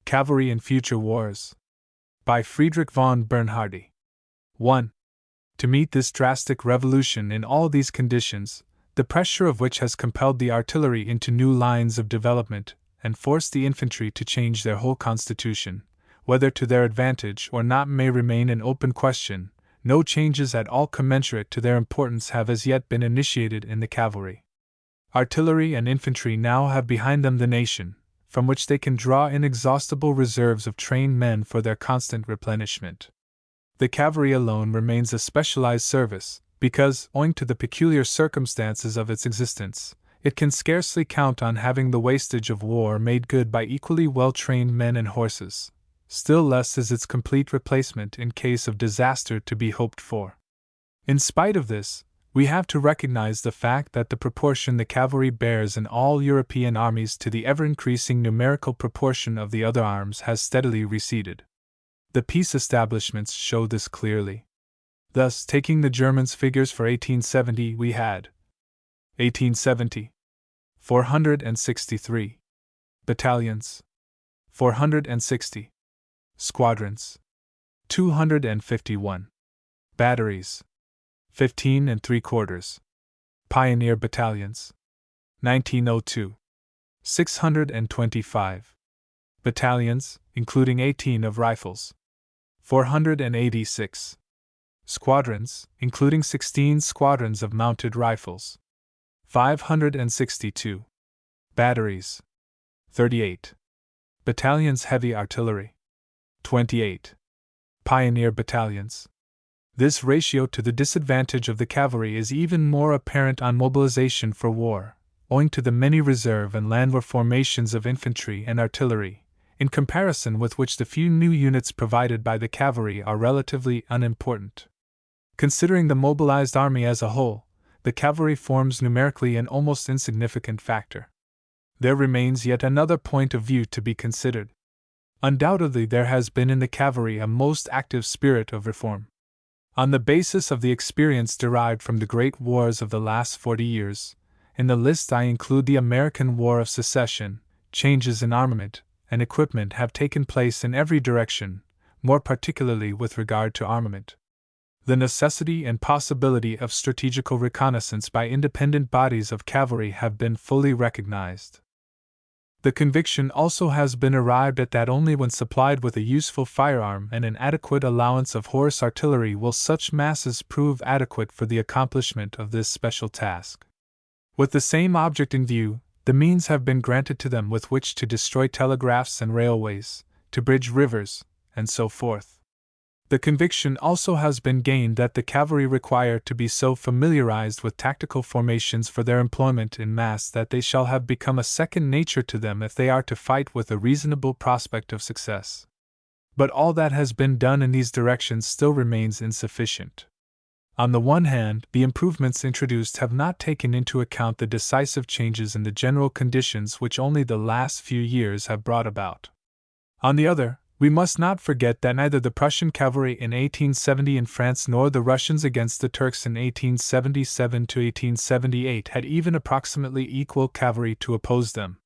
Cavalry in Future Wars. By Friedrich von Bernhardi. 1. To meet this drastic revolution in all these conditions, the pressure of which has compelled the artillery into new lines of development and forced the infantry to change their whole constitution, whether to their advantage or not may remain an open question, no changes at all commensurate to their importance have as yet been initiated in the cavalry. Artillery and infantry now have behind them the nation, from which they can draw inexhaustible reserves of trained men for their constant replenishment. The cavalry alone remains a specialized service, because, owing to the peculiar circumstances of its existence, it can scarcely count on having the wastage of war made good by equally well-trained men and horses. Still less is its complete replacement in case of disaster to be hoped for. In spite of this, we have to recognize the fact that the proportion the cavalry bears in all European armies to the ever-increasing numerical proportion of the other arms has steadily receded. The peace establishments show this clearly. Thus, taking the Germans' figures for 1870, we had 1870, 463 battalions, 460 squadrons, 251 batteries, 15 3/4 pioneer battalions, 1902, 625 battalions, including 18 of rifles, 486 squadrons, including 16 squadrons of mounted rifles, 562 batteries, 38 battalions heavy artillery, 28 pioneer battalions. This ratio to the disadvantage of the cavalry is even more apparent on mobilization for war, owing to the many reserve and landwehr formations of infantry and artillery, in comparison with which the few new units provided by the cavalry are relatively unimportant. Considering the mobilized army as a whole, the cavalry forms numerically an almost insignificant factor. There remains yet another point of view to be considered. Undoubtedly, there has been in the cavalry a most active spirit of reform. On the basis of the experience derived from the great wars of the last 40 years, in the list I include the American War of Secession, changes in armament and equipment have taken place in every direction, more particularly with regard to armament. The necessity and possibility of strategical reconnaissance by independent bodies of cavalry have been fully recognized. The conviction also has been arrived at that only when supplied with a useful firearm and an adequate allowance of horse artillery will such masses prove adequate for the accomplishment of this special task. With the same object in view, the means have been granted to them with which to destroy telegraphs and railways, to bridge rivers, and so forth. The conviction also has been gained that the cavalry require to be so familiarized with tactical formations for their employment in mass that they shall have become a second nature to them if they are to fight with a reasonable prospect of success. But all that has been done in these directions still remains insufficient. On the one hand, the improvements introduced have not taken into account the decisive changes in the general conditions which only the last few years have brought about. On the other, we must not forget that neither the Prussian cavalry in 1870 in France nor the Russians against the Turks in 1877 to 1878 had even approximately equal cavalry to oppose them.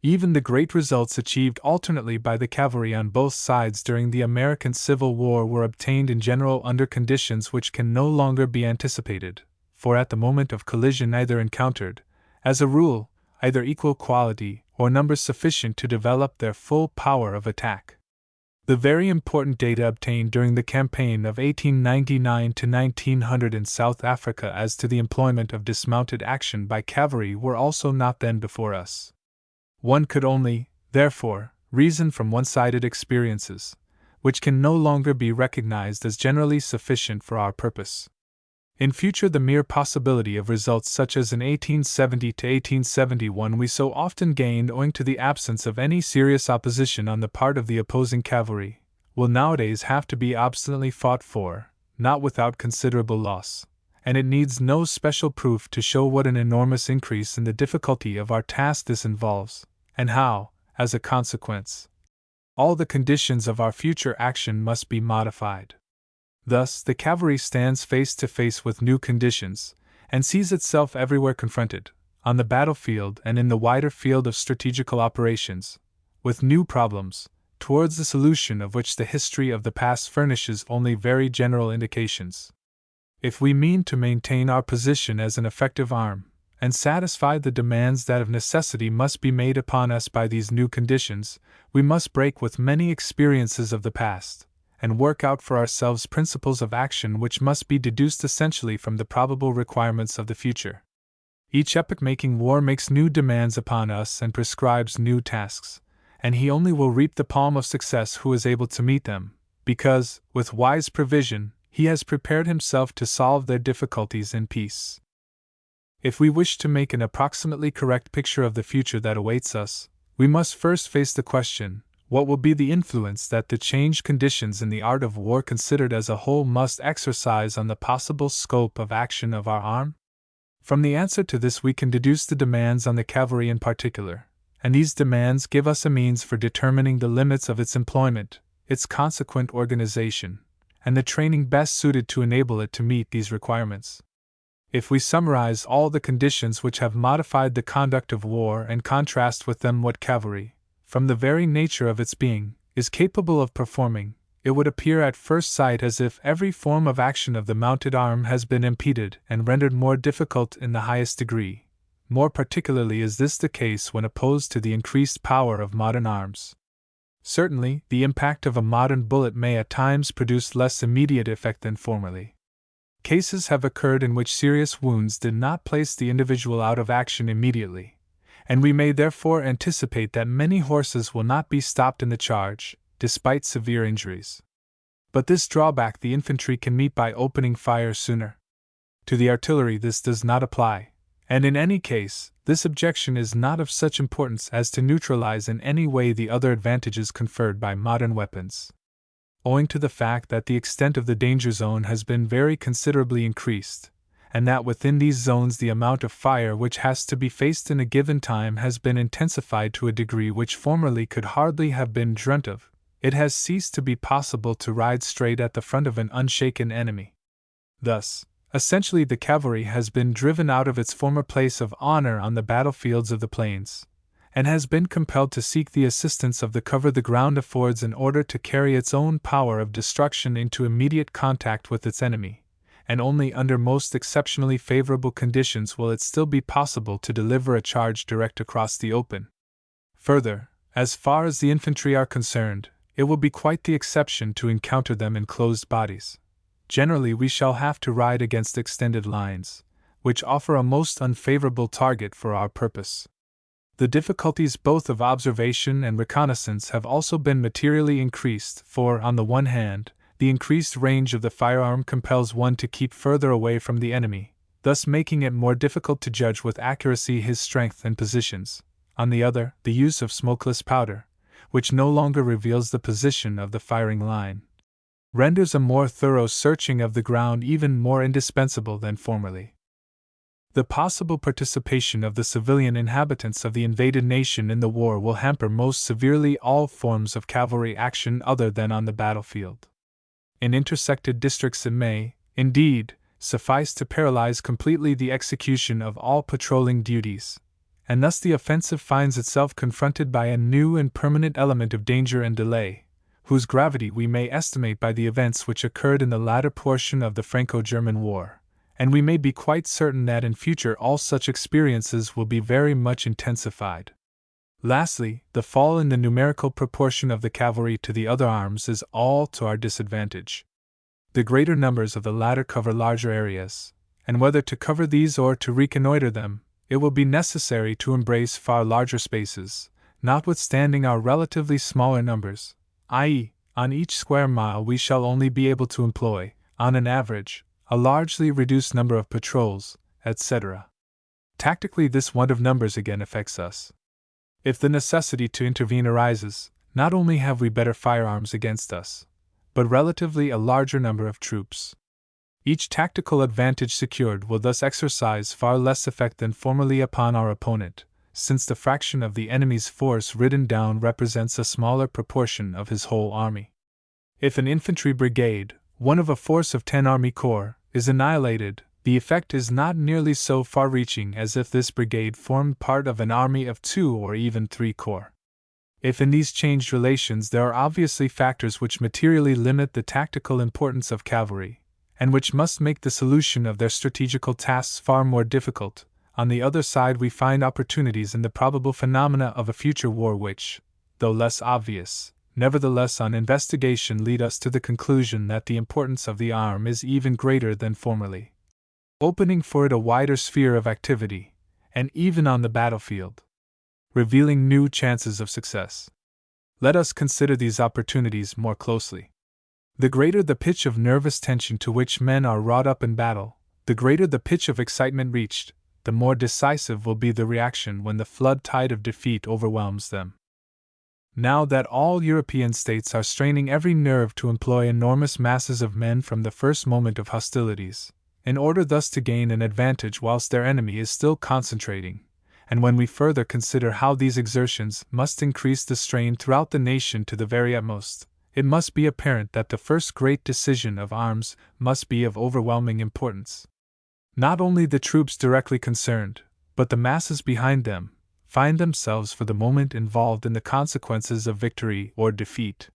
Even the great results achieved alternately by the cavalry on both sides during the American Civil War were obtained in general under conditions which can no longer be anticipated, for at the moment of collision neither encountered, as a rule, either equal quality or numbers sufficient to develop their full power of attack. The very important data obtained during the campaign of 1899 to 1900 in South Africa as to the employment of dismounted action by cavalry were also not then before us. One could only, therefore, reason from one-sided experiences, which can no longer be recognized as generally sufficient for our purpose. In future, the mere possibility of results such as in 1870 to 1871 we so often gained owing to the absence of any serious opposition on the part of the opposing cavalry, will nowadays have to be obstinately fought for, not without considerable loss, and it needs no special proof to show what an enormous increase in the difficulty of our task this involves, and how, as a consequence, all the conditions of our future action must be modified. Thus, the cavalry stands face to face with new conditions, and sees itself everywhere confronted, on the battlefield and in the wider field of strategical operations, with new problems, towards the solution of which the history of the past furnishes only very general indications. If we mean to maintain our position as an effective arm, and satisfy the demands that of necessity must be made upon us by these new conditions, we must break with many experiences of the past, and work out for ourselves principles of action which must be deduced essentially from the probable requirements of the future. Each epoch-making war makes new demands upon us and prescribes new tasks, and he only will reap the palm of success who is able to meet them, because, with wise provision, he has prepared himself to solve their difficulties in peace. If we wish to make an approximately correct picture of the future that awaits us, we must first face the question, what will be the influence that the changed conditions in the art of war considered as a whole must exercise on the possible scope of action of our arm? From the answer to this we can deduce the demands on the cavalry in particular, and these demands give us a means for determining the limits of its employment, its consequent organization, and the training best suited to enable it to meet these requirements. If we summarize all the conditions which have modified the conduct of war and contrast with them what cavalry, from the very nature of its being, is capable of performing, it would appear at first sight as if every form of action of the mounted arm has been impeded and rendered more difficult in the highest degree. More particularly is this the case when opposed to the increased power of modern arms. Certainly, the impact of a modern bullet may at times produce less immediate effect than formerly. Cases have occurred in which serious wounds did not place the individual out of action immediately, and we may therefore anticipate that many horses will not be stopped in the charge, despite severe injuries. But this drawback the infantry can meet by opening fire sooner. To the artillery this does not apply, and in any case, this objection is not of such importance as to neutralize in any way the other advantages conferred by modern weapons. Owing to the fact that the extent of the danger zone has been very considerably increased, and that within these zones the amount of fire which has to be faced in a given time has been intensified to a degree which formerly could hardly have been dreamt of, it has ceased to be possible to ride straight at the front of an unshaken enemy. Thus, essentially the cavalry has been driven out of its former place of honor on the battlefields of the plains, and has been compelled to seek the assistance of the cover the ground affords in order to carry its own power of destruction into immediate contact with its enemy, and only under most exceptionally favorable conditions will it still be possible to deliver a charge direct across the open. Further, as far as the infantry are concerned, it will be quite the exception to encounter them in closed bodies. Generally we shall have to ride against extended lines, which offer a most unfavorable target for our purpose. The difficulties both of observation and reconnaissance have also been materially increased, for, on the one hand, the increased range of the firearm compels one to keep further away from the enemy, thus making it more difficult to judge with accuracy his strength and positions. On the other, the use of smokeless powder, which no longer reveals the position of the firing line, renders a more thorough searching of the ground even more indispensable than formerly. The possible participation of the civilian inhabitants of the invaded nation in the war will hamper most severely all forms of cavalry action other than on the battlefield. In intersected districts it may, indeed, suffice to paralyze completely the execution of all patrolling duties, and thus the offensive finds itself confronted by a new and permanent element of danger and delay, whose gravity we may estimate by the events which occurred in the latter portion of the Franco-German War, and we may be quite certain that in future all such experiences will be very much intensified. Lastly, the fall in the numerical proportion of the cavalry to the other arms is all to our disadvantage. The greater numbers of the latter cover larger areas, and whether to cover these or to reconnoiter them, it will be necessary to embrace far larger spaces, notwithstanding our relatively smaller numbers, i.e., on each square mile we shall only be able to employ, on an average, a largely reduced number of patrols, etc. Tactically, this want of numbers again affects us. If the necessity to intervene arises, not only have we better firearms against us, but relatively a larger number of troops. Each tactical advantage secured will thus exercise far less effect than formerly upon our opponent, since the fraction of the enemy's force ridden down represents a smaller proportion of his whole army. If an infantry brigade, one of a force of 10 army corps, is annihilated, the effect is not nearly so far-reaching as if this brigade formed part of an army of 2 or even 3 corps. If in these changed relations there are obviously factors which materially limit the tactical importance of cavalry, and which must make the solution of their strategical tasks far more difficult, on the other side we find opportunities in the probable phenomena of a future war which, though less obvious, nevertheless on investigation lead us to the conclusion that the importance of the arm is even greater than formerly, opening for it a wider sphere of activity, and even on the battlefield, revealing new chances of success. Let us consider these opportunities more closely. The greater the pitch of nervous tension to which men are wrought up in battle, the greater the pitch of excitement reached, the more decisive will be the reaction when the flood tide of defeat overwhelms them. Now that all European states are straining every nerve to employ enormous masses of men from the first moment of hostilities, in order thus to gain an advantage whilst their enemy is still concentrating, and when we further consider how these exertions must increase the strain throughout the nation to the very utmost, it must be apparent that the first great decision of arms must be of overwhelming importance. Not only the troops directly concerned, but the masses behind them, find themselves for the moment involved in the consequences of victory or defeat.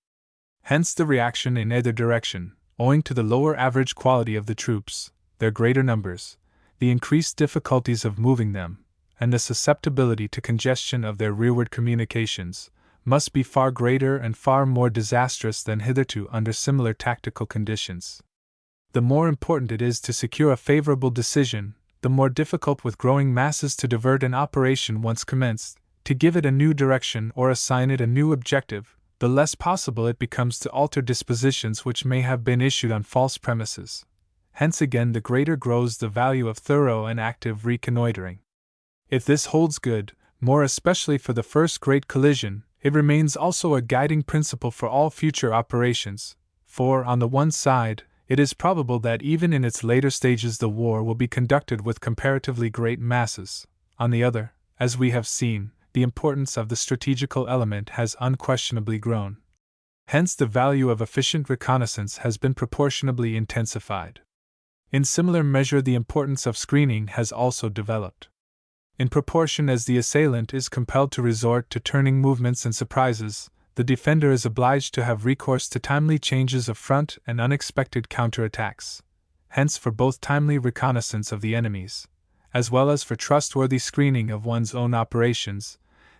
Hence the reaction in either direction, owing to the lower average quality of the troops, their greater numbers, the increased difficulties of moving them, and the susceptibility to congestion of their rearward communications, must be far greater and far more disastrous than hitherto under similar tactical conditions. The more important it is to secure a favorable decision, the more difficult with growing masses to divert an operation once commenced, to give it a new direction or assign it a new objective, the less possible it becomes to alter dispositions which may have been issued on false premises. Hence again the greater grows the value of thorough and active reconnoitering. If this holds good, more especially for the first great collision, it remains also a guiding principle for all future operations, for, on the one side, it is probable that even in its later stages the war will be conducted with comparatively great masses. On the other, as we have seen, the importance of the strategical element has unquestionably grown. Hence the value of efficient reconnaissance has been proportionably intensified. In similar measure the importance of screening has also developed. In proportion as the assailant is compelled to resort to turning movements and surprises, the defender is obliged to have recourse to timely changes of front and unexpected counterattacks. Hence for both timely reconnaissance of the enemy's, as well as for trustworthy screening of one's own operations,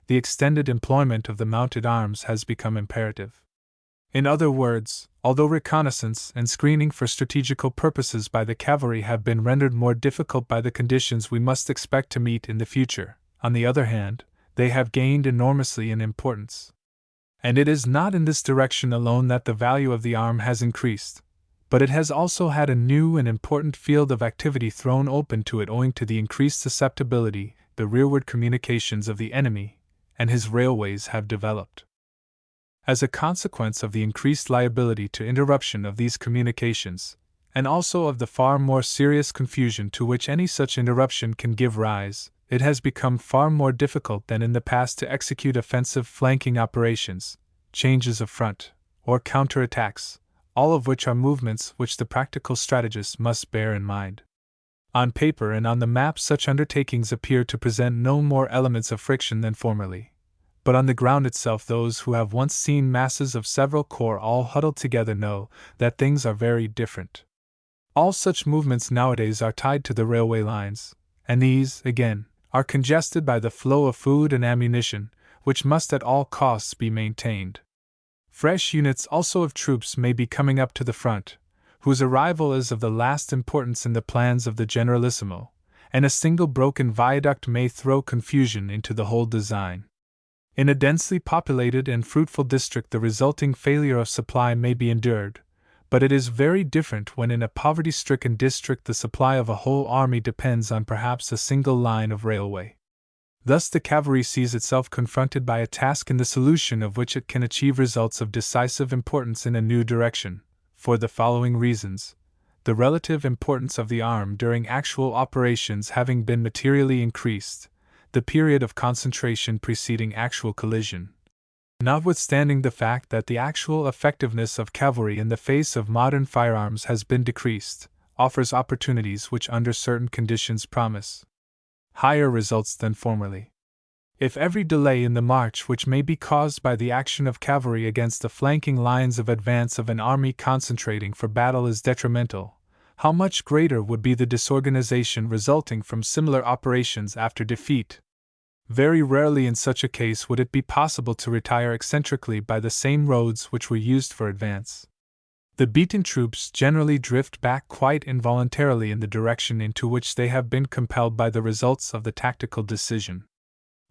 the extended employment of the mounted arms has become imperative. In other words, although reconnaissance and screening for strategical purposes by the cavalry have been rendered more difficult by the conditions we must expect to meet in the future, on the other hand, they have gained enormously in importance. And it is not in this direction alone that the value of the arm has increased, but it has also had a new and important field of activity thrown open to it owing to the increased susceptibility the rearward communications of the enemy and his railways have developed. As a consequence of the increased liability to interruption of these communications, and also of the far more serious confusion to which any such interruption can give rise, it has become far more difficult than in the past to execute offensive flanking operations, changes of front, or counterattacks, all of which are movements which the practical strategist must bear in mind. On paper and on the map such undertakings appear to present no more elements of friction than formerly. But on the ground itself those who have once seen masses of several corps all huddled together know that things are very different. All such movements nowadays are tied to the railway lines, and these, again, are congested by the flow of food and ammunition, which must at all costs be maintained. Fresh units also of troops may be coming up to the front, whose arrival is of the last importance in the plans of the Generalissimo, and a single broken viaduct may throw confusion into the whole design. In a densely populated and fruitful district the resulting failure of supply may be endured, but it is very different when in a poverty-stricken district the supply of a whole army depends on perhaps a single line of railway. Thus the cavalry sees itself confronted by a task in the solution of which it can achieve results of decisive importance in a new direction, for the following reasons: the relative importance of the arm during actual operations having been materially increased, the period of concentration preceding actual collision. Notwithstanding the fact that the actual effectiveness of cavalry in the face of modern firearms has been decreased, offers opportunities which under certain conditions promise higher results than formerly. If every delay in the march which may be caused by the action of cavalry against the flanking lines of advance of an army concentrating for battle is detrimental, how much greater would be the disorganization resulting from similar operations after defeat? Very rarely in such a case would it be possible to retire eccentrically by the same roads which were used for advance. The beaten troops generally drift back quite involuntarily in the direction into which they have been compelled by the results of the tactical decision.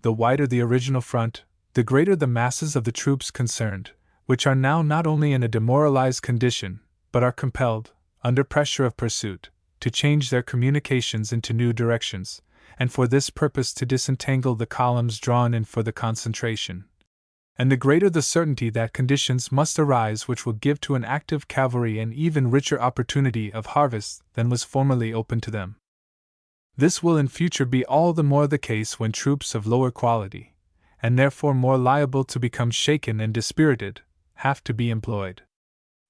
The wider the original front, the greater the masses of the troops concerned, which are now not only in a demoralized condition, but are compelled, under pressure of pursuit, to change their communications into new directions, and for this purpose to disentangle the columns drawn in for the concentration. And the greater the certainty that conditions must arise which will give to an active cavalry an even richer opportunity of harvest than was formerly open to them. This will in future be all the more the case when troops of lower quality, and therefore more liable to become shaken and dispirited, have to be employed.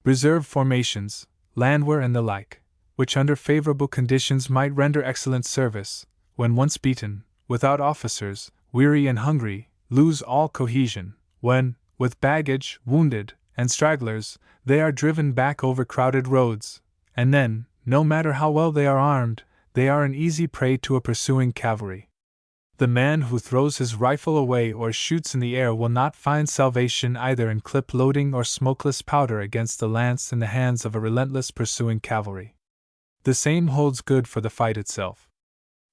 Reserve formations, landwehr and the like, which under favorable conditions might render excellent service, when once beaten, without officers, weary and hungry, lose all cohesion, when, with baggage, wounded, and stragglers, they are driven back over crowded roads, and then, no matter how well they are armed, they are an easy prey to a pursuing cavalry. The man who throws his rifle away or shoots in the air will not find salvation either in clip loading or smokeless powder against the lance in the hands of a relentless pursuing cavalry. The same holds good for the fight itself.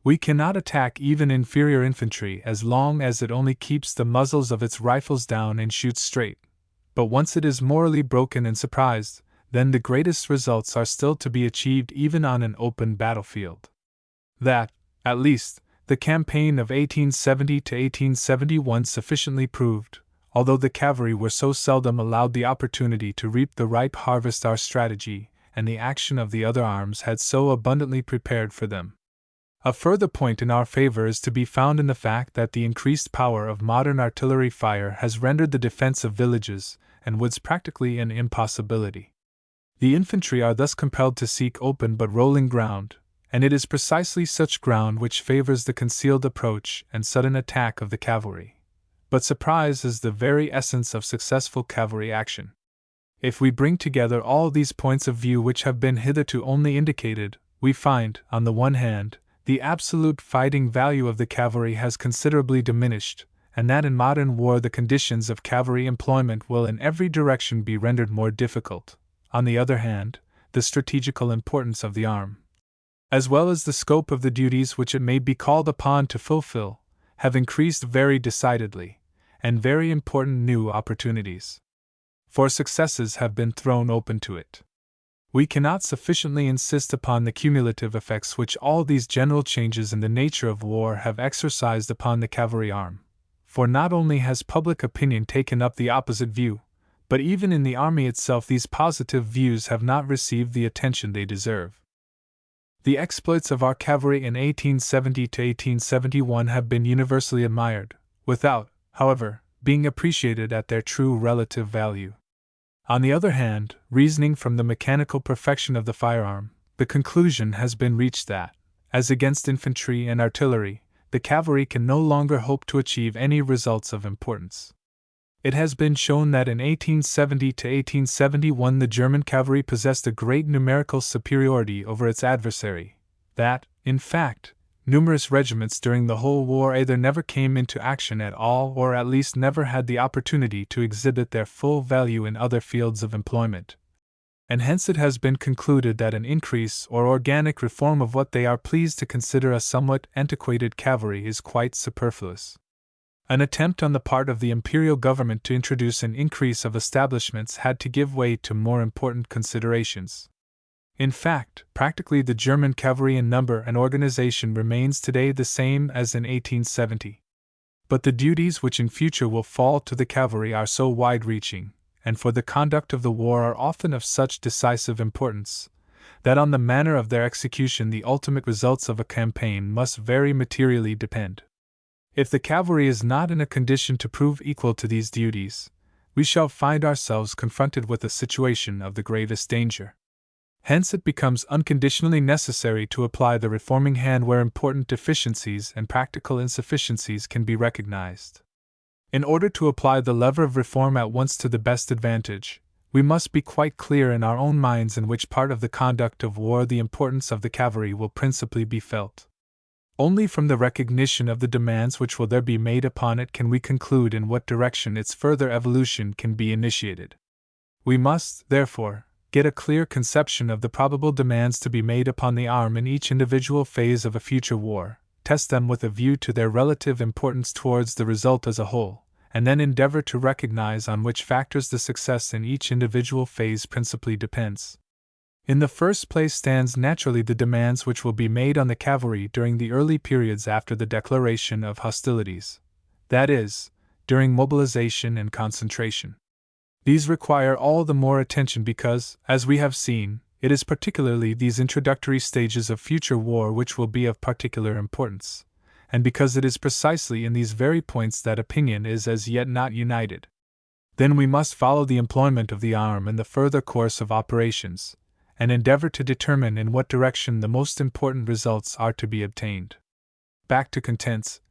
We cannot attack even inferior infantry as long as it only keeps the muzzles of its rifles down and shoots straight, but once it is morally broken and surprised, then the greatest results are still to be achieved even on an open battlefield. That, at least, the campaign of 1870 to 1871 sufficiently proved, although the cavalry were so seldom allowed the opportunity to reap the ripe harvest our strategy and the action of the other arms had so abundantly prepared for them. A further point in our favor is to be found in the fact that the increased power of modern artillery fire has rendered the defense of villages and woods practically an impossibility. The infantry are thus compelled to seek open but rolling ground, and it is precisely such ground which favors the concealed approach and sudden attack of the cavalry. But surprise is the very essence of successful cavalry action. If we bring together all these points of view which have been hitherto only indicated, we find, on the one hand, the absolute fighting value of the cavalry has considerably diminished, and that in modern war the conditions of cavalry employment will in every direction be rendered more difficult. On the other hand, the strategical importance of the arm, as well as the scope of the duties which it may be called upon to fulfill, have increased very decidedly, and very important new opportunities for successes have been thrown open to it. We cannot sufficiently insist upon the cumulative effects which all these general changes in the nature of war have exercised upon the cavalry arm, for not only has public opinion taken up the opposite view, but even in the army itself these positive views have not received the attention they deserve. The exploits of our cavalry in 1870 to 1871 have been universally admired, without, however, being appreciated at their true relative value. On the other hand, reasoning from the mechanical perfection of the firearm, the conclusion has been reached that, as against infantry and artillery, the cavalry can no longer hope to achieve any results of importance. It has been shown that in 1870 to 1871 the German cavalry possessed a great numerical superiority over its adversary, that, in fact, numerous regiments during the whole war either never came into action at all or at least never had the opportunity to exhibit their full value in other fields of employment. And hence it has been concluded that an increase or organic reform of what they are pleased to consider a somewhat antiquated cavalry is quite superfluous. An attempt on the part of the imperial government to introduce an increase of establishments had to give way to more important considerations. In fact, practically the German cavalry in number and organization remains today the same as in 1870. But the duties which in future will fall to the cavalry are so wide-reaching, and for the conduct of the war are often of such decisive importance, that on the manner of their execution the ultimate results of a campaign must very materially depend. If the cavalry is not in a condition to prove equal to these duties, we shall find ourselves confronted with a situation of the gravest danger. Hence it becomes unconditionally necessary to apply the reforming hand where important deficiencies and practical insufficiencies can be recognized. In order to apply the lever of reform at once to the best advantage, we must be quite clear in our own minds in which part of the conduct of war the importance of the cavalry will principally be felt. Only from the recognition of the demands which will there be made upon it can we conclude in what direction its further evolution can be initiated. We must, therefore, get a clear conception of the probable demands to be made upon the arm in each individual phase of a future war, test them with a view to their relative importance towards the result as a whole, and then endeavor to recognize on which factors the success in each individual phase principally depends. In the first place stands naturally the demands which will be made on the cavalry during the early periods after the declaration of hostilities, that is, during mobilization and concentration. These require all the more attention because, as we have seen, it is particularly these introductory stages of future war which will be of particular importance, and because it is precisely in these very points that opinion is as yet not united. Then we must follow the employment of the arm in the further course of operations, and endeavor to determine in what direction the most important results are to be obtained. Back to contents.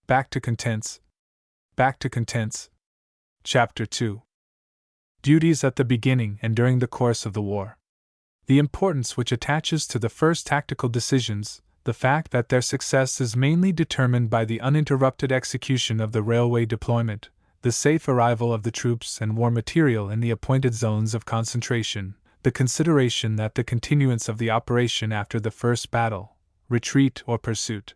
Back to contents. Back to contents. Chapter 2. Duties at the beginning and during the course of the war. The importance which attaches to the first tactical decisions, the fact that their success is mainly determined by the uninterrupted execution of the railway deployment, the safe arrival of the troops and war material in the appointed zones of concentration, the consideration that the continuance of the operation after the first battle, retreat or pursuit,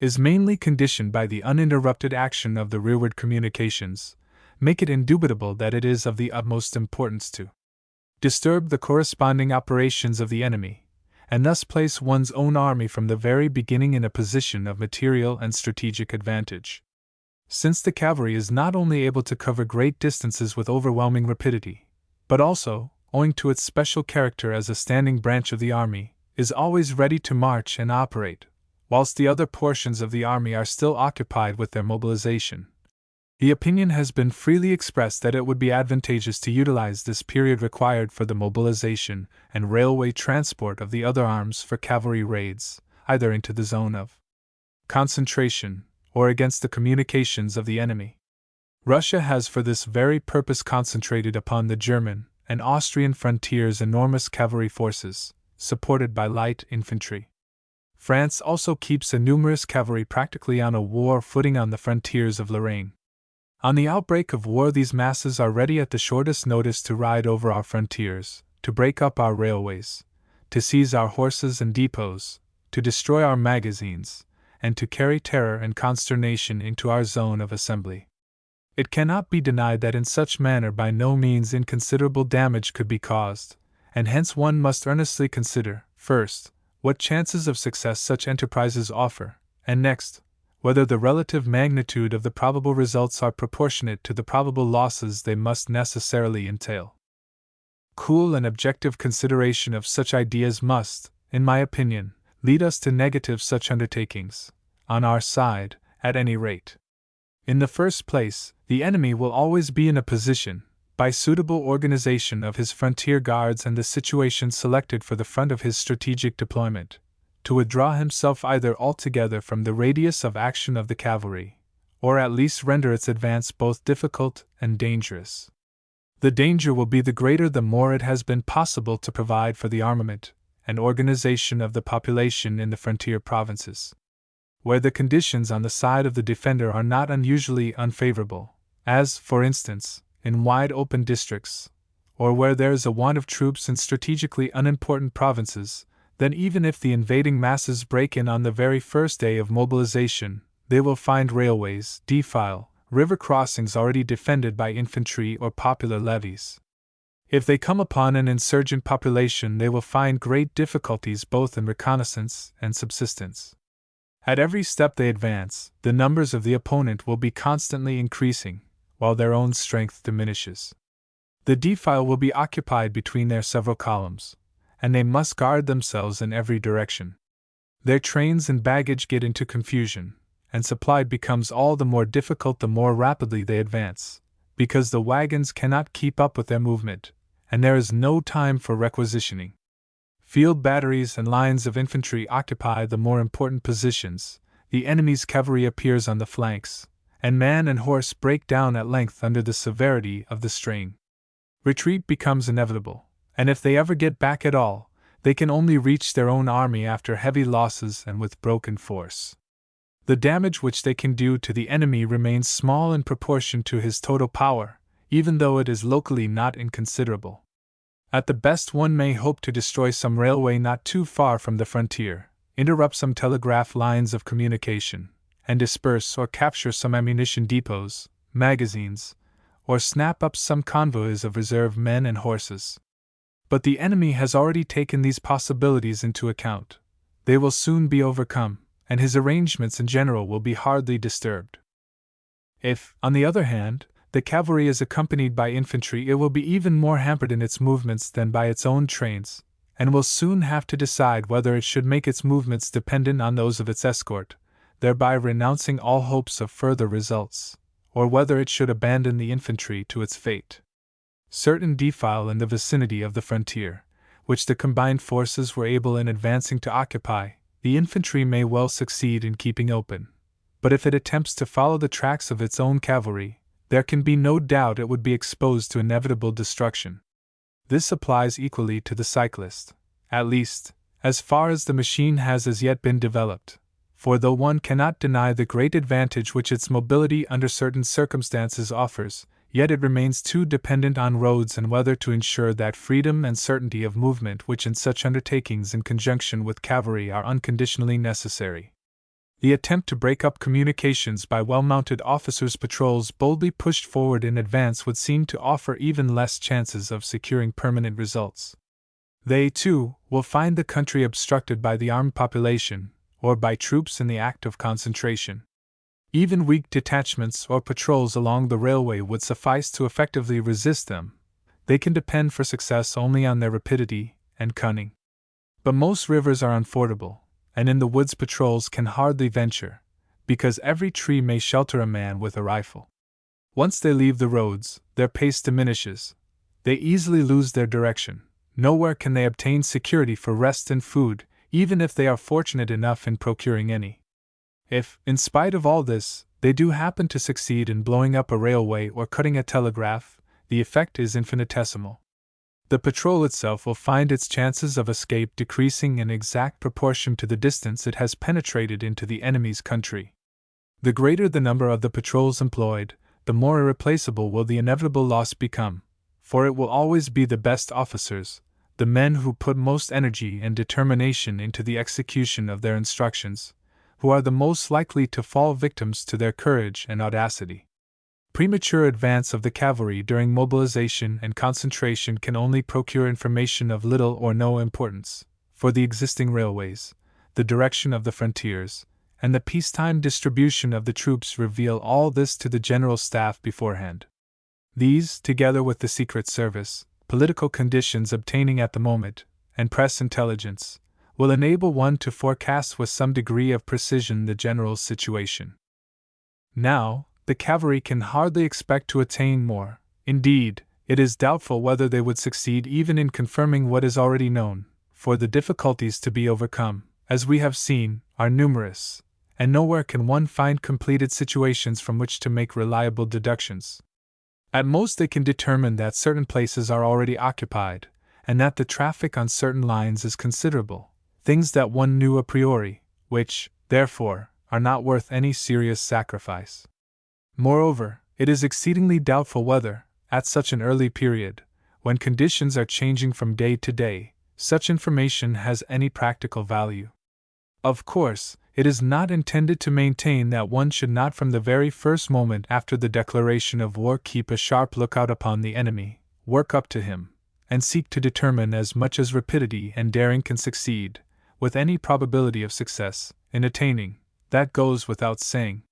is mainly conditioned by the uninterrupted action of the rearward communications, make it indubitable that it is of the utmost importance to disturb the corresponding operations of the enemy, and thus place one's own army from the very beginning in a position of material and strategic advantage. Since the cavalry is not only able to cover great distances with overwhelming rapidity, but also, owing to its special character as a standing branch of the army, is always ready to march and operate, whilst the other portions of the army are still occupied with their mobilization. The opinion has been freely expressed that it would be advantageous to utilize this period required for the mobilization and railway transport of the other arms for cavalry raids, either into the zone of concentration or against the communications of the enemy. Russia has for this very purpose concentrated upon the German and Austrian frontiers enormous cavalry forces, supported by light infantry. France also keeps a numerous cavalry practically on a war footing on the frontiers of Lorraine. On the outbreak of war, these masses are ready at the shortest notice to ride over our frontiers, to break up our railways, to seize our horses and depots, to destroy our magazines, and to carry terror and consternation into our zone of assembly. It cannot be denied that in such manner by no means inconsiderable damage could be caused, and hence one must earnestly consider, first, what chances of success such enterprises offer, and next, whether the relative magnitude of the probable results are proportionate to the probable losses they must necessarily entail. Cool and objective consideration of such ideas must, in my opinion, lead us to negative such undertakings, on our side, at any rate. In the first place, the enemy will always be in a position, by suitable organization of his frontier guards and the situation selected for the front of his strategic deployment, to withdraw himself either altogether from the radius of action of the cavalry, or at least render its advance both difficult and dangerous. The danger will be the greater the more it has been possible to provide for the armament and organization of the population in the frontier provinces, where the conditions on the side of the defender are not unusually unfavorable, as, for instance, in wide open districts, or where there is a want of troops in strategically unimportant provinces. Then even if the invading masses break in on the very first day of mobilization, they will find railways, defile, river crossings already defended by infantry or popular levies. If they come upon an insurgent population, they will find great difficulties both in reconnaissance and subsistence. At every step they advance, the numbers of the opponent will be constantly increasing, while their own strength diminishes. The defile will be occupied between their several columns, and they must guard themselves in every direction. Their trains and baggage get into confusion, and supply becomes all the more difficult the more rapidly they advance, because the wagons cannot keep up with their movement, and there is no time for requisitioning. Field batteries and lines of infantry occupy the more important positions, the enemy's cavalry appears on the flanks, and man and horse break down at length under the severity of the strain. Retreat becomes inevitable, and if they ever get back at all, they can only reach their own army after heavy losses and with broken force. The damage which they can do to the enemy remains small in proportion to his total power, even though it is locally not inconsiderable. At the best, one may hope to destroy some railway not too far from the frontier, interrupt some telegraph lines of communication, and disperse or capture some ammunition depots, magazines, or snap up some convoys of reserve men and horses. But the enemy has already taken these possibilities into account. They will soon be overcome, and his arrangements in general will be hardly disturbed. If, on the other hand, the cavalry is accompanied by infantry, it will be even more hampered in its movements than by its own trains, and will soon have to decide whether it should make its movements dependent on those of its escort, thereby renouncing all hopes of further results, or whether it should abandon the infantry to its fate. Certain defile in the vicinity of the frontier, which the combined forces were able in advancing to occupy, the infantry may well succeed in keeping open, but if it attempts to follow the tracks of its own cavalry, there can be no doubt it would be exposed to inevitable destruction. This applies equally to the cyclist, at least, as far as the machine has as yet been developed, for though one cannot deny the great advantage which its mobility under certain circumstances offers, yet it remains too dependent on roads and weather to ensure that freedom and certainty of movement which in such undertakings in conjunction with cavalry are unconditionally necessary. The attempt to break up communications by well-mounted officers' patrols boldly pushed forward in advance would seem to offer even less chances of securing permanent results. They, too, will find the country obstructed by the armed population, or by troops in the act of concentration. Even weak detachments or patrols along the railway would suffice to effectively resist them. They can depend for success only on their rapidity and cunning. But most rivers are unfordable, and in the woods patrols can hardly venture, because every tree may shelter a man with a rifle. Once they leave the roads, their pace diminishes. They easily lose their direction. Nowhere can they obtain security for rest and food, even if they are fortunate enough in procuring any. If, in spite of all this, they do happen to succeed in blowing up a railway or cutting a telegraph, the effect is infinitesimal. The patrol itself will find its chances of escape decreasing in exact proportion to the distance it has penetrated into the enemy's country. The greater the number of the patrols employed, the more irreplaceable will the inevitable loss become, for it will always be the best officers, the men who put most energy and determination into the execution of their instructions, who are the most likely to fall victims to their courage and audacity. Premature advance of the cavalry during mobilization and concentration can only procure information of little or no importance, for the existing railways, the direction of the frontiers, and the peacetime distribution of the troops reveal all this to the general staff beforehand. These, together with the Secret Service, political conditions obtaining at the moment, and press intelligence, will enable one to forecast with some degree of precision the general situation. Now, the cavalry can hardly expect to attain more. Indeed, it is doubtful whether they would succeed even in confirming what is already known, for the difficulties to be overcome, as we have seen, are numerous, and nowhere can one find completed situations from which to make reliable deductions. At most they can determine that certain places are already occupied, and that the traffic on certain lines is considerable, things that one knew a priori, which, therefore, are not worth any serious sacrifice. Moreover, it is exceedingly doubtful whether, at such an early period, when conditions are changing from day to day, such information has any practical value. Of course, it is not intended to maintain that one should not from the very first moment after the declaration of war keep a sharp lookout upon the enemy, work up to him, and seek to determine as much as rapidity and daring can succeed, with any probability of success, in attaining. That goes without saying.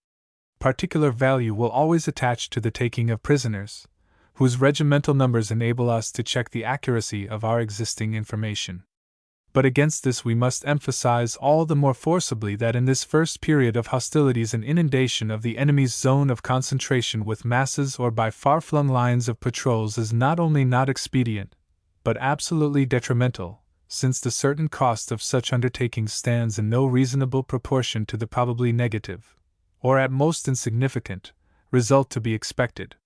Particular value will always attach to the taking of prisoners, whose regimental numbers enable us to check the accuracy of our existing information. But against this we must emphasize all the more forcibly that in this first period of hostilities an inundation of the enemy's zone of concentration with masses or by far-flung lines of patrols is not only not expedient, but absolutely detrimental, since the certain cost of such undertakings stands in no reasonable proportion to the probably negative, or at most insignificant, result to be expected.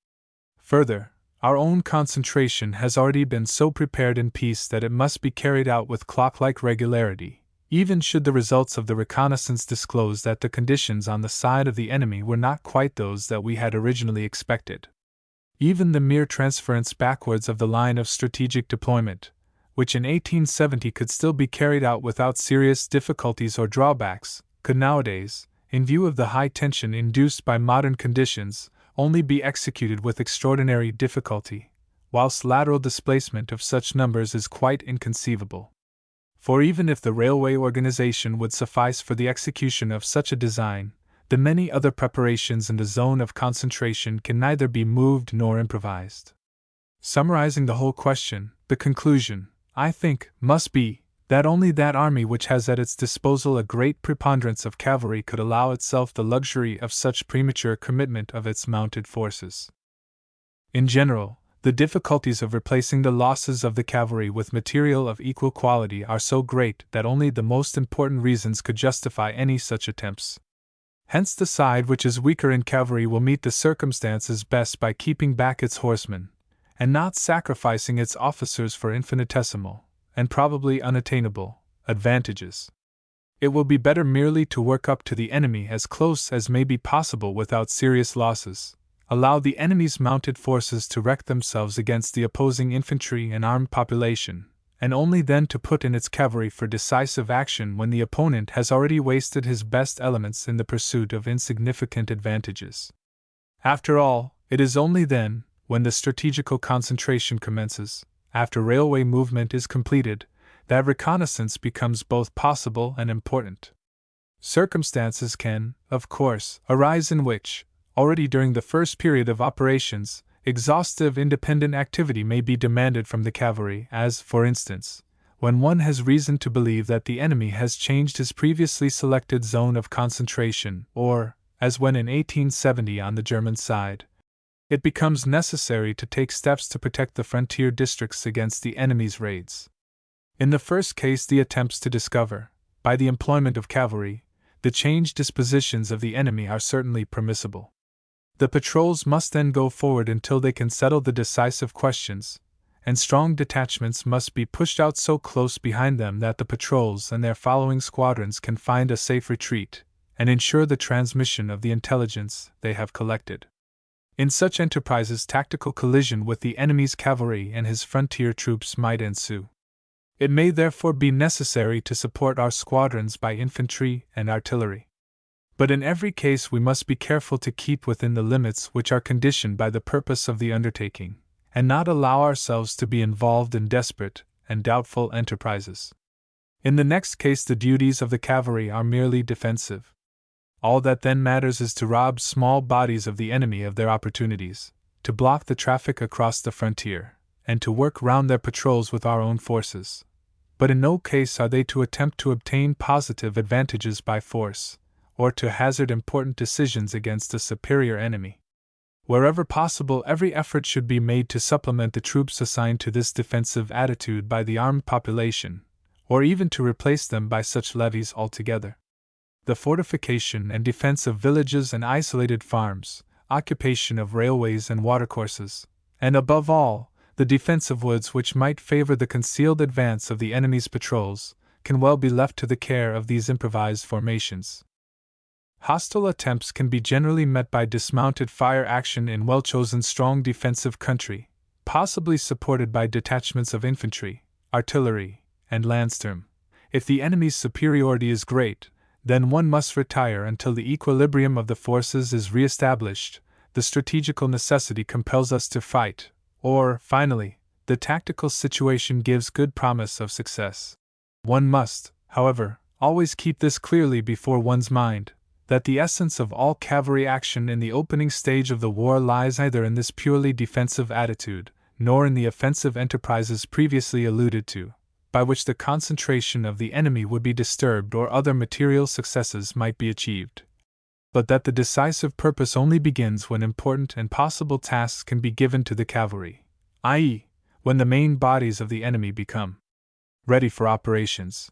Further, our own concentration has already been so prepared in peace that it must be carried out with clock-like regularity, even should the results of the reconnaissance disclose that the conditions on the side of the enemy were not quite those that we had originally expected. Even the mere transference backwards of the line of strategic deployment, which in 1870 could still be carried out without serious difficulties or drawbacks, could nowadays, in view of the high tension induced by modern conditions, only be executed with extraordinary difficulty, whilst lateral displacement of such numbers is quite inconceivable. For even if the railway organization would suffice for the execution of such a design, the many other preparations in the zone of concentration can neither be moved nor improvised. Summarizing the whole question, the conclusion, I think, must be that only that army which has at its disposal a great preponderance of cavalry could allow itself the luxury of such premature commitment of its mounted forces. In general, the difficulties of replacing the losses of the cavalry with material of equal quality are so great that only the most important reasons could justify any such attempts. Hence the side which is weaker in cavalry will meet the circumstances best by keeping back its horsemen, and not sacrificing its officers for infinitesimal, and probably unattainable, advantages. It will be better merely to work up to the enemy as close as may be possible without serious losses, allow the enemy's mounted forces to wreck themselves against the opposing infantry and armed population, and only then to put in its cavalry for decisive action when the opponent has already wasted his best elements in the pursuit of insignificant advantages. After all, it is only then, when the strategical concentration commences, after railway movement is completed, that reconnaissance becomes both possible and important. Circumstances can, of course, arise in which, already during the first period of operations, exhaustive independent activity may be demanded from the cavalry, as, for instance, when one has reason to believe that the enemy has changed his previously selected zone of concentration, or, as when in 1870 on the German side, it becomes necessary to take steps to protect the frontier districts against the enemy's raids. In the first case, the attempts to discover, by the employment of cavalry, the changed dispositions of the enemy are certainly permissible. The patrols must then go forward until they can settle the decisive questions, and strong detachments must be pushed out so close behind them that the patrols and their following squadrons can find a safe retreat, and ensure the transmission of the intelligence they have collected. In such enterprises, tactical collision with the enemy's cavalry and his frontier troops might ensue. It may therefore be necessary to support our squadrons by infantry and artillery. But in every case we must be careful to keep within the limits which are conditioned by the purpose of the undertaking, and not allow ourselves to be involved in desperate and doubtful enterprises. In the next case, the duties of the cavalry are merely defensive. All that then matters is to rob small bodies of the enemy of their opportunities, to block the traffic across the frontier, and to work round their patrols with our own forces. But in no case are they to attempt to obtain positive advantages by force, or to hazard important decisions against a superior enemy. Wherever possible, every effort should be made to supplement the troops assigned to this defensive attitude by the armed population, or even to replace them by such levies altogether. The fortification and defense of villages and isolated farms, occupation of railways and watercourses, and above all, the defense of woods which might favor the concealed advance of the enemy's patrols, can well be left to the care of these improvised formations. Hostile attempts can be generally met by dismounted fire action in well-chosen strong defensive country, possibly supported by detachments of infantry, artillery, and landsturm. If the enemy's superiority is great, then one must retire until the equilibrium of the forces is re-established. The strategical necessity compels us to fight, or, finally, the tactical situation gives good promise of success. One must, however, always keep this clearly before one's mind, that the essence of all cavalry action in the opening stage of the war lies neither in this purely defensive attitude, nor in the offensive enterprises previously alluded to, by which the concentration of the enemy would be disturbed or other material successes might be achieved, but that the decisive purpose only begins when important and possible tasks can be given to the cavalry, i.e., when the main bodies of the enemy become ready for operations.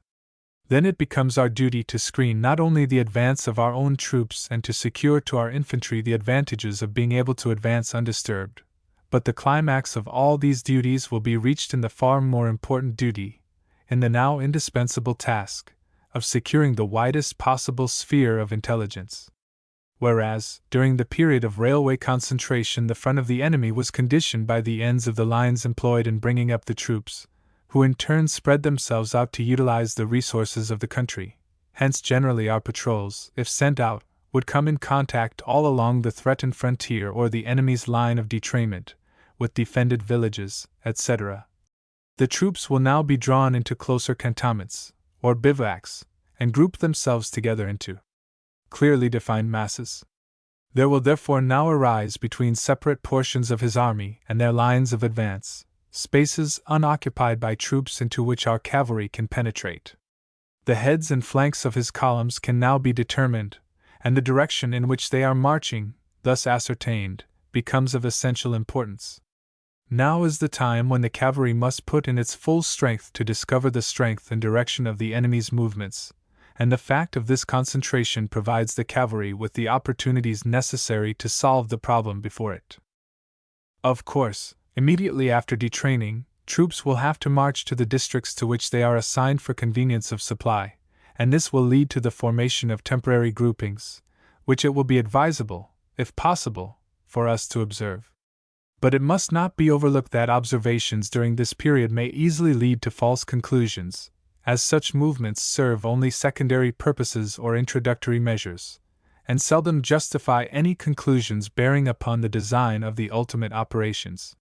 Then it becomes our duty to screen not only the advance of our own troops and to secure to our infantry the advantages of being able to advance undisturbed, but the climax of all these duties will be reached in the far more important duty, in the now indispensable task, of securing the widest possible sphere of intelligence. Whereas, during the period of railway concentration, the front of the enemy was conditioned by the ends of the lines employed in bringing up the troops, who in turn spread themselves out to utilize the resources of the country. Hence, generally, our patrols, if sent out, would come in contact all along the threatened frontier or the enemy's line of detrainment, with defended villages, etc. The troops will now be drawn into closer cantonments, or bivouacs, and group themselves together into clearly defined masses. There will therefore now arise between separate portions of his army and their lines of advance spaces unoccupied by troops into which our cavalry can penetrate. The heads and flanks of his columns can now be determined, and the direction in which they are marching, thus ascertained, becomes of essential importance. Now is the time when the cavalry must put in its full strength to discover the strength and direction of the enemy's movements, and the fact of this concentration provides the cavalry with the opportunities necessary to solve the problem before it. Of course, immediately after detraining, troops will have to march to the districts to which they are assigned for convenience of supply, and this will lead to the formation of temporary groupings, which it will be advisable, if possible, for us to observe. But it must not be overlooked that observations during this period may easily lead to false conclusions, as such movements serve only secondary purposes or introductory measures, and seldom justify any conclusions bearing upon the design of the ultimate operations.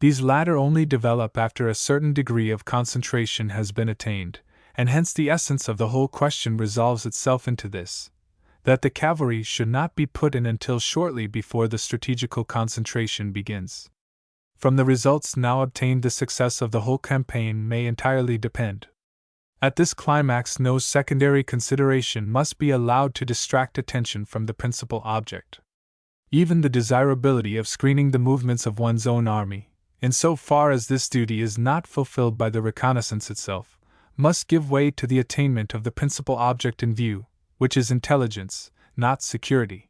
These latter only develop after a certain degree of concentration has been attained, and hence the essence of the whole question resolves itself into this: that the cavalry should not be put in until shortly before the strategical concentration begins. From the results now obtained, the success of the whole campaign may entirely depend. At this climax, no secondary consideration must be allowed to distract attention from the principal object. Even the desirability of screening the movements of one's own army, in so far as this duty is not fulfilled by the reconnaissance itself, must give way to the attainment of the principal object in view, which is intelligence, not security.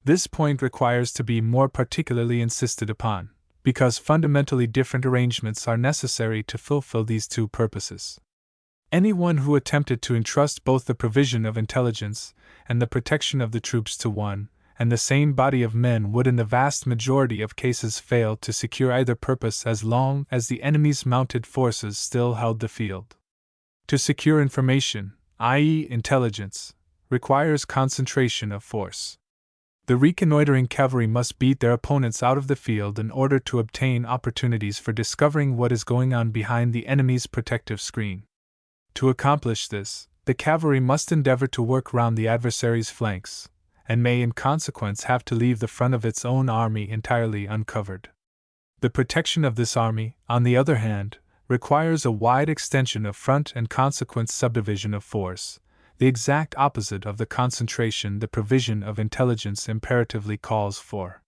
This point requires to be more particularly insisted upon, because fundamentally different arrangements are necessary to fulfill these two purposes. Anyone who attempted to entrust both the provision of intelligence and the protection of the troops to one and the same body of men would in the vast majority of cases fail to secure either purpose as long as the enemy's mounted forces still held the field. To secure information, i.e., intelligence, requires concentration of force. The reconnoitering cavalry must beat their opponents out of the field in order to obtain opportunities for discovering what is going on behind the enemy's protective screen. To accomplish this, the cavalry must endeavor to work round the adversary's flanks, and may in consequence have to leave the front of its own army entirely uncovered. The protection of this army, on the other hand, requires a wide extension of front and consequent subdivision of force, the exact opposite of the concentration the provision of intelligence imperatively calls for.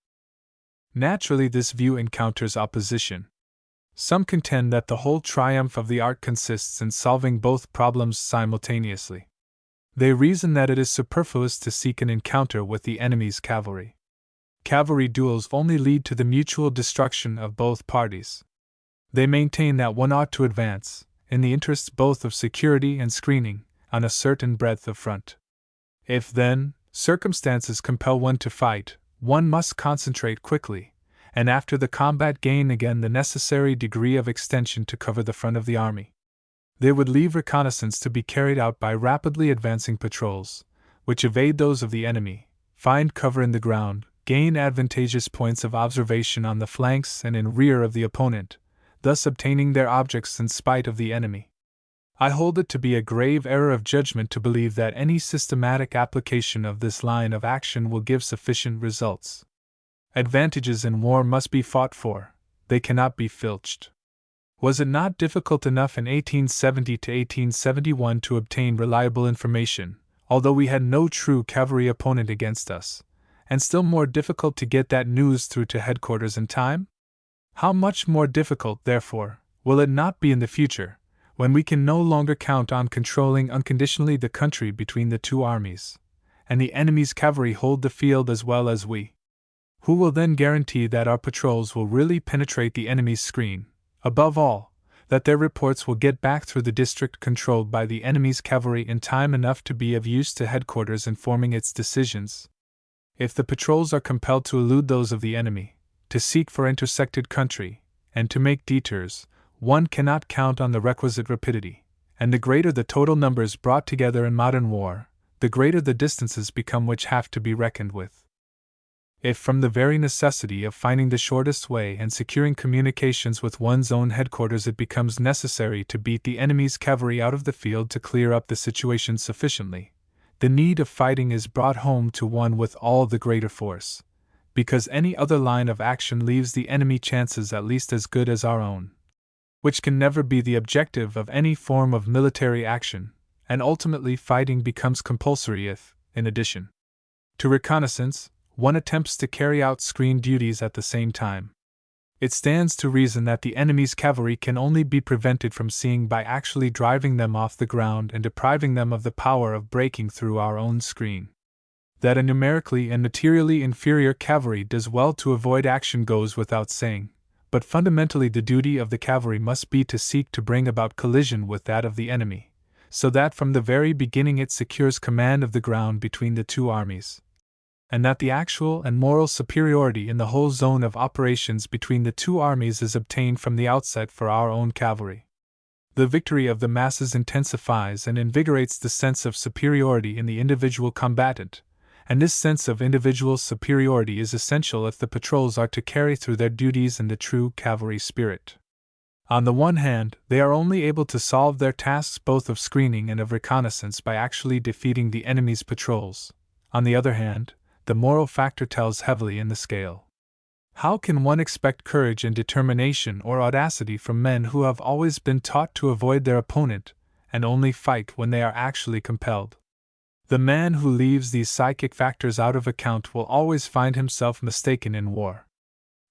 Naturally, this view encounters opposition. Some contend that the whole triumph of the art consists in solving both problems simultaneously. They reason that it is superfluous to seek an encounter with the enemy's cavalry. Cavalry duels only lead to the mutual destruction of both parties. They maintain that one ought to advance, in the interests both of security and screening, on a certain breadth of front. If, then, circumstances compel one to fight, one must concentrate quickly, and after the combat gain again the necessary degree of extension to cover the front of the army. They would leave reconnaissance to be carried out by rapidly advancing patrols, which evade those of the enemy, find cover in the ground, gain advantageous points of observation on the flanks and in rear of the opponent, thus obtaining their objects in spite of the enemy. I hold it to be a grave error of judgment to believe that any systematic application of this line of action will give sufficient results. Advantages in war must be fought for, they cannot be filched. Was it not difficult enough in 1870 to 1871 to obtain reliable information, although we had no true cavalry opponent against us, and still more difficult to get that news through to headquarters in time? How much more difficult, therefore, will it not be in the future, when we can no longer count on controlling unconditionally the country between the two armies, and the enemy's cavalry hold the field as well as we. Who will then guarantee that our patrols will really penetrate the enemy's screen? Above all, that their reports will get back through the district controlled by the enemy's cavalry in time enough to be of use to headquarters in forming its decisions. If the patrols are compelled to elude those of the enemy, to seek for intersected country, and to make detours, one cannot count on the requisite rapidity, and the greater the total numbers brought together in modern war, the greater the distances become which have to be reckoned with. If from the very necessity of finding the shortest way and securing communications with one's own headquarters it becomes necessary to beat the enemy's cavalry out of the field to clear up the situation sufficiently, the need of fighting is brought home to one with all the greater force, because any other line of action leaves the enemy chances at least as good as our own, which can never be the objective of any form of military action, and ultimately fighting becomes compulsory if, in addition to reconnaissance, one attempts to carry out screen duties at the same time. It stands to reason that the enemy's cavalry can only be prevented from seeing by actually driving them off the ground and depriving them of the power of breaking through our own screen. That a numerically and materially inferior cavalry does well to avoid action goes without saying, but fundamentally the duty of the cavalry must be to seek to bring about collision with that of the enemy, so that from the very beginning it secures command of the ground between the two armies, and that the actual and moral superiority in the whole zone of operations between the two armies is obtained from the outset for our own cavalry. The victory of the masses intensifies and invigorates the sense of superiority in the individual combatant, and this sense of individual superiority is essential if the patrols are to carry through their duties in the true cavalry spirit. On the one hand, they are only able to solve their tasks both of screening and of reconnaissance by actually defeating the enemy's patrols. On the other hand, the moral factor tells heavily in the scale. How can one expect courage and determination or audacity from men who have always been taught to avoid their opponent and only fight when they are actually compelled? The man who leaves these psychic factors out of account will always find himself mistaken in war.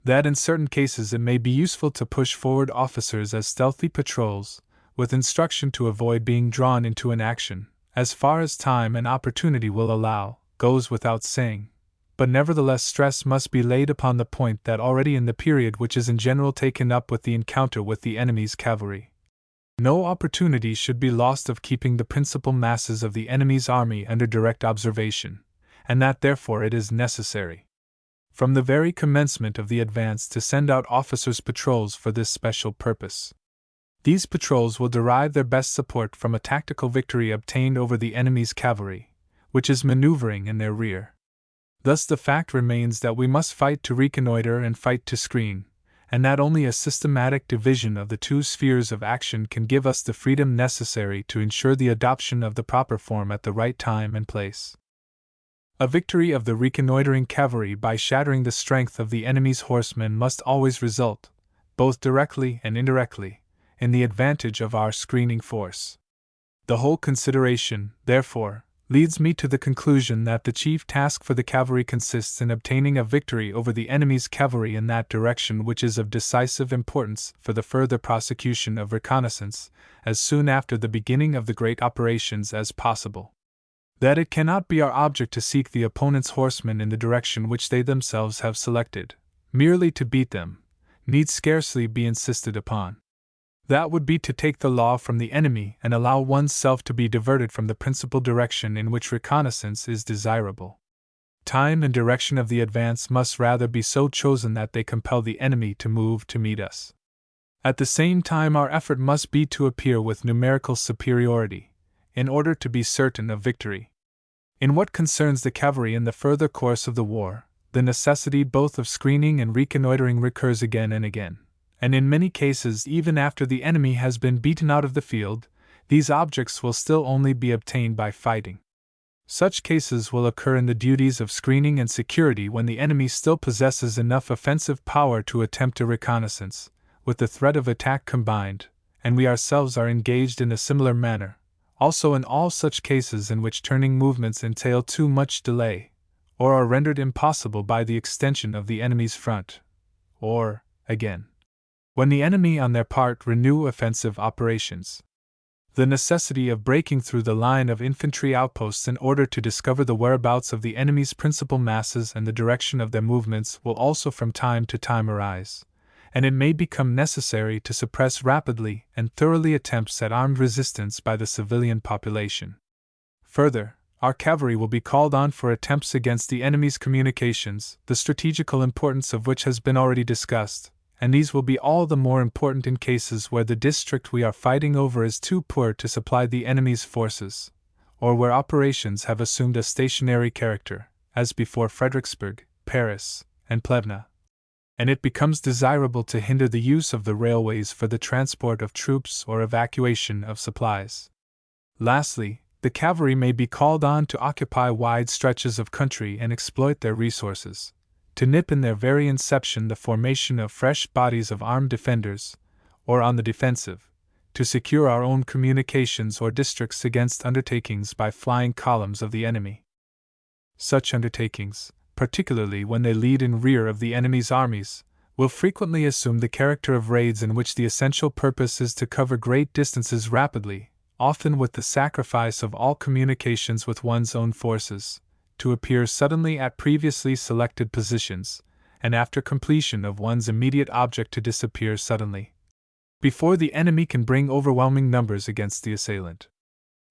That in certain cases it may be useful to push forward officers as stealthy patrols, with instruction to avoid being drawn into an action, as far as time and opportunity will allow, goes without saying, but nevertheless stress must be laid upon the point that already in the period which is in general taken up with the encounter with the enemy's cavalry, no opportunity should be lost of keeping the principal masses of the enemy's army under direct observation, and that therefore it is necessary, from the very commencement of the advance, to send out officers' patrols for this special purpose. These patrols will derive their best support from a tactical victory obtained over the enemy's cavalry, which is maneuvering in their rear. Thus the fact remains that we must fight to reconnoiter and fight to screen, and that only a systematic division of the two spheres of action can give us the freedom necessary to ensure the adoption of the proper form at the right time and place. A victory of the reconnoitering cavalry by shattering the strength of the enemy's horsemen must always result, both directly and indirectly, in the advantage of our screening force. The whole consideration, therefore, leads me to the conclusion that the chief task for the cavalry consists in obtaining a victory over the enemy's cavalry in that direction which is of decisive importance for the further prosecution of reconnaissance, as soon after the beginning of the great operations as possible. That it cannot be our object to seek the opponent's horsemen in the direction which they themselves have selected, merely to beat them, need scarcely be insisted upon. That would be to take the law from the enemy and allow one's self to be diverted from the principal direction in which reconnaissance is desirable. Time and direction of the advance must rather be so chosen that they compel the enemy to move to meet us. At the same time, our effort must be to appear with numerical superiority, in order to be certain of victory. In what concerns the cavalry in the further course of the war, the necessity both of screening and reconnoitering recurs again and again. And in many cases, even after the enemy has been beaten out of the field, these objects will still only be obtained by fighting. Such cases will occur in the duties of screening and security when the enemy still possesses enough offensive power to attempt a reconnaissance, with the threat of attack combined, and we ourselves are engaged in a similar manner, also in all such cases in which turning movements entail too much delay, or are rendered impossible by the extension of the enemy's front, or, again, when the enemy on their part renew offensive operations. The necessity of breaking through the line of infantry outposts in order to discover the whereabouts of the enemy's principal masses and the direction of their movements will also from time to time arise, and it may become necessary to suppress rapidly and thoroughly attempts at armed resistance by the civilian population. Further, our cavalry will be called on for attempts against the enemy's communications, the strategical importance of which has been already discussed, and these will be all the more important in cases where the district we are fighting over is too poor to supply the enemy's forces, or where operations have assumed a stationary character, as before Fredericksburg, Paris, and Plevna, and it becomes desirable to hinder the use of the railways for the transport of troops or evacuation of supplies. Lastly, the cavalry may be called on to occupy wide stretches of country and exploit their resources, to nip in their very inception the formation of fresh bodies of armed defenders, or on the defensive, to secure our own communications or districts against undertakings by flying columns of the enemy. Such undertakings, particularly when they lead in rear of the enemy's armies, will frequently assume the character of raids in which the essential purpose is to cover great distances rapidly, often with the sacrifice of all communications with one's own forces, to appear suddenly at previously selected positions, and after completion of one's immediate object to disappear suddenly, before the enemy can bring overwhelming numbers against the assailant.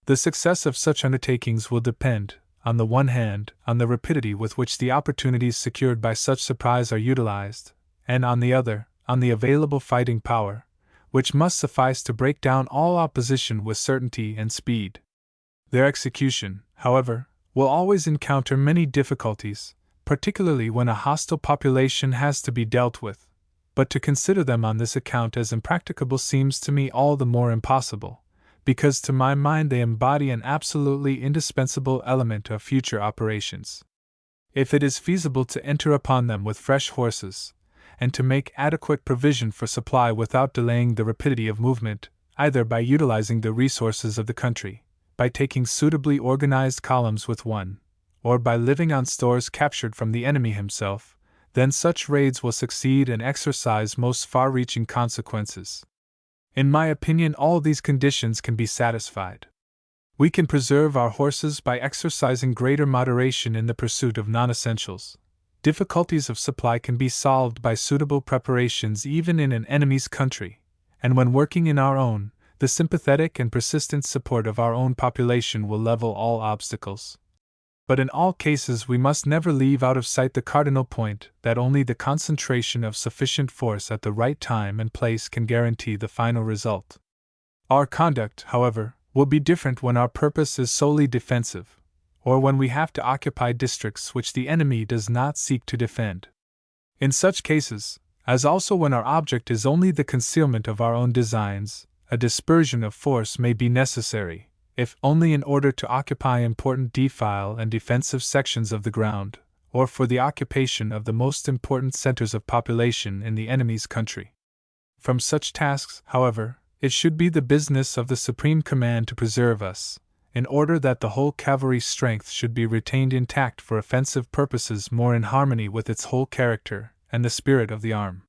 The success of such undertakings will depend, on the one hand, on the rapidity with which the opportunities secured by such surprise are utilized, and on the other, on the available fighting power, which must suffice to break down all opposition with certainty and speed. Their execution, however, will always encounter many difficulties, particularly when a hostile population has to be dealt with, but to consider them on this account as impracticable seems to me all the more impossible, because to my mind they embody an absolutely indispensable element of future operations. If it is feasible to enter upon them with fresh horses, and to make adequate provision for supply without delaying the rapidity of movement, either by utilizing the resources of the country, by taking suitably organized columns with one, or by living on stores captured from the enemy himself, then such raids will succeed and exercise most far-reaching consequences. In my opinion, all these conditions can be satisfied. We can preserve our horses by exercising greater moderation in the pursuit of non-essentials. Difficulties of supply can be solved by suitable preparations even in an enemy's country, and when working in our own, the sympathetic and persistent support of our own population will level all obstacles. But in all cases we must never leave out of sight the cardinal point that only the concentration of sufficient force at the right time and place can guarantee the final result. Our conduct, however, will be different when our purpose is solely defensive, or when we have to occupy districts which the enemy does not seek to defend. In such cases, as also when our object is only the concealment of our own designs, a dispersion of force may be necessary, if only in order to occupy important defile and defensive sections of the ground, or for the occupation of the most important centers of population in the enemy's country. From such tasks, however, it should be the business of the Supreme Command to preserve us, in order that the whole cavalry strength should be retained intact for offensive purposes more in harmony with its whole character and the spirit of the arm.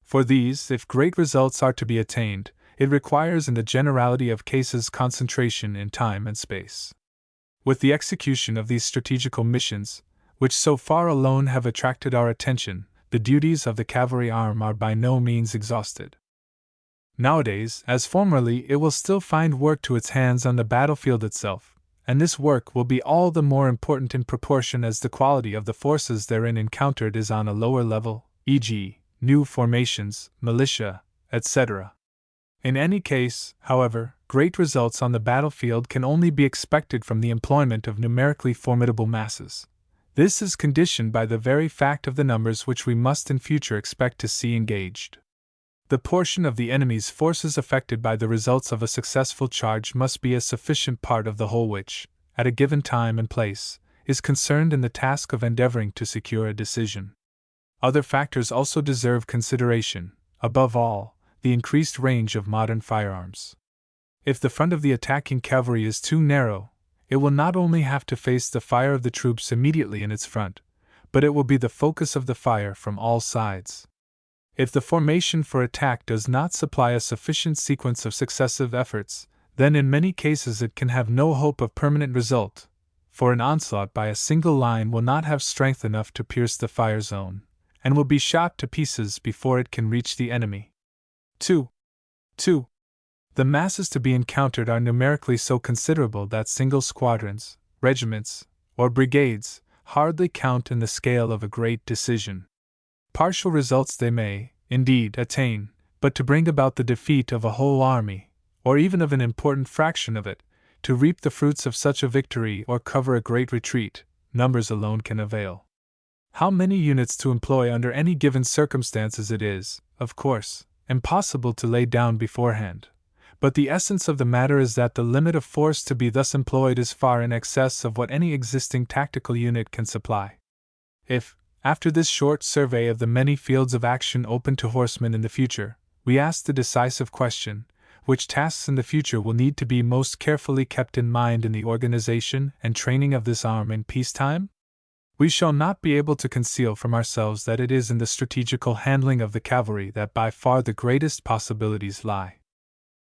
For these, if great results are to be attained, it requires in the generality of cases concentration in time and space. With the execution of these strategical missions, which so far alone have attracted our attention, the duties of the cavalry arm are by no means exhausted. Nowadays, as formerly, it will still find work to its hands on the battlefield itself, and this work will be all the more important in proportion as the quality of the forces therein encountered is on a lower level, e.g., new formations, militia, etc. In any case, however, great results on the battlefield can only be expected from the employment of numerically formidable masses. This is conditioned by the very fact of the numbers which we must in future expect to see engaged. The portion of the enemy's forces affected by the results of a successful charge must be a sufficient part of the whole which, at a given time and place, is concerned in the task of endeavoring to secure a decision. Other factors also deserve consideration, above all, the increased range of modern firearms. If the front of the attacking cavalry is too narrow, it will not only have to face the fire of the troops immediately in its front, but it will be the focus of the fire from all sides. If the formation for attack does not supply a sufficient sequence of successive efforts, then in many cases it can have no hope of permanent result, for an onslaught by a single line will not have strength enough to pierce the fire zone, and will be shot to pieces before it can reach the enemy. 2. The masses to be encountered are numerically so considerable that single squadrons, regiments, or brigades hardly count in the scale of a great decision. Partial results they may, indeed, attain, but to bring about the defeat of a whole army, or even of an important fraction of it, to reap the fruits of such a victory or cover a great retreat, numbers alone can avail. How many units to employ under any given circumstances it is, of course, impossible to lay down beforehand, but the essence of the matter is that the limit of force to be thus employed is far in excess of what any existing tactical unit can supply. If, after this short survey of the many fields of action open to horsemen in the future, we ask the decisive question, which tasks in the future will need to be most carefully kept in mind in the organization and training of this arm in peacetime? We shall not be able to conceal from ourselves that it is in the strategical handling of the cavalry that by far the greatest possibilities lie.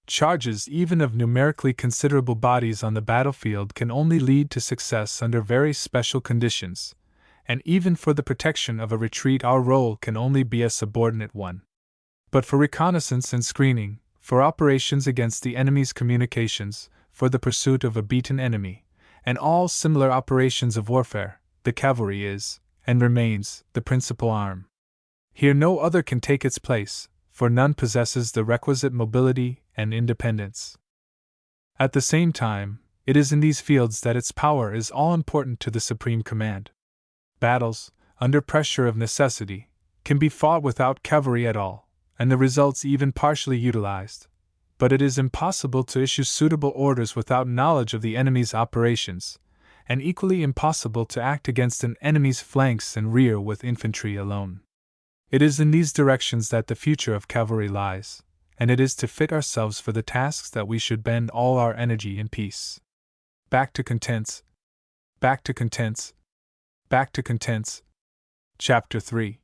Charges even of numerically considerable bodies on the battlefield can only lead to success under very special conditions, and even for the protection of a retreat our role can only be a subordinate one. But for reconnaissance and screening, for operations against the enemy's communications, for the pursuit of a beaten enemy, and all similar operations of warfare, the cavalry is, and remains, the principal arm. Here no other can take its place, for none possesses the requisite mobility and independence. At the same time, it is in these fields that its power is all important to the supreme command. Battles, under pressure of necessity, can be fought without cavalry at all, and the results even partially utilized, but it is impossible to issue suitable orders without knowledge of the enemy's operations, and equally impossible to act against an enemy's flanks and rear with infantry alone. It is in these directions that the future of cavalry lies, and it is to fit ourselves for the tasks that we should bend all our energy in peace. Back to contents. Chapter 3.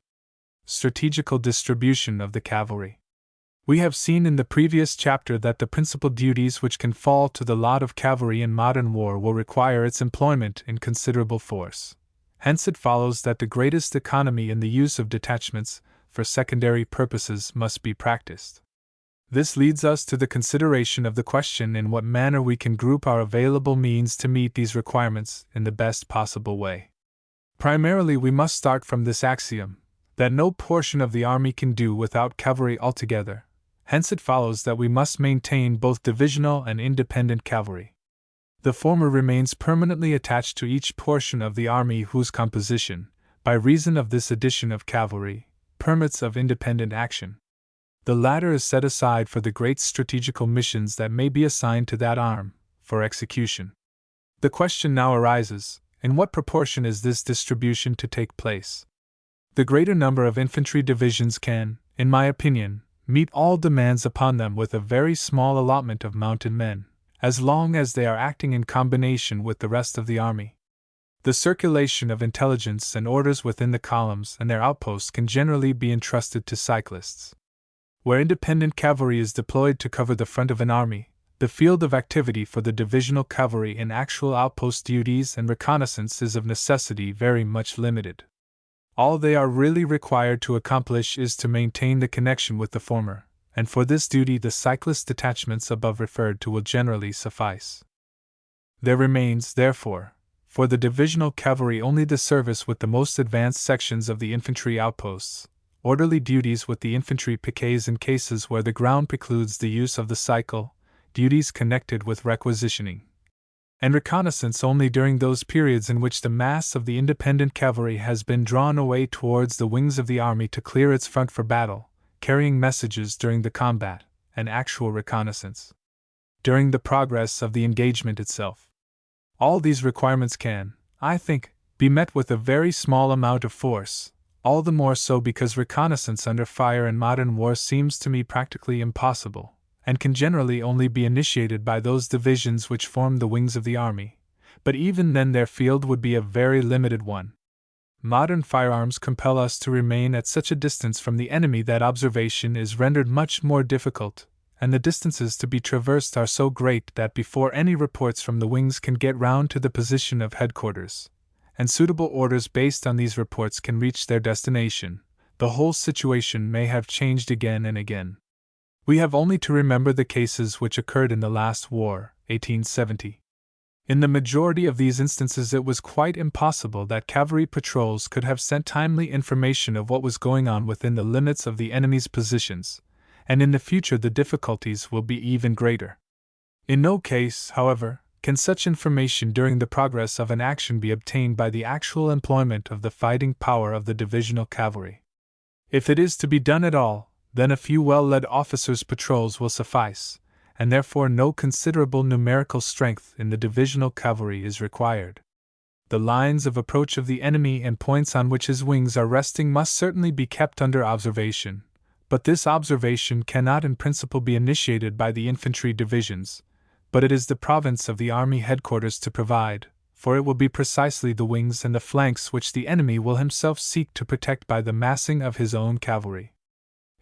Strategical distribution of the cavalry. We have seen in the previous chapter that the principal duties which can fall to the lot of cavalry in modern war will require its employment in considerable force. Hence it follows that the greatest economy in the use of detachments for secondary purposes must be practiced. This leads us to the consideration of the question in what manner we can group our available means to meet these requirements in the best possible way. Primarily, we must start from this axiom, that no portion of the army can do without cavalry altogether. Hence it follows that we must maintain both divisional and independent cavalry. The former remains permanently attached to each portion of the army whose composition, by reason of this addition of cavalry, permits of independent action. The latter is set aside for the great strategical missions that may be assigned to that arm, for execution. The question now arises, in what proportion is this distribution to take place? The greater number of infantry divisions can, in my opinion, meet all demands upon them with a very small allotment of mounted men, as long as they are acting in combination with the rest of the army. The circulation of intelligence and orders within the columns and their outposts can generally be entrusted to cyclists. Where independent cavalry is deployed to cover the front of an army, the field of activity for the divisional cavalry in actual outpost duties and reconnaissance is of necessity very much limited. All they are really required to accomplish is to maintain the connection with the former, and for this duty the cyclist detachments above referred to will generally suffice. There remains, therefore, for the divisional cavalry only the service with the most advanced sections of the infantry outposts, orderly duties with the infantry piquets in cases where the ground precludes the use of the cycle, duties connected with requisitioning, and reconnaissance only during those periods in which the mass of the independent cavalry has been drawn away towards the wings of the army to clear its front for battle, carrying messages during the combat, and actual reconnaissance during the progress of the engagement itself. All these requirements can, I think, be met with a very small amount of force, all the more so because reconnaissance under fire in modern war seems to me practically impossible, and can generally only be initiated by those divisions which form the wings of the army, but even then their field would be a very limited one. Modern firearms compel us to remain at such a distance from the enemy that observation is rendered much more difficult, and the distances to be traversed are so great that before any reports from the wings can get round to the position of headquarters, and suitable orders based on these reports can reach their destination, the whole situation may have changed again and again. We have only to remember the cases which occurred in the last war, 1870. In the majority of these instances it was quite impossible that cavalry patrols could have sent timely information of what was going on within the limits of the enemy's positions, and in the future the difficulties will be even greater. In no case, however, can such information during the progress of an action be obtained by the actual employment of the fighting power of the divisional cavalry. If it is to be done at all, then a few well-led officers' patrols will suffice, and therefore no considerable numerical strength in the divisional cavalry is required. The lines of approach of the enemy and points on which his wings are resting must certainly be kept under observation, but this observation cannot in principle be initiated by the infantry divisions, but it is the province of the army headquarters to provide, for it will be precisely the wings and the flanks which the enemy will himself seek to protect by the massing of his own cavalry.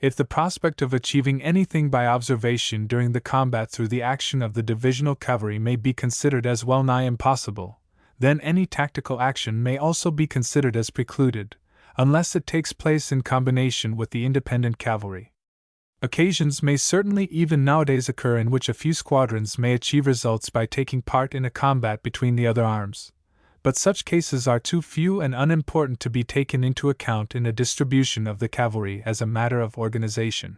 If the prospect of achieving anything by observation during the combat through the action of the divisional cavalry may be considered as well nigh impossible, then any tactical action may also be considered as precluded, unless it takes place in combination with the independent cavalry. Occasions may certainly even nowadays occur in which a few squadrons may achieve results by taking part in a combat between the other arms, but such cases are too few and unimportant to be taken into account in a distribution of the cavalry as a matter of organization.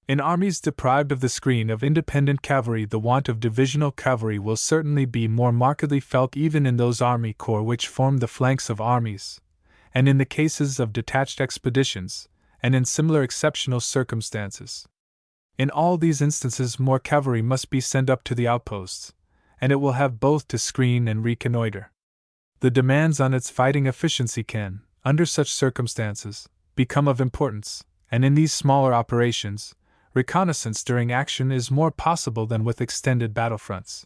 In armies deprived of the screen of independent cavalry, the want of divisional cavalry will certainly be more markedly felt even in those army corps which form the flanks of armies, and in the cases of detached expeditions, and in similar exceptional circumstances. In all these instances more cavalry must be sent up to the outposts, and it will have both to screen and reconnoiter. The demands on its fighting efficiency can, under such circumstances, become of importance, and in these smaller operations, reconnaissance during action is more possible than with extended battlefronts.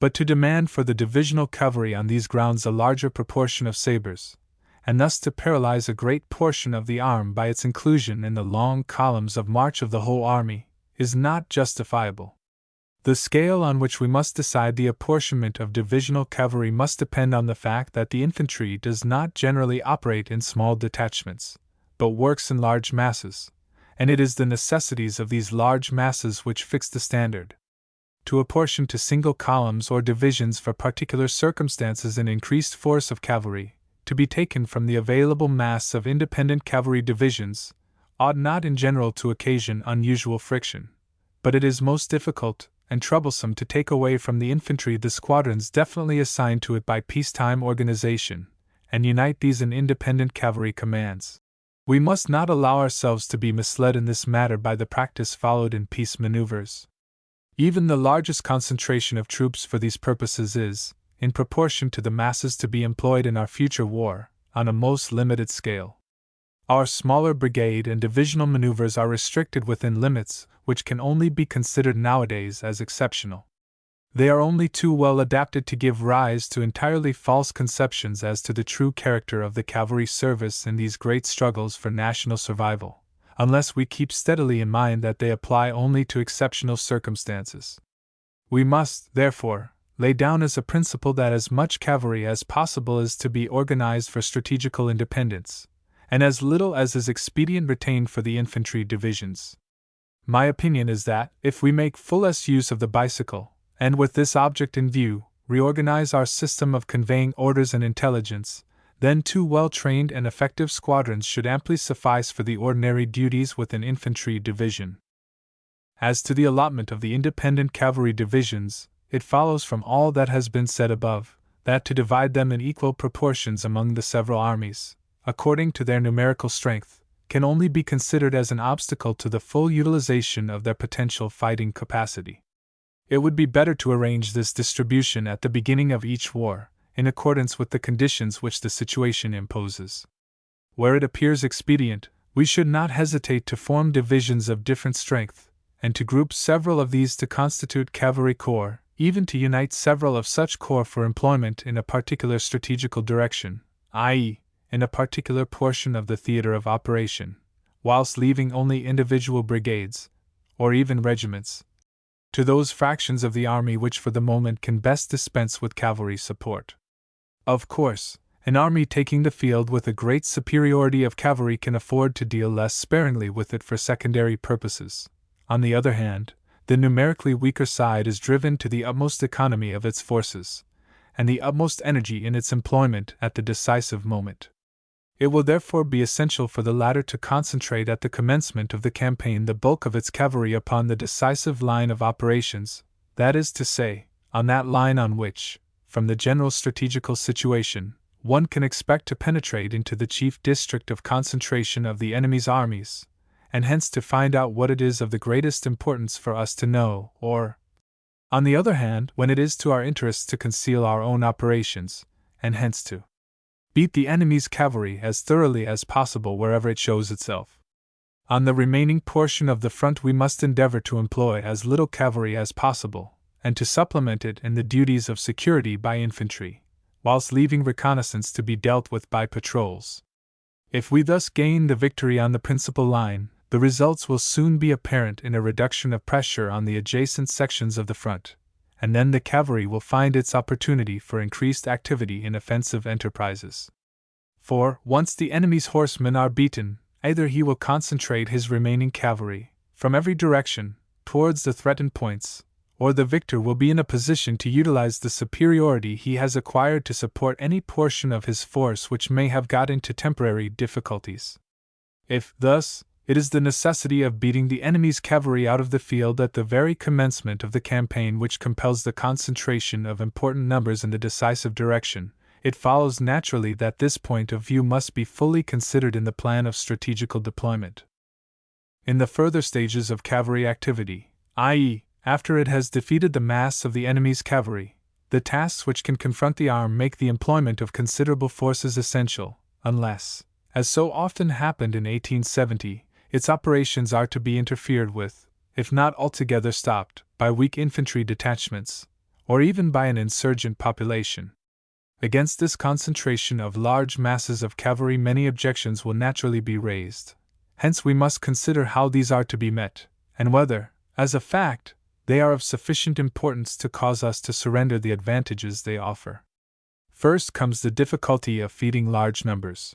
But to demand for the divisional cavalry on these grounds a larger proportion of sabers, and thus to paralyze a great portion of the arm by its inclusion in the long columns of march of the whole army, is not justifiable. The scale on which we must decide the apportionment of divisional cavalry must depend on the fact that the infantry does not generally operate in small detachments, but works in large masses, and it is the necessities of these large masses which fix the standard. To apportion to single columns or divisions for particular circumstances an increased force of cavalry, to be taken from the available mass of independent cavalry divisions, ought not in general to occasion unusual friction, but it is most difficult and troublesome to take away from the infantry the squadrons definitely assigned to it by peacetime organization, and unite these in independent cavalry commands. We must not allow ourselves to be misled in this matter by the practice followed in peace maneuvers. Even the largest concentration of troops for these purposes is, in proportion to the masses to be employed in our future war, on a most limited scale. Our smaller brigade and divisional maneuvers are restricted within limits which can only be considered nowadays as exceptional. They are only too well adapted to give rise to entirely false conceptions as to the true character of the cavalry service in these great struggles for national survival, unless we keep steadily in mind that they apply only to exceptional circumstances. We must, therefore, lay down as a principle that as much cavalry as possible is to be organized for strategical independence, and as little as is expedient retained for the infantry divisions. My opinion is that, if we make fullest use of the bicycle, and with this object in view, reorganize our system of conveying orders and intelligence, then 2 well-trained and effective squadrons should amply suffice for the ordinary duties with an infantry division. As to the allotment of the independent cavalry divisions, it follows from all that has been said above, that to divide them in equal proportions among the several armies, according to their numerical strength, can only be considered as an obstacle to the full utilization of their potential fighting capacity. It would be better to arrange this distribution at the beginning of each war, in accordance with the conditions which the situation imposes. Where it appears expedient, we should not hesitate to form divisions of different strength, and to group several of these to constitute cavalry corps, even to unite several of such corps for employment in a particular strategical direction, i.e., in a particular portion of the theater of operation, whilst leaving only individual brigades, or even regiments, to those fractions of the army which for the moment can best dispense with cavalry support. Of course, an army taking the field with a great superiority of cavalry can afford to deal less sparingly with it for secondary purposes. On the other hand, the numerically weaker side is driven to the utmost economy of its forces, and the utmost energy in its employment at the decisive moment. It will therefore be essential for the latter to concentrate at the commencement of the campaign the bulk of its cavalry upon the decisive line of operations, that is to say, on that line on which, from the general strategical situation, one can expect to penetrate into the chief district of concentration of the enemy's armies, and hence to find out what it is of the greatest importance for us to know, or, on the other hand, when it is to our interests to conceal our own operations, and hence to beat the enemy's cavalry as thoroughly as possible wherever it shows itself. On the remaining portion of the front we must endeavor to employ as little cavalry as possible, and to supplement it in the duties of security by infantry, whilst leaving reconnaissance to be dealt with by patrols. If we thus gain the victory on the principal line, the results will soon be apparent in a reduction of pressure on the adjacent sections of the front, and then the cavalry will find its opportunity for increased activity in offensive enterprises. For, once the enemy's horsemen are beaten, either he will concentrate his remaining cavalry, from every direction, towards the threatened points, or the victor will be in a position to utilize the superiority he has acquired to support any portion of his force which may have got into temporary difficulties. If, thus, it is the necessity of beating the enemy's cavalry out of the field at the very commencement of the campaign which compels the concentration of important numbers in the decisive direction, it follows naturally that this point of view must be fully considered in the plan of strategical deployment. In the further stages of cavalry activity, i.e., after it has defeated the mass of the enemy's cavalry, the tasks which can confront the arm make the employment of considerable forces essential, unless, as so often happened in 1870, its operations are to be interfered with, if not altogether stopped, by weak infantry detachments, or even by an insurgent population. Against this concentration of large masses of cavalry many objections will naturally be raised. Hence we must consider how these are to be met, and whether, as a fact, they are of sufficient importance to cause us to surrender the advantages they offer. First comes the difficulty of feeding large numbers.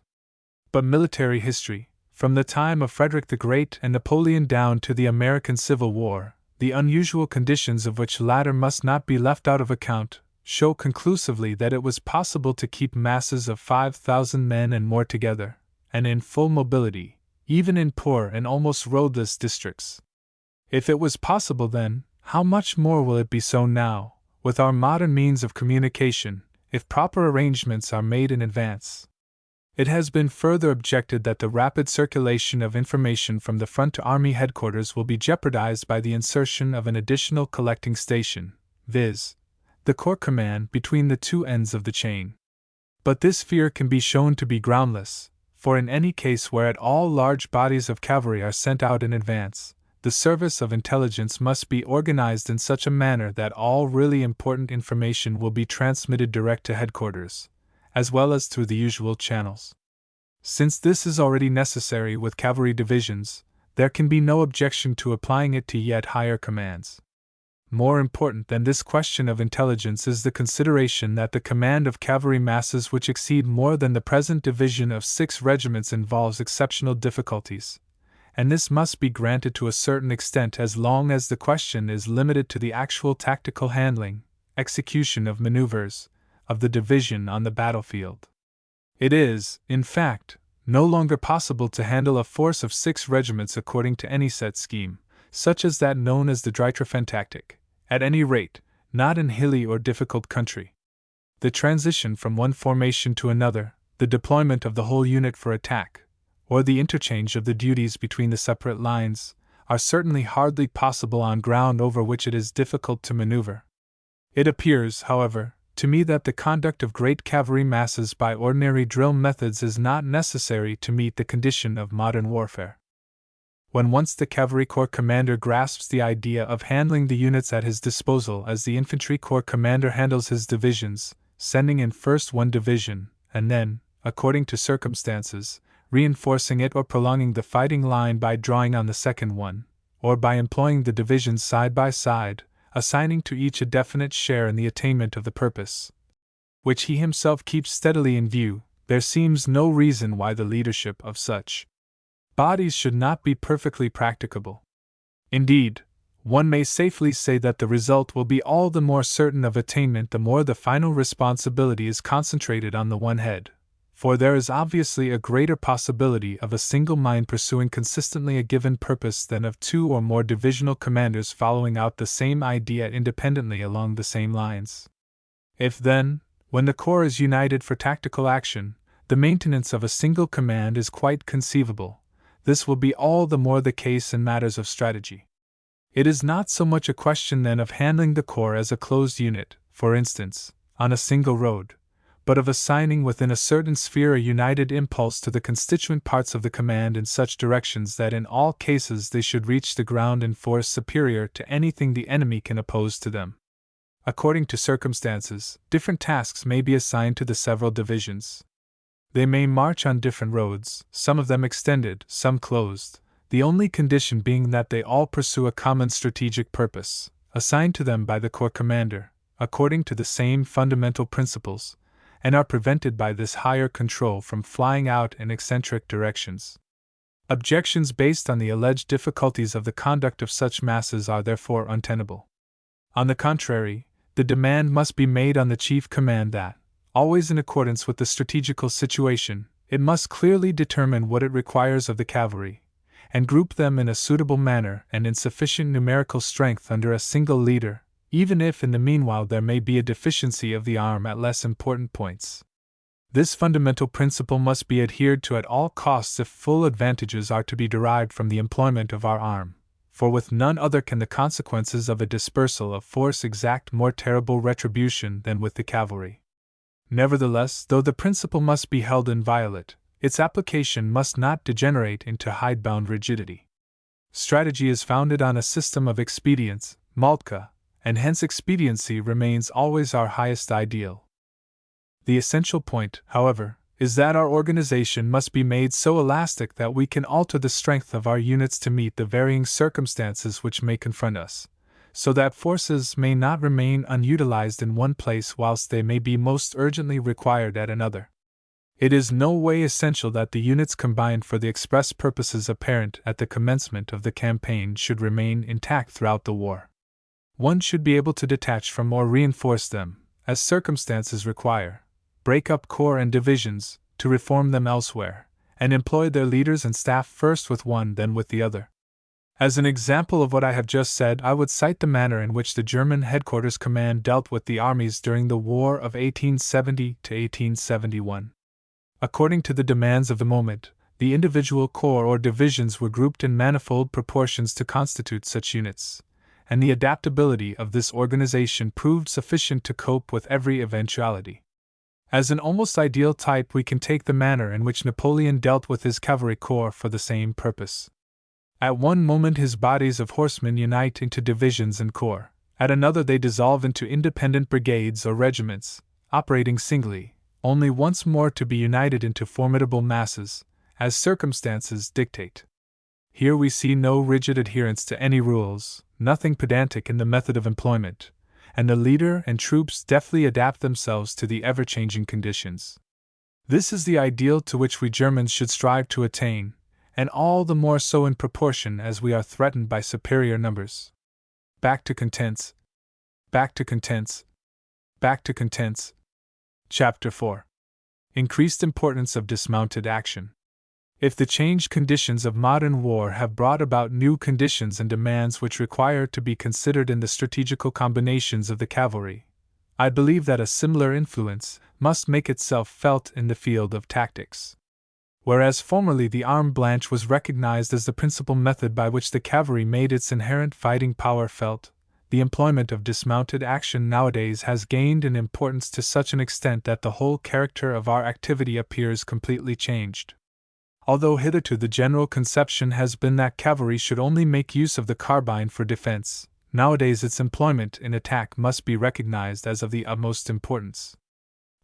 But military history, from the time of Frederick the Great and Napoleon down to the American Civil War, the unusual conditions of which latter must not be left out of account, show conclusively that it was possible to keep masses of 5,000 men and more together, and in full mobility, even in poor and almost roadless districts. If it was possible then, how much more will it be so now, with our modern means of communication, if proper arrangements are made in advance? It has been further objected that the rapid circulation of information from the front to army headquarters will be jeopardized by the insertion of an additional collecting station, viz., the Corps Command, between the two ends of the chain. But this fear can be shown to be groundless, for in any case where at all large bodies of cavalry are sent out in advance, the service of intelligence must be organized in such a manner that all really important information will be transmitted direct to headquarters, as well as through the usual channels. Since this is already necessary with cavalry divisions, there can be no objection to applying it to yet higher commands. More important than this question of intelligence is the consideration that the command of cavalry masses which exceed more than the present division of 6 regiments involves exceptional difficulties, and this must be granted to a certain extent as long as the question is limited to the actual tactical handling, execution of maneuvers, of the division on the battlefield. It is, in fact, no longer possible to handle a force of 6 regiments according to any set scheme, such as that known as the Dreitreffer tactic, at any rate, not in hilly or difficult country. The transition from one formation to another, the deployment of the whole unit for attack, or the interchange of the duties between the separate lines, are certainly hardly possible on ground over which it is difficult to maneuver. It appears, however, to me that the conduct of great cavalry masses by ordinary drill methods is not necessary to meet the condition of modern warfare. When once the cavalry corps commander grasps the idea of handling the units at his disposal as the infantry corps commander handles his divisions, sending in first one division, and then, according to circumstances, reinforcing it or prolonging the fighting line by drawing on the second one, or by employing the divisions side by side, assigning to each a definite share in the attainment of the purpose, which he himself keeps steadily in view, there seems no reason why the leadership of such bodies should not be perfectly practicable. Indeed, one may safely say that the result will be all the more certain of attainment the more the final responsibility is concentrated on the one head, for there is obviously a greater possibility of a single mind pursuing consistently a given purpose than of two or more divisional commanders following out the same idea independently along the same lines. If then, when the corps is united for tactical action, the maintenance of a single command is quite conceivable, this will be all the more the case in matters of strategy. It is not so much a question then of handling the corps as a closed unit, for instance, on a single road, but of assigning within a certain sphere a united impulse to the constituent parts of the command in such directions that in all cases they should reach the ground in force superior to anything the enemy can oppose to them. According to circumstances, different tasks may be assigned to the several divisions. They may march on different roads, some of them extended, some closed, the only condition being that they all pursue a common strategic purpose, assigned to them by the corps commander, according to the same fundamental principles, and are prevented by this higher control from flying out in eccentric directions. Objections based on the alleged difficulties of the conduct of such masses are therefore untenable. On the contrary, the demand must be made on the chief command that, always in accordance with the strategical situation, it must clearly determine what it requires of the cavalry, and group them in a suitable manner and in sufficient numerical strength under a single leader, even if in the meanwhile there may be a deficiency of the arm at less important points. This fundamental principle must be adhered to at all costs if full advantages are to be derived from the employment of our arm, for with none other can the consequences of a dispersal of force exact more terrible retribution than with the cavalry. Nevertheless, though the principle must be held inviolate, its application must not degenerate into hidebound rigidity. Strategy is founded on a system of expedients, Moltke, and hence expediency remains always our highest ideal. The essential point, however, is that our organization must be made so elastic that we can alter the strength of our units to meet the varying circumstances which may confront us, so that forces may not remain unutilized in one place whilst they may be most urgently required at another. It is no way essential that the units combined for the express purposes apparent at the commencement of the campaign should remain intact throughout the war. One should be able to detach from or reinforce them, as circumstances require, break up corps and divisions, to reform them elsewhere, and employ their leaders and staff first with one then with the other. As an example of what I have just said, I would cite the manner in which the German Headquarters Command dealt with the armies during the War of 1870 to 1871. According to the demands of the moment, the individual corps or divisions were grouped in manifold proportions to constitute such units, and the adaptability of this organization proved sufficient to cope with every eventuality. As an almost ideal type, we can take the manner in which Napoleon dealt with his cavalry corps for the same purpose. At one moment his bodies of horsemen unite into divisions and corps, at another they dissolve into independent brigades or regiments, operating singly, only once more to be united into formidable masses, as circumstances dictate. Here we see no rigid adherence to any rules, nothing pedantic in the method of employment, and the leader and troops deftly adapt themselves to the ever-changing conditions. This is the ideal to which we Germans should strive to attain, and all the more so in proportion as we are threatened by superior numbers. Back to contents. Back to contents. Back to contents. Chapter 4. Increased importance of dismounted action. If the changed conditions of modern war have brought about new conditions and demands which require to be considered in the strategical combinations of the cavalry, I believe that a similar influence must make itself felt in the field of tactics. Whereas formerly the arme blanche was recognized as the principal method by which the cavalry made its inherent fighting power felt, the employment of dismounted action nowadays has gained in importance to such an extent that the whole character of our activity appears completely changed. Although hitherto the general conception has been that cavalry should only make use of the carbine for defense, nowadays its employment in attack must be recognized as of the utmost importance.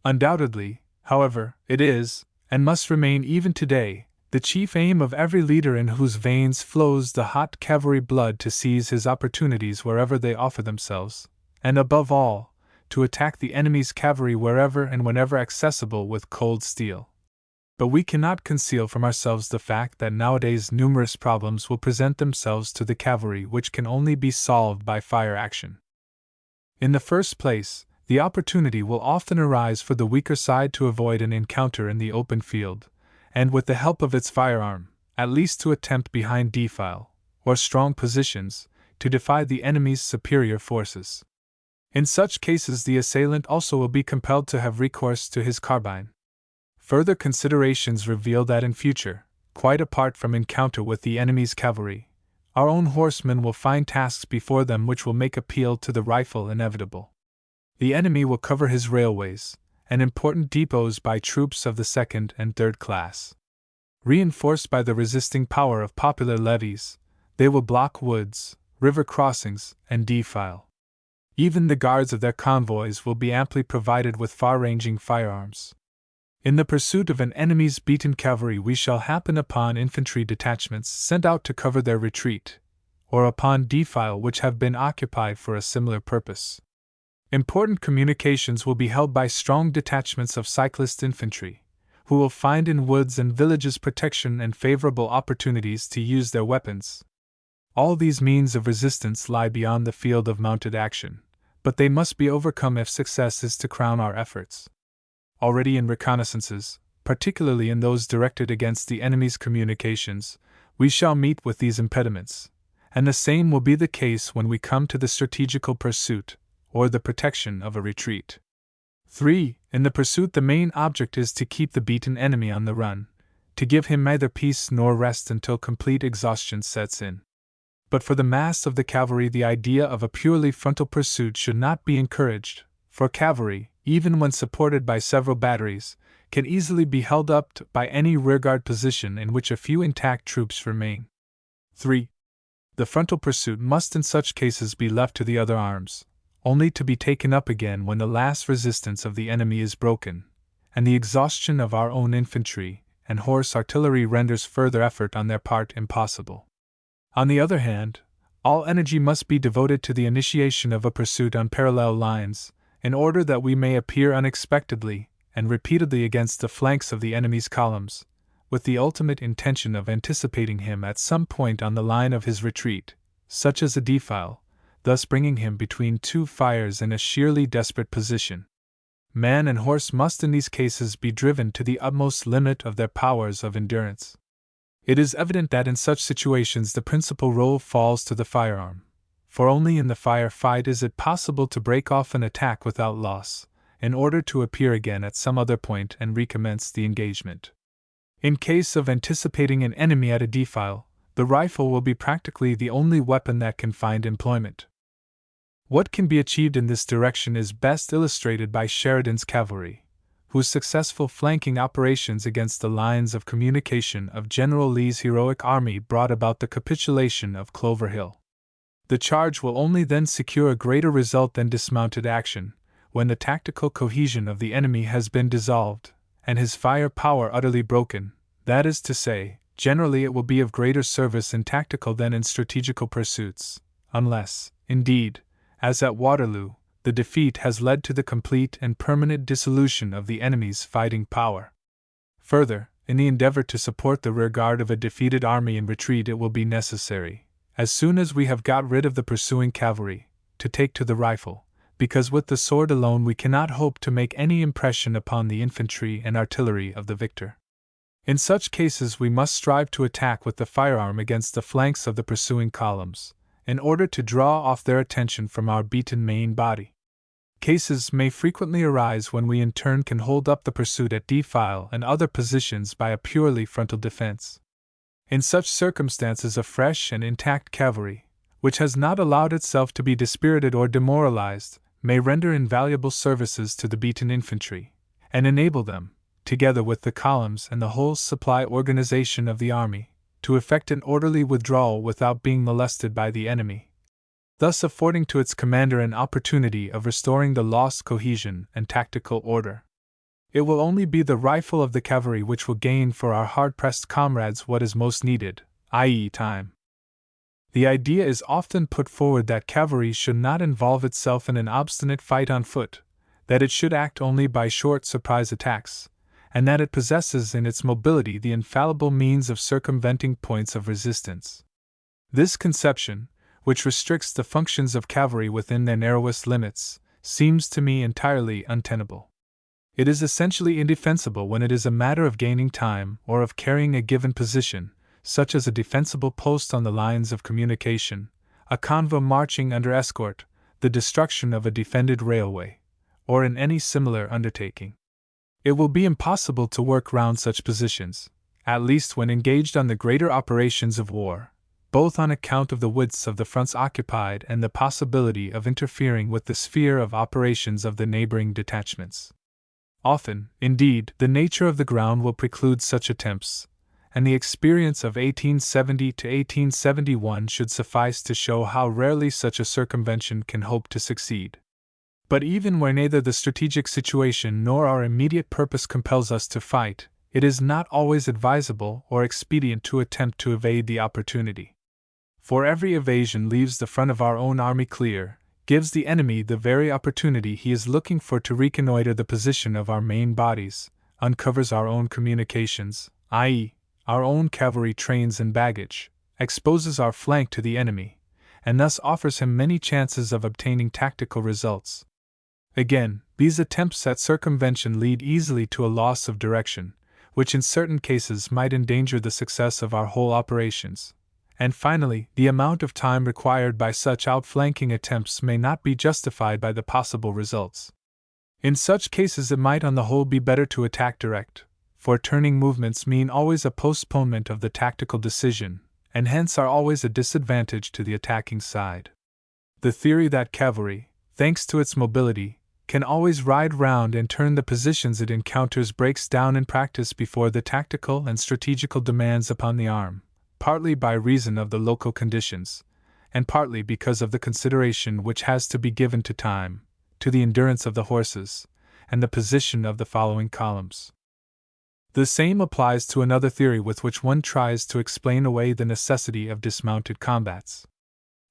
Undoubtedly, however, it is, and must remain even today, the chief aim of every leader in whose veins flows the hot cavalry blood to seize his opportunities wherever they offer themselves, and above all, to attack the enemy's cavalry wherever and whenever accessible with cold steel. But we cannot conceal from ourselves the fact that nowadays numerous problems will present themselves to the cavalry which can only be solved by fire action. In the first place, the opportunity will often arise for the weaker side to avoid an encounter in the open field, and with the help of its firearm, at least to attempt behind defile, or strong positions, to defy the enemy's superior forces. In such cases the assailant also will be compelled to have recourse to his carbine. Further considerations reveal that in future, quite apart from encounter with the enemy's cavalry, our own horsemen will find tasks before them which will make appeal to the rifle inevitable. The enemy will cover his railways and important depots by troops of the second and third class. Reinforced by the resisting power of popular levies, they will block woods, river crossings, and defile. Even the guards of their convoys will be amply provided with far-ranging firearms. In the pursuit of an enemy's beaten cavalry we shall happen upon infantry detachments sent out to cover their retreat, or upon defile which have been occupied for a similar purpose. Important communications will be held by strong detachments of cyclist infantry, who will find in woods and villages protection and favorable opportunities to use their weapons. All these means of resistance lie beyond the field of mounted action, but they must be overcome if success is to crown our efforts. Already in reconnaissances, particularly in those directed against the enemy's communications, we shall meet with these impediments, and the same will be the case when we come to the strategical pursuit, or the protection of a retreat. 3. In the pursuit the main object is to keep the beaten enemy on the run, to give him neither peace nor rest until complete exhaustion sets in. But for the mass of the cavalry the idea of a purely frontal pursuit should not be encouraged, for cavalry, even when supported by several batteries, can easily be held up by any rearguard position in which a few intact troops remain. 3. The frontal pursuit must in such cases be left to the other arms, only to be taken up again when the last resistance of the enemy is broken, and the exhaustion of our own infantry and horse artillery renders further effort on their part impossible. On the other hand, all energy must be devoted to the initiation of a pursuit on parallel lines, in order that we may appear unexpectedly and repeatedly against the flanks of the enemy's columns, with the ultimate intention of anticipating him at some point on the line of his retreat, such as a defile, thus bringing him between two fires in a sheerly desperate position. Man and horse must in these cases be driven to the utmost limit of their powers of endurance. It is evident that in such situations the principal role falls to the firearm, for only in the fire fight is it possible to break off an attack without loss, in order to appear again at some other point and recommence the engagement. In case of anticipating an enemy at a defile, the rifle will be practically the only weapon that can find employment. What can be achieved in this direction is best illustrated by Sheridan's cavalry, whose successful flanking operations against the lines of communication of General Lee's heroic army brought about the capitulation of Clover Hill. The charge will only then secure a greater result than dismounted action, when the tactical cohesion of the enemy has been dissolved, and his fire power utterly broken, that is to say, generally it will be of greater service in tactical than in strategical pursuits, unless, indeed, as at Waterloo, the defeat has led to the complete and permanent dissolution of the enemy's fighting power. Further, in the endeavor to support the rearguard of a defeated army in retreat, it will be necessary, as soon as we have got rid of the pursuing cavalry, to take to the rifle, because with the sword alone we cannot hope to make any impression upon the infantry and artillery of the victor. In such cases we must strive to attack with the firearm against the flanks of the pursuing columns, in order to draw off their attention from our beaten main body. Cases may frequently arise when we in turn can hold up the pursuit at defile and other positions by a purely frontal defense. In such circumstances a fresh and intact cavalry, which has not allowed itself to be dispirited or demoralized, may render invaluable services to the beaten infantry, and enable them, together with the columns and the whole supply organization of the army, to effect an orderly withdrawal without being molested by the enemy, thus affording to its commander an opportunity of restoring the lost cohesion and tactical order. It will only be the rifle of the cavalry which will gain for our hard-pressed comrades what is most needed, i.e., time. The idea is often put forward that cavalry should not involve itself in an obstinate fight on foot, that it should act only by short surprise attacks, and that it possesses in its mobility the infallible means of circumventing points of resistance. This conception, which restricts the functions of cavalry within their narrowest limits, seems to me entirely untenable. It is essentially indefensible when it is a matter of gaining time or of carrying a given position, such as a defensible post on the lines of communication, a convoy marching under escort, the destruction of a defended railway, or in any similar undertaking. It will be impossible to work round such positions, at least when engaged on the greater operations of war, both on account of the widths of the fronts occupied and the possibility of interfering with the sphere of operations of the neighboring detachments. Often, indeed, the nature of the ground will preclude such attempts, and the experience of 1870 to 1871 should suffice to show how rarely such a circumvention can hope to succeed. But even where neither the strategic situation nor our immediate purpose compels us to fight, it is not always advisable or expedient to attempt to evade the opportunity. For every evasion leaves the front of our own army clear, gives the enemy the very opportunity he is looking for to reconnoiter the position of our main bodies, uncovers our own communications, i.e., our own cavalry trains and baggage, exposes our flank to the enemy, and thus offers him many chances of obtaining tactical results. Again, these attempts at circumvention lead easily to a loss of direction, which in certain cases might endanger the success of our whole operations. And finally, the amount of time required by such outflanking attempts may not be justified by the possible results. In such cases it might on the whole be better to attack direct, for turning movements mean always a postponement of the tactical decision, and hence are always a disadvantage to the attacking side. The theory that cavalry, thanks to its mobility, can always ride round and turn the positions it encounters breaks down in practice before the tactical and strategical demands upon the arm, partly by reason of the local conditions, and partly because of the consideration which has to be given to time, to the endurance of the horses, and the position of the following columns. The same applies to another theory with which one tries to explain away the necessity of dismounted combats.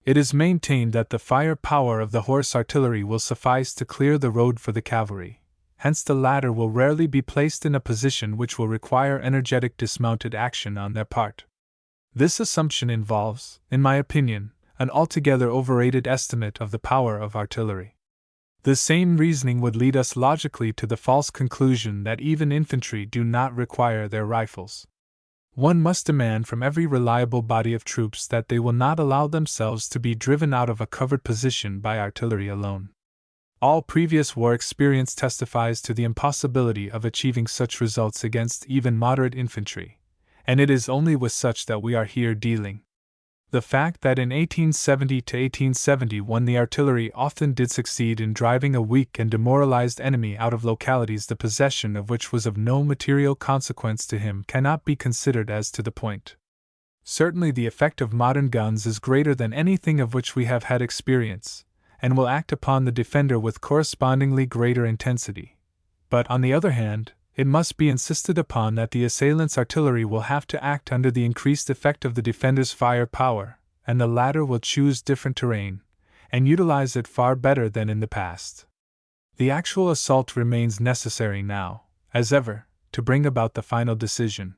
It is maintained that the fire power of the horse artillery will suffice to clear the road for the cavalry, hence the latter will rarely be placed in a position which will require energetic dismounted action on their part. This assumption involves, in my opinion, an altogether overrated estimate of the power of artillery. The same reasoning would lead us logically to the false conclusion that even infantry do not require their rifles. One must demand from every reliable body of troops that they will not allow themselves to be driven out of a covered position by artillery alone. All previous war experience testifies to the impossibility of achieving such results against even moderate infantry, and it is only with such that we are here dealing. The fact that in 1870 to 1871 the artillery often did succeed in driving a weak and demoralized enemy out of localities the possession of which was of no material consequence to him cannot be considered as to the point. Certainly the effect of modern guns is greater than anything of which we have had experience, and will act upon the defender with correspondingly greater intensity. But, on the other hand, it must be insisted upon that the assailant's artillery will have to act under the increased effect of the defender's fire power, and the latter will choose different terrain, and utilize it far better than in the past. The actual assault remains necessary now, as ever, to bring about the final decision.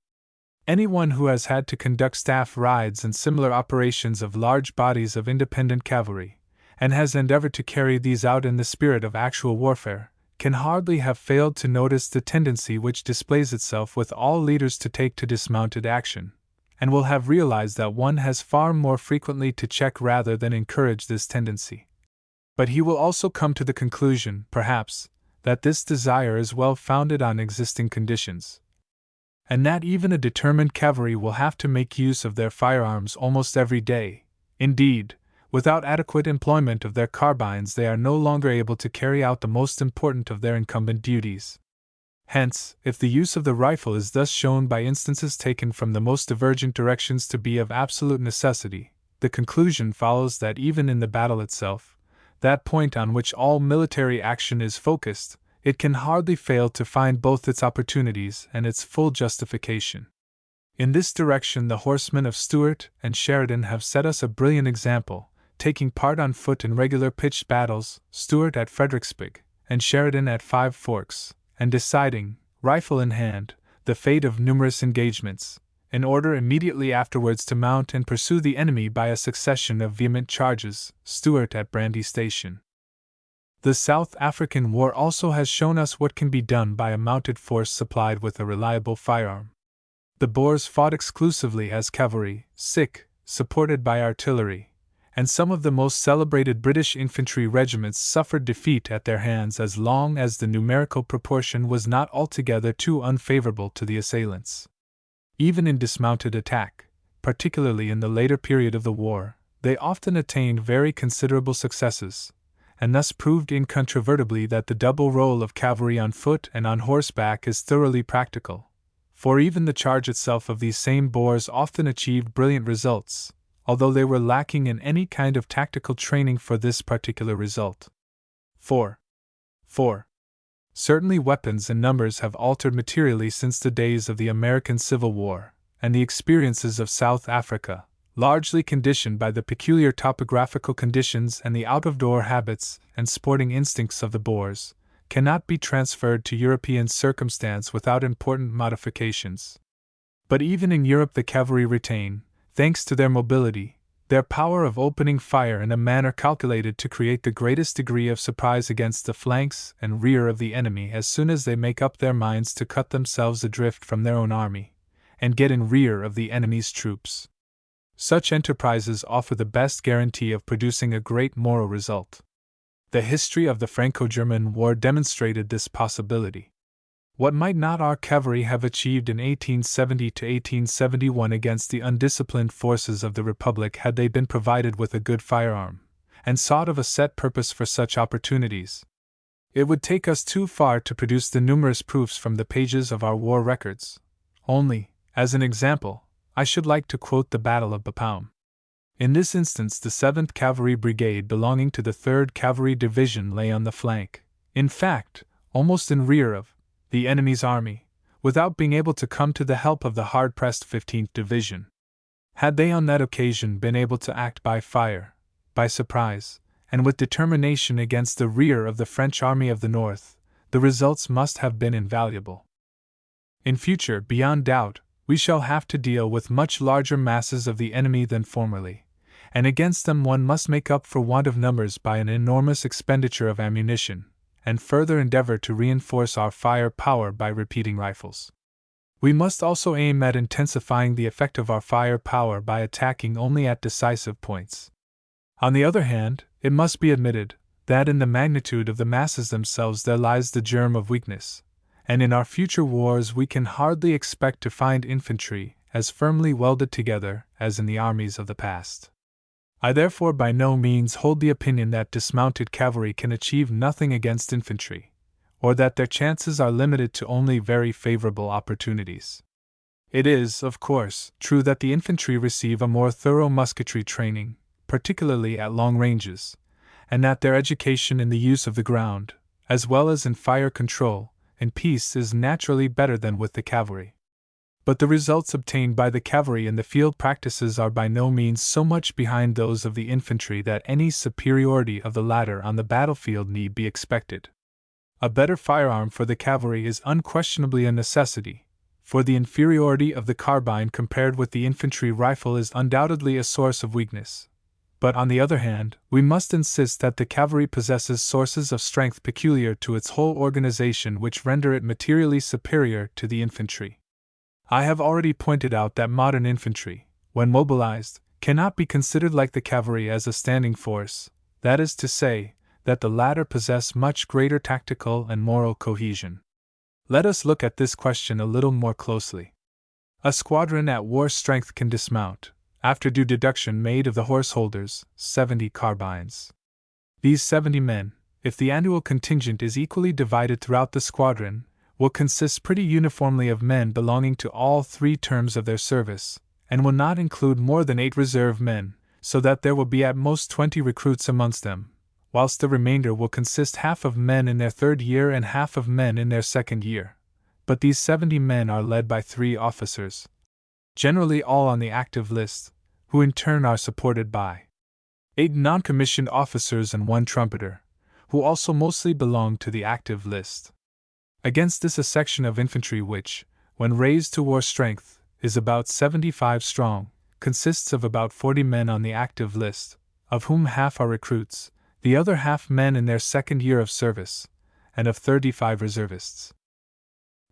Anyone who has had to conduct staff rides and similar operations of large bodies of independent cavalry, and has endeavored to carry these out in the spirit of actual warfare, can hardly have failed to notice the tendency which displays itself with all leaders to take to dismounted action, and will have realized that one has far more frequently to check rather than encourage this tendency. But he will also come to the conclusion, perhaps, that this desire is well founded on existing conditions, and that even a determined cavalry will have to make use of their firearms almost every day. Indeed, without adequate employment of their carbines they are no longer able to carry out the most important of their incumbent duties. Hence, if the use of the rifle is thus shown by instances taken from the most divergent directions to be of absolute necessity, the conclusion follows that even in the battle itself, that point on which all military action is focused, it can hardly fail to find both its opportunities and its full justification. In this direction, the horsemen of Stuart and Sheridan have set us a brilliant example, taking part on foot in regular pitched battles, Stuart at Fredericksburg and Sheridan at Five Forks, and deciding, rifle in hand, the fate of numerous engagements, in order immediately afterwards to mount and pursue the enemy by a succession of vehement charges, Stuart at Brandy Station. The South African War also has shown us what can be done by a mounted force supplied with a reliable firearm. The Boers fought exclusively as cavalry, supported by artillery, and some of the most celebrated British infantry regiments suffered defeat at their hands as long as the numerical proportion was not altogether too unfavorable to the assailants. Even in dismounted attack, particularly in the later period of the war, they often attained very considerable successes, and thus proved incontrovertibly that the double role of cavalry on foot and on horseback is thoroughly practical, for even the charge itself of these same Boers often achieved brilliant results, although they were lacking in any kind of tactical training for this particular result. 4. Certainly weapons and numbers have altered materially since the days of the American Civil War, and the experiences of South Africa, largely conditioned by the peculiar topographical conditions and the out-of-door habits and sporting instincts of the Boers, cannot be transferred to European circumstance without important modifications. But even in Europe the cavalry retain, thanks to their mobility, their power of opening fire in a manner calculated to create the greatest degree of surprise against the flanks and rear of the enemy as soon as they make up their minds to cut themselves adrift from their own army, and get in rear of the enemy's troops. Such enterprises offer the best guarantee of producing a great moral result. The history of the Franco-German War demonstrated this possibility. What might not our cavalry have achieved in 1870 to 1871 against the undisciplined forces of the Republic had they been provided with a good firearm, and sought of a set purpose for such opportunities? It would take us too far to produce the numerous proofs from the pages of our war records. Only, as an example, I should like to quote the Battle of Bapaume. In this instance, the 7th Cavalry Brigade belonging to the 3rd Cavalry Division lay on the flank, in fact, almost in rear of, the enemy's army, without being able to come to the help of the hard-pressed 15th Division. Had they on that occasion been able to act by fire, by surprise, and with determination against the rear of the French Army of the North, the results must have been invaluable. In future, beyond doubt, we shall have to deal with much larger masses of the enemy than formerly, and against them one must make up for want of numbers by an enormous expenditure of ammunition, and further endeavor to reinforce our fire power by repeating rifles. We must also aim at intensifying the effect of our fire power by attacking only at decisive points. On the other hand, it must be admitted that in the magnitude of the masses themselves there lies the germ of weakness, and in our future wars we can hardly expect to find infantry as firmly welded together as in the armies of the past. I therefore by no means hold the opinion that dismounted cavalry can achieve nothing against infantry, or that their chances are limited to only very favorable opportunities. It is, of course, true that the infantry receive a more thorough musketry training, particularly at long ranges, and that their education in the use of the ground, as well as in fire control, in peace is naturally better than with the cavalry. But the results obtained by the cavalry in the field practices are by no means so much behind those of the infantry that any superiority of the latter on the battlefield need be expected. A better firearm for the cavalry is unquestionably a necessity, for the inferiority of the carbine compared with the infantry rifle is undoubtedly a source of weakness. But on the other hand, we must insist that the cavalry possesses sources of strength peculiar to its whole organization which render it materially superior to the infantry. I have already pointed out that modern infantry, when mobilized, cannot be considered like the cavalry as a standing force, that is to say, that the latter possess much greater tactical and moral cohesion. Let us look at this question a little more closely. A squadron at war strength can dismount, after due deduction made of the horse holders, 70 carbines. These 70 men, if the annual contingent is equally divided throughout the squadron, will consist pretty uniformly of men belonging to all 3 terms of their service, and will not include more than 8 reserve men, so that there will be at most 20 recruits amongst them, whilst the remainder will consist half of men in their third year and half of men in their second year. But these 70 men are led by 3 officers, generally all on the active list, who in turn are supported by 8 non-commissioned officers and 1 trumpeter, who also mostly belong to the active list. Against this, a section of infantry which, when raised to war strength, is about 75 strong, consists of about 40 men on the active list, of whom half are recruits, the other half men in their second year of service, and of 35 reservists.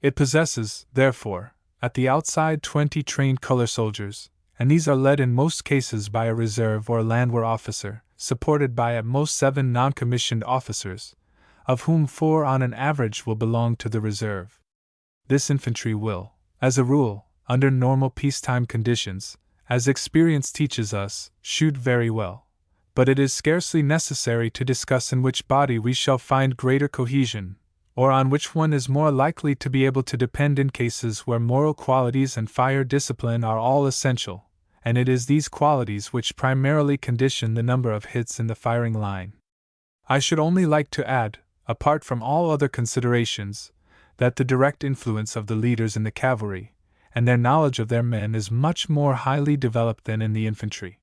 It possesses, therefore, at the outside 20 trained color soldiers, and these are led in most cases by a reserve or landwehr officer, supported by at most 7 non-commissioned officers, of whom 4 on an average will belong to the reserve. This infantry will, as a rule, under normal peacetime conditions, as experience teaches us, shoot very well. But it is scarcely necessary to discuss in which body we shall find greater cohesion, or on which one is more likely to be able to depend in cases where moral qualities and fire discipline are all essential, and it is these qualities which primarily condition the number of hits in the firing line. I should only like to add, apart from all other considerations, that the direct influence of the leaders in the cavalry, and their knowledge of their men is much more highly developed than in the infantry.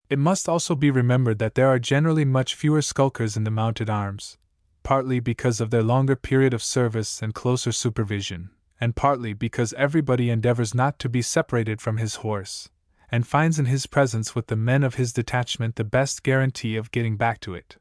It must also be remembered that there are generally much fewer skulkers in the mounted arms, partly because of their longer period of service and closer supervision, and partly because everybody endeavors not to be separated from his horse, and finds in his presence with the men of his detachment the best guarantee of getting back to it.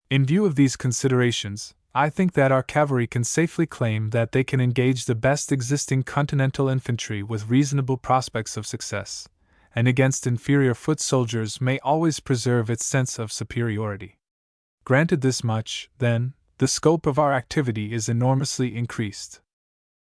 In view of these considerations, I think that our cavalry can safely claim that they can engage the best existing continental infantry with reasonable prospects of success, and against inferior foot soldiers may always preserve its sense of superiority. Granted this much, then, the scope of our activity is enormously increased.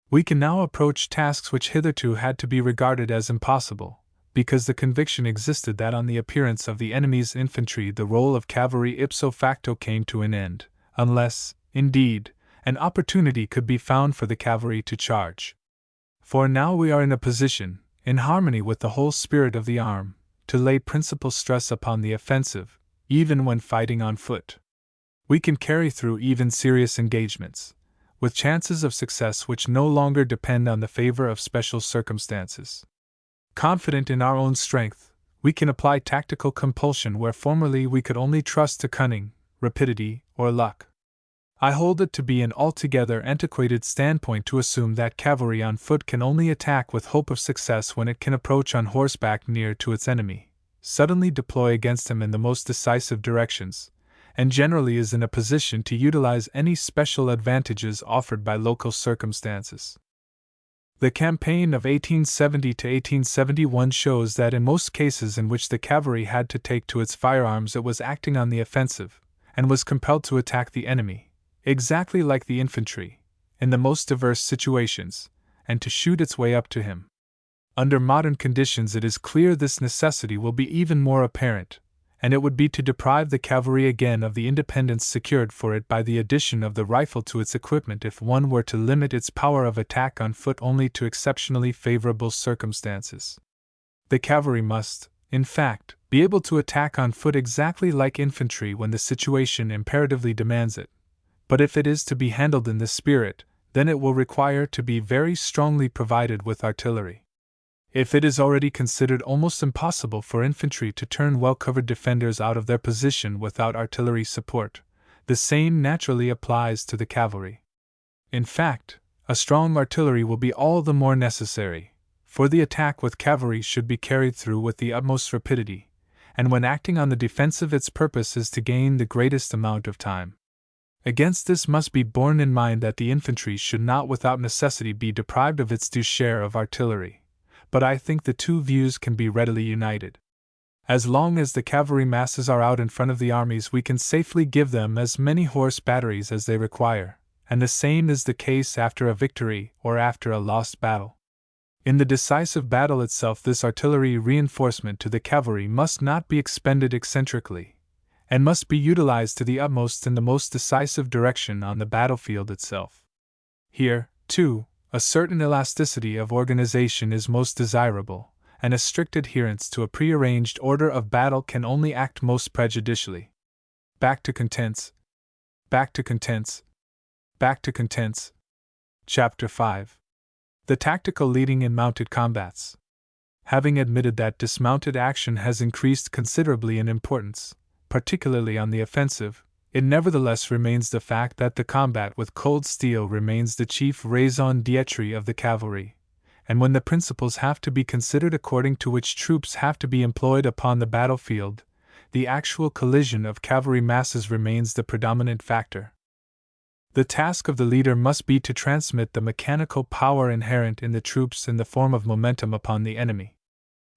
We can now approach tasks which hitherto had to be regarded as impossible, because the conviction existed that on the appearance of the enemy's infantry the role of cavalry ipso facto came to an end, unless, indeed, an opportunity could be found for the cavalry to charge. For now we are in a position, in harmony with the whole spirit of the arm, to lay principal stress upon the offensive, even when fighting on foot. We can carry through even serious engagements, with chances of success which no longer depend on the favor of special circumstances. Confident in our own strength, we can apply tactical compulsion where formerly we could only trust to cunning, rapidity, or luck. I hold it to be an altogether antiquated standpoint to assume that cavalry on foot can only attack with hope of success when it can approach on horseback near to its enemy, suddenly deploy against him in the most decisive directions, and generally is in a position to utilize any special advantages offered by local circumstances. The campaign of 1870 to 1871 shows that in most cases in which the cavalry had to take to its firearms it was acting on the offensive, and was compelled to attack the enemy, exactly like the infantry, in the most diverse situations, and to shoot its way up to him. Under modern conditions it is clear this necessity will be even more apparent, and it would be to deprive the cavalry again of the independence secured for it by the addition of the rifle to its equipment if one were to limit its power of attack on foot only to exceptionally favorable circumstances. The cavalry must, in fact, be able to attack on foot exactly like infantry when the situation imperatively demands it. But if it is to be handled in this spirit, then it will require to be very strongly provided with artillery. If it is already considered almost impossible for infantry to turn well-covered defenders out of their position without artillery support, the same naturally applies to the cavalry. In fact, a strong artillery will be all the more necessary, for the attack with cavalry should be carried through with the utmost rapidity, and when acting on the defensive its purpose is to gain the greatest amount of time. Against this must be borne in mind that the infantry should not without necessity be deprived of its due share of artillery, but I think the two views can be readily united. As long as the cavalry masses are out in front of the armies we can safely give them as many horse batteries as they require, and the same is the case after a victory or after a lost battle. In the decisive battle itself this artillery reinforcement to the cavalry must not be expended eccentrically, and must be utilized to the utmost in the most decisive direction on the battlefield itself. Here, too, a certain elasticity of organization is most desirable, and a strict adherence to a prearranged order of battle can only act most prejudicially. Back to contents. Back to contents. Back to contents. Chapter 5. The tactical leading in mounted combats. Having admitted that dismounted action has increased considerably in importance, particularly on the offensive, it nevertheless remains the fact that the combat with cold steel remains the chief raison d'etre of the cavalry, and when the principles have to be considered according to which troops have to be employed upon the battlefield, the actual collision of cavalry masses remains the predominant factor. The task of the leader must be to transmit the mechanical power inherent in the troops in the form of momentum upon the enemy.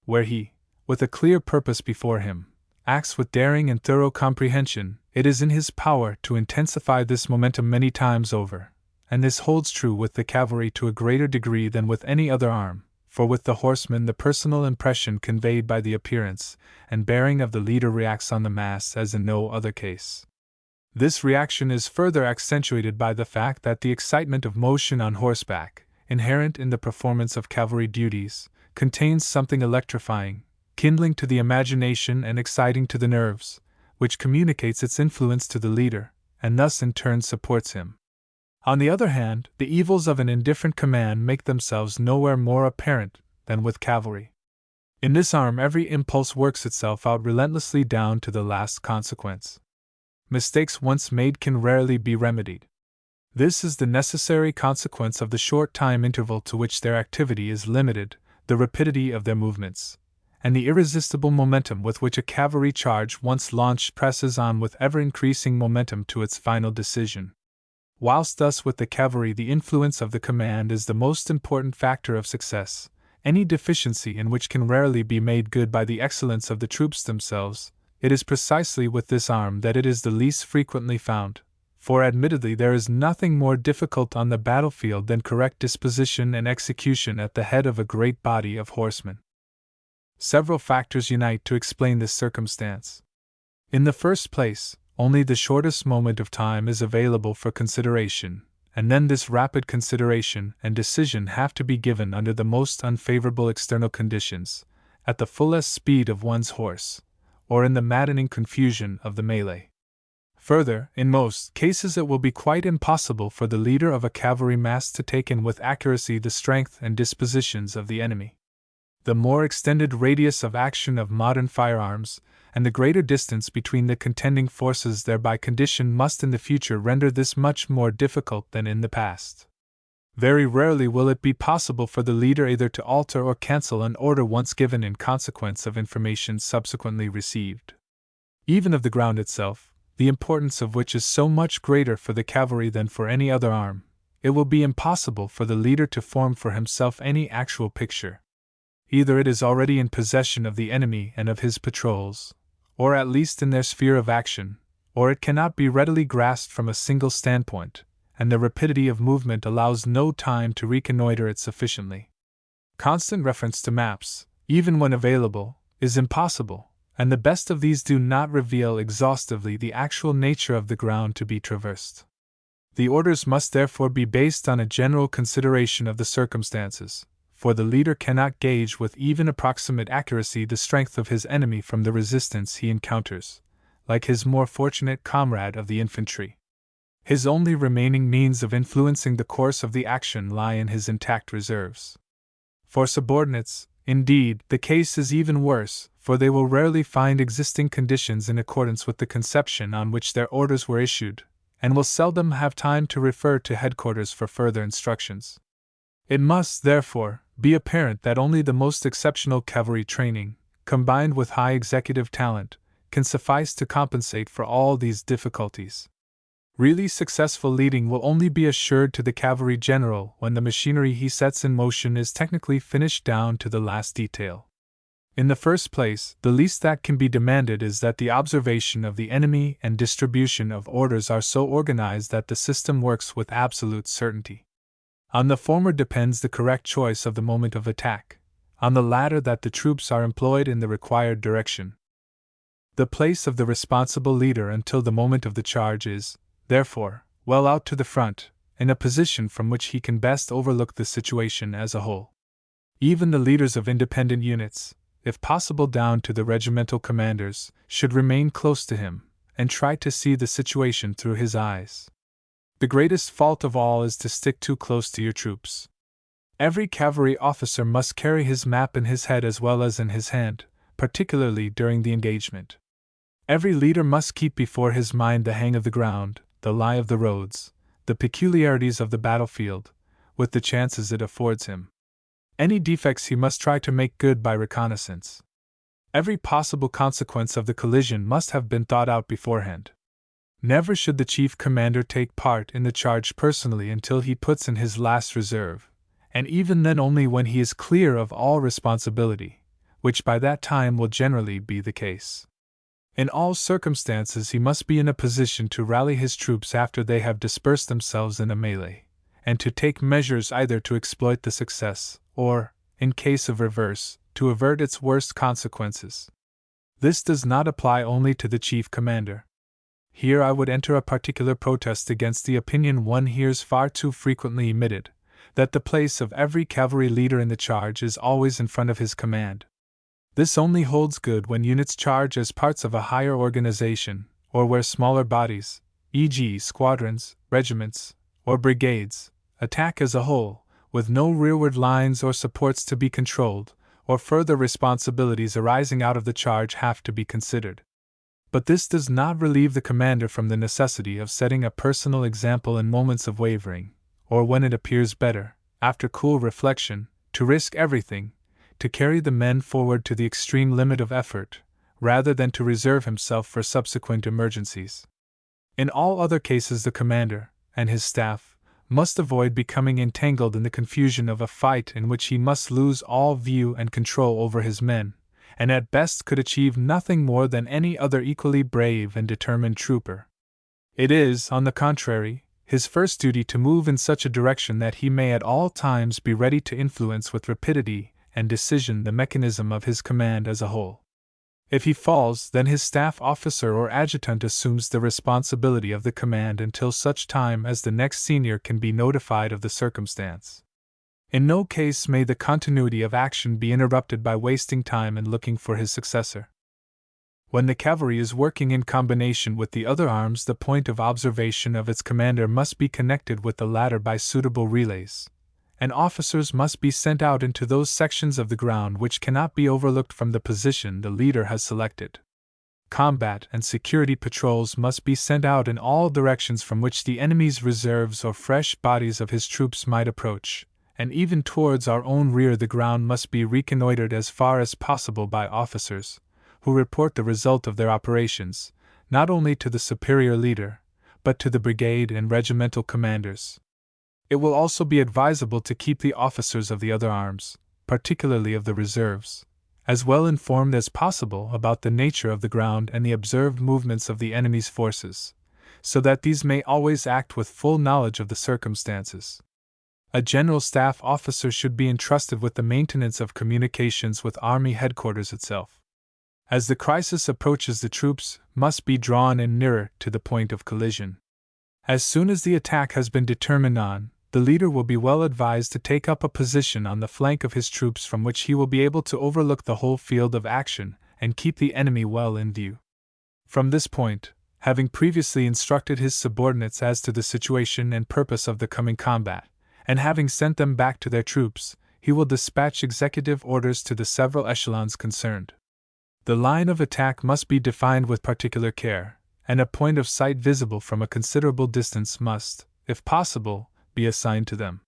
Where he, with a clear purpose before him, acts with daring and thorough comprehension, it is in his power to intensify this momentum many times over, and this holds true with the cavalry to a greater degree than with any other arm, for with the horsemen the personal impression conveyed by the appearance and bearing of the leader reacts on the mass as in no other case. This reaction is further accentuated by the fact that the excitement of motion on horseback, inherent in the performance of cavalry duties, contains something electrifying, kindling to the imagination and exciting to the nerves, which communicates its influence to the leader, and thus in turn supports him. On the other hand, the evils of an indifferent command make themselves nowhere more apparent than with cavalry. In this arm every impulse works itself out relentlessly down to the last consequence. Mistakes once made can rarely be remedied. This is the necessary consequence of the short time interval to which their activity is limited, the rapidity of their movements, and the irresistible momentum with which a cavalry charge once launched presses on with ever-increasing momentum to its final decision. Whilst thus with the cavalry the influence of the command is the most important factor of success, any deficiency in which can rarely be made good by the excellence of the troops themselves, it is precisely with this arm that it is the least frequently found, for admittedly there is nothing more difficult on the battlefield than correct disposition and execution at the head of a great body of horsemen. Several factors unite to explain this circumstance. In the first place, only the shortest moment of time is available for consideration, and then this rapid consideration and decision have to be given under the most unfavorable external conditions, at the fullest speed of one's horse, or in the maddening confusion of the melee. Further, in most cases it will be quite impossible for the leader of a cavalry mass to take in with accuracy the strength and dispositions of the enemy. The more extended radius of action of modern firearms, and the greater distance between the contending forces thereby conditioned must in the future render this much more difficult than in the past. Very rarely will it be possible for the leader either to alter or cancel an order once given in consequence of information subsequently received. Even of the ground itself, the importance of which is so much greater for the cavalry than for any other arm, it will be impossible for the leader to form for himself any actual picture. Either it is already in possession of the enemy and of his patrols, or at least in their sphere of action, or it cannot be readily grasped from a single standpoint, and the rapidity of movement allows no time to reconnoiter it sufficiently. Constant reference to maps, even when available, is impossible, and the best of these do not reveal exhaustively the actual nature of the ground to be traversed. The orders must therefore be based on a general consideration of the circumstances, for the leader cannot gauge with even approximate accuracy the strength of his enemy from the resistance he encounters, like his more fortunate comrade of the infantry. His only remaining means of influencing the course of the action lie in his intact reserves. For subordinates, indeed, the case is even worse, for they will rarely find existing conditions in accordance with the conception on which their orders were issued, and will seldom have time to refer to headquarters for further instructions. It must, therefore, be apparent that only the most exceptional cavalry training, combined with high executive talent, can suffice to compensate for all these difficulties. Really successful leading will only be assured to the cavalry general when the machinery he sets in motion is technically finished down to the last detail. In the first place, the least that can be demanded is that the observation of the enemy and distribution of orders are so organized that the system works with absolute certainty. On the former depends the correct choice of the moment of attack, on the latter that the troops are employed in the required direction. The place of the responsible leader until the moment of the charge is, therefore, well out to the front, in a position from which he can best overlook the situation as a whole. Even the leaders of independent units, if possible down to the regimental commanders, should remain close to him, and try to see the situation through his eyes. The greatest fault of all is to stick too close to your troops. Every cavalry officer must carry his map in his head as well as in his hand, particularly during the engagement. Every leader must keep before his mind the hang of the ground, the lie of the roads, the peculiarities of the battlefield, with the chances it affords him. Any defects he must try to make good by reconnaissance. Every possible consequence of the collision must have been thought out beforehand. Never should the chief commander take part in the charge personally until he puts in his last reserve, and even then only when he is clear of all responsibility, which by that time will generally be the case. In all circumstances he must be in a position to rally his troops after they have dispersed themselves in a melee, and to take measures either to exploit the success, or, in case of reverse, to avert its worst consequences. This does not apply only to the chief commander. Here I would enter a particular protest against the opinion one hears far too frequently emitted, that the place of every cavalry leader in the charge is always in front of his command. This only holds good when units charge as parts of a higher organization, or where smaller bodies, e.g., squadrons, regiments, or brigades, attack as a whole, with no rearward lines or supports to be controlled, or further responsibilities arising out of the charge have to be considered. But this does not relieve the commander from the necessity of setting a personal example in moments of wavering, or when it appears better, after cool reflection, to risk everything, to carry the men forward to the extreme limit of effort, rather than to reserve himself for subsequent emergencies. In all other cases the commander, and his staff, must avoid becoming entangled in the confusion of a fight in which he must lose all view and control over his men, and at best could achieve nothing more than any other equally brave and determined trooper. It is, on the contrary, his first duty to move in such a direction that he may at all times be ready to influence with rapidity and decision the mechanism of his command as a whole. If he falls, then his staff officer or adjutant assumes the responsibility of the command until such time as the next senior can be notified of the circumstance. In no case may the continuity of action be interrupted by wasting time in looking for his successor. When the cavalry is working in combination with the other arms, the point of observation of its commander must be connected with the latter by suitable relays, and officers must be sent out into those sections of the ground which cannot be overlooked from the position the leader has selected. Combat and security patrols must be sent out in all directions from which the enemy's reserves or fresh bodies of his troops might approach, and even towards our own rear the ground must be reconnoitered as far as possible by officers, who report the result of their operations, not only to the superior leader, but to the brigade and regimental commanders. It will also be advisable to keep the officers of the other arms, particularly of the reserves, as well informed as possible about the nature of the ground and the observed movements of the enemy's forces, so that these may always act with full knowledge of the circumstances. A general staff officer should be entrusted with the maintenance of communications with Army headquarters itself. As the crisis approaches, the troops must be drawn in nearer to the point of collision. As soon as the attack has been determined on, the leader will be well advised to take up a position on the flank of his troops from which he will be able to overlook the whole field of action and keep the enemy well in view. From this point, having previously instructed his subordinates as to the situation and purpose of the coming combat, and having sent them back to their troops, he will dispatch executive orders to the several echelons concerned. The line of attack must be defined with particular care, and a point of sight visible from a considerable distance must, if possible, be assigned to them.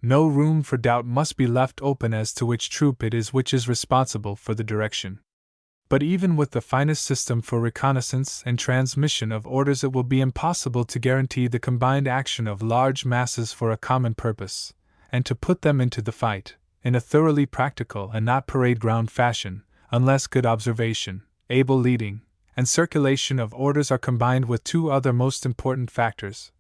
No room for doubt must be left open as to which troop it is which is responsible for the direction. But even with the finest system for reconnaissance and transmission of orders, it will be impossible to guarantee the combined action of large masses for a common purpose, and to put them into the fight, in a thoroughly practical and not parade ground fashion, unless good observation, able leading, and circulation of orders are combined with two other most important factors.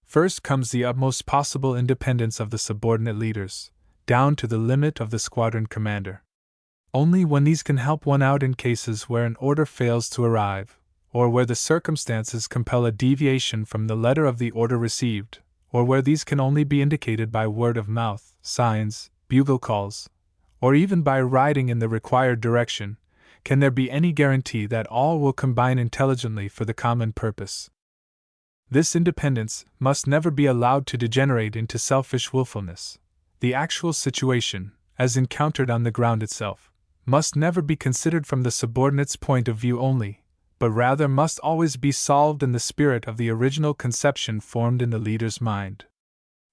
First comes the utmost possible independence of the subordinate leaders, down to the limit of the squadron commander. Only when these can help one out in cases where an order fails to arrive, or where the circumstances compel a deviation from the letter of the order received, or where these can only be indicated by word of mouth, signs, bugle calls, or even by riding in the required direction, can there be any guarantee that all will combine intelligently for the common purpose? This independence must never be allowed to degenerate into selfish willfulness. The actual situation, as encountered on the ground itself, must never be considered from the subordinate's point of view only, but rather must always be solved in the spirit of the original conception formed in the leader's mind.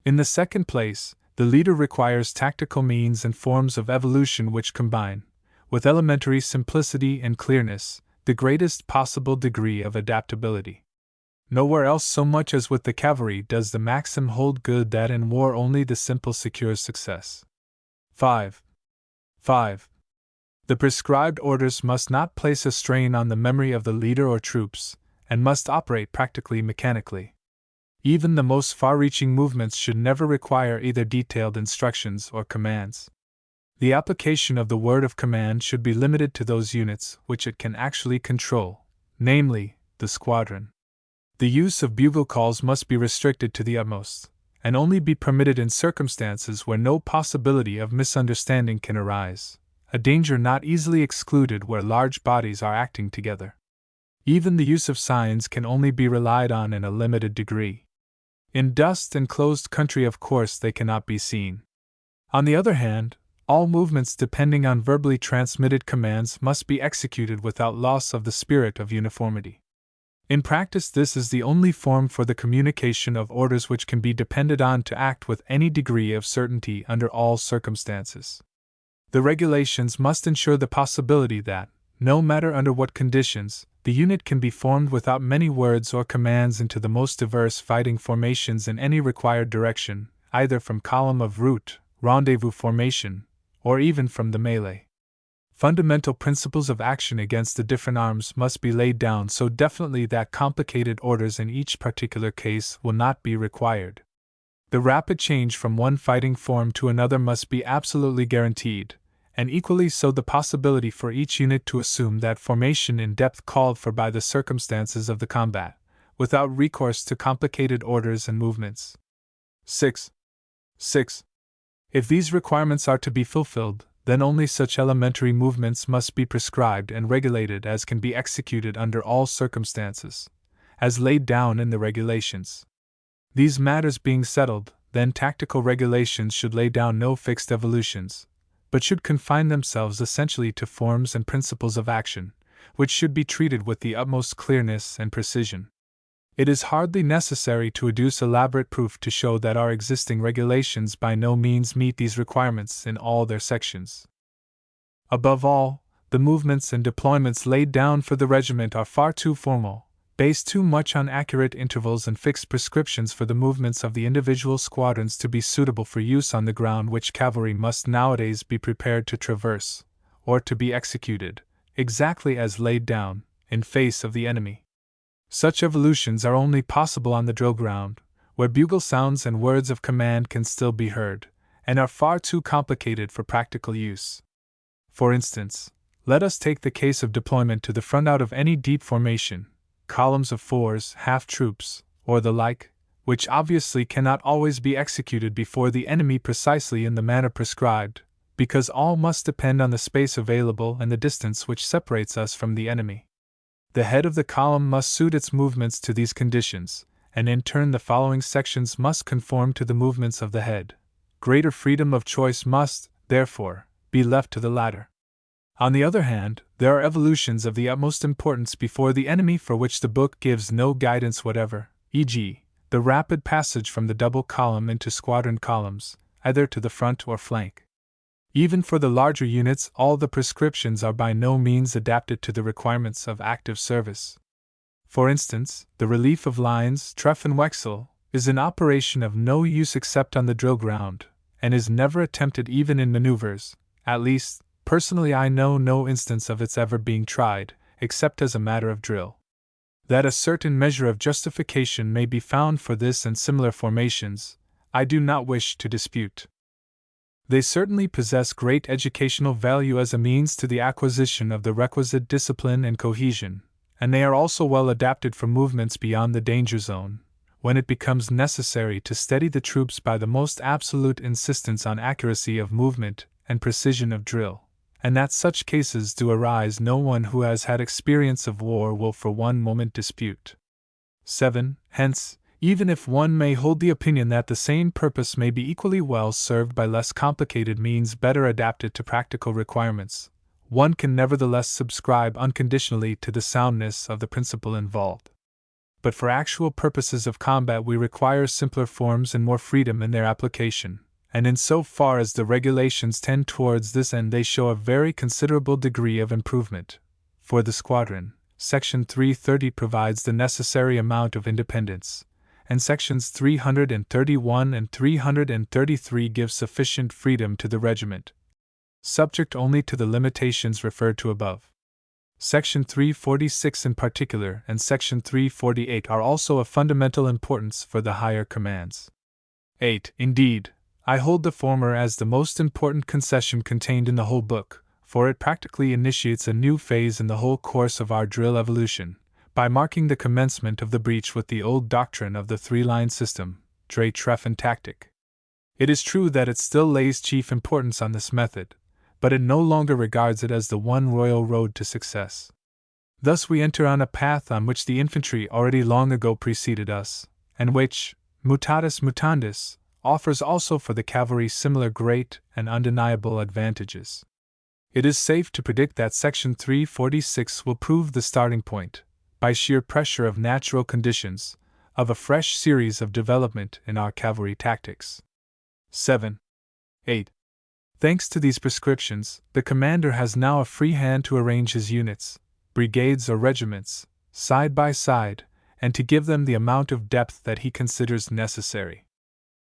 In the second place, the leader requires tactical means and forms of evolution which combine, with elementary simplicity and clearness, the greatest possible degree of adaptability. Nowhere else so much as with the cavalry does the maxim hold good that in war only the simple secures success. 5. The prescribed orders must not place a strain on the memory of the leader or troops, and must operate practically mechanically. Even the most far-reaching movements should never require either detailed instructions or commands. The application of the word of command should be limited to those units which it can actually control, namely, the squadron. The use of bugle calls must be restricted to the utmost, and only be permitted in circumstances where no possibility of misunderstanding can arise, a danger not easily excluded where large bodies are acting together. Even the use of signs can only be relied on in a limited degree. In dust-enclosed country, of course, they cannot be seen. On the other hand, all movements depending on verbally transmitted commands must be executed without loss of the spirit of uniformity. In practice, this is the only form for the communication of orders which can be depended on to act with any degree of certainty under all circumstances. The regulations must ensure the possibility that, no matter under what conditions, the unit can be formed without many words or commands into the most diverse fighting formations in any required direction, either from column of route, rendezvous formation, or even from the melee. Fundamental principles of action against the different arms must be laid down so definitely that complicated orders in each particular case will not be required. The rapid change from one fighting form to another must be absolutely guaranteed, and equally so the possibility for each unit to assume that formation in depth called for by the circumstances of the combat, without recourse to complicated orders and movements. 6. If these requirements are to be fulfilled, then only such elementary movements must be prescribed and regulated as can be executed under all circumstances, as laid down in the regulations. These matters being settled, then tactical regulations should lay down no fixed evolutions, but should confine themselves essentially to forms and principles of action, which should be treated with the utmost clearness and precision. It is hardly necessary to adduce elaborate proof to show that our existing regulations by no means meet these requirements in all their sections. Above all, the movements and deployments laid down for the regiment are far too formal, based too much on accurate intervals and fixed prescriptions for the movements of the individual squadrons to be suitable for use on the ground which cavalry must nowadays be prepared to traverse, or to be executed, exactly as laid down, in face of the enemy. Such evolutions are only possible on the drill ground, where bugle sounds and words of command can still be heard, and are far too complicated for practical use. For instance, let us take the case of deployment to the front out of any deep formation, columns of fours, half-troops, or the like, which obviously cannot always be executed before the enemy precisely in the manner prescribed, because all must depend on the space available and the distance which separates us from the enemy. The head of the column must suit its movements to these conditions, and in turn the following sections must conform to the movements of the head. Greater freedom of choice must, therefore, be left to the latter. On the other hand, there are evolutions of the utmost importance before the enemy for which the book gives no guidance whatever, e.g., the rapid passage from the double column into squadron columns, either to the front or flank. Even for the larger units, all the prescriptions are by no means adapted to the requirements of active service. For instance, the relief of lines, Treff and Wechsel, is an operation of no use except on the drill ground, and is never attempted even in maneuvers. At least, personally I know no instance of its ever being tried, except as a matter of drill. That a certain measure of justification may be found for this and similar formations, I do not wish to dispute. They certainly possess great educational value as a means to the acquisition of the requisite discipline and cohesion, and they are also well adapted for movements beyond the danger zone, when it becomes necessary to steady the troops by the most absolute insistence on accuracy of movement and precision of drill, and that such cases do arise no one who has had experience of war will for one moment dispute. 7. Hence, even if one may hold the opinion that the same purpose may be equally well served by less complicated means better adapted to practical requirements, one can nevertheless subscribe unconditionally to the soundness of the principle involved. But for actual purposes of combat we require simpler forms and more freedom in their application, and in so far as the regulations tend towards this end they show a very considerable degree of improvement. For the squadron, Section 330 provides the necessary amount of independence, and Sections 331 and 333 give sufficient freedom to the regiment, subject only to the limitations referred to above. Section 346 in particular and Section 348 are also of fundamental importance for the higher commands. 8. Indeed, I hold the former as the most important concession contained in the whole book, for it practically initiates a new phase in the whole course of our drill evolution, by marking the commencement of the breach with the old doctrine of the three-line system, Dreh Treffen tactic. It is true that it still lays chief importance on this method, but it no longer regards it as the one royal road to success. Thus we enter on a path on which the infantry already long ago preceded us, and which, mutatis mutandis, offers also for the cavalry similar great and undeniable advantages. It is safe to predict that Section 346 will prove the starting point, by sheer pressure of natural conditions, of a fresh series of development in our cavalry tactics. 7. 8. Thanks to these prescriptions, the commander has now a free hand to arrange his units, brigades or regiments, side by side, and to give them the amount of depth that he considers necessary.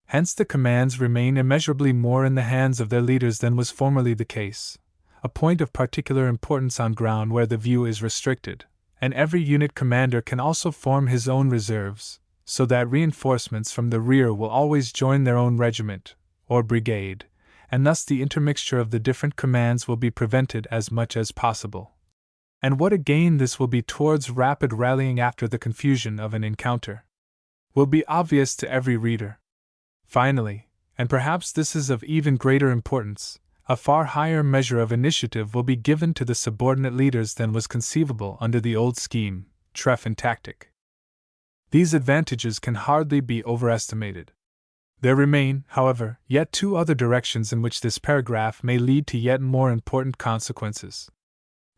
Hence the commands remain immeasurably more in the hands of their leaders than was formerly the case, a point of particular importance on ground where the view is restricted, and every unit commander can also form his own reserves, so that reinforcements from the rear will always join their own regiment, or brigade, and thus the intermixture of the different commands will be prevented as much as possible. And what a gain this will be towards rapid rallying after the confusion of an encounter will be obvious to every reader. Finally, and perhaps this is of even greater importance, a far higher measure of initiative will be given to the subordinate leaders than was conceivable under the old scheme, Treffen tactic. These advantages can hardly be overestimated. There remain, however, yet two other directions in which this paragraph may lead to yet more important consequences.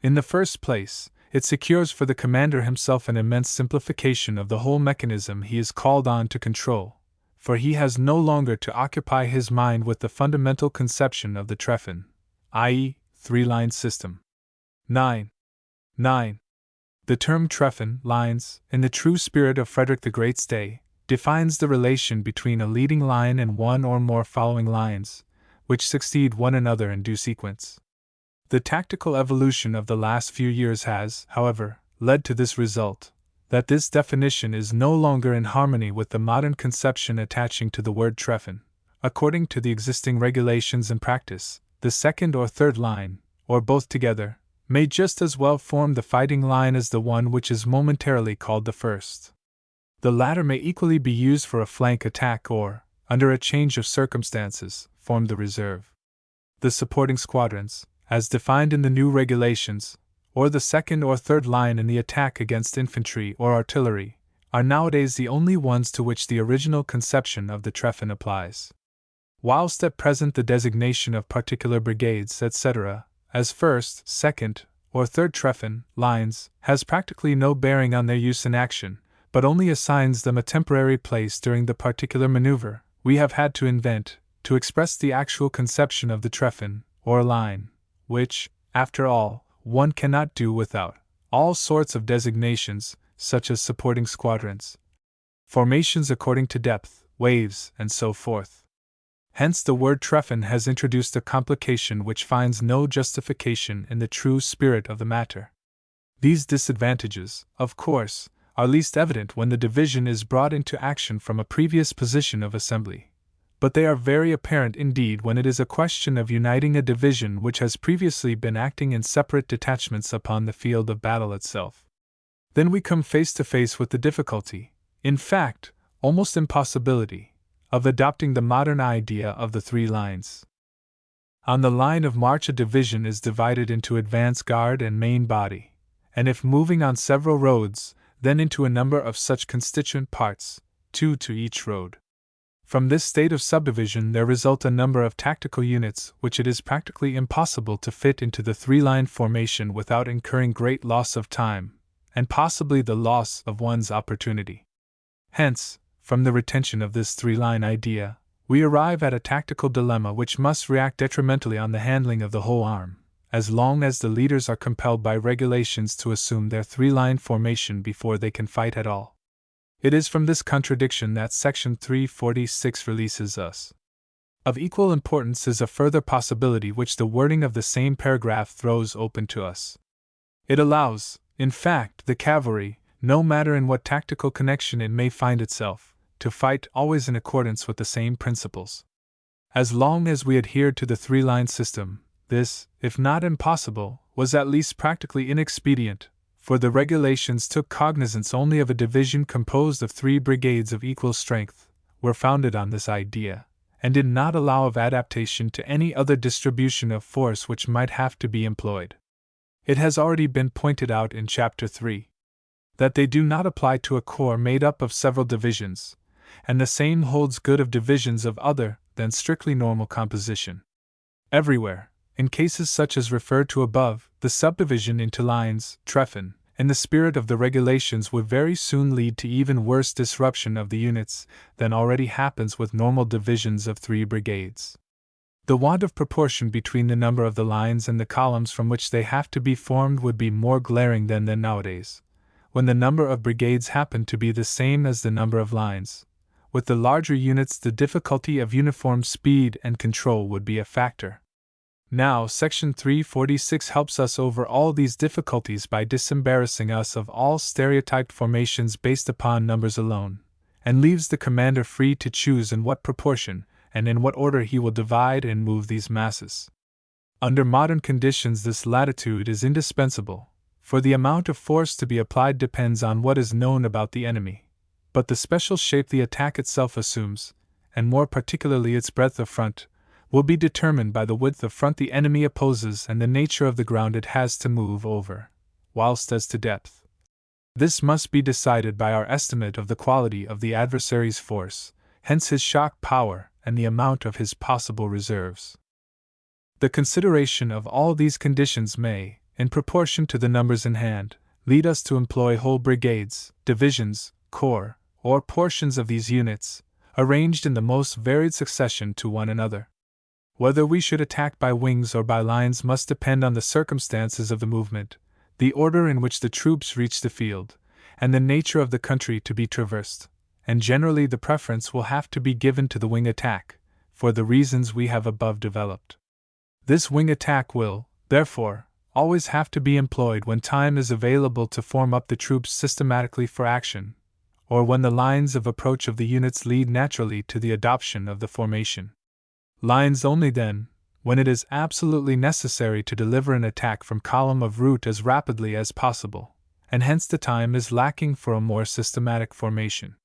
In the first place, it secures for the commander himself an immense simplification of the whole mechanism he is called on to control, for he has no longer to occupy his mind with the fundamental conception of the Treffen, i.e., three-line system. 9. The term Treffen lines, in the true spirit of Frederick the Great's day, defines the relation between a leading line and one or more following lines, which succeed one another in due sequence. The tactical evolution of the last few years has, however, led to this result, that this definition is no longer in harmony with the modern conception attaching to the word Treffen. According to the existing regulations and practice, the second or third line, or both together, may just as well form the fighting line as the one which is momentarily called the first. The latter may equally be used for a flank attack or, under a change of circumstances, form the reserve. The supporting squadrons, as defined in the new regulations, or the second or third line in the attack against infantry or artillery, are nowadays the only ones to which the original conception of the Treffen applies. Whilst at present the designation of particular brigades, etc., as first, second, or third Treffen lines, has practically no bearing on their use in action, but only assigns them a temporary place during the particular maneuver, we have had to invent, to express the actual conception of the Treffen, or line, which, after all, one cannot do without, all sorts of designations, such as supporting squadrons, formations according to depth, waves, and so forth. Hence the word Treffen has introduced a complication which finds no justification in the true spirit of the matter. These disadvantages, of course, are least evident when the division is brought into action from a previous position of assembly, but they are very apparent indeed when it is a question of uniting a division which has previously been acting in separate detachments upon the field of battle itself. Then we come face to face with the difficulty, in fact, almost impossibility, of adopting the modern idea of the three lines. On the line of march, a division is divided into advance guard and main body, and if moving on several roads, then into a number of such constituent parts, 2 to each road. From this state of subdivision there result a number of tactical units which it is practically impossible to fit into the three-line formation without incurring great loss of time, and possibly the loss of one's opportunity. Hence, from the retention of this three-line idea, we arrive at a tactical dilemma which must react detrimentally on the handling of the whole arm, as long as the leaders are compelled by regulations to assume their three-line formation before they can fight at all. It is from this contradiction that Section 346 releases us. Of equal importance is a further possibility which the wording of the same paragraph throws open to us. It allows, in fact, the cavalry, no matter in what tactical connection it may find itself, to fight always in accordance with the same principles. As long as we adhered to the three-line system, this, if not impossible, was at least practically inexpedient, for the regulations took cognizance only of a division composed of 3 brigades of equal strength, were founded on this idea, and did not allow of adaptation to any other distribution of force which might have to be employed. It has already been pointed out in Chapter 3 that they do not apply to a corps made up of several divisions, and the same holds good of divisions of other than strictly normal composition. Everywhere, in cases such as referred to above, the subdivision into lines, treffen, in the spirit of the regulations would very soon lead to even worse disruption of the units than already happens with normal divisions of 3 brigades. The want of proportion between the number of the lines and the columns from which they have to be formed would be more glaring than nowadays, when the number of brigades happen to be the same as the number of lines. With the larger units, the difficulty of uniform speed and control would be a factor. Now, Section 346 helps us over all these difficulties by disembarrassing us of all stereotyped formations based upon numbers alone, and leaves the commander free to choose in what proportion and in what order he will divide and move these masses. Under modern conditions, this latitude is indispensable, for the amount of force to be applied depends on what is known about the enemy, but the special shape the attack itself assumes, and more particularly its breadth of front, will be determined by the width of front the enemy opposes and the nature of the ground it has to move over, whilst as to depth, this must be decided by our estimate of the quality of the adversary's force, hence his shock power and the amount of his possible reserves. The consideration of all these conditions may, in proportion to the numbers in hand, lead us to employ whole brigades, divisions, corps, or portions of these units, arranged in the most varied succession to one another. Whether we should attack by wings or by lines must depend on the circumstances of the movement, the order in which the troops reach the field, and the nature of the country to be traversed, and generally the preference will have to be given to the wing attack, for the reasons we have above developed. This wing attack will, therefore, always have to be employed when time is available to form up the troops systematically for action, or when the lines of approach of the units lead naturally to the adoption of the formation. Lines only then, when it is absolutely necessary to deliver an attack from column of route as rapidly as possible, and hence the time is lacking for a more systematic formation.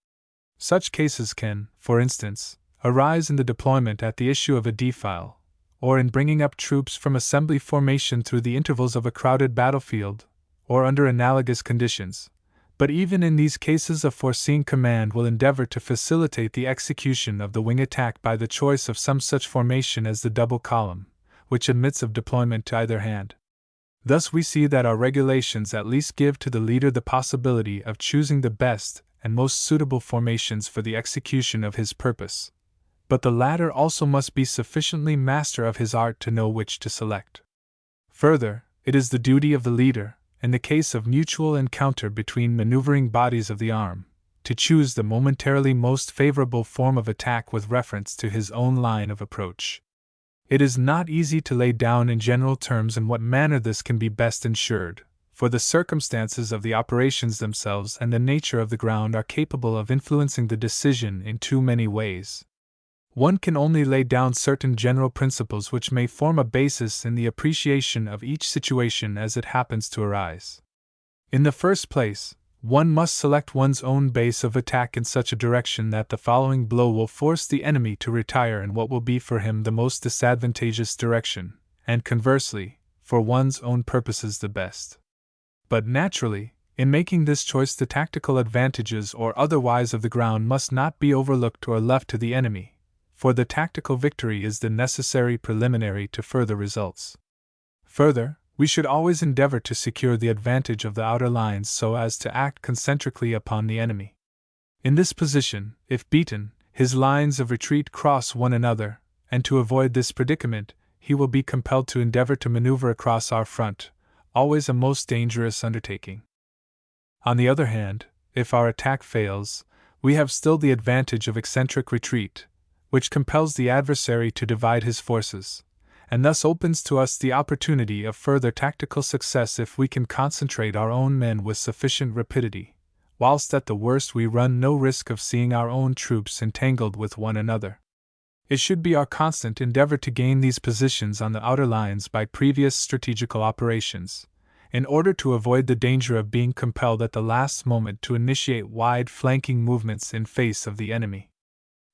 Such cases can, for instance, arise in the deployment at the issue of a defile, or in bringing up troops from assembly formation through the intervals of a crowded battlefield, or under analogous conditions. But even in these cases a foreseeing command will endeavor to facilitate the execution of the wing attack by the choice of some such formation as the double column, which admits of deployment to either hand. Thus we see that our regulations at least give to the leader the possibility of choosing the best and most suitable formations for the execution of his purpose, but the latter also must be sufficiently master of his art to know which to select. Further, it is the duty of the leader, in the case of mutual encounter between maneuvering bodies of the arm, to choose the momentarily most favorable form of attack with reference to his own line of approach. It is not easy to lay down in general terms in what manner this can be best ensured, for the circumstances of the operations themselves and the nature of the ground are capable of influencing the decision in too many ways. One can only lay down certain general principles which may form a basis in the appreciation of each situation as it happens to arise. In the first place, one must select one's own base of attack in such a direction that the following blow will force the enemy to retire in what will be for him the most disadvantageous direction, and conversely, for one's own purposes the best. But naturally, in making this choice, the tactical advantages or otherwise of the ground must not be overlooked or left to the enemy, for the tactical victory is the necessary preliminary to further results. Further, we should always endeavor to secure the advantage of the outer lines so as to act concentrically upon the enemy. In this position, if beaten, his lines of retreat cross one another, and to avoid this predicament, he will be compelled to endeavor to maneuver across our front, always a most dangerous undertaking. On the other hand, if our attack fails, we have still the advantage of eccentric retreat, which compels the adversary to divide his forces, and thus opens to us the opportunity of further tactical success if we can concentrate our own men with sufficient rapidity, whilst at the worst we run no risk of seeing our own troops entangled with one another. It should be our constant endeavor to gain these positions on the outer lines by previous strategical operations, in order to avoid the danger of being compelled at the last moment to initiate wide flanking movements in face of the enemy.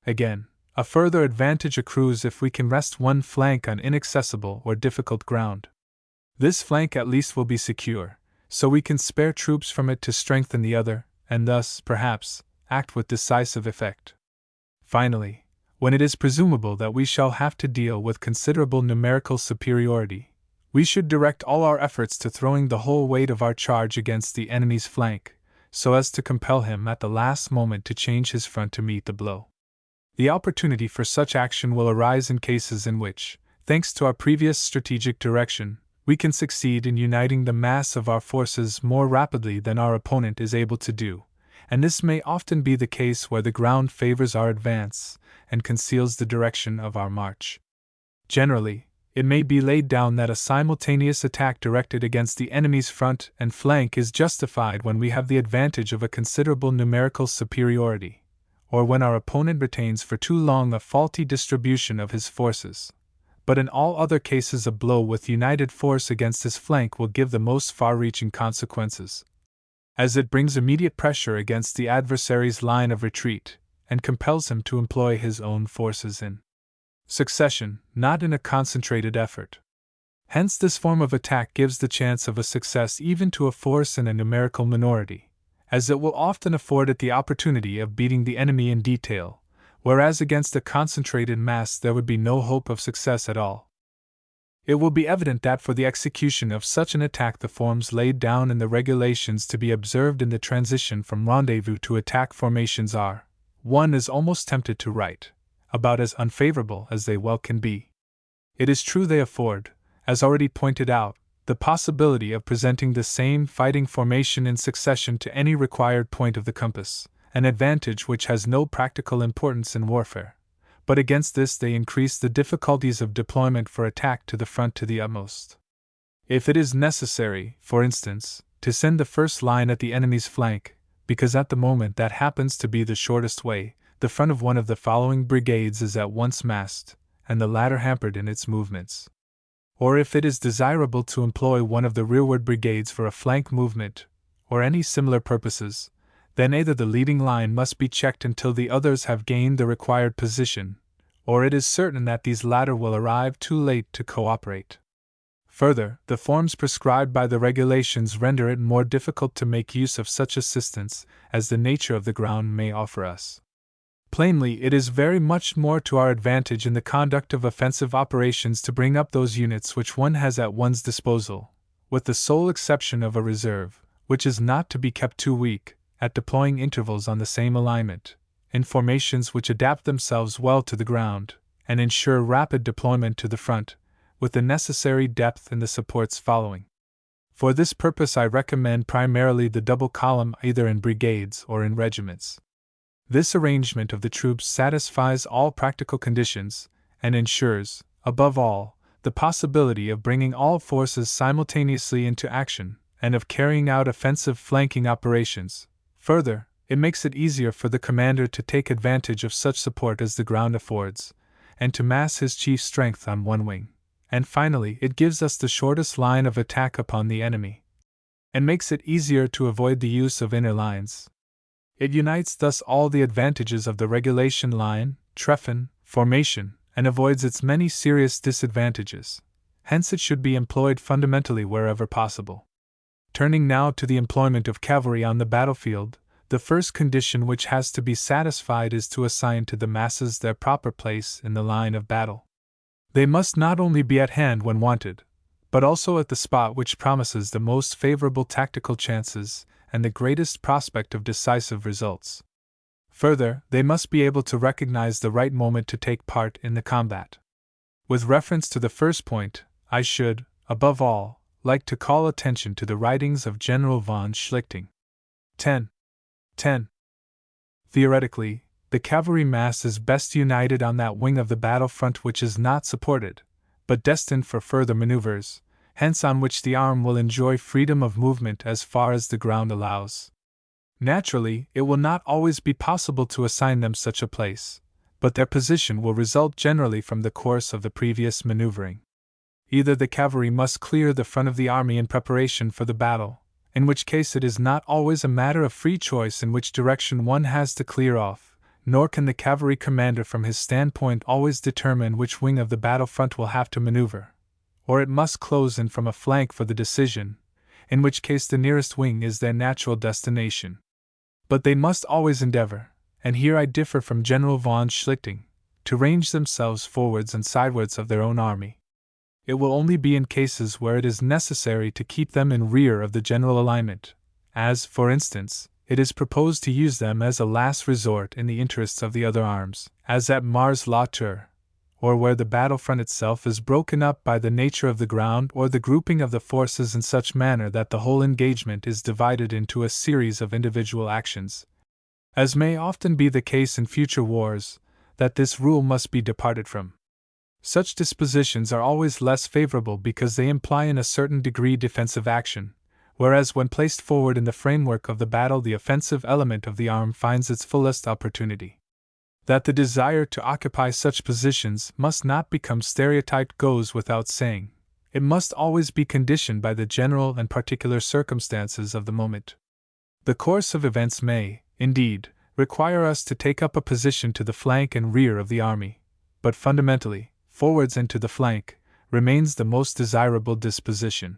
Again, a further advantage accrues if we can rest one flank on inaccessible or difficult ground. This flank at least will be secure, so we can spare troops from it to strengthen the other, and thus, perhaps, act with decisive effect. Finally, when it is presumable that we shall have to deal with considerable numerical superiority, we should direct all our efforts to throwing the whole weight of our charge against the enemy's flank, so as to compel him at the last moment to change his front to meet the blow. The opportunity for such action will arise in cases in which, thanks to our previous strategic direction, we can succeed in uniting the mass of our forces more rapidly than our opponent is able to do, and this may often be the case where the ground favors our advance and conceals the direction of our march. Generally, it may be laid down that a simultaneous attack directed against the enemy's front and flank is justified when we have the advantage of a considerable numerical superiority, or when our opponent retains for too long a faulty distribution of his forces. But in all other cases a blow with united force against his flank will give the most far-reaching consequences, as it brings immediate pressure against the adversary's line of retreat, and compels him to employ his own forces in succession, not in a concentrated effort. Hence this form of attack gives the chance of a success even to a force in a numerical minority, as it will often afford it the opportunity of beating the enemy in detail, whereas against a concentrated mass there would be no hope of success at all. It will be evident that for the execution of such an attack the forms laid down in the regulations to be observed in the transition from rendezvous to attack formations are, one is almost tempted to write, about as unfavorable as they well can be. It is true they afford, as already pointed out, the possibility of presenting the same fighting formation in succession to any required point of the compass, an advantage which has no practical importance in warfare. But against this they increase the difficulties of deployment for attack to the front to the utmost. If it is necessary, for instance, to send the first line at the enemy's flank, because at the moment that happens to be the shortest way, the front of one of the following brigades is at once masked, and the latter hampered in its movements. Or if it is desirable to employ one of the rearward brigades for a flank movement, or any similar purposes, then either the leading line must be checked until the others have gained the required position, or it is certain that these latter will arrive too late to cooperate. Further, the forms prescribed by the regulations render it more difficult to make use of such assistance as the nature of the ground may offer us. Plainly, it is very much more to our advantage in the conduct of offensive operations to bring up those units which one has at one's disposal, with the sole exception of a reserve, which is not to be kept too weak, at deploying intervals on the same alignment, in formations which adapt themselves well to the ground, and ensure rapid deployment to the front, with the necessary depth in the supports following. For this purpose I recommend primarily the double column either in brigades or in regiments. This arrangement of the troops satisfies all practical conditions, and ensures, above all, the possibility of bringing all forces simultaneously into action, and of carrying out offensive flanking operations. Further, it makes it easier for the commander to take advantage of such support as the ground affords, and to mass his chief strength on one wing. And finally, it gives us the shortest line of attack upon the enemy. and makes it easier to avoid the use of inner lines. It unites thus all the advantages of the regulation line, trephine, formation, and avoids its many serious disadvantages. Hence it should be employed fundamentally wherever possible. Turning now to the employment of cavalry on the battlefield, the first condition which has to be satisfied is to assign to the masses their proper place in the line of battle. They must not only be at hand when wanted, but also at the spot which promises the most favorable tactical chances and the greatest prospect of decisive results. Further, they must be able to recognize the right moment to take part in the combat. With reference to the first point, I should, above all, like to call attention to the writings of General von Schlichting. 10. Theoretically, the cavalry mass is best united on that wing of the battlefront which is not supported, but destined for further maneuvers, hence on which the arm will enjoy freedom of movement as far as the ground allows. Naturally, it will not always be possible to assign them such a place, but their position will result generally from the course of the previous maneuvering. Either the cavalry must clear the front of the army in preparation for the battle, in which case it is not always a matter of free choice in which direction one has to clear off, nor can the cavalry commander from his standpoint always determine which wing of the battlefront will have to maneuver, or it must close in from a flank for the decision, in which case the nearest wing is their natural destination. But they must always endeavor, and here I differ from General von Schlichting, to range themselves forwards and sidewards of their own army. It will only be in cases where it is necessary to keep them in rear of the general alignment, as, for instance, it is proposed to use them as a last resort in the interests of the other arms, as at Mars-la-Tour, or where the battlefront itself is broken up by the nature of the ground or the grouping of the forces in such manner that the whole engagement is divided into a series of individual actions. As may often be the case in future wars, that this rule must be departed from. Such dispositions are always less favorable because they imply in a certain degree defensive action, whereas when placed forward in the framework of the battle the offensive element of the arm finds its fullest opportunity. That the desire to occupy such positions must not become stereotyped goes without saying. It must always be conditioned by the general and particular circumstances of the moment. The course of events may, indeed, require us to take up a position to the flank and rear of the army, but fundamentally, forwards and to the flank, remains the most desirable disposition.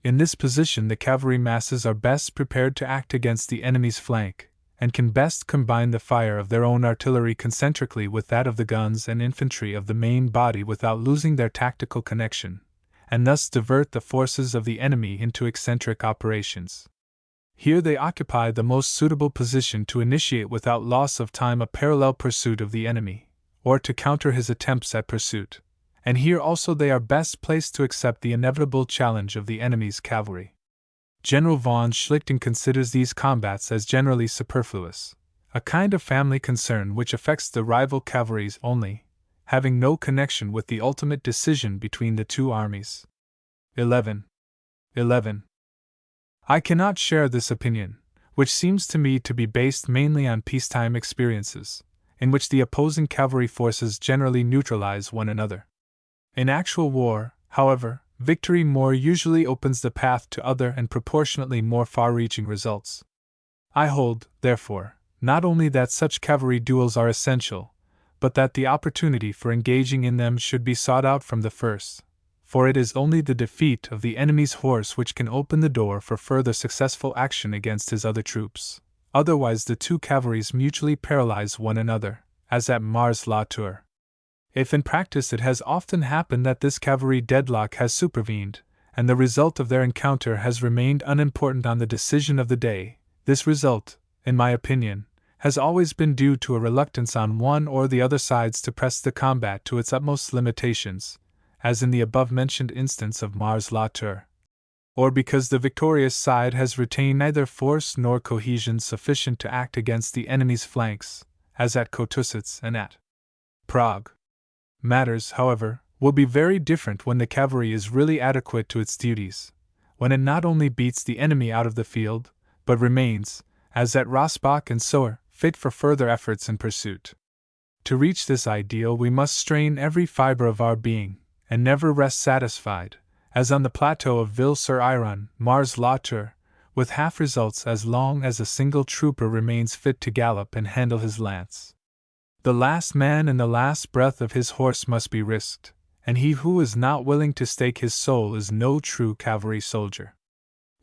In this position the cavalry masses are best prepared to act against the enemy's flank, and can best combine the fire of their own artillery concentrically with that of the guns and infantry of the main body without losing their tactical connection, and thus divert the forces of the enemy into eccentric operations. Here they occupy the most suitable position to initiate without loss of time a parallel pursuit of the enemy, or to counter his attempts at pursuit, and here also they are best placed to accept the inevitable challenge of the enemy's cavalry. General von Schlichting considers these combats as generally superfluous, a kind of family concern which affects the rival cavalries only, having no connection with the ultimate decision between the two armies. 11. I cannot share this opinion, which seems to me to be based mainly on peacetime experiences, in which the opposing cavalry forces generally neutralize one another. In actual war, however, victory more usually opens the path to other and proportionately more far-reaching results. I hold, therefore, not only that such cavalry duels are essential, but that the opportunity for engaging in them should be sought out from the first, for it is only the defeat of the enemy's horse which can open the door for further successful action against his other troops. Otherwise the two cavalries mutually paralyze one another, as at Mars-la-Tour. If in practice it has often happened that this cavalry deadlock has supervened, and the result of their encounter has remained unimportant on the decision of the day, this result, in my opinion, has always been due to a reluctance on one or the other sides to press the combat to its utmost limitations, as in the above-mentioned instance of Mars-la-Tour, or because the victorious side has retained neither force nor cohesion sufficient to act against the enemy's flanks, as at Kotusitz and at Prague. Matters, however, will be very different when the cavalry is really adequate to its duties, when it not only beats the enemy out of the field, but remains, as at Rossbach and Sohr, fit for further efforts in pursuit. To reach this ideal we must strain every fibre of our being, and never rest satisfied, as on the plateau of Ville-sur-Iron, Mars-la-Tour, with half results as long as a single trooper remains fit to gallop and handle his lance. The last man and the last breath of his horse must be risked, and he who is not willing to stake his soul is no true cavalry soldier.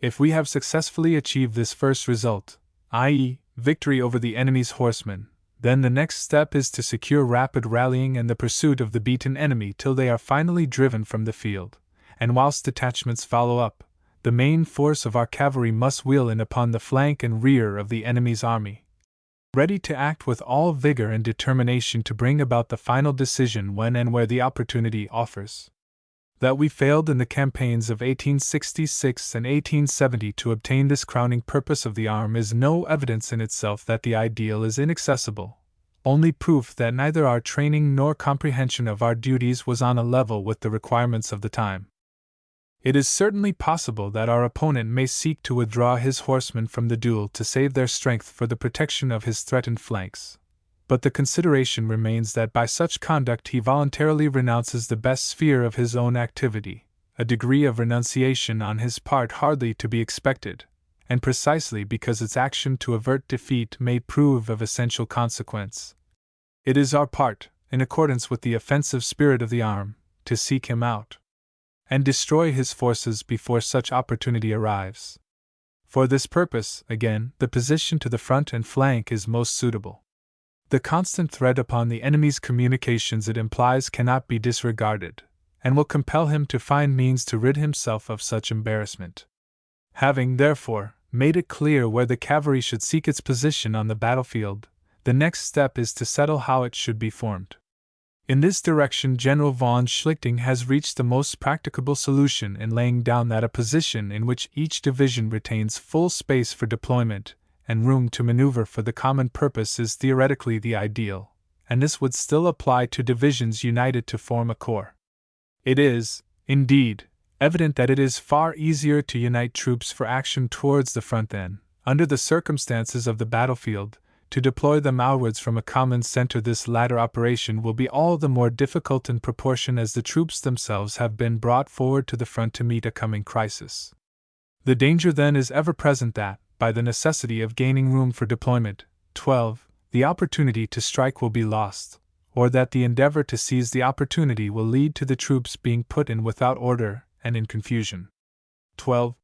If we have successfully achieved this first result, i.e., victory over the enemy's horsemen, then the next step is to secure rapid rallying and the pursuit of the beaten enemy till they are finally driven from the field, and whilst detachments follow up, the main force of our cavalry must wheel in upon the flank and rear of the enemy's army, ready to act with all vigor and determination to bring about the final decision when and where the opportunity offers. That we failed in the campaigns of 1866 and 1870 to obtain this crowning purpose of the arm is no evidence in itself that the ideal is inaccessible, only proof that neither our training nor comprehension of our duties was on a level with the requirements of the time. It is certainly possible that our opponent may seek to withdraw his horsemen from the duel to save their strength for the protection of his threatened flanks, but the consideration remains that by such conduct he voluntarily renounces the best sphere of his own activity, a degree of renunciation on his part hardly to be expected, and precisely because its action to avert defeat may prove of essential consequence. It is our part, in accordance with the offensive spirit of the arm, to seek him out and destroy his forces before such opportunity arrives. For this purpose, again, the position to the front and flank is most suitable. The constant threat upon the enemy's communications it implies cannot be disregarded, and will compel him to find means to rid himself of such embarrassment. Having, therefore, made it clear where the cavalry should seek its position on the battlefield, the next step is to settle how it should be formed. In this direction General von Schlichting has reached the most practicable solution in laying down that a position in which each division retains full space for deployment and room to maneuver for the common purpose is theoretically the ideal, and this would still apply to divisions united to form a corps. It is, indeed, evident that it is far easier to unite troops for action towards the front than, under the circumstances of the battlefield, to deploy them outwards from a common center. This latter operation will be all the more difficult in proportion as the troops themselves have been brought forward to the front to meet a coming crisis. The danger then is ever present that, by the necessity of gaining room for deployment, 12, the opportunity to strike will be lost, or that the endeavor to seize the opportunity will lead to the troops being put in without order and in confusion. 12.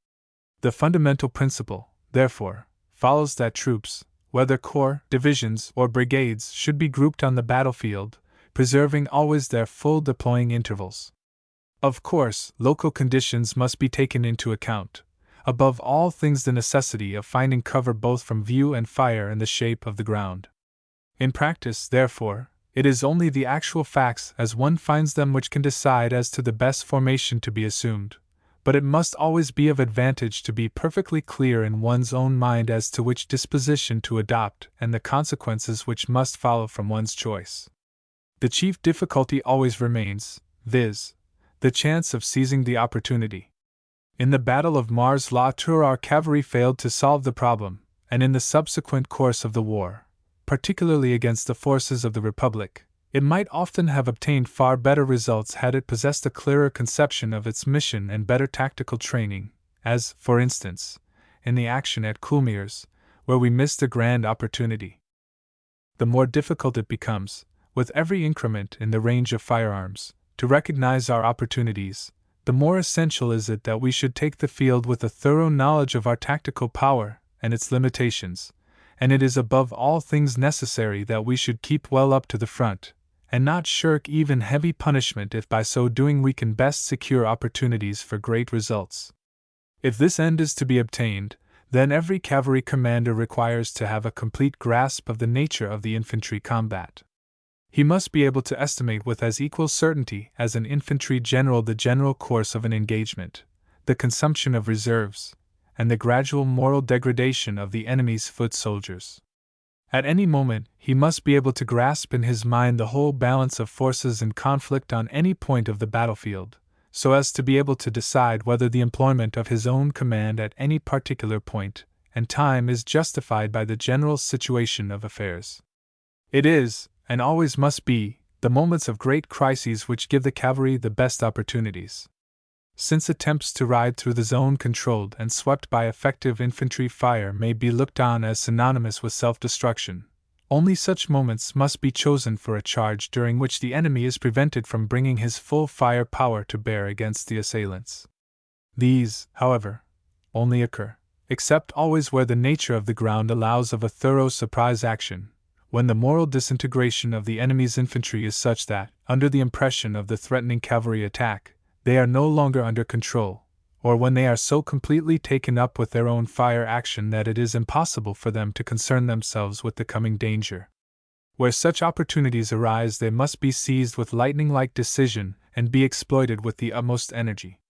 The fundamental principle, therefore, follows that troops, whether corps, divisions, or brigades, should be grouped on the battlefield, preserving always their full deploying intervals. Of course, local conditions must be taken into account, above all things the necessity of finding cover both from view and fire and the shape of the ground. In practice, therefore, it is only the actual facts as one finds them which can decide as to the best formation to be assumed, but it must always be of advantage to be perfectly clear in one's own mind as to which disposition to adopt and the consequences which must follow from one's choice. The chief difficulty always remains, viz., the chance of seizing the opportunity. In the Battle of Mars-la-Tour our cavalry failed to solve the problem, and in the subsequent course of the war, particularly against the forces of the Republic, it might often have obtained far better results had it possessed a clearer conception of its mission and better tactical training, as, for instance, in the action at Coulmiers, where we missed a grand opportunity. The more difficult it becomes, with every increment in the range of firearms, to recognize our opportunities, the more essential is it that we should take the field with a thorough knowledge of our tactical power and its limitations, and it is above all things necessary that we should keep well up to the front, and not shirk even heavy punishment if by so doing we can best secure opportunities for great results. If this end is to be obtained, then every cavalry commander requires to have a complete grasp of the nature of the infantry combat. He must be able to estimate with as equal certainty as an infantry general the general course of an engagement, the consumption of reserves, and the gradual moral degradation of the enemy's foot soldiers. At any moment, he must be able to grasp in his mind the whole balance of forces in conflict on any point of the battlefield, so as to be able to decide whether the employment of his own command at any particular point and time is justified by the general situation of affairs. It is, and always must be, the moments of great crises which give the cavalry the best opportunities. since attempts to ride through the zone controlled and swept by effective infantry fire may be looked on as synonymous with self-destruction. Only such moments must be chosen for a charge during which the enemy is prevented from bringing his full fire power to bear against the assailants. These, however, only occur, except always where the nature of the ground allows of a thorough surprise action, when the moral disintegration of the enemy's infantry is such that, under the impression of the threatening cavalry attack, they are no longer under control, or when they are so completely taken up with their own fire action that it is impossible for them to concern themselves with the coming danger. Where such opportunities arise, they must be seized with lightning-like decision and be exploited with the utmost energy.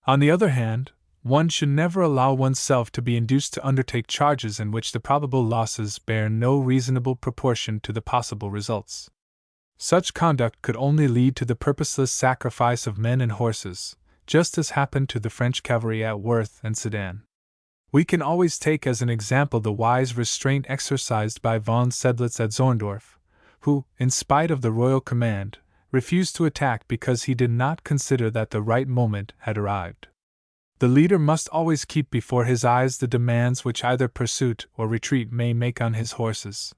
On the other hand, one should never allow oneself to be induced to undertake charges in which the probable losses bear no reasonable proportion to the possible results. Such conduct could only lead to the purposeless sacrifice of men and horses, just as happened to the French cavalry at Worth and Sedan. We can always take as an example the wise restraint exercised by von Sedlitz at Zorndorf, who, in spite of the royal command, refused to attack because he did not consider that the right moment had arrived. The leader must always keep before his eyes the demands which either pursuit or retreat may make on his horses.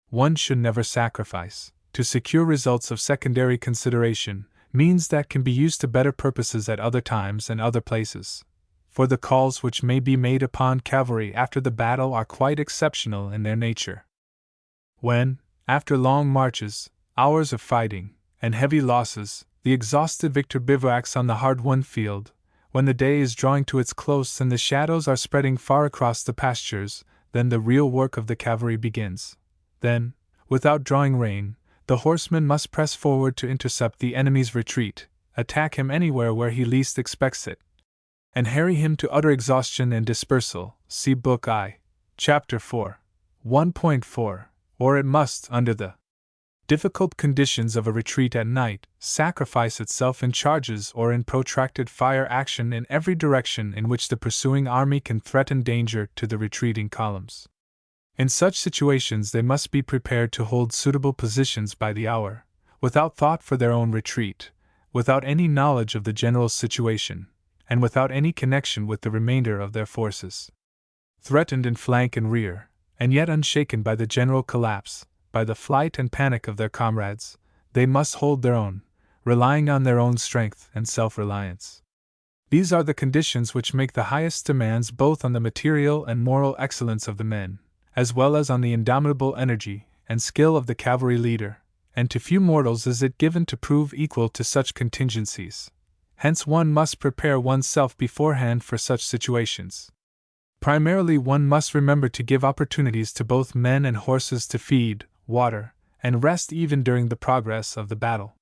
One should never sacrifice, to secure results of secondary consideration, means that can be used to better purposes at other times and other places, for the calls which may be made upon cavalry after the battle are quite exceptional in their nature. When, after long marches, hours of fighting, and heavy losses, the exhausted victor bivouacs on the hard-won field, when the day is drawing to its close and the shadows are spreading far across the pastures, then the real work of the cavalry begins. Then, without drawing rein, the horseman must press forward to intercept the enemy's retreat, attack him anywhere where he least expects it, and harry him to utter exhaustion and dispersal. See Book I, Chapter 4, 1.4, or it must, under the difficult conditions of a retreat at night, sacrifice itself in charges or in protracted fire action in every direction in which the pursuing army can threaten danger to the retreating columns. In such situations they must be prepared to hold suitable positions by the hour, without thought for their own retreat, without any knowledge of the general situation, and without any connection with the remainder of their forces. Threatened in flank and rear, and yet unshaken by the general collapse, by the flight and panic of their comrades, they must hold their own, relying on their own strength and self-reliance. These are the conditions which make the highest demands both on the material and moral excellence of the men, as well as on the indomitable energy and skill of the cavalry leader, and to few mortals is it given to prove equal to such contingencies. Hence one must prepare oneself beforehand for such situations. Primarily one must remember to give opportunities to both men and horses to feed, water, and rest even during the progress of the battle.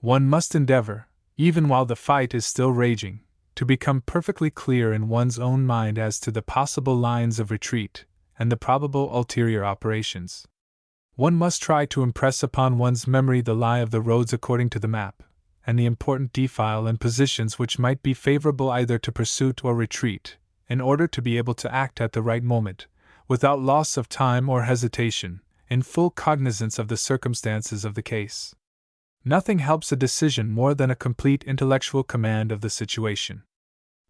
One must endeavor, even while the fight is still raging, to become perfectly clear in one's own mind as to the possible lines of retreat and the probable ulterior operations. One must try to impress upon one's memory the lie of the roads according to the map, and the important defile and positions which might be favorable either to pursuit or retreat, in order to be able to act at the right moment, without loss of time or hesitation, in full cognizance of the circumstances of the case. Nothing helps a decision more than a complete intellectual command of the situation.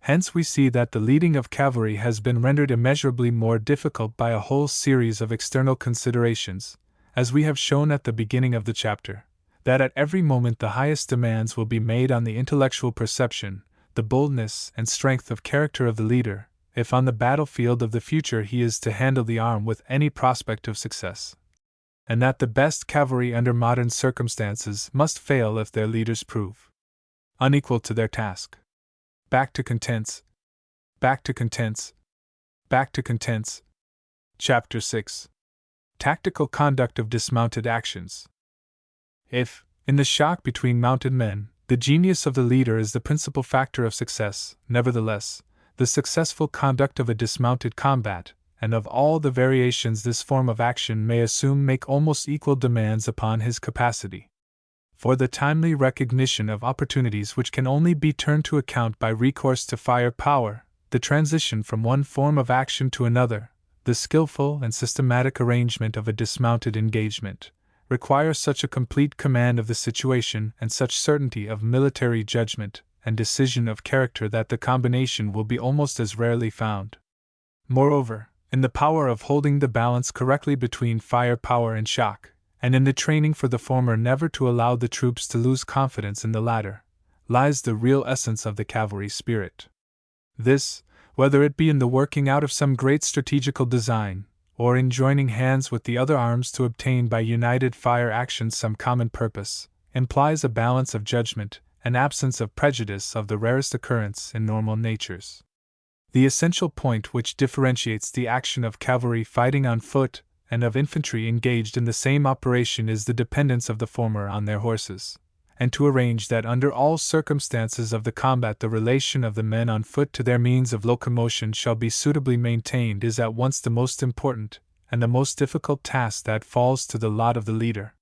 Hence we see that the leading of cavalry has been rendered immeasurably more difficult by a whole series of external considerations, as we have shown at the beginning of the chapter, that at every moment the highest demands will be made on the intellectual perception, the boldness and strength of character of the leader, if on the battlefield of the future he is to handle the arm with any prospect of success. And that the best cavalry under modern circumstances must fail if their leaders prove unequal to their task. Back to contents. Back to contents. Back to contents. Chapter 6. Tactical conduct of dismounted actions. If, in the shock between mounted men, the genius of the leader is the principal factor of success, nevertheless, the successful conduct of a dismounted combat, and of all the variations this form of action may assume, make almost equal demands upon his capacity. For the timely recognition of opportunities which can only be turned to account by recourse to fire power, the transition from one form of action to another, the skillful and systematic arrangement of a dismounted engagement, require such a complete command of the situation and such certainty of military judgment and decision of character that the combination will be almost as rarely found. Moreover, in the power of holding the balance correctly between firepower and shock, and in the training for the former never to allow the troops to lose confidence in the latter, lies the real essence of the cavalry spirit. This, whether it be in the working out of some great strategical design, or in joining hands with the other arms to obtain by united fire actions some common purpose, implies a balance of judgment, an absence of prejudice of the rarest occurrence in normal natures. The essential point which differentiates the action of cavalry fighting on foot and of infantry engaged in the same operation is the dependence of the former on their horses, and to arrange that under all circumstances of the combat the relation of the men on foot to their means of locomotion shall be suitably maintained is at once the most important and the most difficult task that falls to the lot of the leader.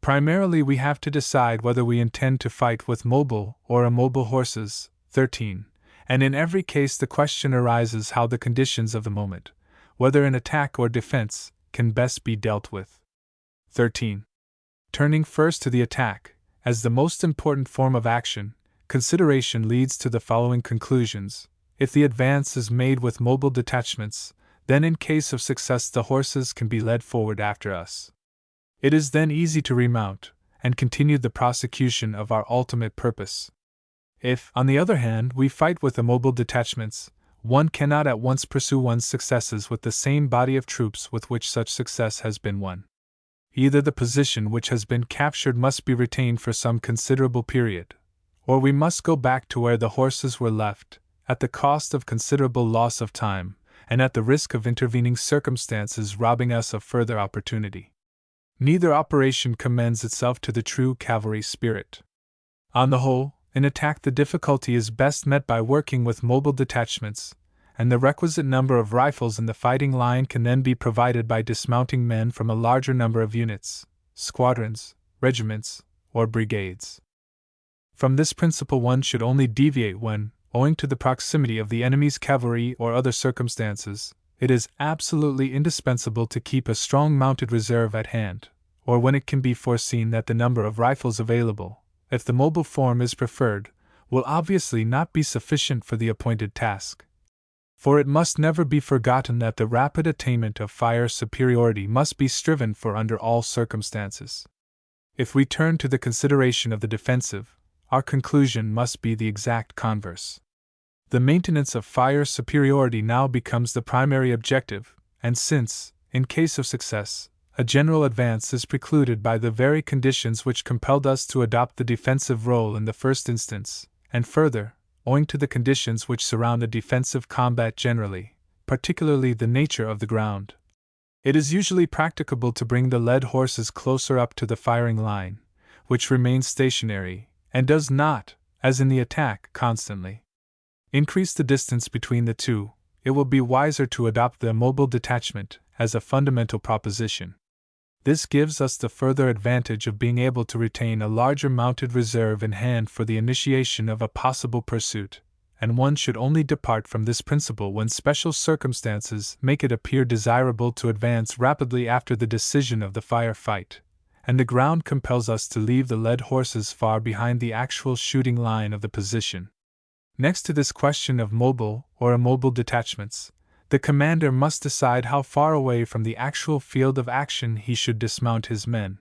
Primarily we have to decide whether we intend to fight with mobile or immobile horses. 13. And in every case the question arises how the conditions of the moment, whether in attack or defense, can best be dealt with. 13. Turning first to the attack, as the most important form of action, consideration leads to the following conclusions. If the advance is made with mobile detachments, then in case of success the horses can be led forward after us. It is then easy to remount, and continue the prosecution of our ultimate purpose. If, on the other hand, we fight with immobile detachments, one cannot at once pursue one's successes with the same body of troops with which such success has been won. Either the position which has been captured must be retained for some considerable period, or we must go back to where the horses were left, at the cost of considerable loss of time, and at the risk of intervening circumstances robbing us of further opportunity. Neither operation commends itself to the true cavalry spirit. On the whole, in attack the difficulty is best met by working with mobile detachments, and the requisite number of rifles in the fighting line can then be provided by dismounting men from a larger number of units, squadrons, regiments, or brigades. From this principle one should only deviate when, owing to the proximity of the enemy's cavalry or other circumstances, it is absolutely indispensable to keep a strong mounted reserve at hand, or when it can be foreseen that the number of rifles available, if the mobile form is preferred, will obviously not be sufficient for the appointed task. For it must never be forgotten that the rapid attainment of fire superiority must be striven for under all circumstances. If we turn to the consideration of the defensive, our conclusion must be the exact converse. The maintenance of fire superiority now becomes the primary objective, and since, in case of success, a general advance is precluded by the very conditions which compelled us to adopt the defensive role in the first instance, and further, owing to the conditions which surround a defensive combat generally, particularly the nature of the ground, it is usually practicable to bring the led horses closer up to the firing line, which remains stationary, and does not, as in the attack, constantly increase the distance between the two. It will be wiser to adopt the mobile detachment as a fundamental proposition. This gives us the further advantage of being able to retain a larger mounted reserve in hand for the initiation of a possible pursuit, and one should only depart from this principle when special circumstances make it appear desirable to advance rapidly after the decision of the fight, and the ground compels us to leave the led horses far behind the actual shooting line of the position. Next to this question of mobile or immobile detachments, the commander must decide how far away from the actual field of action he should dismount his men.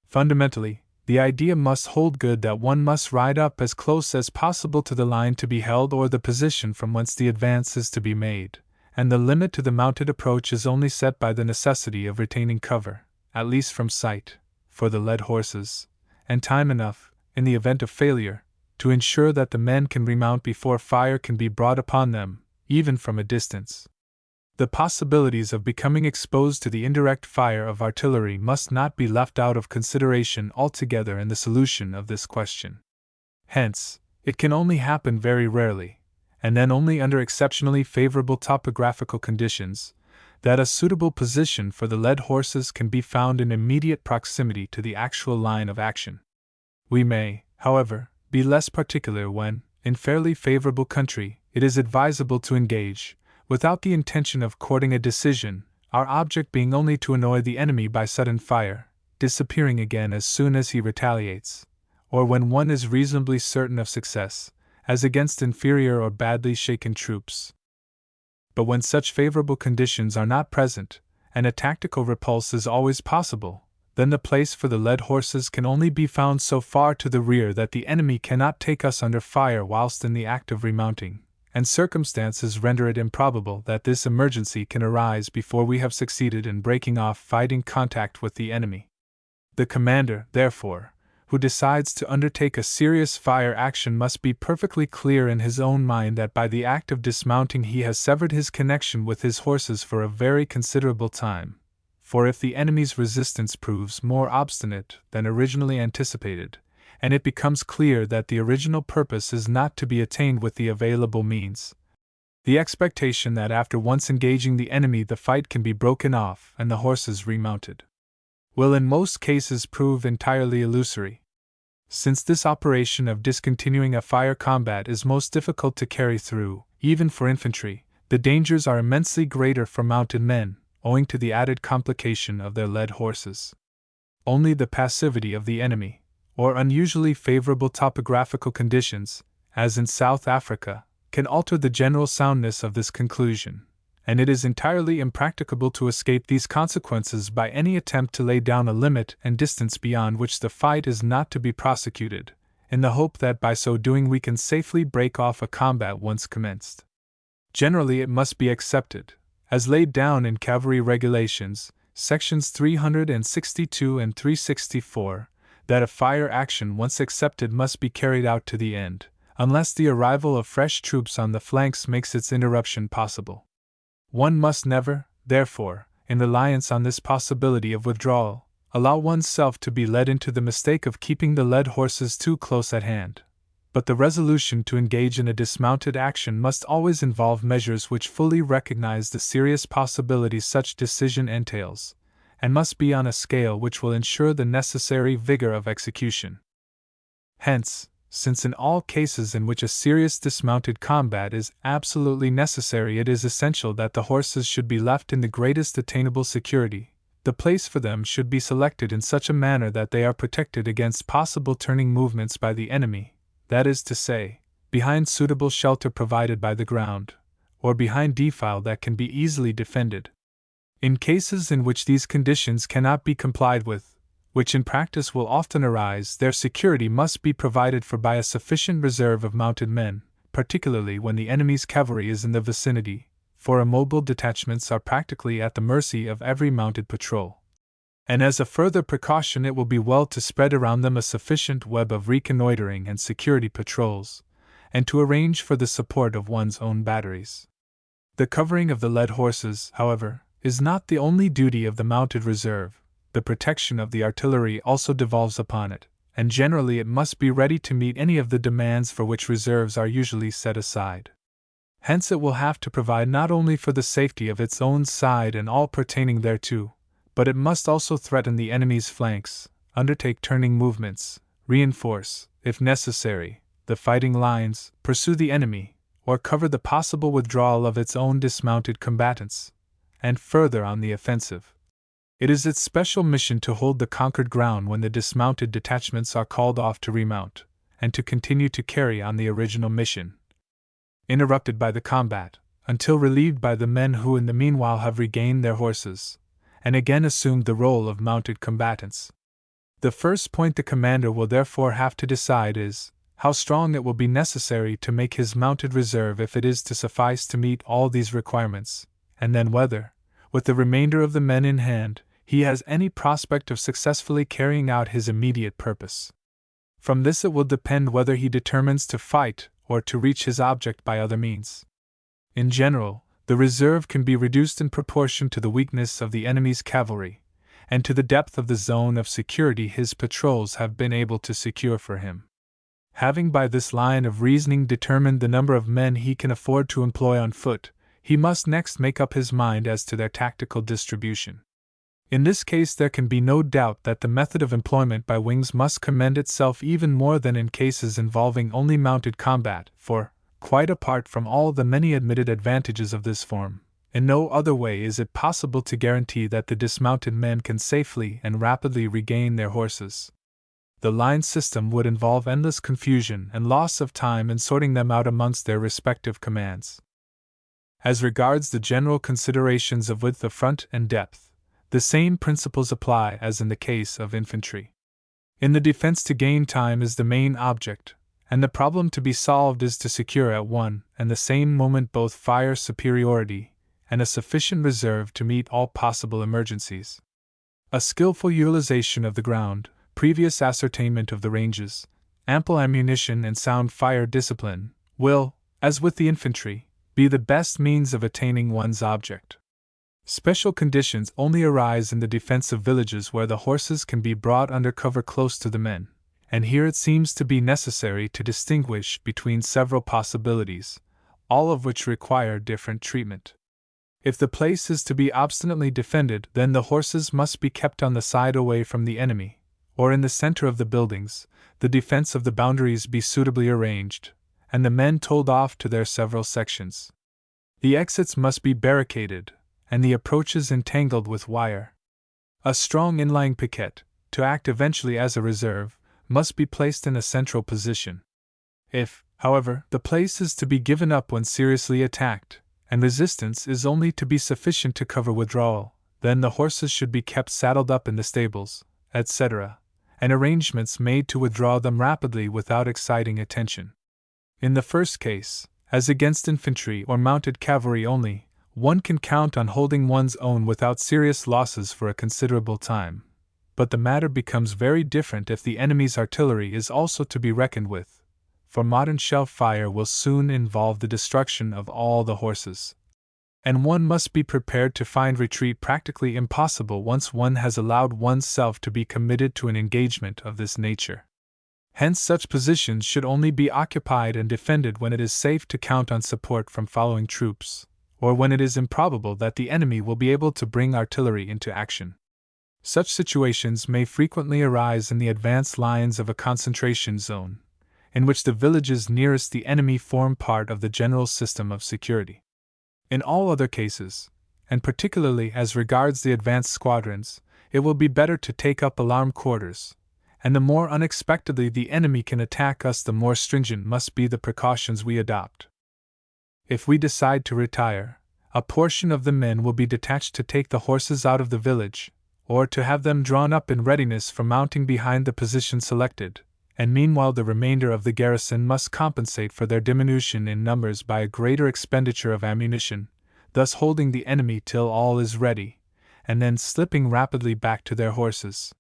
Fundamentally, the idea must hold good that one must ride up as close as possible to the line to be held or the position from whence the advance is to be made, and the limit to the mounted approach is only set by the necessity of retaining cover, at least from sight, for the led horses, and time enough, in the event of failure, to ensure that the men can remount before fire can be brought upon them, even from a distance. The possibilities of becoming exposed to the indirect fire of artillery must not be left out of consideration altogether in the solution of this question. Hence, it can only happen very rarely, and then only under exceptionally favorable topographical conditions, that a suitable position for the led horses can be found in immediate proximity to the actual line of action. We may, however, be less particular when, in fairly favorable country, it is advisable to engage, without the intention of courting a decision, our object being only to annoy the enemy by sudden fire, disappearing again as soon as he retaliates, or when one is reasonably certain of success, as against inferior or badly shaken troops. But when such favorable conditions are not present, and a tactical repulse is always possible, then the place for the led horses can only be found so far to the rear that the enemy cannot take us under fire whilst in the act of remounting, and circumstances render it improbable that this emergency can arise before we have succeeded in breaking off fighting contact with the enemy. The commander, therefore, who decides to undertake a serious fire action must be perfectly clear in his own mind that by the act of dismounting he has severed his connection with his horses for a very considerable time, for if the enemy's resistance proves more obstinate than originally anticipated, and it becomes clear that the original purpose is not to be attained with the available means, the expectation that after once engaging the enemy the fight can be broken off and the horses remounted will in most cases prove entirely illusory. Since this operation of discontinuing a fire combat is most difficult to carry through, even for infantry, the dangers are immensely greater for mounted men, owing to the added complication of their led horses. Only the passivity of the enemy, or unusually favorable topographical conditions, as in South Africa, can alter the general soundness of this conclusion, and it is entirely impracticable to escape these consequences by any attempt to lay down a limit and distance beyond which the fight is not to be prosecuted, in the hope that by so doing we can safely break off a combat once commenced. Generally, it must be accepted, as laid down in Cavalry Regulations, sections 362 and 364, that a fire action once accepted must be carried out to the end, unless the arrival of fresh troops on the flanks makes its interruption possible. One must never, therefore, in reliance on this possibility of withdrawal, allow oneself to be led into the mistake of keeping the led horses too close at hand. But the resolution to engage in a dismounted action must always involve measures which fully recognize the serious possibilities such decision entails, and must be on a scale which will ensure the necessary vigor of execution. Hence, since in all cases in which a serious dismounted combat is absolutely necessary, it is essential that the horses should be left in the greatest attainable security. The place for them should be selected in such a manner that they are protected against possible turning movements by the enemy, that is to say, behind suitable shelter provided by the ground, or behind defile that can be easily defended. In cases in which these conditions cannot be complied with, which in practice will often arise, their security must be provided for by a sufficient reserve of mounted men, particularly when the enemy's cavalry is in the vicinity, for immobile detachments are practically at the mercy of every mounted patrol. And as a further precaution, it will be well to spread around them a sufficient web of reconnoitering and security patrols, and to arrange for the support of one's own batteries. The covering of the led horses, however, is not the only duty of the mounted reserve. The protection of the artillery also devolves upon it, and generally it must be ready to meet any of the demands for which reserves are usually set aside. Hence it will have to provide not only for the safety of its own side and all pertaining thereto, but it must also threaten the enemy's flanks, undertake turning movements, reinforce, if necessary, the fighting lines, pursue the enemy, or cover the possible withdrawal of its own dismounted combatants, and further on the offensive. It is its special mission to hold the conquered ground when the dismounted detachments are called off to remount, and to continue to carry on the original mission, interrupted by the combat, until relieved by the men who in the meanwhile have regained their horses, and again assumed the role of mounted combatants. The first point the commander will therefore have to decide is, how strong it will be necessary to make his mounted reserve if it is to suffice to meet all these requirements, and then whether, with the remainder of the men in hand, he has any prospect of successfully carrying out his immediate purpose. From this it will depend whether he determines to fight or to reach his object by other means. In general, the reserve can be reduced in proportion to the weakness of the enemy's cavalry, and to the depth of the zone of security his patrols have been able to secure for him. Having by this line of reasoning determined the number of men he can afford to employ on foot, he must next make up his mind as to their tactical distribution. In this case there can be no doubt that the method of employment by wings must commend itself even more than in cases involving only mounted combat, for, quite apart from all the many admitted advantages of this form, in no other way is it possible to guarantee that the dismounted men can safely and rapidly regain their horses. the line system would involve endless confusion and loss of time in sorting them out amongst their respective commands. As regards the general considerations of width of front and depth, the same principles apply as in the case of infantry. In the defense, to gain time is the main object, and the problem to be solved is to secure at one and the same moment both fire superiority and a sufficient reserve to meet all possible emergencies. A skillful utilization of the ground, previous ascertainment of the ranges, ample ammunition, and sound fire discipline will, as with the infantry, be the best means of attaining one's object. Special conditions only arise in the defense of villages where the horses can be brought under cover close to the men, and here it seems to be necessary to distinguish between several possibilities, all of which require different treatment. If the place is to be obstinately defended, then the horses must be kept on the side away from the enemy, or in the center of the buildings, the defense of the boundaries be suitably arranged, and the men told off to their several sections. The exits must be barricaded, and the approaches entangled with wire. A strong inlying piquet, to act eventually as a reserve, must be placed in a central position. If, however, the place is to be given up when seriously attacked, and resistance is only to be sufficient to cover withdrawal, then the horses should be kept saddled up in the stables, etc., and arrangements made to withdraw them rapidly without exciting attention. In the first case, as against infantry or mounted cavalry only, one can count on holding one's own without serious losses for a considerable time. But the matter becomes very different if the enemy's artillery is also to be reckoned with, for modern shell fire will soon involve the destruction of all the horses. And one must be prepared to find retreat practically impossible once one has allowed oneself to be committed to an engagement of this nature. Hence, such positions should only be occupied and defended when it is safe to count on support from following troops, or when it is improbable that the enemy will be able to bring artillery into action. Such situations may frequently arise in the advanced lines of a concentration zone, in which the villages nearest the enemy form part of the general system of security. In all other cases, and particularly as regards the advanced squadrons, it will be better to take up alarm quarters, and the more unexpectedly the enemy can attack us, the more stringent must be the precautions we adopt. If we decide to retire, a portion of the men will be detached to take the horses out of the village, or to have them drawn up in readiness for mounting behind the position selected, and meanwhile the remainder of the garrison must compensate for their diminution in numbers by a greater expenditure of ammunition, thus holding the enemy till all is ready, and then slipping rapidly back to their horses.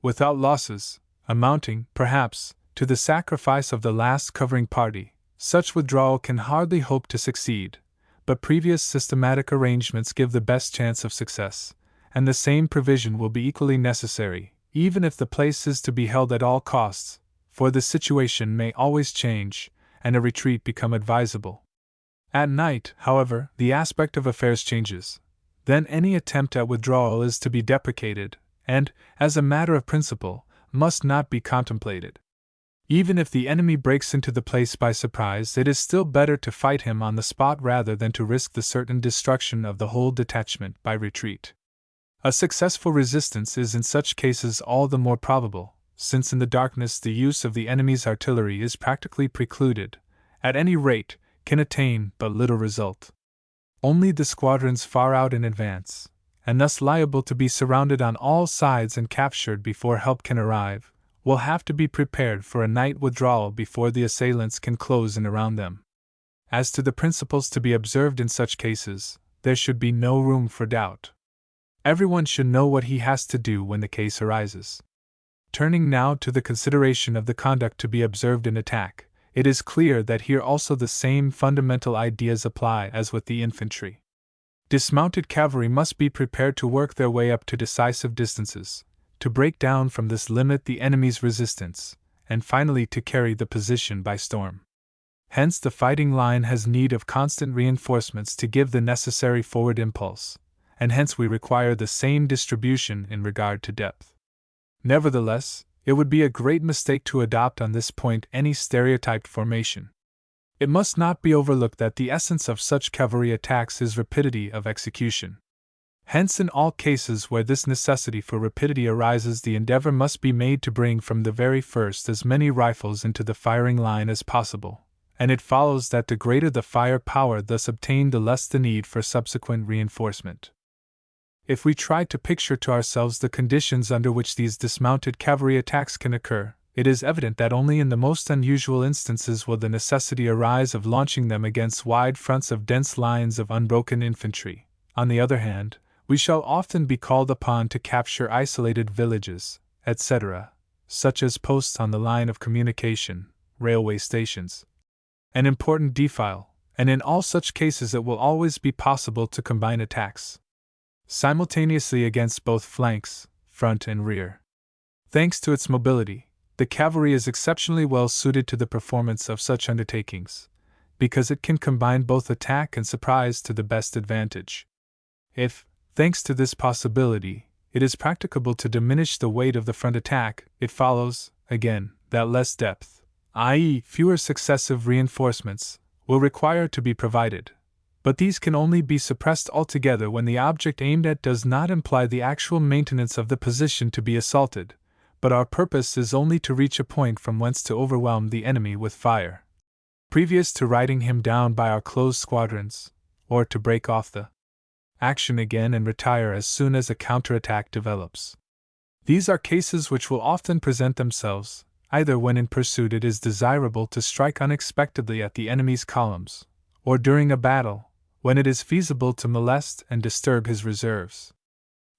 Without losses, amounting, perhaps, to the sacrifice of the last covering party, such withdrawal can hardly hope to succeed, but previous systematic arrangements give the best chance of success, and the same provision will be equally necessary, even if the place is to be held at all costs, for the situation may always change, and a retreat become advisable. At night, however, the aspect of affairs changes. Then any attempt at withdrawal is to be deprecated, and, as a matter of principle, must not be contemplated. Even if the enemy breaks into the place by surprise, it is still better to fight him on the spot rather than to risk the certain destruction of the whole detachment by retreat. A successful resistance is in such cases all the more probable, since in the darkness the use of the enemy's artillery is practically precluded, at any rate, can attain but little result. Only the squadrons far out in advance, and thus liable to be surrounded on all sides and captured before help can arrive, will have to be prepared for a night withdrawal before the assailants can close in around them. As to the principles to be observed in such cases, there should be no room for doubt. Everyone should know what he has to do when the case arises. Turning now to the consideration of the conduct to be observed in attack, it is clear that here also the same fundamental ideas apply as with the infantry. Dismounted cavalry must be prepared to work their way up to decisive distances, to break down from this limit the enemy's resistance, and finally to carry the position by storm. Hence the fighting line has need of constant reinforcements to give the necessary forward impulse, and hence we require the same distribution in regard to depth. Nevertheless, it would be a great mistake to adopt on this point any stereotyped formation. It must not be overlooked that the essence of such cavalry attacks is rapidity of execution. Hence, in all cases where this necessity for rapidity arises, the endeavor must be made to bring from the very first as many rifles into the firing line as possible, and it follows that the greater the fire power thus obtained, the less the need for subsequent reinforcement. If we try to picture to ourselves the conditions under which these dismounted cavalry attacks can occur, it is evident that only in the most unusual instances will the necessity arise of launching them against wide fronts of dense lines of unbroken infantry. On the other hand, we shall often be called upon to capture isolated villages, etc., such as posts on the line of communication, railway stations, an important defile, and in all such cases it will always be possible to combine attacks simultaneously against both flanks, front and rear. Thanks to its mobility, the cavalry is exceptionally well suited to the performance of such undertakings, because it can combine both attack and surprise to the best advantage. If, thanks to this possibility, it is practicable to diminish the weight of the front attack, it follows, again, that less depth, i.e., fewer successive reinforcements, will require to be provided. But these can only be suppressed altogether when the object aimed at does not imply the actual maintenance of the position to be assaulted, but our purpose is only to reach a point from whence to overwhelm the enemy with fire, previous to riding him down by our closed squadrons, or to break off the action again and retire as soon as a counterattack develops. These are cases which will often present themselves, either when in pursuit it is desirable to strike unexpectedly at the enemy's columns, or during a battle, when it is feasible to molest and disturb his reserves.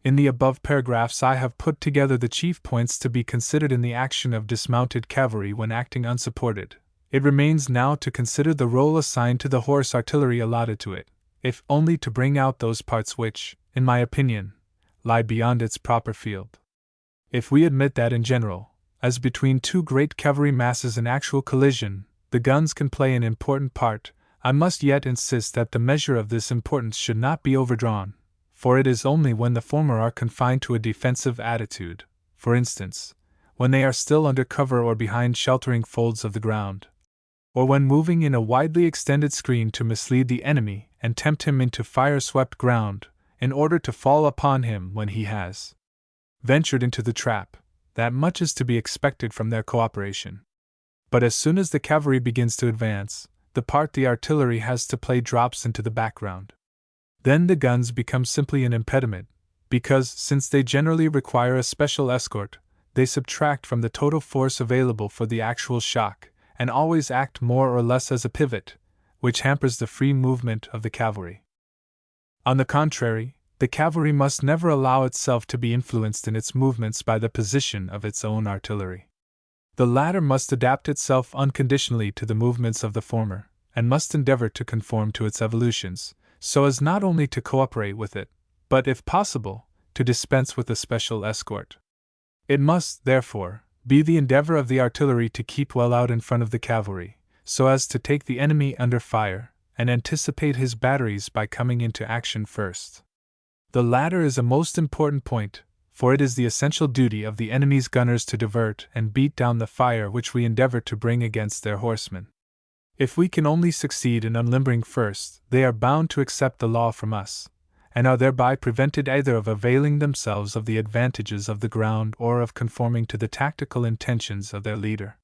In the above paragraphs I have put together the chief points to be considered in the action of dismounted cavalry when acting unsupported. It remains now to consider the role assigned to the horse artillery allotted to it, if only to bring out those parts which, in my opinion, lie beyond its proper field. If we admit that in general, as between two great cavalry masses in actual collision, the guns can play an important part, I must yet insist that the measure of this importance should not be overdrawn, for it is only when the former are confined to a defensive attitude, for instance, when they are still under cover or behind sheltering folds of the ground, or when moving in a widely extended screen to mislead the enemy and tempt him into fire-swept ground, in order to fall upon him when he has ventured into the trap, that much is to be expected from their cooperation. But as soon as the cavalry begins to advance, the part the artillery has to play drops into the background. Then the guns become simply an impediment, because, since they generally require a special escort, they subtract from the total force available for the actual shock, and always act more or less as a pivot, which hampers the free movement of the cavalry. On the contrary, the cavalry must never allow itself to be influenced in its movements by the position of its own artillery. The latter must adapt itself unconditionally to the movements of the former, and must endeavor to conform to its evolutions, so as not only to cooperate with it, but, if possible, to dispense with a special escort. It must, therefore, be the endeavor of the artillery to keep well out in front of the cavalry, so as to take the enemy under fire, and anticipate his batteries by coming into action first. The latter is a most important point, for it is the essential duty of the enemy's gunners to divert and beat down the fire which we endeavor to bring against their horsemen. If we can only succeed in unlimbering first, they are bound to accept the law from us, and are thereby prevented either of availing themselves of the advantages of the ground or of conforming to the tactical intentions of their leader.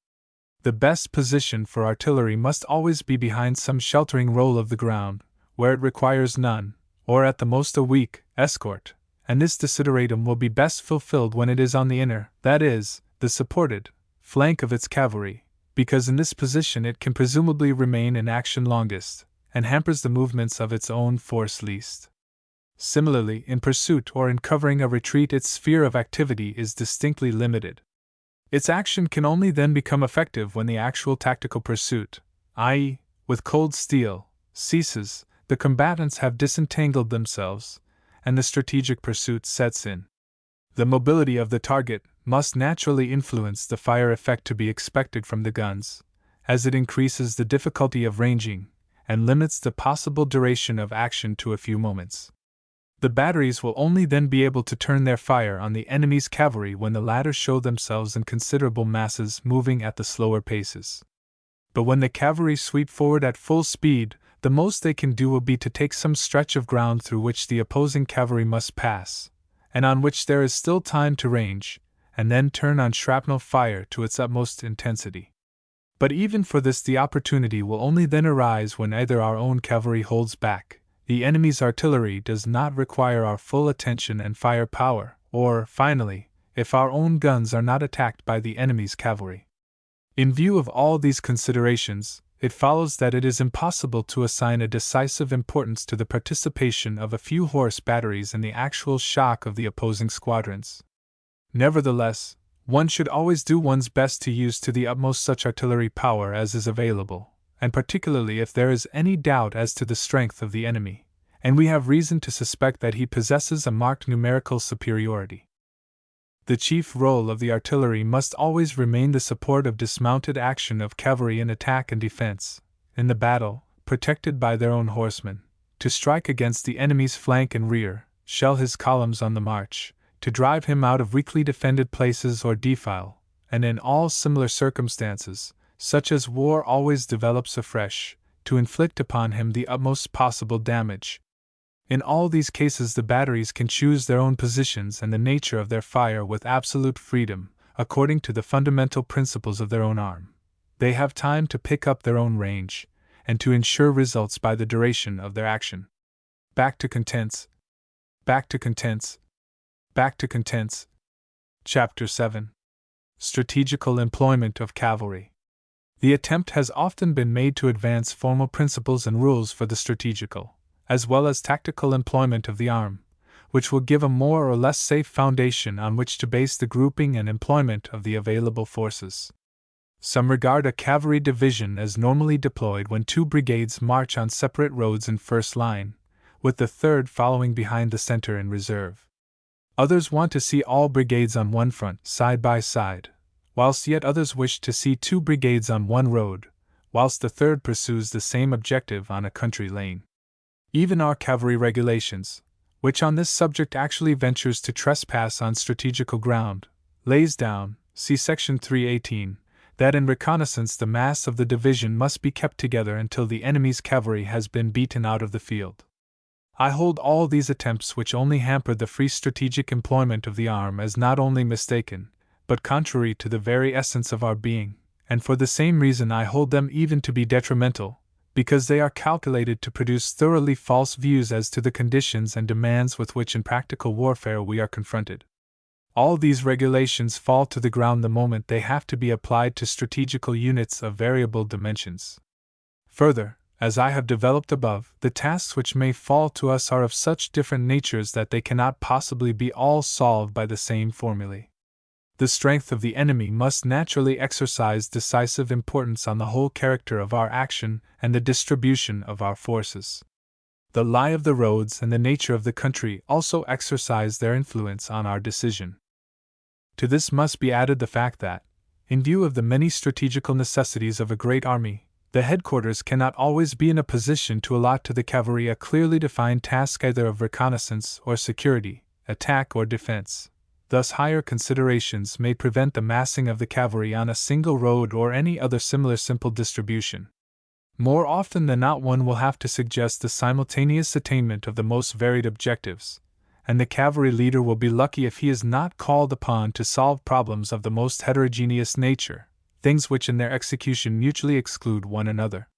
The best position for artillery must always be behind some sheltering roll of the ground, where it requires none, or at the most a weak, escort, and this desideratum will be best fulfilled when it is on the inner, that is, the supported, flank of its cavalry, because in this position it can presumably remain in action longest, and hampers the movements of its own force least. Similarly, in pursuit or in covering a retreat, its sphere of activity is distinctly limited. Its action can only then become effective when the actual tactical pursuit, i.e., with cold steel, ceases, the combatants have disentangled themselves, and the strategic pursuit sets in. The mobility of the target must naturally influence the fire effect to be expected from the guns, as it increases the difficulty of ranging, and limits the possible duration of action to a few moments. The batteries will only then be able to turn their fire on the enemy's cavalry when the latter show themselves in considerable masses moving at the slower paces. But when the cavalry sweep forward at full speed, the most they can do will be to take some stretch of ground through which the opposing cavalry must pass, and on which there is still time to range, and then turn on shrapnel fire to its utmost intensity. But even for this the opportunity will only then arise when either our own cavalry holds back, the enemy's artillery does not require our full attention and fire power, or, finally, if our own guns are not attacked by the enemy's cavalry. In view of all these considerations, it follows that it is impossible to assign a decisive importance to the participation of a few horse batteries in the actual shock of the opposing squadrons. Nevertheless, one should always do one's best to use to the utmost such artillery power as is available, and particularly if there is any doubt as to the strength of the enemy, and we have reason to suspect that he possesses a marked numerical superiority. The chief role of the artillery must always remain the support of dismounted action of cavalry in attack and defense, in the battle, protected by their own horsemen, to strike against the enemy's flank and rear, shell his columns on the march, to drive him out of weakly defended places or defile, and in all similar circumstances, such as war always develops afresh, to inflict upon him the utmost possible damage. In all these cases the batteries can choose their own positions and the nature of their fire with absolute freedom, according to the fundamental principles of their own arm. They have time to pick up their own range, and to ensure results by the duration of their action. Back to contents. Back to contents. Back to contents. Chapter 7. Strategical Employment of Cavalry. The attempt has often been made to advance formal principles and rules for the strategical, as well as tactical employment of the arm, which will give a more or less safe foundation on which to base the grouping and employment of the available forces. Some regard a cavalry division as normally deployed when two brigades march on separate roads in first line, with the third following behind the center in reserve. Others want to see all brigades on one front, side by side, whilst yet others wish to see two brigades on one road, whilst the third pursues the same objective on a country lane. Even our cavalry regulations, which on this subject actually ventures to trespass on strategical ground, lays down, see section 318, that in reconnaissance the mass of the division must be kept together until the enemy's cavalry has been beaten out of the field. I hold all these attempts which only hamper the free strategic employment of the arm as not only mistaken, but contrary to the very essence of our being, and for the same reason I hold them even to be detrimental, because they are calculated to produce thoroughly false views as to the conditions and demands with which in practical warfare we are confronted. All these regulations fall to the ground the moment they have to be applied to strategical units of variable dimensions. Further, as I have developed above, the tasks which may fall to us are of such different natures that they cannot possibly be all solved by the same formulae. The strength of the enemy must naturally exercise decisive importance on the whole character of our action and the distribution of our forces. The lie of the roads and the nature of the country also exercise their influence on our decision. To this must be added the fact that, in view of the many strategical necessities of a great army, the headquarters cannot always be in a position to allot to the cavalry a clearly defined task either of reconnaissance or security, attack or defense. Thus higher considerations may prevent the massing of the cavalry on a single road or any other similar simple distribution. More often than not one will have to suggest the simultaneous attainment of the most varied objectives, and the cavalry leader will be lucky if he is not called upon to solve problems of the most heterogeneous nature, things which in their execution mutually exclude one another.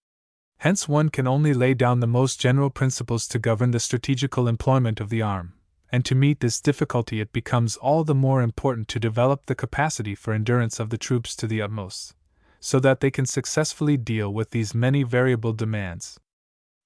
Hence one can only lay down the most general principles to govern the strategical employment of the arm, and to meet this difficulty it becomes all the more important to develop the capacity for endurance of the troops to the utmost, so that they can successfully deal with these many variable demands.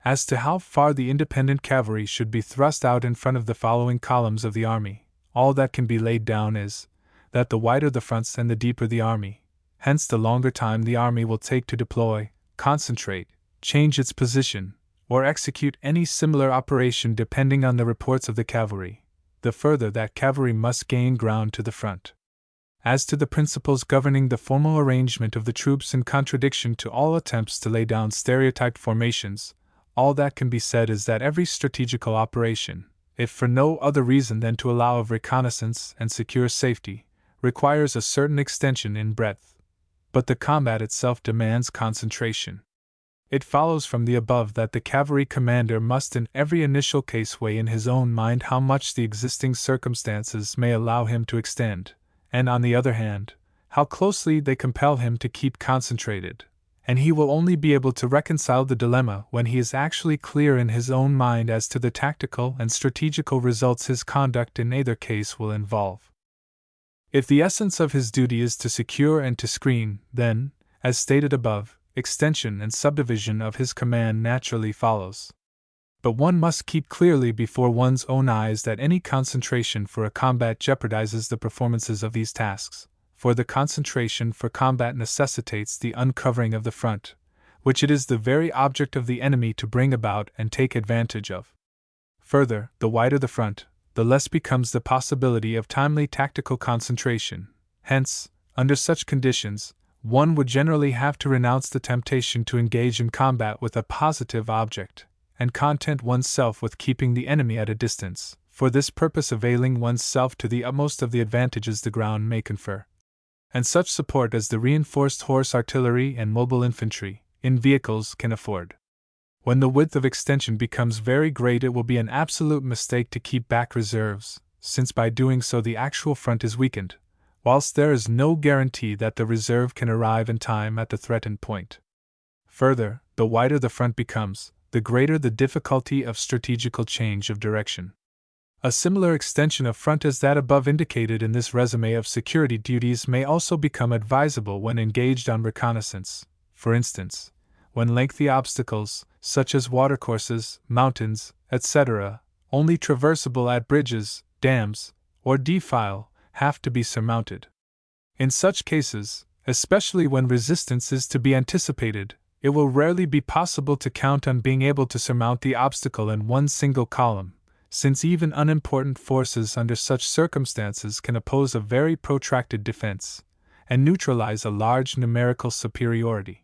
As to how far the independent cavalry should be thrust out in front of the following columns of the army, all that can be laid down is, that the wider the fronts and the deeper the army, hence the longer time the army will take to deploy, concentrate, change its position, or execute any similar operation depending on the reports of the cavalry, the further that cavalry must gain ground to the front. As to the principles governing the formal arrangement of the troops in contradiction to all attempts to lay down stereotyped formations, all that can be said is that every strategical operation, if for no other reason than to allow of reconnaissance and secure safety, requires a certain extension in breadth, but the combat itself demands concentration. It follows from the above that the cavalry commander must in every initial case weigh in his own mind how much the existing circumstances may allow him to extend, and on the other hand, how closely they compel him to keep concentrated, and he will only be able to reconcile the dilemma when he is actually clear in his own mind as to the tactical and strategical results his conduct in either case will involve. If the essence of his duty is to secure and to screen, then, as stated above, extension and subdivision of his command naturally follows. But one must keep clearly before one's own eyes that any concentration for a combat jeopardizes the performances of these tasks, for the concentration for combat necessitates the uncovering of the front, which it is the very object of the enemy to bring about and take advantage of. Further, the wider the front, the less becomes the possibility of timely tactical concentration. Hence, under such conditions, one would generally have to renounce the temptation to engage in combat with a positive object, and content oneself with keeping the enemy at a distance, for this purpose availing oneself to the utmost of the advantages the ground may confer, and such support as the reinforced horse artillery and mobile infantry, in vehicles, can afford. When the width of extension becomes very great, it will be an absolute mistake to keep back reserves, since by doing so the actual front is weakened, whilst there is no guarantee that the reserve can arrive in time at the threatened point. Further, the wider the front becomes, the greater the difficulty of strategical change of direction. A similar extension of front as that above indicated in this resume of security duties may also become advisable when engaged on reconnaissance, for instance, when lengthy obstacles, such as watercourses, mountains, etc., only traversable at bridges, dams, or defile, have to be surmounted. In such cases, especially when resistance is to be anticipated, it will rarely be possible to count on being able to surmount the obstacle in one single column, since even unimportant forces under such circumstances can oppose a very protracted defense, and neutralize a large numerical superiority.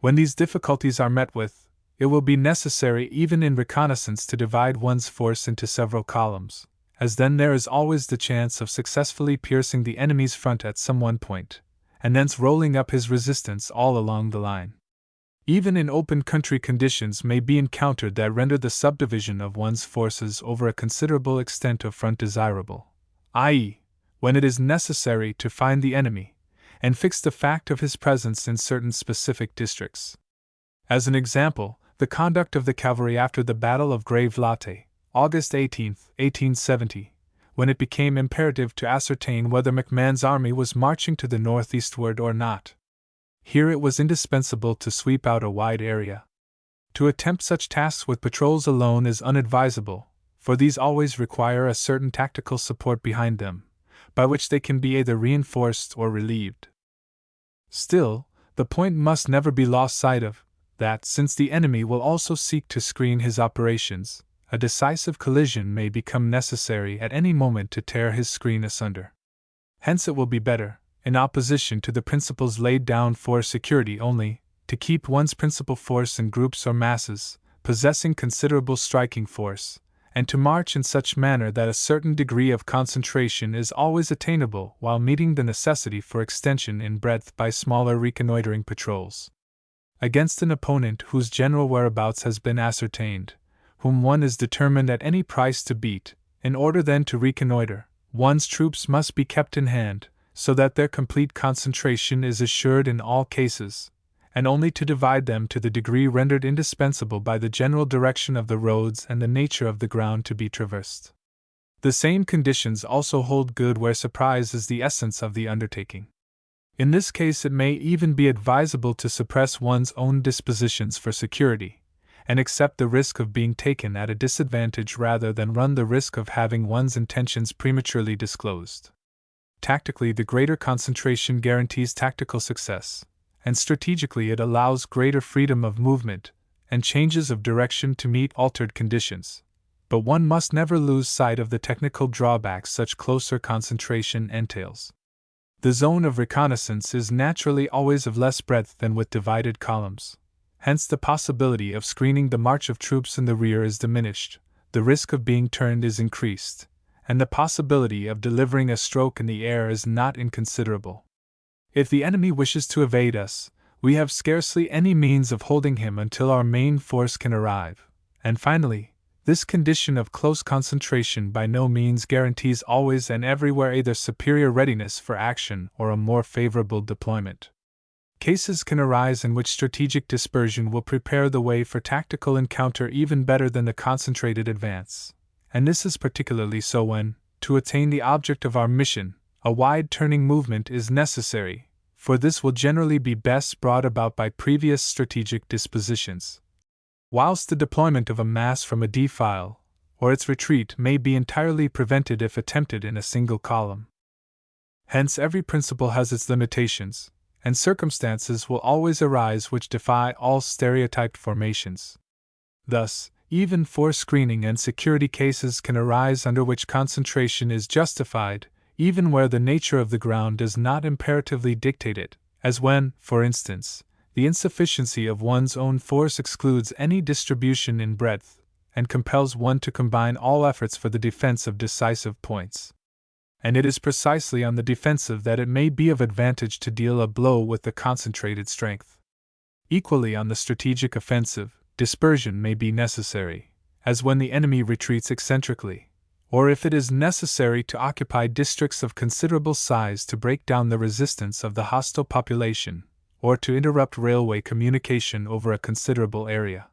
When these difficulties are met with, it will be necessary even in reconnaissance to divide one's force into several columns, as then there is always the chance of successfully piercing the enemy's front at some one point, and thence rolling up his resistance all along the line. Even in open country conditions may be encountered that render the subdivision of one's forces over a considerable extent of front desirable, i.e., when it is necessary to find the enemy, and fix the fact of his presence in certain specific districts. As an example, the conduct of the cavalry after the Battle of Grave Latte, August 18, 1870, when it became imperative to ascertain whether McMahon's army was marching to the northeastward or not. Here it was indispensable to sweep out a wide area. To attempt such tasks with patrols alone is unadvisable, for these always require a certain tactical support behind them, by which they can be either reinforced or relieved. Still, the point must never be lost sight of, that since the enemy will also seek to screen his operations, a decisive collision may become necessary at any moment to tear his screen asunder. Hence it will be better, in opposition to the principles laid down for security only, to keep one's principal force in groups or masses, possessing considerable striking force, and to march in such manner that a certain degree of concentration is always attainable while meeting the necessity for extension in breadth by smaller reconnoitering patrols. Against an opponent whose general whereabouts has been ascertained, whom one is determined at any price to beat, in order then to reconnoiter, one's troops must be kept in hand, so that their complete concentration is assured in all cases, and only to divide them to the degree rendered indispensable by the general direction of the roads and the nature of the ground to be traversed. The same conditions also hold good where surprise is the essence of the undertaking. In this case it may even be advisable to suppress one's own dispositions for security, and accept the risk of being taken at a disadvantage rather than run the risk of having one's intentions prematurely disclosed. Tactically, the greater concentration guarantees tactical success, and strategically it allows greater freedom of movement and changes of direction to meet altered conditions. But one must never lose sight of the technical drawbacks such closer concentration entails. The zone of reconnaissance is naturally always of less breadth than with divided columns. Hence the possibility of screening the march of troops in the rear is diminished, the risk of being turned is increased, and the possibility of delivering a stroke in the air is not inconsiderable. If the enemy wishes to evade us, We have scarcely any means of holding him until our main force can arrive, and finally, this condition of close concentration by no means guarantees always and everywhere either superior readiness for action or a more favorable deployment. Cases can arise in which strategic dispersion will prepare the way for tactical encounter even better than the concentrated advance, and this is particularly so when, to attain the object of our mission, a wide turning movement is necessary, for this will generally be best brought about by previous strategic dispositions. Whilst the deployment of a mass from a defile, or its retreat, may be entirely prevented if attempted in a single column. Hence every principle has its limitations, and circumstances will always arise which defy all stereotyped formations. Thus, even force screening and security cases can arise under which concentration is justified, even where the nature of the ground does not imperatively dictate it, as when, for instance, the insufficiency of one's own force excludes any distribution in breadth, and compels one to combine all efforts for the defense of decisive points. And it is precisely on the defensive that it may be of advantage to deal a blow with the concentrated strength. Equally on the strategic offensive, dispersion may be necessary, as when the enemy retreats eccentrically, or if it is necessary to occupy districts of considerable size to break down the resistance of the hostile population, or to interrupt railway communication over a considerable area.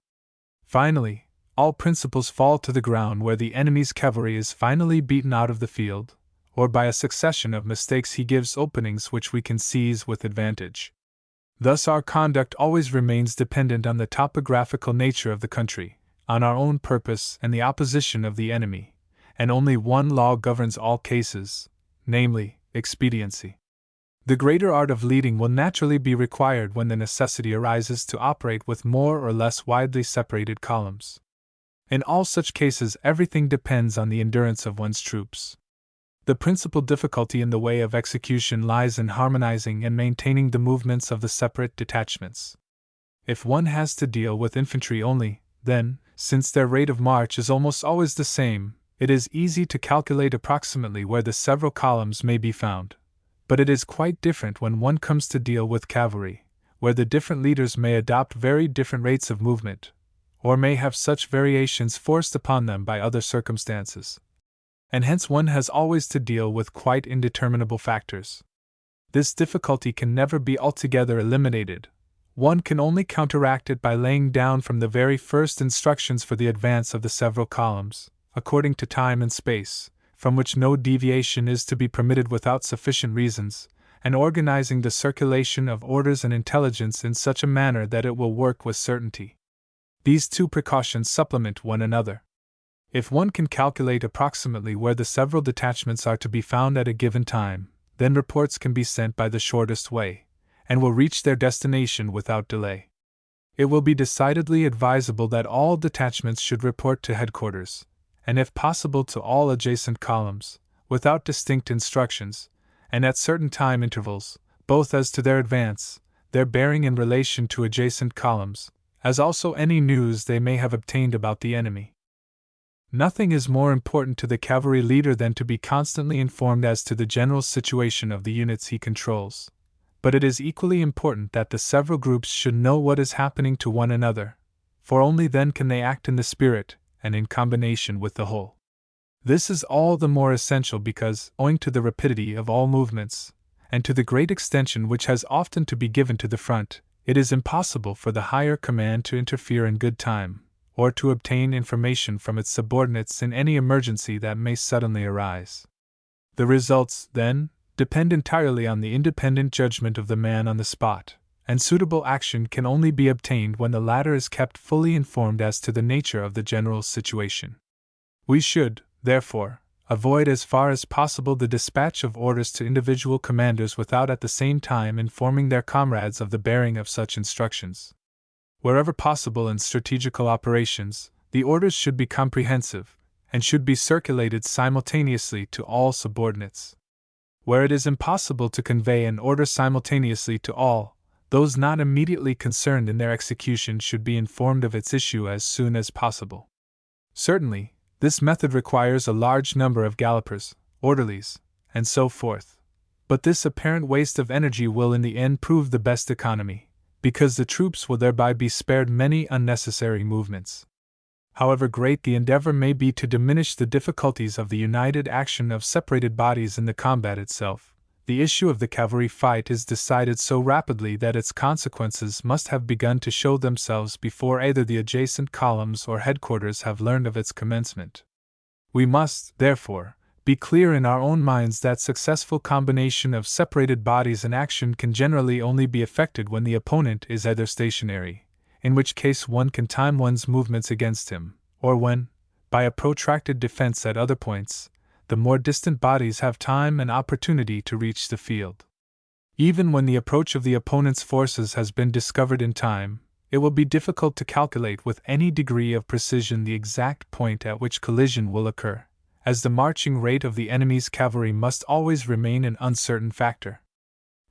Finally, all principles fall to the ground where the enemy's cavalry is finally beaten out of the field, or by a succession of mistakes he gives openings which we can seize with advantage. Thus our conduct always remains dependent on the topographical nature of the country, on our own purpose and the opposition of the enemy, and only one law governs all cases, namely, expediency. The greater art of leading will naturally be required when the necessity arises to operate with more or less widely separated columns. In all such cases everything depends on the endurance of one's troops. The principal difficulty in the way of execution lies in harmonizing and maintaining the movements of the separate detachments. If one has to deal with infantry only, then, since their rate of march is almost always the same, it is easy to calculate approximately where the several columns may be found. But it is quite different when one comes to deal with cavalry, where the different leaders may adopt very different rates of movement, or may have such variations forced upon them by other circumstances. And hence one has always to deal with quite indeterminable factors. This difficulty can never be altogether eliminated. One can only counteract it by laying down from the very first instructions for the advance of the several columns, according to time and space, from which no deviation is to be permitted without sufficient reasons, and organizing the circulation of orders and intelligence in such a manner that it will work with certainty. These two precautions supplement one another. If one can calculate approximately where the several detachments are to be found at a given time, then reports can be sent by the shortest way, and will reach their destination without delay. It will be decidedly advisable that all detachments should report to headquarters, and if possible to all adjacent columns, without distinct instructions, and at certain time intervals, both as to their advance, their bearing in relation to adjacent columns, as also any news they may have obtained about the enemy. Nothing is more important to the cavalry leader than to be constantly informed as to the general situation of the units he controls, but it is equally important that the several groups should know what is happening to one another, for only then can they act in the spirit and in combination with the whole. This is all the more essential because, owing to the rapidity of all movements, and to the great extension which has often to be given to the front, it is impossible for the higher command to interfere in good time, or to obtain information from its subordinates in any emergency that may suddenly arise. The results, then, depend entirely on the independent judgment of the man on the spot, and suitable action can only be obtained when the latter is kept fully informed as to the nature of the general situation. We should, therefore, avoid as far as possible the dispatch of orders to individual commanders without at the same time informing their comrades of the bearing of such instructions. Wherever possible in strategical operations, the orders should be comprehensive, and should be circulated simultaneously to all subordinates. Where it is impossible to convey an order simultaneously to all, those not immediately concerned in their execution should be informed of its issue as soon as possible. Certainly, this method requires a large number of gallopers, orderlies, and so forth, but this apparent waste of energy will in the end prove the best economy, because the troops will thereby be spared many unnecessary movements. However great the endeavor may be to diminish the difficulties of the united action of separated bodies in the combat itself, the issue of the cavalry fight is decided so rapidly that its consequences must have begun to show themselves before either the adjacent columns or headquarters have learned of its commencement. We must, therefore, be clear in our own minds that successful combination of separated bodies in action can generally only be effected when the opponent is either stationary, in which case one can time one's movements against him, or when, by a protracted defense at other points, the more distant bodies have time and opportunity to reach the field. Even when the approach of the opponent's forces has been discovered in time, it will be difficult to calculate with any degree of precision the exact point at which collision will occur, as the marching rate of the enemy's cavalry must always remain an uncertain factor.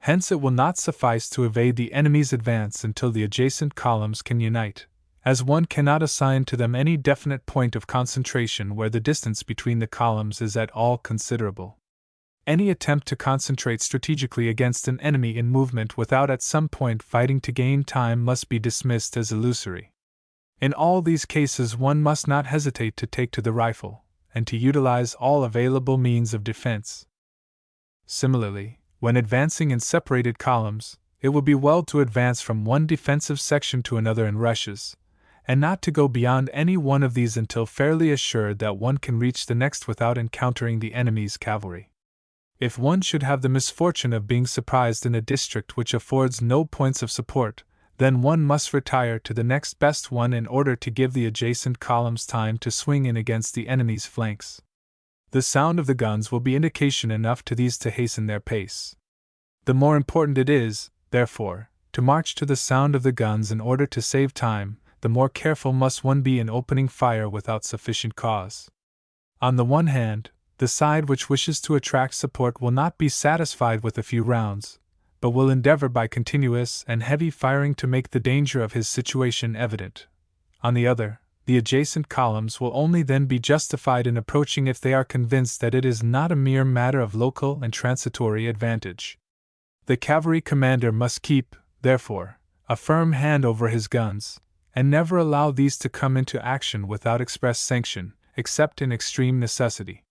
Hence it will not suffice to evade the enemy's advance until the adjacent columns can unite, as one cannot assign to them any definite point of concentration where the distance between the columns is at all considerable. Any attempt to concentrate strategically against an enemy in movement without at some point fighting to gain time must be dismissed as illusory. In all these cases one must not hesitate to take to the rifle, and to utilize all available means of defense. Similarly, when advancing in separated columns, it will be well to advance from one defensive section to another in rushes, and not to go beyond any one of these until fairly assured that one can reach the next without encountering the enemy's cavalry. If one should have the misfortune of being surprised in a district which affords no points of support, then one must retire to the next best one in order to give the adjacent columns time to swing in against the enemy's flanks. The sound of the guns will be indication enough to these to hasten their pace. The more important it is, therefore, to march to the sound of the guns in order to save time, the more careful must one be in opening fire without sufficient cause. On the one hand, the side which wishes to attract support will not be satisfied with a few rounds, but will endeavor by continuous and heavy firing to make the danger of his situation evident. On the other, the adjacent columns will only then be justified in approaching if they are convinced that it is not a mere matter of local and transitory advantage. The cavalry commander must keep, therefore, a firm hand over his guns, and never allow these to come into action without express sanction, except in extreme necessity.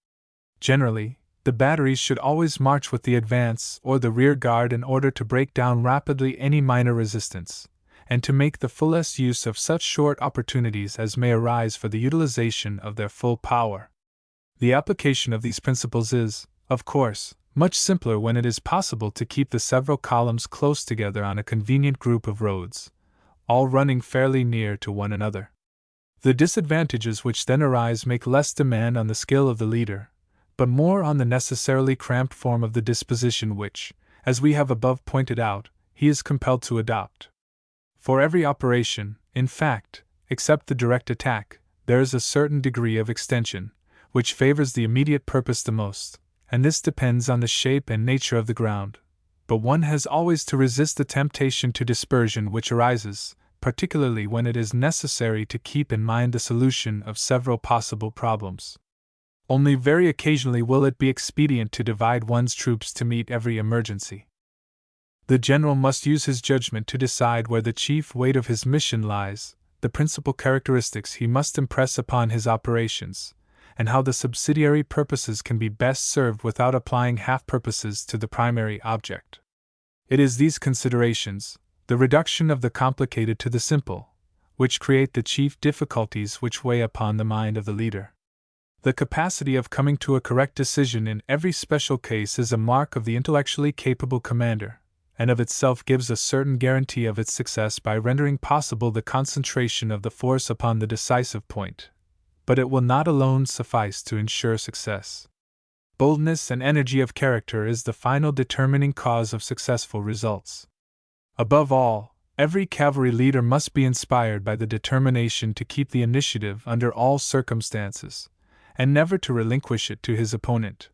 Generally, the batteries should always march with the advance or the rear guard in order to break down rapidly any minor resistance, and to make the fullest use of such short opportunities as may arise for the utilization of their full power. The application of these principles is, of course, much simpler when it is possible to keep the several columns close together on a convenient group of roads, all running fairly near to one another. The disadvantages which then arise make less demand on the skill of the leader, but more on the necessarily cramped form of the disposition which, as we have above pointed out, he is compelled to adopt. For every operation, in fact, except the direct attack, there is a certain degree of extension, which favors the immediate purpose the most, and this depends on the shape and nature of the ground. But one has always to resist the temptation to dispersion which arises, particularly when it is necessary to keep in mind the solution of several possible problems. Only very occasionally will it be expedient to divide one's troops to meet every emergency. The general must use his judgment to decide where the chief weight of his mission lies, the principal characteristics he must impress upon his operations, and how the subsidiary purposes can be best served without applying half-purposes to the primary object. It is these considerations, the reduction of the complicated to the simple, which create the chief difficulties which weigh upon the mind of the leader. The capacity of coming to a correct decision in every special case is a mark of the intellectually capable commander, and of itself gives a certain guarantee of its success by rendering possible the concentration of the force upon the decisive point. But it will not alone suffice to ensure success. Boldness and energy of character is the final determining cause of successful results. Above all, every cavalry leader must be inspired by the determination to keep the initiative under all circumstances, and never to relinquish it to his opponent.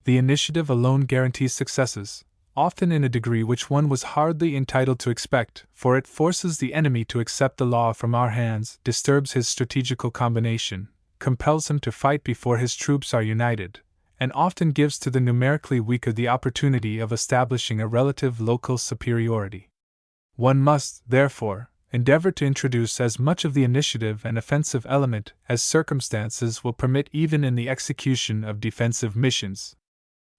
The initiative alone guarantees successes, often in a degree which one was hardly entitled to expect, for it forces the enemy to accept the law from our hands, disturbs his strategical combination, compels him to fight before his troops are united, and often gives to the numerically weaker the opportunity of establishing a relative local superiority. One must, therefore, endeavor to introduce as much of the initiative and offensive element as circumstances will permit even in the execution of defensive missions.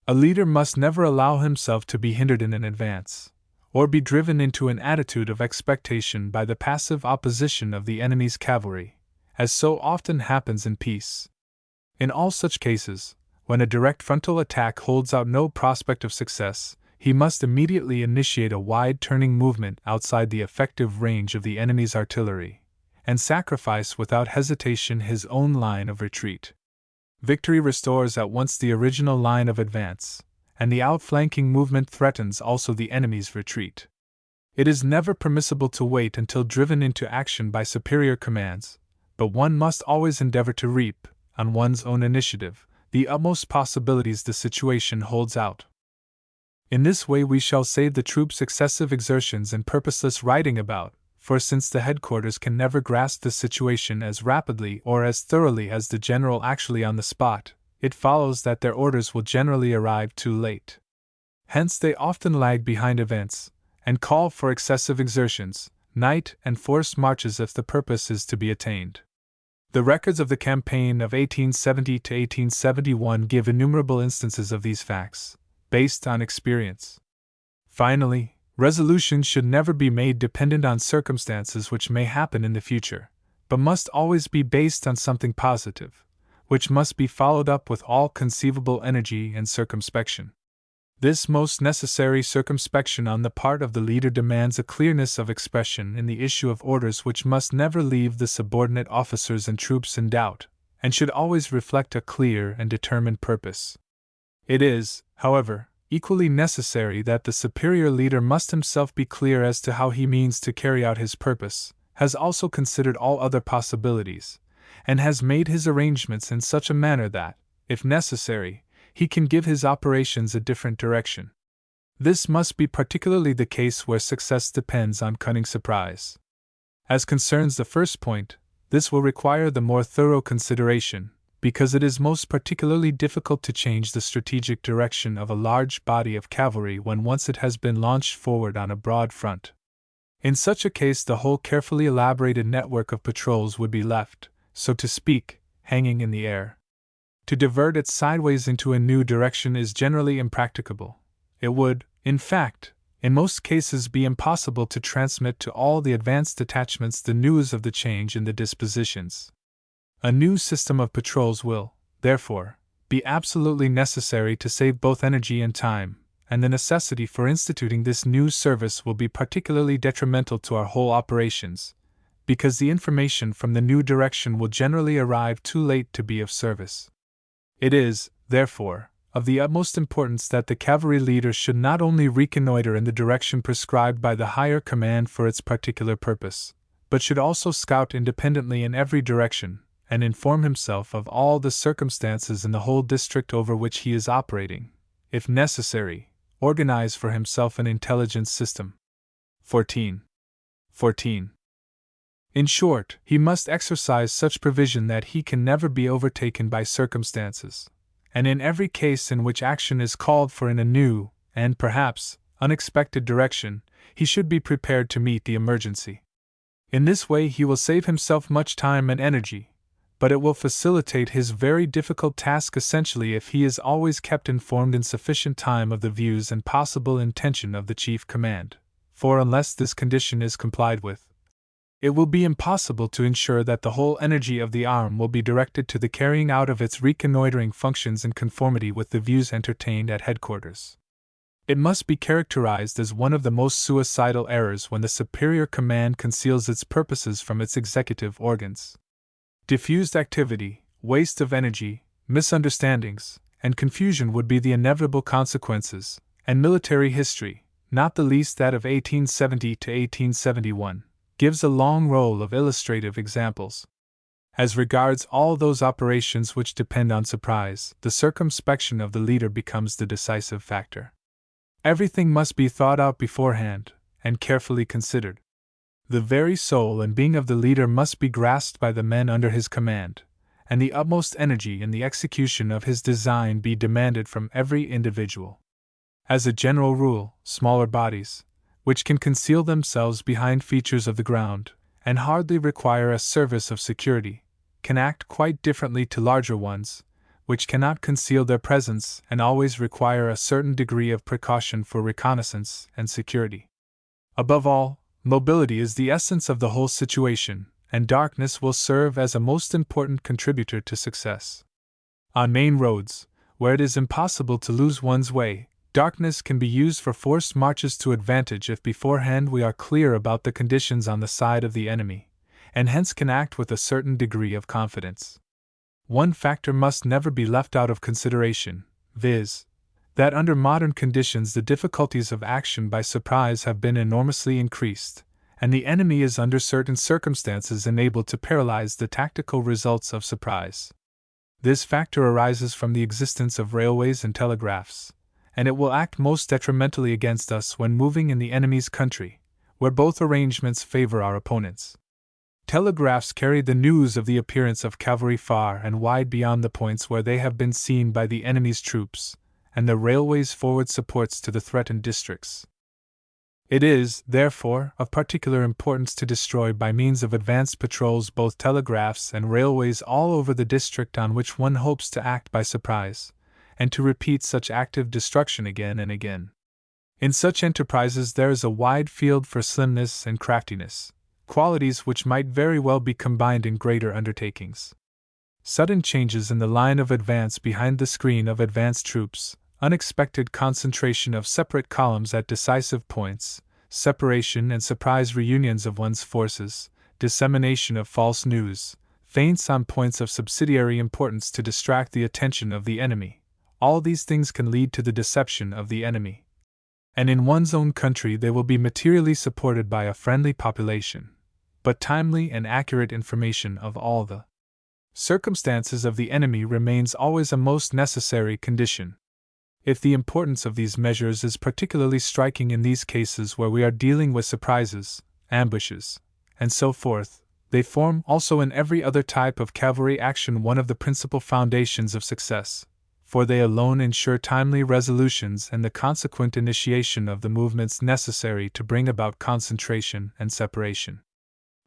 A leader must never allow himself to be hindered in an advance, or be driven into an attitude of expectation by the passive opposition of the enemy's cavalry, as so often happens in peace. In all such cases, when a direct frontal attack holds out no prospect of success, he must immediately initiate a wide turning movement outside the effective range of the enemy's artillery, and sacrifice without hesitation his own line of retreat. Victory restores at once the original line of advance, and the outflanking movement threatens also the enemy's retreat. It is never permissible to wait until driven into action by superior commands, but one must always endeavor to reap, on one's own initiative, the utmost possibilities the situation holds out. In this way we shall save the troops excessive exertions and purposeless riding about, for since the headquarters can never grasp the situation as rapidly or as thoroughly as the general actually on the spot, it follows that their orders will generally arrive too late. Hence they often lag behind events, and call for excessive exertions, night and forced marches if the purpose is to be attained. The records of the campaign of 1870 to 1871 give innumerable instances of these facts, based on experience. Finally, resolutions should never be made dependent on circumstances which may happen in the future, but must always be based on something positive, which must be followed up with all conceivable energy and circumspection. This most necessary circumspection on the part of the leader demands a clearness of expression in the issue of orders which must never leave the subordinate officers and troops in doubt, and should always reflect a clear and determined purpose. It is, however, equally necessary that the superior leader must himself be clear as to how he means to carry out his purpose, has also considered all other possibilities, and has made his arrangements in such a manner that, if necessary, he can give his operations a different direction. This must be particularly the case where success depends on cunning surprise. As concerns the first point, this will require the more thorough consideration, because it is most particularly difficult to change the strategic direction of a large body of cavalry when once it has been launched forward on a broad front. In such a case the whole carefully elaborated network of patrols would be left, so to speak, hanging in the air. To divert it sideways into a new direction is generally impracticable. It would, in fact, in most cases be impossible to transmit to all the advanced detachments the news of the change in the dispositions. A new system of patrols will, therefore, be absolutely necessary to save both energy and time, and the necessity for instituting this new service will be particularly detrimental to our whole operations, because the information from the new direction will generally arrive too late to be of service. It is, therefore, of the utmost importance that the cavalry leader should not only reconnoiter in the direction prescribed by the higher command for its particular purpose, but should also scout independently in every direction, and inform himself of all the circumstances in the whole district over which he is operating, if necessary, organize for himself an intelligence system. 14. In short, he must exercise such provision that he can never be overtaken by circumstances, and in every case in which action is called for in a new, and perhaps, unexpected direction, he should be prepared to meet the emergency. In this way he will save himself much time and energy, but it will facilitate his very difficult task essentially if he is always kept informed in sufficient time of the views and possible intention of the chief command, for unless this condition is complied with, it will be impossible to ensure that the whole energy of the arm will be directed to the carrying out of its reconnoitering functions in conformity with the views entertained at headquarters. It must be characterized as one of the most suicidal errors when the superior command conceals its purposes from its executive organs. Diffused activity, waste of energy, misunderstandings, and confusion would be the inevitable consequences, and military history, not the least that of 1870 to 1871, gives a long roll of illustrative examples. As regards all those operations which depend on surprise, the circumspection of the leader becomes the decisive factor. Everything must be thought out beforehand, and carefully considered. The very soul and being of the leader must be grasped by the men under his command, and the utmost energy in the execution of his design be demanded from every individual. As a general rule, smaller bodies, which can conceal themselves behind features of the ground, and hardly require a service of security, can act quite differently to larger ones, which cannot conceal their presence and always require a certain degree of precaution for reconnaissance and security. Above all, mobility is the essence of the whole situation, and darkness will serve as a most important contributor to success. On main roads, where it is impossible to lose one's way, darkness can be used for forced marches to advantage if beforehand we are clear about the conditions on the side of the enemy, and hence can act with a certain degree of confidence. One factor must never be left out of consideration, viz., that under modern conditions the difficulties of action by surprise have been enormously increased, and the enemy is under certain circumstances enabled to paralyze the tactical results of surprise. This factor arises from the existence of railways and telegraphs, and it will act most detrimentally against us when moving in the enemy's country, where both arrangements favor our opponents. Telegraphs carry the news of the appearance of cavalry far and wide beyond the points where they have been seen by the enemy's troops, and the railways forward supports to the threatened districts. It is, therefore, of particular importance to destroy by means of advanced patrols both telegraphs and railways all over the district on which one hopes to act by surprise, and to repeat such active destruction again and again. In such enterprises there is a wide field for slimness and craftiness, qualities which might very well be combined in greater undertakings. Sudden changes in the line of advance behind the screen of advanced troops, unexpected concentration of separate columns at decisive points, separation and surprise reunions of one's forces, dissemination of false news, feints on points of subsidiary importance to distract the attention of the enemy, all these things can lead to the deception of the enemy. And in one's own country they will be materially supported by a friendly population, but timely and accurate information of all the circumstances of the enemy remains always a most necessary condition. If the importance of these measures is particularly striking in these cases where we are dealing with surprises, ambushes, and so forth, they form also in every other type of cavalry action one of the principal foundations of success, for they alone ensure timely resolutions and the consequent initiation of the movements necessary to bring about concentration and separation.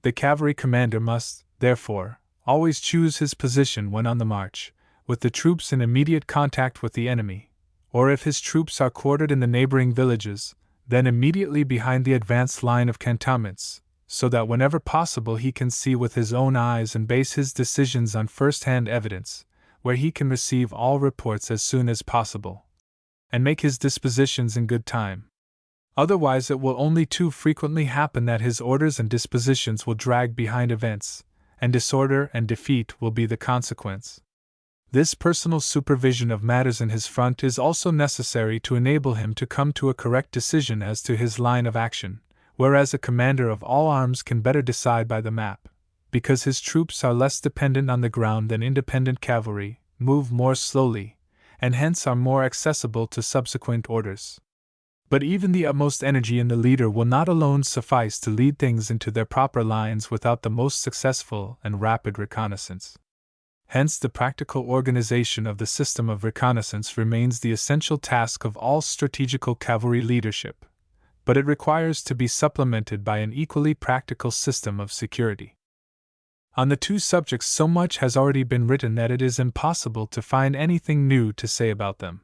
The cavalry commander must, therefore, always choose his position when on the march, with the troops in immediate contact with the enemy, or if his troops are quartered in the neighboring villages, then immediately behind the advanced line of cantonments, so that whenever possible he can see with his own eyes and base his decisions on first-hand evidence, where he can receive all reports as soon as possible, and make his dispositions in good time. Otherwise it will only too frequently happen that his orders and dispositions will drag behind events, and disorder and defeat will be the consequence. This personal supervision of matters in his front is also necessary to enable him to come to a correct decision as to his line of action, whereas a commander of all arms can better decide by the map, because his troops are less dependent on the ground than independent cavalry, move more slowly, and hence are more accessible to subsequent orders. But even the utmost energy in the leader will not alone suffice to lead things into their proper lines without the most successful and rapid reconnaissance. Hence the practical organization of the system of reconnaissance remains the essential task of all strategical cavalry leadership, but it requires to be supplemented by an equally practical system of security. On the two subjects so much has already been written that it is impossible to find anything new to say about them.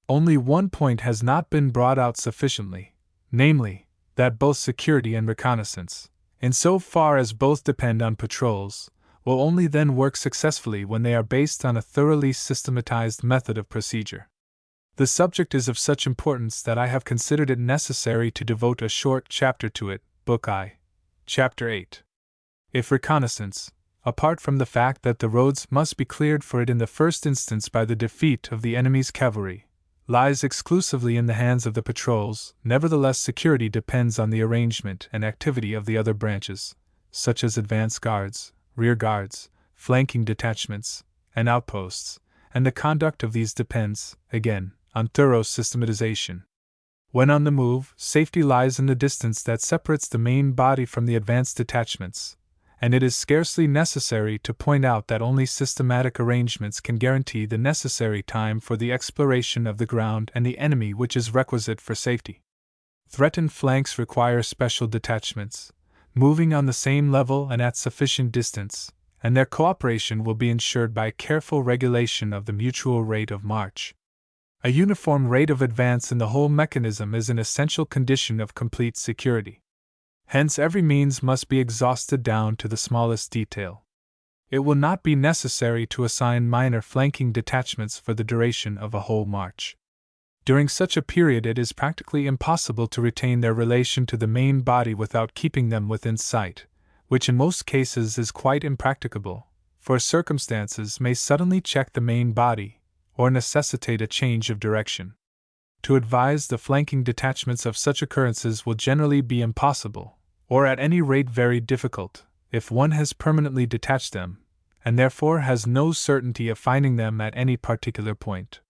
Only one point has not been brought out sufficiently, namely, that both security and reconnaissance, in so far as both depend on patrols, will only then work successfully when they are based on a thoroughly systematized method of procedure. The subject is of such importance that I have considered it necessary to devote a short chapter to it, Book I, Chapter 8. If reconnaissance, apart from the fact that the roads must be cleared for it in the first instance by the defeat of the enemy's cavalry, lies exclusively in the hands of the patrols, nevertheless security depends on the arrangement and activity of the other branches, such as advance guards, rear guards, flanking detachments, and outposts, and the conduct of these depends, again, on thorough systematization. When on the move, safety lies in the distance that separates the main body from the advanced detachments, and it is scarcely necessary to point out that only systematic arrangements can guarantee the necessary time for the exploration of the ground and the enemy which is requisite for safety. Threatened flanks require special detachments, moving on the same level and at sufficient distance, and their cooperation will be ensured by careful regulation of the mutual rate of march. A uniform rate of advance in the whole mechanism is an essential condition of complete security. Hence, every means must be exhausted down to the smallest detail. It will not be necessary to assign minor flanking detachments for the duration of a whole march. During such a period, it is practically impossible to retain their relation to the main body without keeping them within sight, which in most cases is quite impracticable, for circumstances may suddenly check the main body, or necessitate a change of direction. To advise the flanking detachments of such occurrences will generally be impossible, or at any rate very difficult, if one has permanently detached them, and therefore has no certainty of finding them at any particular point.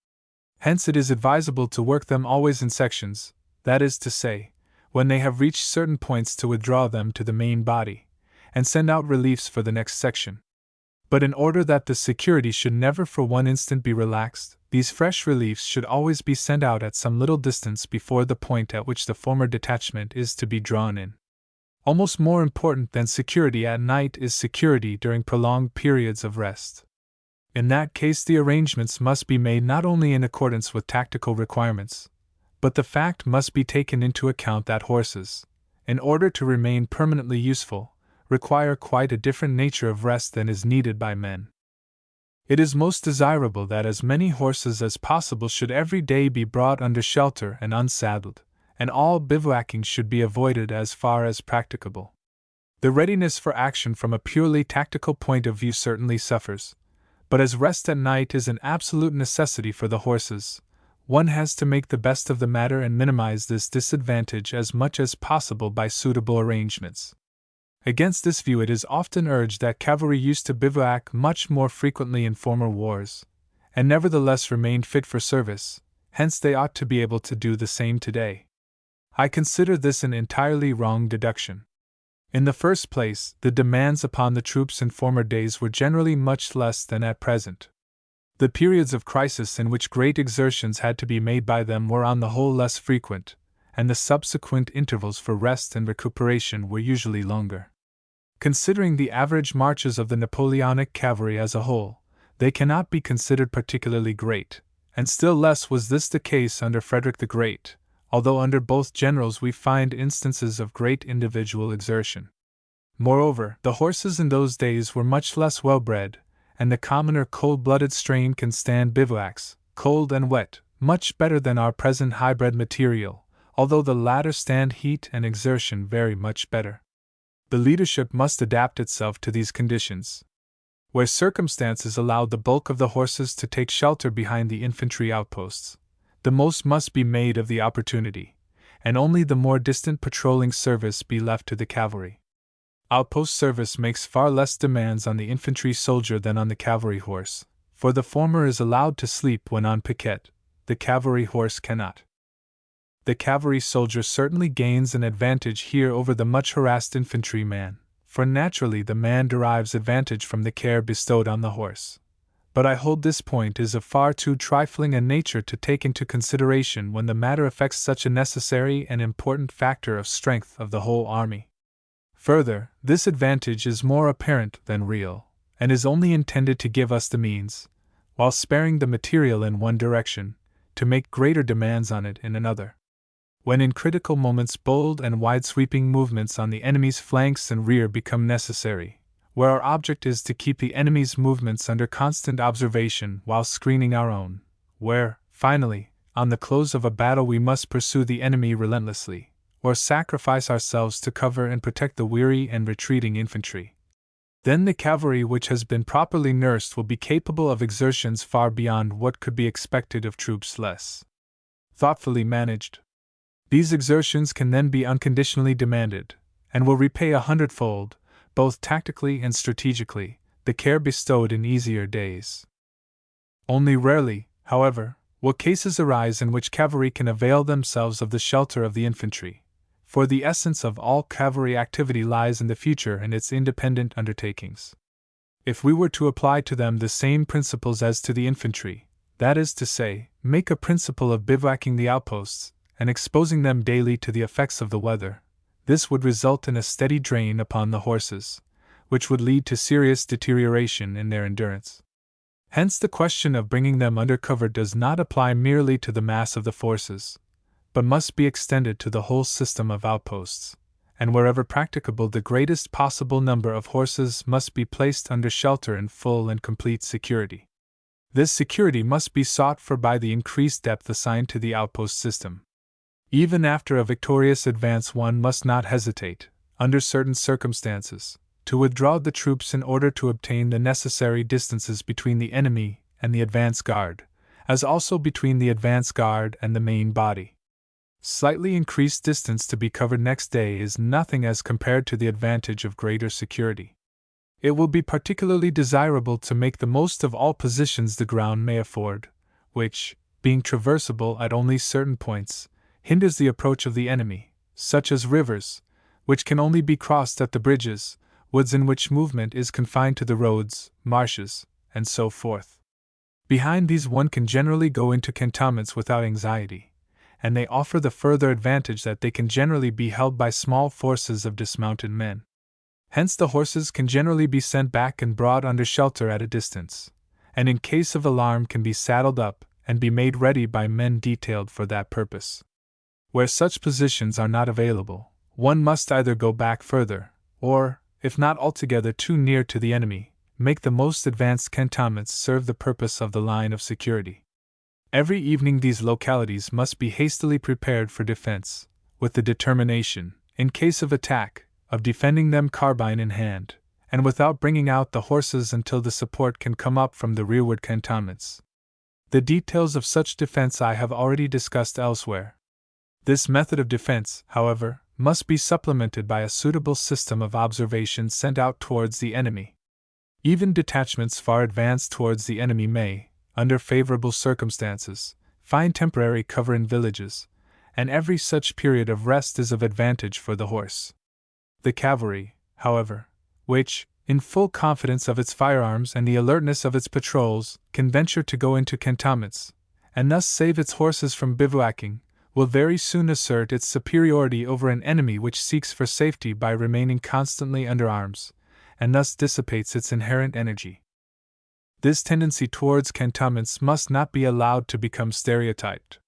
Hence it is advisable to work them always in sections, that is to say, when they have reached certain points to withdraw them to the main body, and send out reliefs for the next section. But in order that the security should never for one instant be relaxed, these fresh reliefs should always be sent out at some little distance before the point at which the former detachment is to be drawn in. Almost more important than security at night is security during prolonged periods of rest. In that case, the arrangements must be made not only in accordance with tactical requirements, but the fact must be taken into account that horses, in order to remain permanently useful, require quite a different nature of rest than is needed by men. It is most desirable that as many horses as possible should every day be brought under shelter and unsaddled, and all bivouacking should be avoided as far as practicable. The readiness for action from a purely tactical point of view certainly suffers, but as rest at night is an absolute necessity for the horses, one has to make the best of the matter and minimize this disadvantage as much as possible by suitable arrangements. Against this view, it is often urged that cavalry used to bivouac much more frequently in former wars, and nevertheless remained fit for service, hence they ought to be able to do the same today. I consider this an entirely wrong deduction. In the first place, the demands upon the troops in former days were generally much less than at present. The periods of crisis in which great exertions had to be made by them were on the whole less frequent, and the subsequent intervals for rest and recuperation were usually longer. Considering the average marches of the Napoleonic cavalry as a whole, they cannot be considered particularly great, and still less was this the case under Frederick the Great, although under both generals we find instances of great individual exertion. Moreover, the horses in those days were much less well-bred, and the commoner cold-blooded strain can stand bivouacs, cold and wet, much better than our present high-bred material, although the latter stand heat and exertion very much better. The leadership must adapt itself to these conditions. Where circumstances allowed the bulk of the horses to take shelter behind the infantry outposts, the most must be made of the opportunity, and only the more distant patrolling service be left to the cavalry. Outpost service makes far less demands on the infantry soldier than on the cavalry horse, for the former is allowed to sleep when on piquet, the cavalry horse cannot. The cavalry soldier certainly gains an advantage here over the much harassed infantryman, for naturally the man derives advantage from the care bestowed on the horse. But I hold this point is of far too trifling a nature to take into consideration when the matter affects such a necessary and important factor of strength of the whole army. Further, this advantage is more apparent than real, and is only intended to give us the means, while sparing the material in one direction, to make greater demands on it in another. When in critical moments bold and wide-sweeping movements on the enemy's flanks and rear become necessary, where our object is to keep the enemy's movements under constant observation while screening our own, where, finally, on the close of a battle we must pursue the enemy relentlessly, or sacrifice ourselves to cover and protect the weary and retreating infantry, then the cavalry which has been properly nursed will be capable of exertions far beyond what could be expected of troops less thoughtfully managed. These exertions can then be unconditionally demanded, and will repay 100-fold, both tactically and strategically, the care bestowed in easier days. Only rarely, however, will cases arise in which cavalry can avail themselves of the shelter of the infantry, for the essence of all cavalry activity lies in the future and its independent undertakings. If we were to apply to them the same principles as to the infantry, that is to say, make a principle of bivouacking the outposts, and exposing them daily to the effects of the weather, this would result in a steady drain upon the horses, which would lead to serious deterioration in their endurance. Hence, the question of bringing them under cover does not apply merely to the mass of the forces, but must be extended to the whole system of outposts, and wherever practicable, the greatest possible number of horses must be placed under shelter in full and complete security. This security must be sought for by the increased depth assigned to the outpost system. Even after a victorious advance, one must not hesitate, under certain circumstances, to withdraw the troops in order to obtain the necessary distances between the enemy and the advance guard, as also between the advance guard and the main body. Slightly increased distance to be covered next day is nothing as compared to the advantage of greater security. It will be particularly desirable to make the most of all positions the ground may afford, which, being traversable at only certain points, hinders the approach of the enemy, such as rivers, which can only be crossed at the bridges, woods in which movement is confined to the roads, marshes, and so forth. Behind these one can generally go into cantonments without anxiety, and they offer the further advantage that they can generally be held by small forces of dismounted men. Hence the horses can generally be sent back and brought under shelter at a distance, and in case of alarm can be saddled up and be made ready by men detailed for that purpose. Where such positions are not available, one must either go back further, or, if not altogether too near to the enemy, make the most advanced cantonments serve the purpose of the line of security. Every evening these localities must be hastily prepared for defense, with the determination, in case of attack, of defending them carbine in hand, and without bringing out the horses until the support can come up from the rearward cantonments. The details of such defense I have already discussed elsewhere. This method of defense, however, must be supplemented by a suitable system of observation sent out towards the enemy. Even detachments far advanced towards the enemy may, under favorable circumstances, find temporary cover in villages, and every such period of rest is of advantage for the horse. The cavalry, however, which, in full confidence of its firearms and the alertness of its patrols, can venture to go into cantonments, and thus save its horses from bivouacking, will very soon assert its superiority over an enemy which seeks for safety by remaining constantly under arms, and thus dissipates its inherent energy. This tendency towards cantonments must not be allowed to become stereotyped.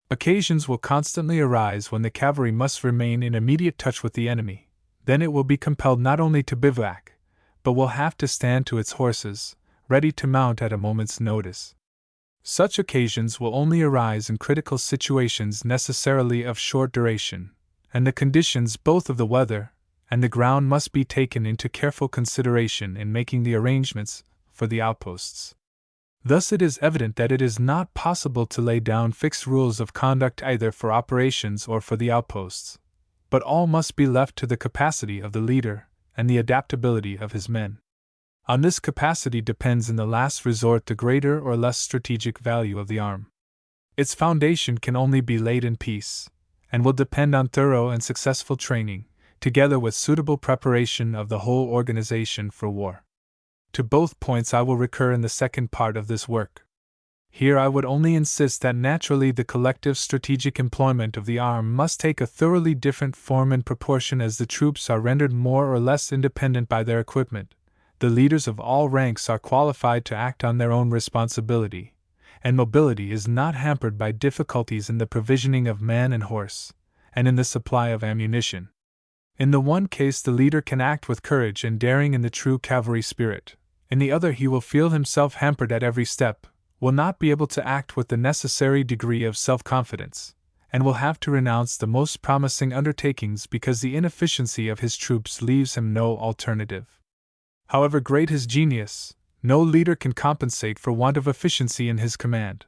Occasions will constantly arise when the cavalry must remain in immediate touch with the enemy. Then it will be compelled not only to bivouac, but will have to stand to its horses, ready to mount at a moment's notice. Such occasions will only arise in critical situations necessarily of short duration, and the conditions both of the weather and the ground must be taken into careful consideration in making the arrangements for the outposts. Thus it is evident that it is not possible to lay down fixed rules of conduct either for operations or for the outposts, but all must be left to the capacity of the leader and the adaptability of his men. On this capacity depends in the last resort the greater or less strategic value of the arm. Its foundation can only be laid in peace, and will depend on thorough and successful training, together with suitable preparation of the whole organization for war. To both points I will recur in the second part of this work. Here I would only insist that naturally the collective strategic employment of the arm must take a thoroughly different form in proportion as the troops are rendered more or less independent by their equipment. The leaders of all ranks are qualified to act on their own responsibility, and mobility is not hampered by difficulties in the provisioning of man and horse, and in the supply of ammunition. In the one case the leader can act with courage and daring in the true cavalry spirit, in the other he will feel himself hampered at every step, will not be able to act with the necessary degree of self-confidence, and will have to renounce the most promising undertakings because the inefficiency of his troops leaves him no alternative. However great his genius, no leader can compensate for want of efficiency in his command,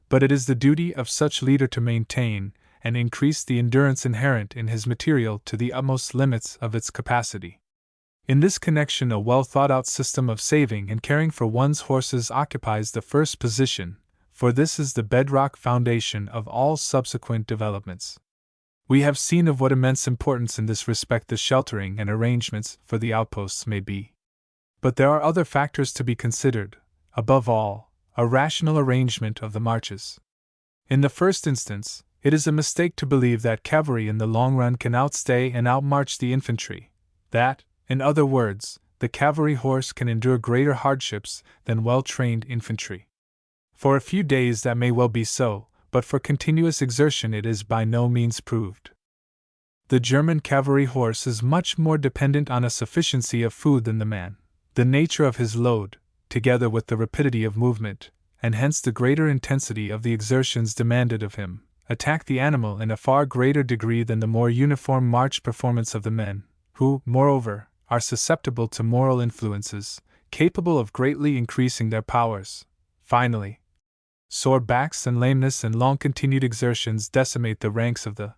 but it is the duty of such leader to maintain and increase the endurance inherent in his material to the utmost limits of its capacity. In this connection, a well-thought-out system of saving and caring for one's horses occupies the first position, for this is the bedrock foundation of all subsequent developments. We have seen of what immense importance in this respect the sheltering and arrangements for the outposts may be. But there are other factors to be considered, above all, a rational arrangement of the marches. In the first instance, It is a mistake to believe that cavalry in the long run can outstay and outmarch the infantry, that, in other words, the cavalry horse can endure greater hardships than well-trained infantry. For a few days that may well be so, but for continuous exertion it is by no means proved. The German cavalry horse is much more dependent on a sufficiency of food than the man. The nature of his load, together with the rapidity of movement, and hence the greater intensity of the exertions demanded of him, attack the animal in a far greater degree than the more uniform march performance of the men, who, moreover, are susceptible to moral influences, capable of greatly increasing their powers. Finally, sore backs and lameness and long-continued exertions decimate the ranks of the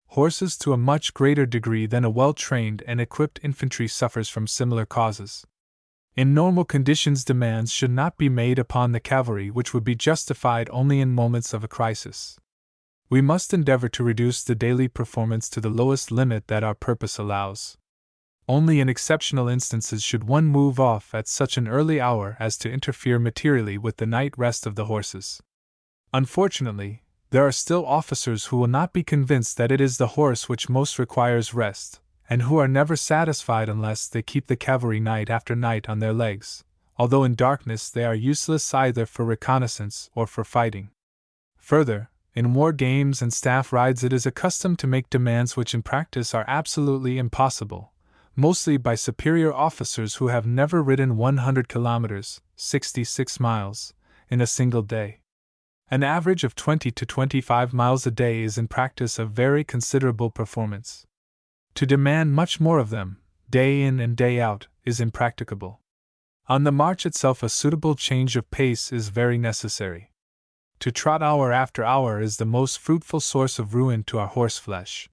horses to a much greater degree than a well-trained and equipped infantry suffers from similar causes. In normal conditions, demands should not be made upon the cavalry which would be justified only in moments of a crisis. We must endeavor to reduce the daily performance to the lowest limit that our purpose allows. Only in exceptional instances should one move off at such an early hour as to interfere materially with the night rest of the horses. Unfortunately, there are still officers who will not be convinced that it is the horse which most requires rest, and who are never satisfied unless they keep the cavalry night after night on their legs, although in darkness they are useless either for reconnaissance or for fighting. Further, in war games and staff rides it is accustomed to make demands which in practice are absolutely impossible, mostly by superior officers who have never ridden 100 kilometers, 66 miles, in a single day. An average of 20 to 25 miles a day is in practice a very considerable performance. To demand much more of them, day in and day out, is impracticable. On the march itself a suitable change of pace is very necessary. To trot hour after hour is the most fruitful source of ruin to our horseflesh.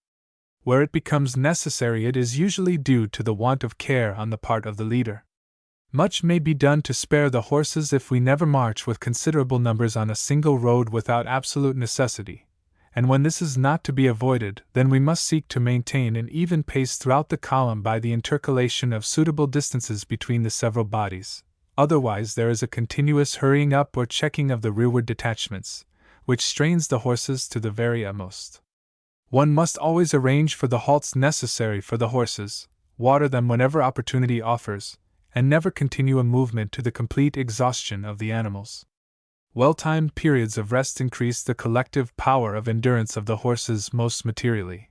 Where it becomes necessary it is usually due to the want of care on the part of the leader. Much may be done to spare the horses if we never march with considerable numbers on a single road without absolute necessity, and when this is not to be avoided, then we must seek to maintain an even pace throughout the column by the intercalation of suitable distances between the several bodies. Otherwise there is a continuous hurrying up or checking of the rearward detachments, which strains the horses to the very utmost. One must always arrange for the halts necessary for the horses, water them whenever opportunity offers, and never continue a movement to the complete exhaustion of the animals. Well-timed periods of rest increase the collective power of endurance of the horses most materially,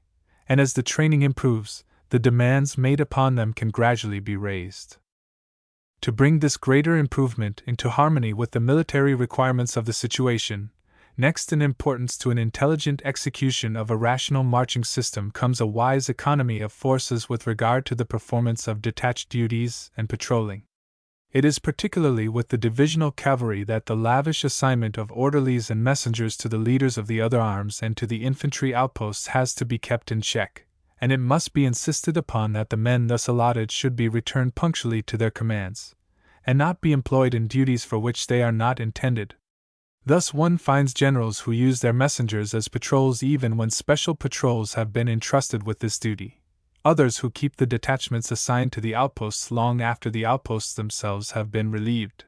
and as the training improves, the demands made upon them can gradually be raised. To bring this greater improvement into harmony with the military requirements of the situation, next in importance to an intelligent execution of a rational marching system comes a wise economy of forces with regard to the performance of detached duties and patrolling. It is particularly with the divisional cavalry that the lavish assignment of orderlies and messengers to the leaders of the other arms and to the infantry outposts has to be kept in check, and it must be insisted upon that the men thus allotted should be returned punctually to their commands, and not be employed in duties for which they are not intended. Thus one finds generals who use their messengers as patrols even when special patrols have been entrusted with this duty, others who keep the detachments assigned to the outposts long after the outposts themselves have been relieved.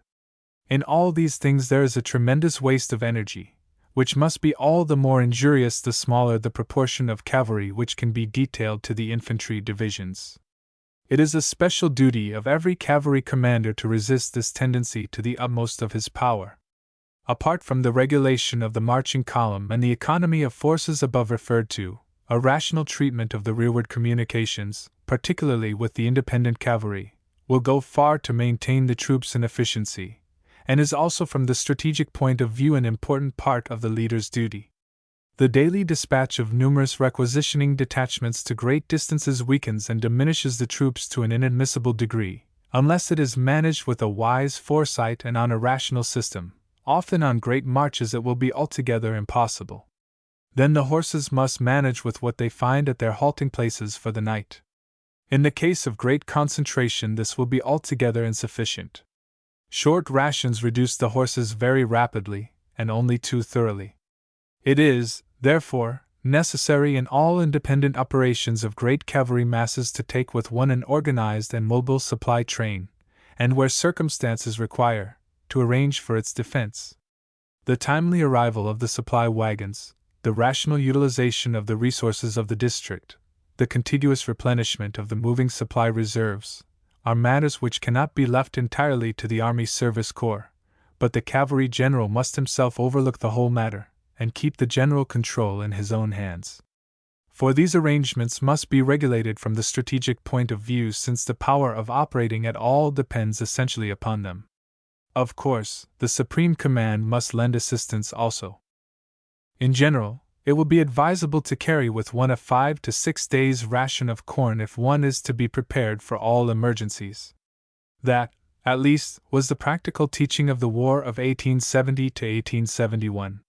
In all these things there is a tremendous waste of energy, which must be all the more injurious the smaller the proportion of cavalry which can be detailed to the infantry divisions. It is a special duty of every cavalry commander to resist this tendency to the utmost of his power. Apart from the regulation of the marching column and the economy of forces above referred to, a rational treatment of the rearward communications, particularly with the independent cavalry, will go far to maintain the troops in efficiency, and is also from the strategic point of view an important part of the leader's duty. The daily dispatch of numerous requisitioning detachments to great distances weakens and diminishes the troops to an inadmissible degree, unless it is managed with a wise foresight and on a rational system. Often on great marches it will be altogether impossible. Then the horses must manage with what they find at their halting places for the night. In the case of great concentration this will be altogether insufficient. Short rations reduce the horses very rapidly, and only too thoroughly. It is, therefore, necessary in all independent operations of great cavalry masses to take with one an organized and mobile supply train, and where circumstances require, to arrange for its defense. The timely arrival of the supply wagons, the rational utilization of the resources of the district, the contiguous replenishment of the moving supply reserves, are matters which cannot be left entirely to the Army Service Corps, but the cavalry general must himself overlook the whole matter, and keep the general control in his own hands. For these arrangements must be regulated from the strategic point of view, since the power of operating at all depends essentially upon them. Of course, the Supreme Command must lend assistance also. In general, it will be advisable to carry with one a 5 to 6 days' ration of corn if one is to be prepared for all emergencies. That, at least, was the practical teaching of the War of 1870 to 1871.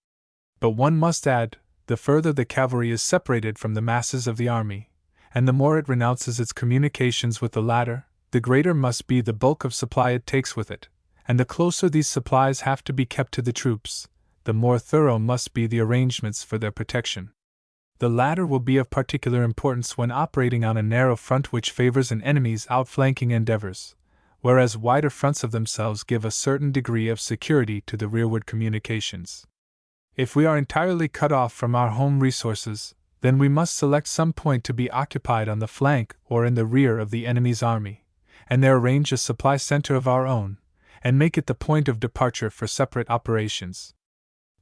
But one must add, the further the cavalry is separated from the masses of the army, and the more it renounces its communications with the latter, the greater must be the bulk of supply it takes with it, and the closer these supplies have to be kept to the troops, the more thorough must be the arrangements for their protection. The latter will be of particular importance when operating on a narrow front which favors an enemy's outflanking endeavors, whereas wider fronts of themselves give a certain degree of security to the rearward communications. If we are entirely cut off from our home resources, then we must select some point to be occupied on the flank or in the rear of the enemy's army, and there arrange a supply center of our own, and make it the point of departure for separate operations.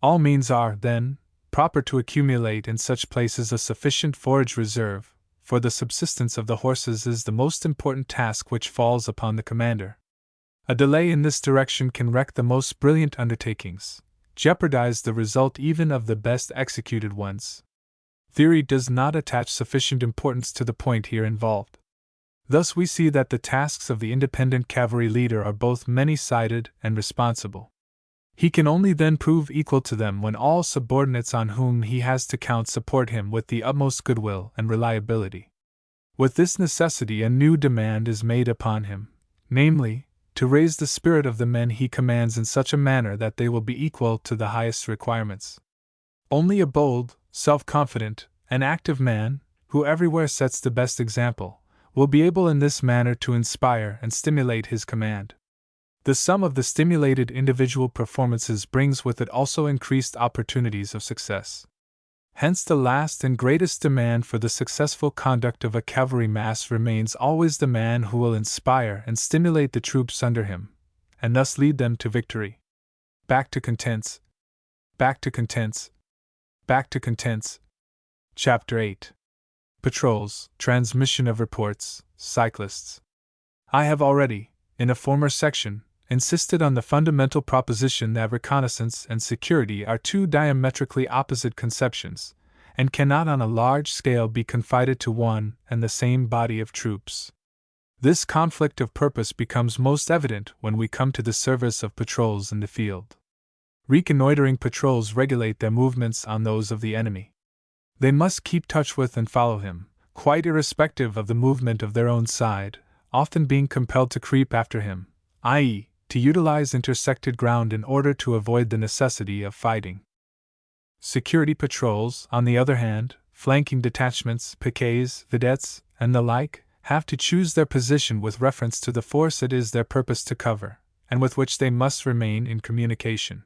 All means are, then, proper to accumulate in such places a sufficient forage reserve, for the subsistence of the horses is the most important task which falls upon the commander. A delay in this direction can wreck the most brilliant undertakings, jeopardize the result even of the best executed ones. Theory does not attach sufficient importance to the point here involved. Thus we see that the tasks of the independent cavalry leader are both many-sided and responsible. He can only then prove equal to them when all subordinates on whom he has to count support him with the utmost goodwill and reliability. With this necessity a new demand is made upon him, namely, to raise the spirit of the men he commands in such a manner that they will be equal to the highest requirements. Only a bold, self-confident, and active man, who everywhere sets the best example, will be able in this manner to inspire and stimulate his command. The sum of the stimulated individual performances brings with it also increased opportunities of success. Hence the last and greatest demand for the successful conduct of a cavalry mass remains always the man who will inspire and stimulate the troops under him, and thus lead them to victory. Back to contents. Back to contents. Back to contents. Chapter 8. Patrols, Transmission of Reports, Cyclists. I have already, in a former section, insisted on the fundamental proposition that reconnaissance and security are two diametrically opposite conceptions, and cannot on a large scale be confided to one and the same body of troops. This conflict of purpose becomes most evident when we come to the service of patrols in the field. Reconnoitering patrols regulate their movements on those of the enemy. They must keep touch with and follow him, quite irrespective of the movement of their own side, often being compelled to creep after him, i.e., to utilize intersected ground in order to avoid the necessity of fighting. Security patrols, on the other hand, flanking detachments, piquets, vedettes, and the like, have to choose their position with reference to the force it is their purpose to cover, and with which they must remain in communication.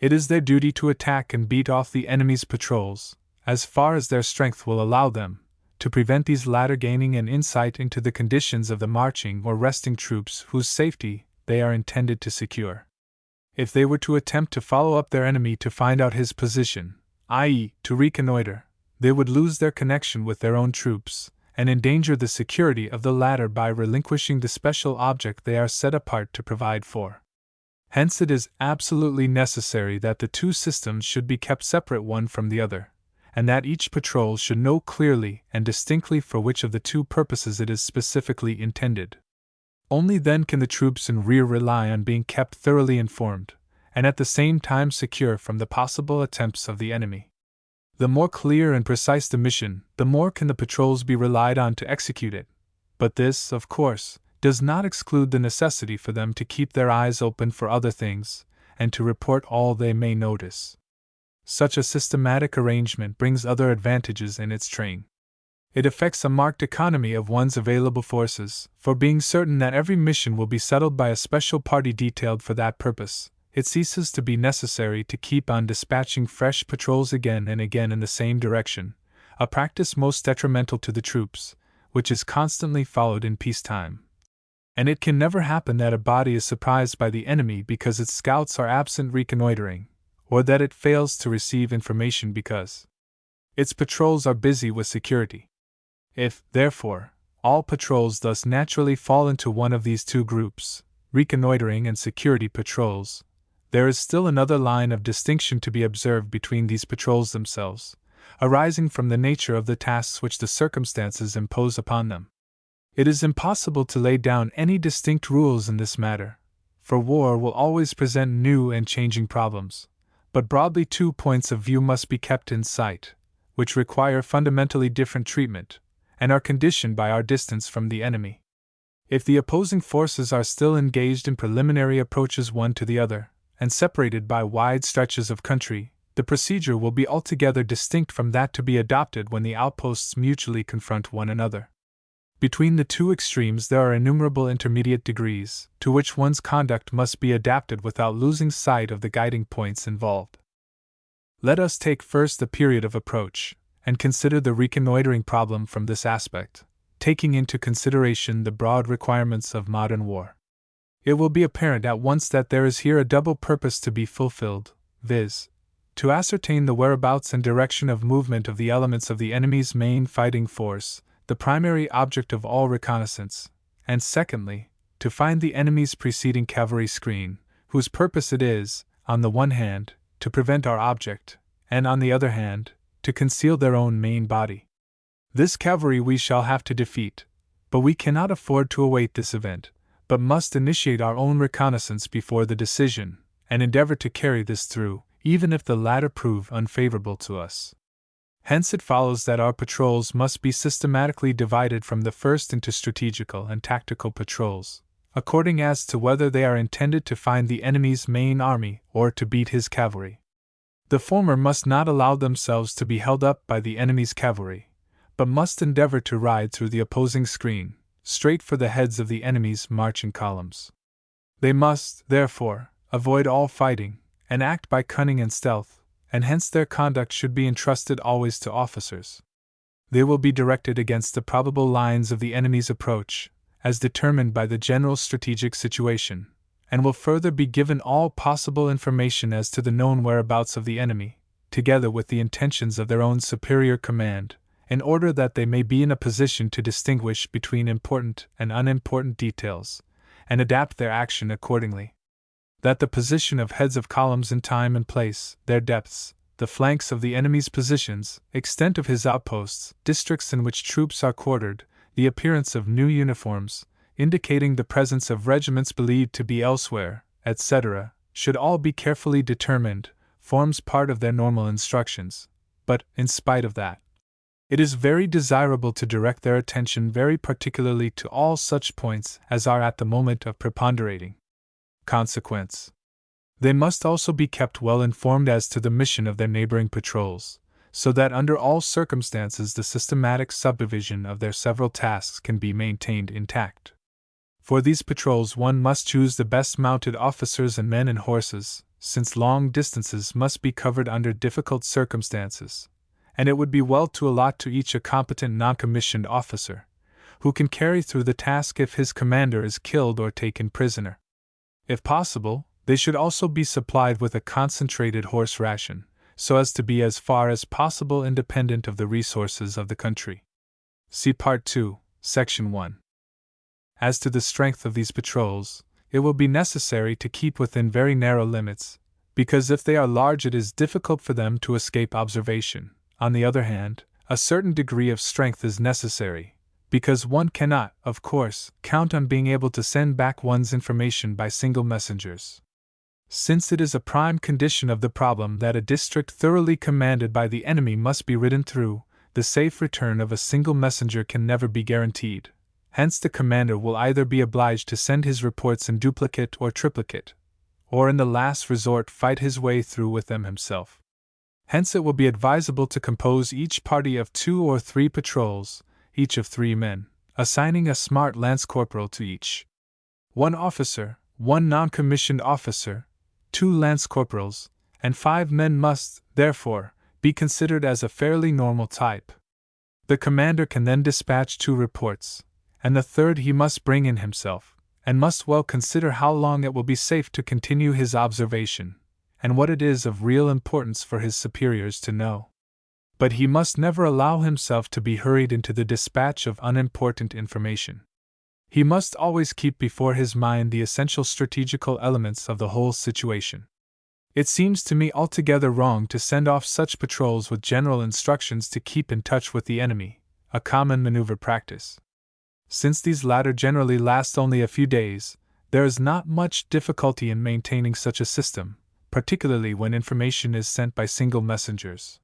It is their duty to attack and beat off the enemy's patrols, as far as their strength will allow them, to prevent these latter gaining an insight into the conditions of the marching or resting troops whose safety they are intended to secure. If they were to attempt to follow up their enemy to find out his position, i.e., to reconnoiter, they would lose their connection with their own troops, and endanger the security of the latter by relinquishing the special object they are set apart to provide for. Hence it is absolutely necessary that the two systems should be kept separate one from the other, and that each patrol should know clearly and distinctly for which of the two purposes it is specifically intended. Only then can the troops in rear rely on being kept thoroughly informed, and at the same time secure from the possible attempts of the enemy. The more clear and precise the mission, the more can the patrols be relied on to execute it, but this, of course, does not exclude the necessity for them to keep their eyes open for other things, and to report all they may notice. Such a systematic arrangement brings other advantages in its train. It effects a marked economy of one's available forces, for being certain that every mission will be settled by a special party detailed for that purpose, it ceases to be necessary to keep on dispatching fresh patrols again and again in the same direction, a practice most detrimental to the troops, which is constantly followed in peacetime. And it can never happen that a body is surprised by the enemy because its scouts are absent reconnoitering, or that it fails to receive information because its patrols are busy with security. If, therefore, all patrols thus naturally fall into one of these two groups, reconnoitering and security patrols, there is still another line of distinction to be observed between these patrols themselves, arising from the nature of the tasks which the circumstances impose upon them. It is impossible to lay down any distinct rules in this matter, for war will always present new and changing problems, but broadly two points of view must be kept in sight, which require fundamentally different treatment, and are conditioned by our distance from the enemy. If the opposing forces are still engaged in preliminary approaches one to the other, and separated by wide stretches of country, the procedure will be altogether distinct from that to be adopted when the outposts mutually confront one another. Between the two extremes there are innumerable intermediate degrees, to which one's conduct must be adapted without losing sight of the guiding points involved. Let us take first the period of approach, and consider the reconnoitering problem from this aspect, taking into consideration the broad requirements of modern war. It will be apparent at once that there is here a double purpose to be fulfilled, viz., to ascertain the whereabouts and direction of movement of the elements of the enemy's main fighting force, the primary object of all reconnaissance, and secondly, to find the enemy's preceding cavalry screen, whose purpose it is, on the one hand, to prevent our object, and on the other hand, to conceal their own main body. This cavalry we shall have to defeat, but we cannot afford to await this event, but must initiate our own reconnaissance before the decision, and endeavor to carry this through, even if the latter prove unfavorable to us. Hence it follows that our patrols must be systematically divided from the first into strategical and tactical patrols, according as to whether they are intended to find the enemy's main army or to beat his cavalry. The former must not allow themselves to be held up by the enemy's cavalry, but must endeavor to ride through the opposing screen, straight for the heads of the enemy's marching columns. They must, therefore, avoid all fighting, and act by cunning and stealth, and hence their conduct should be entrusted always to officers. They will be directed against the probable lines of the enemy's approach, as determined by the general strategic situation, and will further be given all possible information as to the known whereabouts of the enemy, together with the intentions of their own superior command, in order that they may be in a position to distinguish between important and unimportant details, and adapt their action accordingly. That the position of heads of columns in time and place, their depths, the flanks of the enemy's positions, extent of his outposts, districts in which troops are quartered, the appearance of new uniforms, indicating the presence of regiments believed to be elsewhere, etc., should all be carefully determined, forms part of their normal instructions, but, in spite of that, it is very desirable to direct their attention very particularly to all such points as are at the moment of preponderating consequence. They must also be kept well informed as to the mission of their neighboring patrols, so that under all circumstances the systematic subdivision of their several tasks can be maintained intact. For these patrols one must choose the best mounted officers and men and horses, since long distances must be covered under difficult circumstances, and it would be well to allot to each a competent non-commissioned officer, who can carry through the task if his commander is killed or taken prisoner. If possible, they should also be supplied with a concentrated horse ration, so as to be as far as possible independent of the resources of the country. See Part 2, Section 1. As to the strength of these patrols, it will be necessary to keep within very narrow limits, because if they are large it is difficult for them to escape observation. On the other hand, a certain degree of strength is necessary, because one cannot, of course, count on being able to send back one's information by single messengers. Since it is a prime condition of the problem that a district thoroughly commanded by the enemy must be ridden through, the safe return of a single messenger can never be guaranteed. Hence the commander will either be obliged to send his reports in duplicate or triplicate, or in the last resort fight his way through with them himself. Hence it will be advisable to compose each party of 2 or 3 patrols, each of 3 men, assigning a smart lance corporal to each. 1 officer, 1 non-commissioned officer, 2 lance corporals, and 5 men must, therefore, be considered as a fairly normal type. The commander can then dispatch 2 reports, and the third he must bring in himself, and must well consider how long it will be safe to continue his observation, and what it is of real importance for his superiors to know. But he must never allow himself to be hurried into the dispatch of unimportant information. He must always keep before his mind the essential strategical elements of the whole situation. It seems to me altogether wrong to send off such patrols with general instructions to keep in touch with the enemy, a common maneuver practice. Since these latter generally last only a few days, there is not much difficulty in maintaining such a system, particularly when information is sent by single messengers.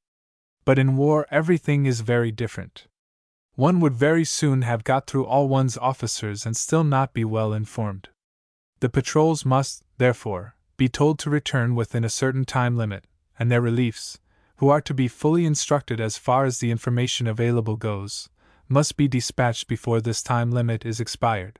But in war everything is very different. One would very soon have got through all one's officers and still not be well informed. The patrols must, therefore, be told to return within a certain time limit, and their reliefs, who are to be fully instructed as far as the information available goes, must be dispatched before this time limit is expired.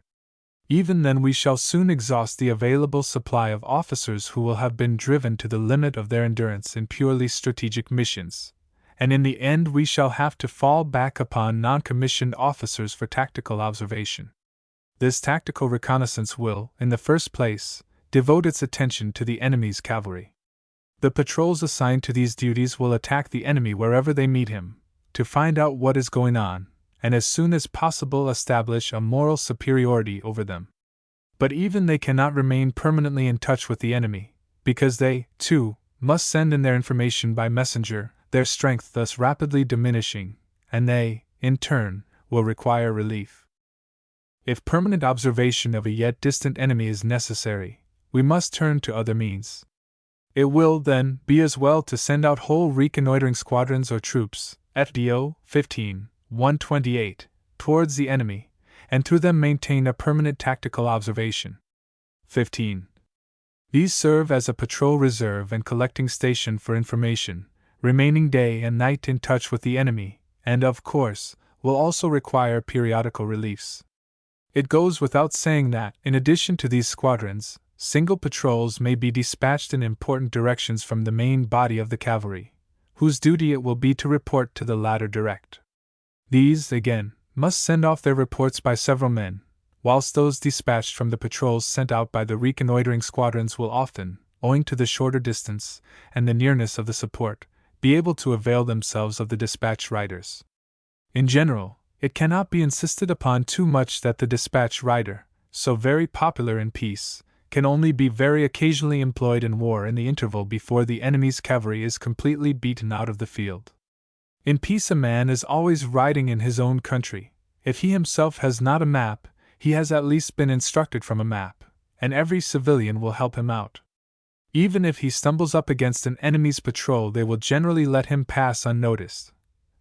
Even then we shall soon exhaust the available supply of officers who will have been driven to the limit of their endurance in purely strategic missions, and in the end we shall have to fall back upon non-commissioned officers for tactical observation. This tactical reconnaissance will, in the first place, devote its attention to the enemy's cavalry. The patrols assigned to these duties will attack the enemy wherever they meet him, to find out what is going on, and as soon as possible establish a moral superiority over them. But even they cannot remain permanently in touch with the enemy, because they, too, must send in their information by messenger, their strength thus rapidly diminishing, and they, in turn, will require relief. If permanent observation of a yet distant enemy is necessary, we must turn to other means. It will, then, be as well to send out whole reconnoitering squadrons or troops, FDO 15-128, towards the enemy, and through them maintain a permanent tactical observation. 15. These serve as a patrol reserve and collecting station for information, remaining day and night in touch with the enemy, and, of course, will also require periodical reliefs. It goes without saying that, in addition to these squadrons, single patrols may be dispatched in important directions from the main body of the cavalry, whose duty it will be to report to the latter direct. These, again, must send off their reports by several men, whilst those dispatched from the patrols sent out by the reconnoitering squadrons will often, owing to the shorter distance and the nearness of the support, be able to avail themselves of the dispatch riders. In general, it cannot be insisted upon too much that the dispatch rider, so very popular in peace, can only be very occasionally employed in war in the interval before the enemy's cavalry is completely beaten out of the field. In peace a man is always riding in his own country. If he himself has not a map, he has at least been instructed from a map, and every civilian will help him out. Even if he stumbles up against an enemy's patrol, they will generally let him pass unnoticed.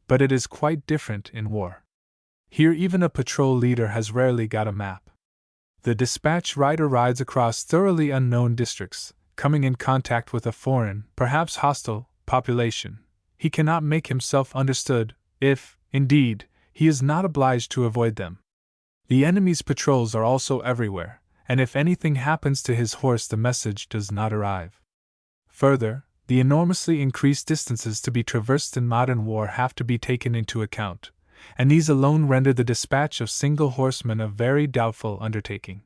But it is quite different in war. Here even a patrol leader has rarely got a map. The dispatch rider rides across thoroughly unknown districts, coming in contact with a foreign, perhaps hostile, population. He cannot make himself understood, if, indeed, he is not obliged to avoid them. The enemy's patrols are also everywhere, and if anything happens to his horse the message does not arrive. Further, the enormously increased distances to be traversed in modern war have to be taken into account, and these alone render the dispatch of single horsemen a very doubtful undertaking.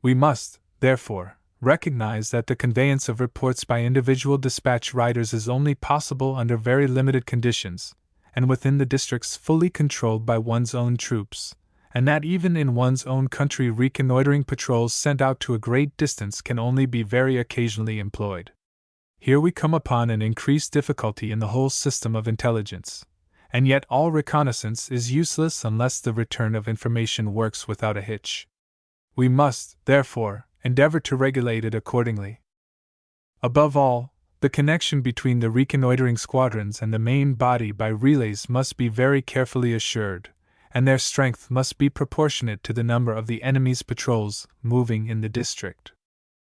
We must, therefore, recognize that the conveyance of reports by individual dispatch riders is only possible under very limited conditions, and within the districts fully controlled by one's own troops, and that even in one's own country reconnoitering patrols sent out to a great distance can only be very occasionally employed. Here we come upon an increased difficulty in the whole system of intelligence, and yet all reconnaissance is useless unless the return of information works without a hitch. We must, therefore, endeavor to regulate it accordingly. Above all, the connection between the reconnoitering squadrons and the main body by relays must be very carefully assured, and their strength must be proportionate to the number of the enemy's patrols moving in the district.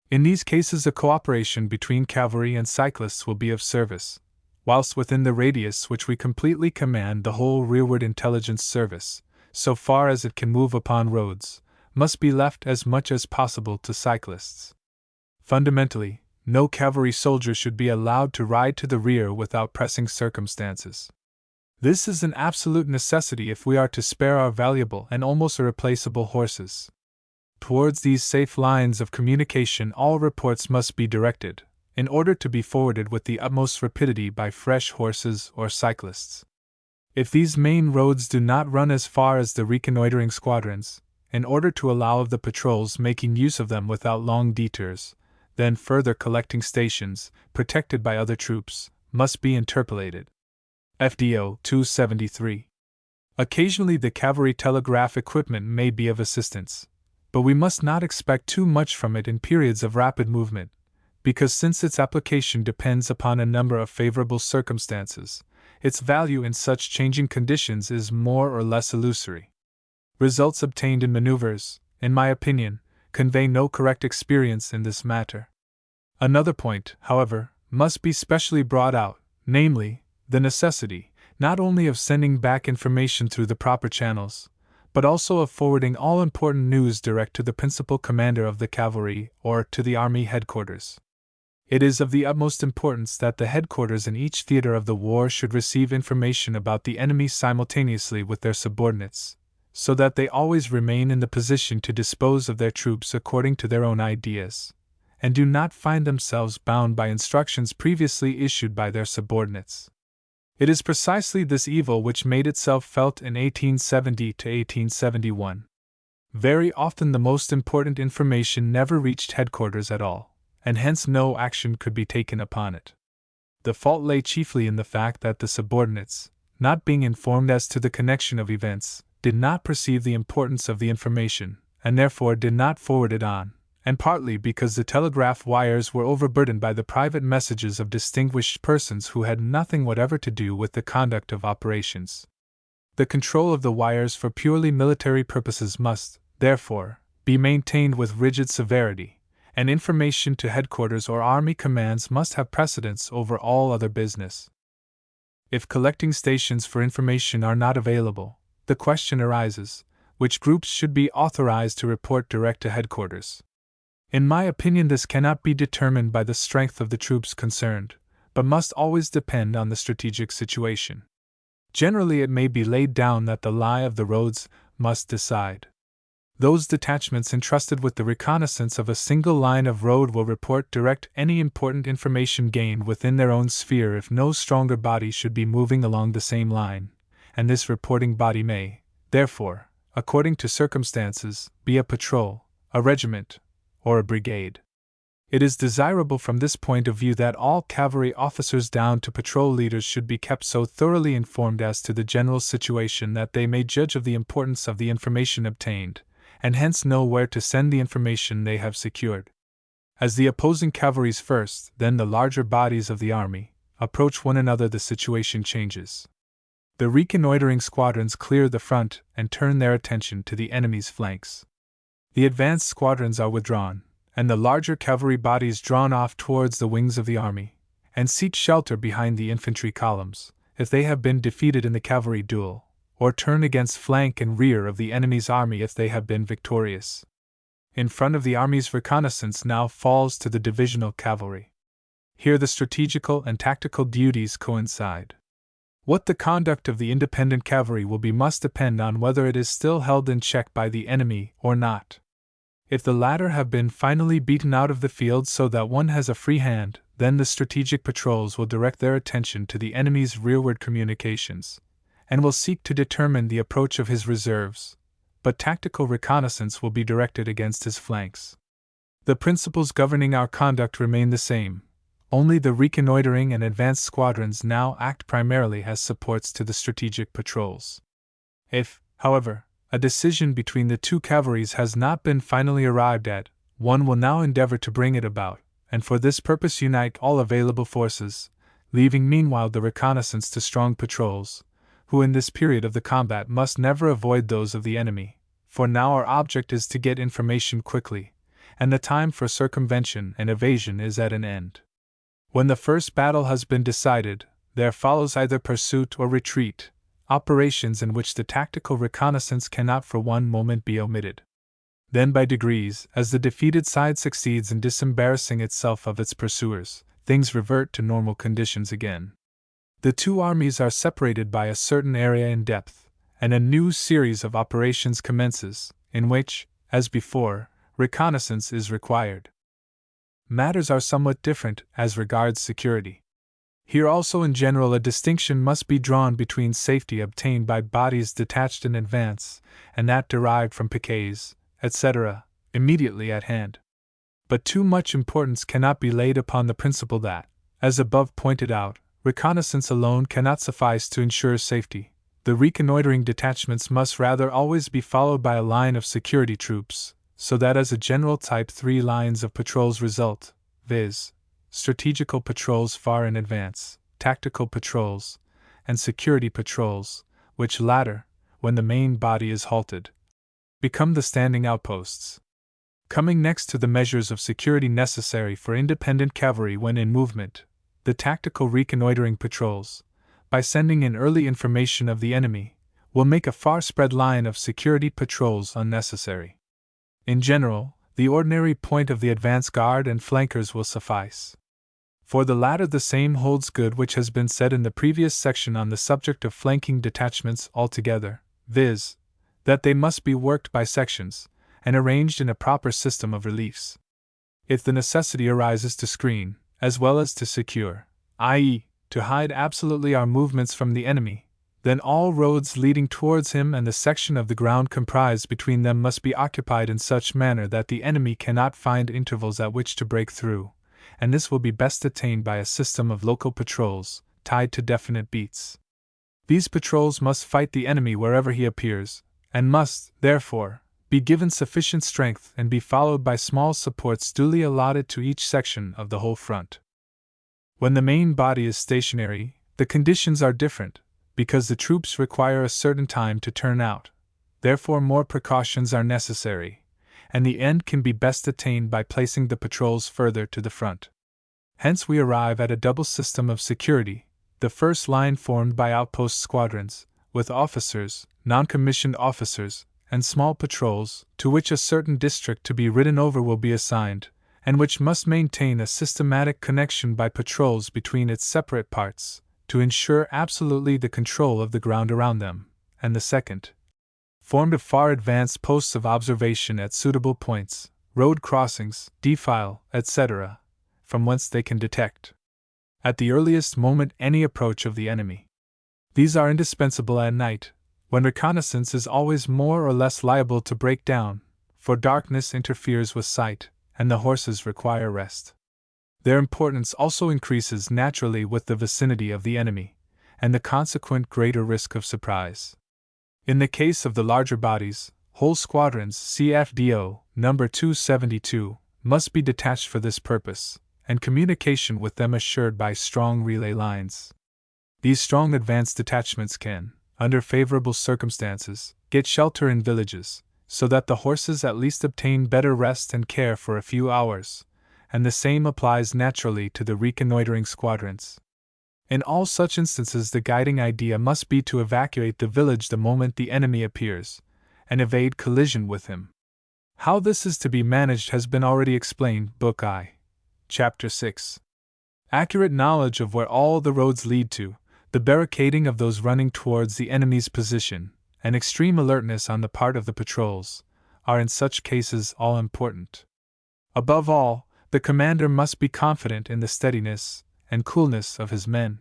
In these cases a cooperation between cavalry and cyclists will be of service, whilst within the radius which we completely command the whole rearward intelligence service, so far as it can move upon roads, must be left as much as possible to cyclists. Fundamentally, no cavalry soldier should be allowed to ride to the rear without pressing circumstances. This is an absolute necessity if we are to spare our valuable and almost irreplaceable horses. Towards these safe lines of communication all reports must be directed, in order to be forwarded with the utmost rapidity by fresh horses or cyclists. If these main roads do not run as far as the reconnoitering squadrons, in order to allow of the patrols making use of them without long detours, then further collecting stations, protected by other troops, must be interpolated. FDO 273. Occasionally the cavalry telegraph equipment may be of assistance, but we must not expect too much from it in periods of rapid movement, because since its application depends upon a number of favorable circumstances, its value in such changing conditions is more or less illusory. Results obtained in maneuvers, in my opinion, convey no correct experience in this matter. Another point, however, must be specially brought out, namely, the necessity, not only of sending back information through the proper channels, but also of forwarding all important news direct to the principal commander of the cavalry or to the army headquarters. It is of the utmost importance that the headquarters in each theater of the war should receive information about the enemy simultaneously with their subordinates, so that they always remain in the position to dispose of their troops according to their own ideas, and do not find themselves bound by instructions previously issued by their subordinates. It is precisely this evil which made itself felt in 1870 to 1871. Very often the most important information never reached headquarters at all, and hence no action could be taken upon it. The fault lay chiefly in the fact that the subordinates, not being informed as to the connection of events, did not perceive the importance of the information, and therefore did not forward it on, and partly because the telegraph wires were overburdened by the private messages of distinguished persons who had nothing whatever to do with the conduct of operations. The control of the wires for purely military purposes must, therefore, be maintained with rigid severity, and information to headquarters or army commands must have precedence over all other business. If collecting stations for information are not available, the question arises, which groups should be authorized to report direct to headquarters. In my opinion, this cannot be determined by the strength of the troops concerned, but must always depend on the strategic situation. Generally, it may be laid down that the lie of the roads must decide. Those detachments entrusted with the reconnaissance of a single line of road will report direct any important information gained within their own sphere if no stronger body should be moving along the same line, and this reporting body may, therefore, according to circumstances, be a patrol, a regiment, or a brigade. It is desirable from this point of view that all cavalry officers down to patrol leaders should be kept so thoroughly informed as to the general situation that they may judge of the importance of the information obtained, and hence know where to send the information they have secured. As the opposing cavalries first, then the larger bodies of the army, approach one another, the situation changes. The reconnoitering squadrons clear the front and turn their attention to the enemy's flanks. The advanced squadrons are withdrawn, and the larger cavalry bodies drawn off towards the wings of the army, and seek shelter behind the infantry columns, if they have been defeated in the cavalry duel, or turn against flank and rear of the enemy's army if they have been victorious. In front of the army's reconnaissance now falls to the divisional cavalry. Here the strategical and tactical duties coincide. What the conduct of the independent cavalry will be must depend on whether it is still held in check by the enemy or not. If the latter have been finally beaten out of the field so that one has a free hand, then the strategic patrols will direct their attention to the enemy's rearward communications, and will seek to determine the approach of his reserves, but tactical reconnaissance will be directed against his flanks. The principles governing our conduct remain the same, only the reconnoitering and advanced squadrons now act primarily as supports to the strategic patrols. If, however, a decision between the two cavalries has not been finally arrived at, one will now endeavor to bring it about, and for this purpose unite all available forces, leaving meanwhile the reconnaissance to strong patrols, who in this period of the combat must never avoid those of the enemy, for now our object is to get information quickly, and the time for circumvention and evasion is at an end. When the first battle has been decided, there follows either pursuit or retreat, operations in which the tactical reconnaissance cannot for one moment be omitted. Then by degrees, as the defeated side succeeds in disembarrassing itself of its pursuers, things revert to normal conditions again. The two armies are separated by a certain area in depth, and a new series of operations commences, in which, as before, reconnaissance is required. Matters are somewhat different as regards security. Here also in general a distinction must be drawn between safety obtained by bodies detached in advance, and that derived from piquets, etc., immediately at hand. But too much importance cannot be laid upon the principle that, as above pointed out, reconnaissance alone cannot suffice to ensure safety. The reconnoitering detachments must rather always be followed by a line of security troops, so that as a general type 3 lines of patrols result, viz., strategical patrols far in advance, tactical patrols, and security patrols, which latter, when the main body is halted, become the standing outposts. Coming next to the measures of security necessary for independent cavalry when in movement, the tactical reconnoitering patrols, by sending in early information of the enemy, will make a far-spread line of security patrols unnecessary. In general, the ordinary point of the advance guard and flankers will suffice. For the latter the same holds good which has been said in the previous section on the subject of flanking detachments altogether, viz., that they must be worked by sections, and arranged in a proper system of reliefs. If the necessity arises to screen, as well as to secure, i.e., to hide absolutely our movements from the enemy, then all roads leading towards him and the section of the ground comprised between them must be occupied in such manner that the enemy cannot find intervals at which to break through, and this will be best attained by a system of local patrols, tied to definite beats. These patrols must fight the enemy wherever he appears, and must, therefore, be given sufficient strength and be followed by small supports duly allotted to each section of the whole front. When the main body is stationary, the conditions are different, because the troops require a certain time to turn out, therefore more precautions are necessary, and the end can be best attained by placing the patrols further to the front. Hence we arrive at a double system of security, the first line formed by outpost squadrons, with officers, non-commissioned officers, and small patrols, to which a certain district to be ridden over will be assigned, and which must maintain a systematic connection by patrols between its separate parts, to ensure absolutely the control of the ground around them, and the second, formed of far advanced posts of observation at suitable points, road crossings, defile, etc., from whence they can detect, at the earliest moment, any approach of the enemy. These are indispensable at night, when reconnaissance is always more or less liable to break down, for darkness interferes with sight, and the horses require rest. Their importance also increases naturally with the vicinity of the enemy, and the consequent greater risk of surprise. In the case of the larger bodies, whole squadrons CFDO No. 272 must be detached for this purpose, and communication with them assured by strong relay lines. These strong advance detachments can, under favorable circumstances, get shelter in villages, so that the horses at least obtain better rest and care for a few hours, and the same applies naturally to the reconnoitering squadrons. In all such instances the guiding idea must be to evacuate the village the moment the enemy appears, and evade collision with him. How this is to be managed has been already explained, Book I, Chapter 6. Accurate knowledge of where all the roads lead to, the barricading of those running towards the enemy's position, and extreme alertness on the part of the patrols, are in such cases all important. Above all, the commander must be confident in the steadiness and coolness of his men.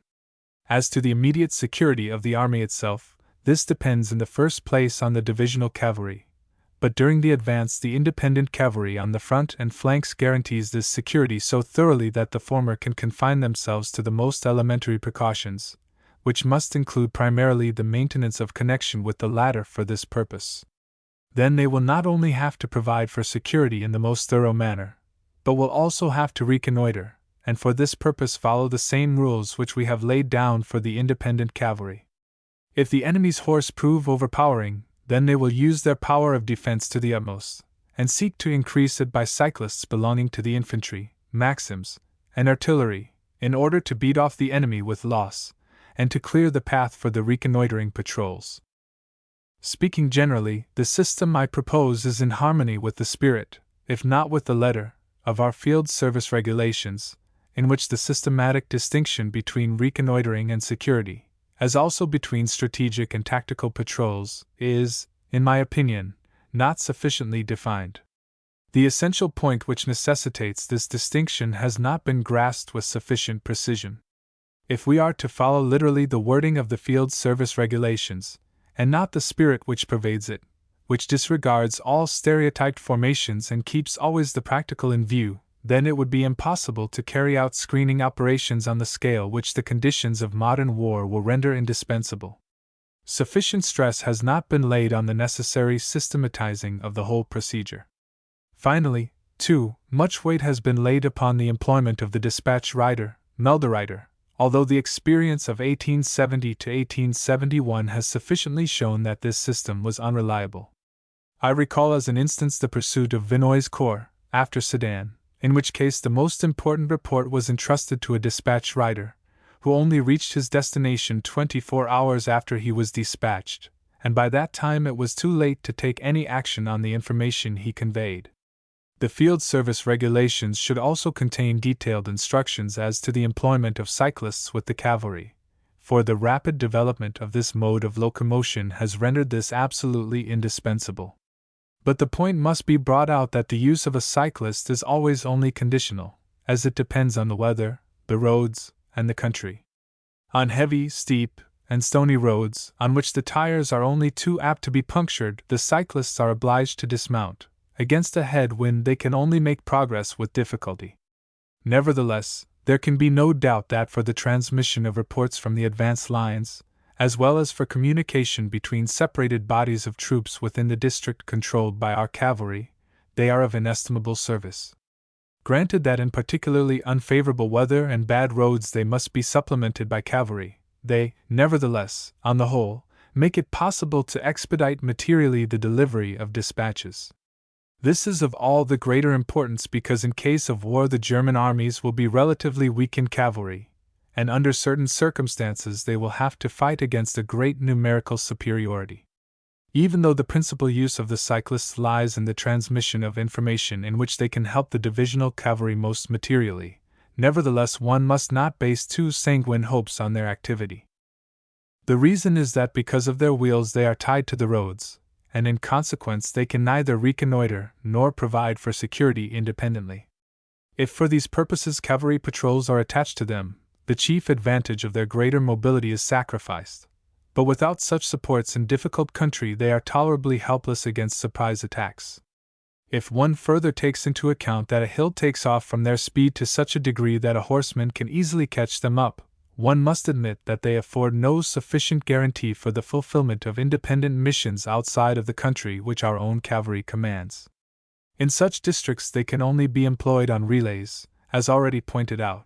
As to the immediate security of the army itself, this depends in the first place on the divisional cavalry, but during the advance the independent cavalry on the front and flanks guarantees this security so thoroughly that the former can confine themselves to the most elementary precautions, which must include primarily the maintenance of connection with the latter for this purpose. Then they will not only have to provide for security in the most thorough manner, but will also have to reconnoiter, and for this purpose follow the same rules which we have laid down for the independent cavalry. If the enemy's horse prove overpowering, then they will use their power of defense to the utmost, and seek to increase it by cyclists belonging to the infantry, maxims, and artillery, in order to beat off the enemy with loss, and to clear the path for the reconnoitering patrols. Speaking generally, the system I propose is in harmony with the spirit, if not with the letter, of our field service regulations, in which the systematic distinction between reconnoitering and security, as also between strategic and tactical patrols, is, in my opinion, not sufficiently defined. The essential point which necessitates this distinction has not been grasped with sufficient precision. If we are to follow literally the wording of the field service regulations, and not the spirit which pervades it, which disregards all stereotyped formations and keeps always the practical in view, then it would be impossible to carry out screening operations on the scale which the conditions of modern war will render indispensable. Sufficient stress has not been laid on the necessary systematizing of the whole procedure. Finally, too, much weight has been laid upon the employment of the dispatch rider, Melderrider, although the experience of 1870 to 1871 has sufficiently shown that this system was unreliable. I recall as an instance the pursuit of Vinoy's corps, after Sedan, in which case the most important report was entrusted to a dispatch rider, who only reached his destination 24 hours after he was dispatched, and by that time it was too late to take any action on the information he conveyed. The field service regulations should also contain detailed instructions as to the employment of cyclists with the cavalry, for the rapid development of this mode of locomotion has rendered this absolutely indispensable. But the point must be brought out that the use of a cyclist is always only conditional, as it depends on the weather, the roads, and the country. On heavy, steep, and stony roads, on which the tires are only too apt to be punctured, the cyclists are obliged to dismount. Against a headwind they can only make progress with difficulty. Nevertheless, there can be no doubt that for the transmission of reports from the advance lines, as well as for communication between separated bodies of troops within the district controlled by our cavalry, they are of inestimable service. Granted that in particularly unfavorable weather and bad roads they must be supplemented by cavalry, they, nevertheless, on the whole, make it possible to expedite materially the delivery of dispatches. This is of all the greater importance because in case of war the German armies will be relatively weak in cavalry, and under certain circumstances they will have to fight against a great numerical superiority. Even though the principal use of the cyclists lies in the transmission of information in which they can help the divisional cavalry most materially, nevertheless one must not base too sanguine hopes on their activity. The reason is that because of their wheels they are tied to the roads, and in consequence they can neither reconnoiter nor provide for security independently. If for these purposes cavalry patrols are attached to them, the chief advantage of their greater mobility is sacrificed, but without such supports in difficult country they are tolerably helpless against surprise attacks. If one further takes into account that a hill takes off from their speed to such a degree that a horseman can easily catch them up, one must admit that they afford no sufficient guarantee for the fulfillment of independent missions outside of the country which our own cavalry commands. In such districts they can only be employed on relays, as already pointed out.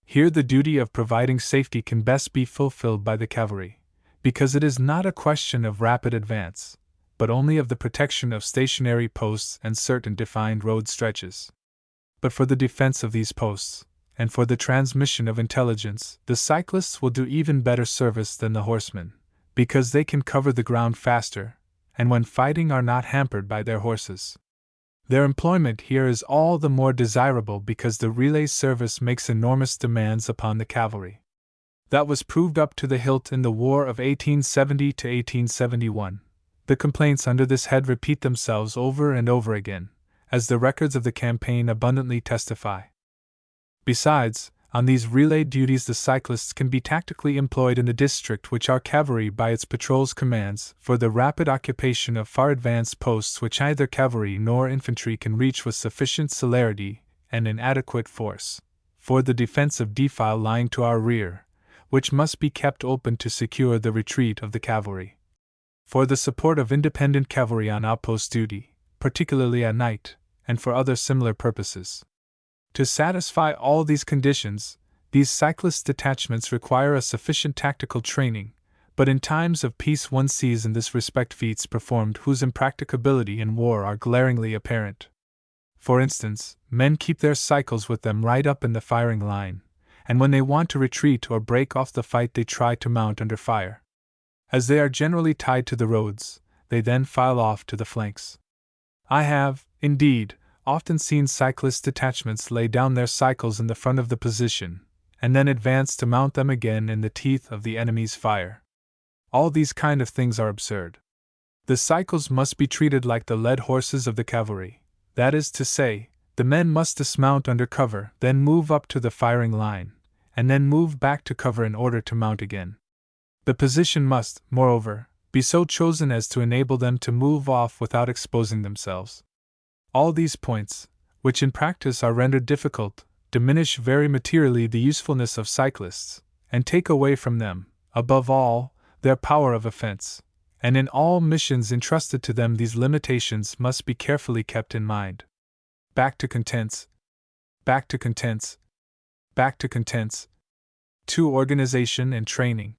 Here the duty of providing safety can best be fulfilled by the cavalry, because it is not a question of rapid advance, but only of the protection of stationary posts and certain defined road stretches. But for the defense of these posts, and for the transmission of intelligence, the cyclists will do even better service than the horsemen, because they can cover the ground faster, and when fighting are not hampered by their horses. Their employment here is all the more desirable because the relay service makes enormous demands upon the cavalry. That was proved up to the hilt in the War of 1870 to 1871. The complaints under this head repeat themselves over and over again, as the records of the campaign abundantly testify. Besides, on these relay duties the cyclists can be tactically employed in the district which our cavalry by its patrols commands, for the rapid occupation of far advanced posts which neither cavalry nor infantry can reach with sufficient celerity and in adequate force, for the defense of defile lying to our rear, which must be kept open to secure the retreat of the cavalry, for the support of independent cavalry on outpost duty, particularly at night, and for other similar purposes. To satisfy all these conditions, these cyclist detachments require a sufficient tactical training, but in times of peace one sees in this respect feats performed whose impracticability in war are glaringly apparent. For instance, men keep their cycles with them right up in the firing line, and when they want to retreat or break off the fight they try to mount under fire. As they are generally tied to the roads, they then file off to the flanks. I have, indeed, often seen cyclist detachments lay down their cycles in the front of the position, and then advance to mount them again in the teeth of the enemy's fire. All these kind of things are absurd. The cycles must be treated like the led horses of the cavalry, that is to say, the men must dismount under cover, then move up to the firing line, and then move back to cover in order to mount again. The position must, moreover, be so chosen as to enable them to move off without exposing themselves. All these points, which in practice are rendered difficult, diminish very materially the usefulness of cyclists, and take away from them, above all, their power of offense, and in all missions entrusted to them these limitations must be carefully kept in mind. Back to contents. 2. Organization and Training.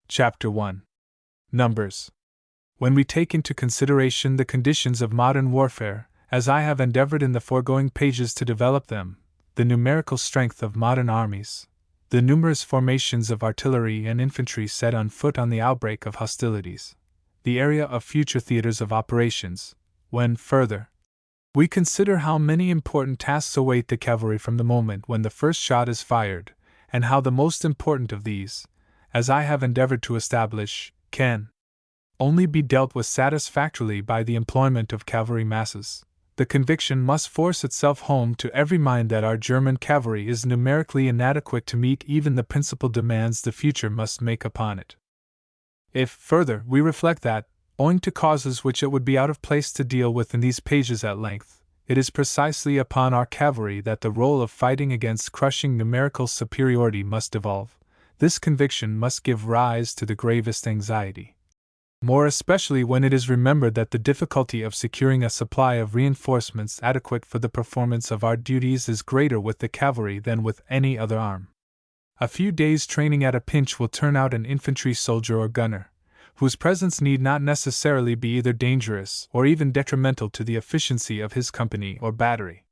Chapter 1. Numbers. When we take into consideration the conditions of modern warfare, as I have endeavored in the foregoing pages to develop them, the numerical strength of modern armies, the numerous formations of artillery and infantry set on foot on the outbreak of hostilities, the area of future theaters of operations, when, further, we consider how many important tasks await the cavalry from the moment when the first shot is fired, and how the most important of these, as I have endeavored to establish, can only be dealt with satisfactorily by the employment of cavalry masses, the conviction must force itself home to every mind that our German cavalry is numerically inadequate to meet even the principal demands the future must make upon it. If, further, we reflect that, owing to causes which it would be out of place to deal with in these pages at length, it is precisely upon our cavalry that the role of fighting against crushing numerical superiority must devolve, this conviction must give rise to the gravest anxiety. More especially when it is remembered that the difficulty of securing a supply of reinforcements adequate for the performance of our duties is greater with the cavalry than with any other arm. A few days' training at a pinch will turn out an infantry soldier or gunner, whose presence need not necessarily be either dangerous or even detrimental to the efficiency of his company or battery.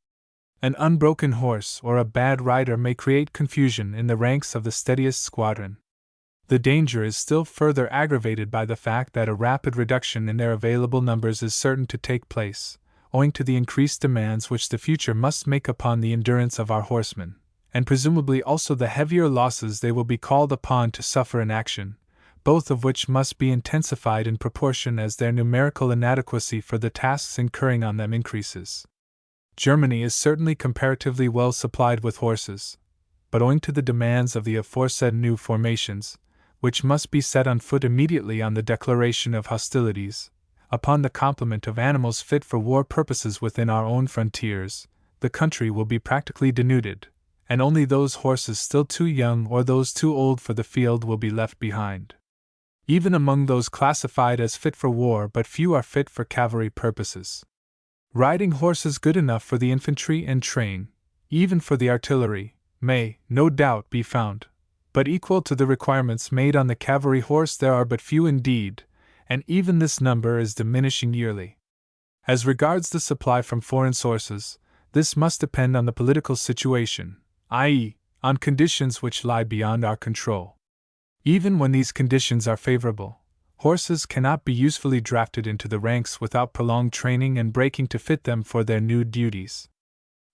An unbroken horse or a bad rider may create confusion in the ranks of the steadiest squadron. The danger is still further aggravated by the fact that a rapid reduction in their available numbers is certain to take place, owing to the increased demands which the future must make upon the endurance of our horsemen, and presumably also the heavier losses they will be called upon to suffer in action, both of which must be intensified in proportion as their numerical inadequacy for the tasks incurring on them increases. Germany is certainly comparatively well supplied with horses, but owing to the demands of the aforesaid new formations, which must be set on foot immediately on the declaration of hostilities, upon the complement of animals fit for war purposes within our own frontiers, the country will be practically denuded, and only those horses still too young or those too old for the field will be left behind. Even among those classified as fit for war, but few are fit for cavalry purposes. Riding horses good enough for the infantry and train, even for the artillery, may, no doubt, be found, but equal to the requirements made on the cavalry horse there are but few indeed, and even this number is diminishing yearly. As regards the supply from foreign sources, this must depend on the political situation, i.e., on conditions which lie beyond our control. Even when these conditions are favorable, horses cannot be usefully drafted into the ranks without prolonged training and breaking to fit them for their new duties.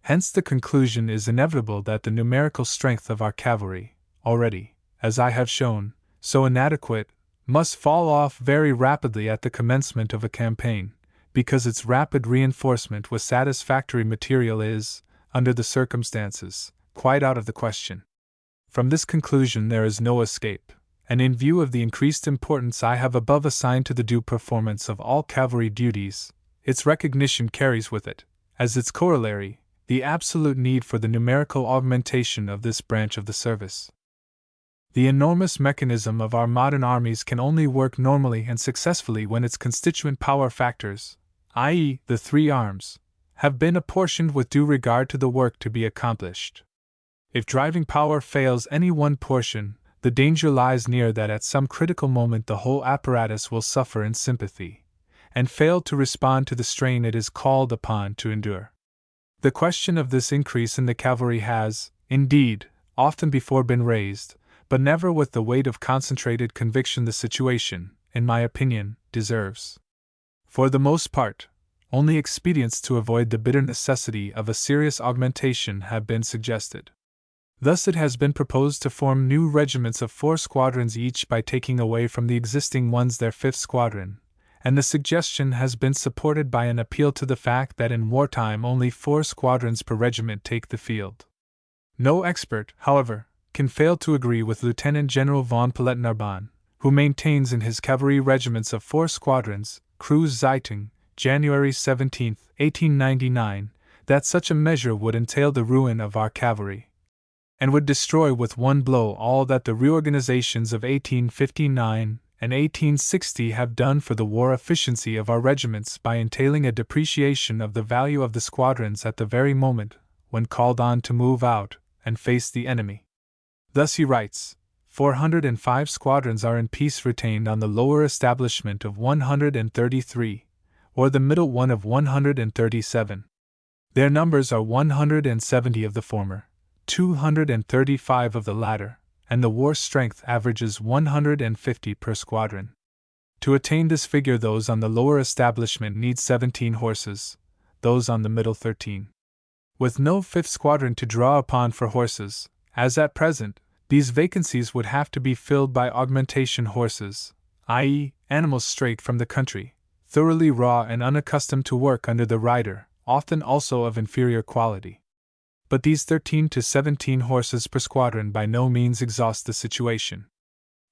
Hence the conclusion is inevitable that the numerical strength of our cavalry, already, as I have shown, so inadequate, must fall off very rapidly at the commencement of a campaign, because its rapid reinforcement with satisfactory material is, under the circumstances, quite out of the question. From this conclusion there is no escape, and in view of the increased importance I have above assigned to the due performance of all cavalry duties, its recognition carries with it, as its corollary, the absolute need for the numerical augmentation of this branch of the service. The enormous mechanism of our modern armies can only work normally and successfully when its constituent power factors, i.e., the three arms, have been apportioned with due regard to the work to be accomplished. If driving power fails any one portion, the danger lies near that at some critical moment the whole apparatus will suffer in sympathy, and fail to respond to the strain it is called upon to endure. The question of this increase in the cavalry has, indeed, often before been raised, but never with the weight of concentrated conviction the situation, in my opinion, deserves. For the most part, only expedients to avoid the bitter necessity of a serious augmentation have been suggested. Thus it has been proposed to form new regiments of 4 squadrons each by taking away from the existing ones their 5th squadron, and the suggestion has been supported by an appeal to the fact that in wartime only 4 squadrons per regiment take the field. No expert, however, can fail to agree with Lieutenant General von Paletnarban, who maintains in his cavalry regiments of 4 squadrons, Kreuz Zeitung, January 17, 1899, that such a measure would entail the ruin of our cavalry, and would destroy with one blow all that the reorganizations of 1859 and 1860 have done for the war efficiency of our regiments by entailing a depreciation of the value of the squadrons at the very moment when called on to move out and face the enemy. Thus he writes, 405 squadrons are in peace retained on the lower establishment of 133, or the middle one of 137. Their numbers are 170 of the former, 235 of the latter, and the war strength averages 150 per squadron. To attain this figure, those on the lower establishment need 17 horses, those on the middle 13. With no 5th squadron to draw upon for horses, as at present, these vacancies would have to be filled by augmentation horses, i.e., animals straight from the country, thoroughly raw and unaccustomed to work under the rider, often also of inferior quality. But these 13 to 17 horses per squadron by no means exhaust the situation.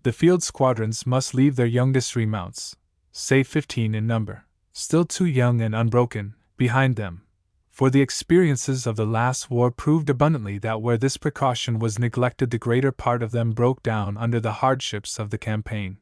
The field squadrons must leave their youngest remounts, say 15 in number, still too young and unbroken, behind them, for the experiences of the last war proved abundantly that where this precaution was neglected the greater part of them broke down under the hardships of the campaign.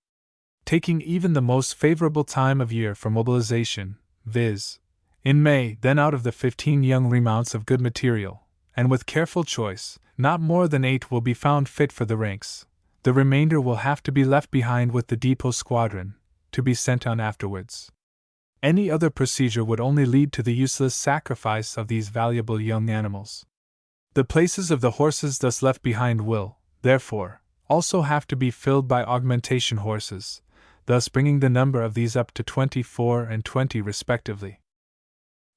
Taking even the most favorable time of year for mobilization, viz., in May, then out of the 15 young remounts of good material, and with careful choice, not more than 8 will be found fit for the ranks. The remainder will have to be left behind with the depot squadron, to be sent on afterwards. Any other procedure would only lead to the useless sacrifice of these valuable young animals. The places of the horses thus left behind will, therefore, also have to be filled by augmentation horses, thus bringing the number of these up to 24 and 20 respectively.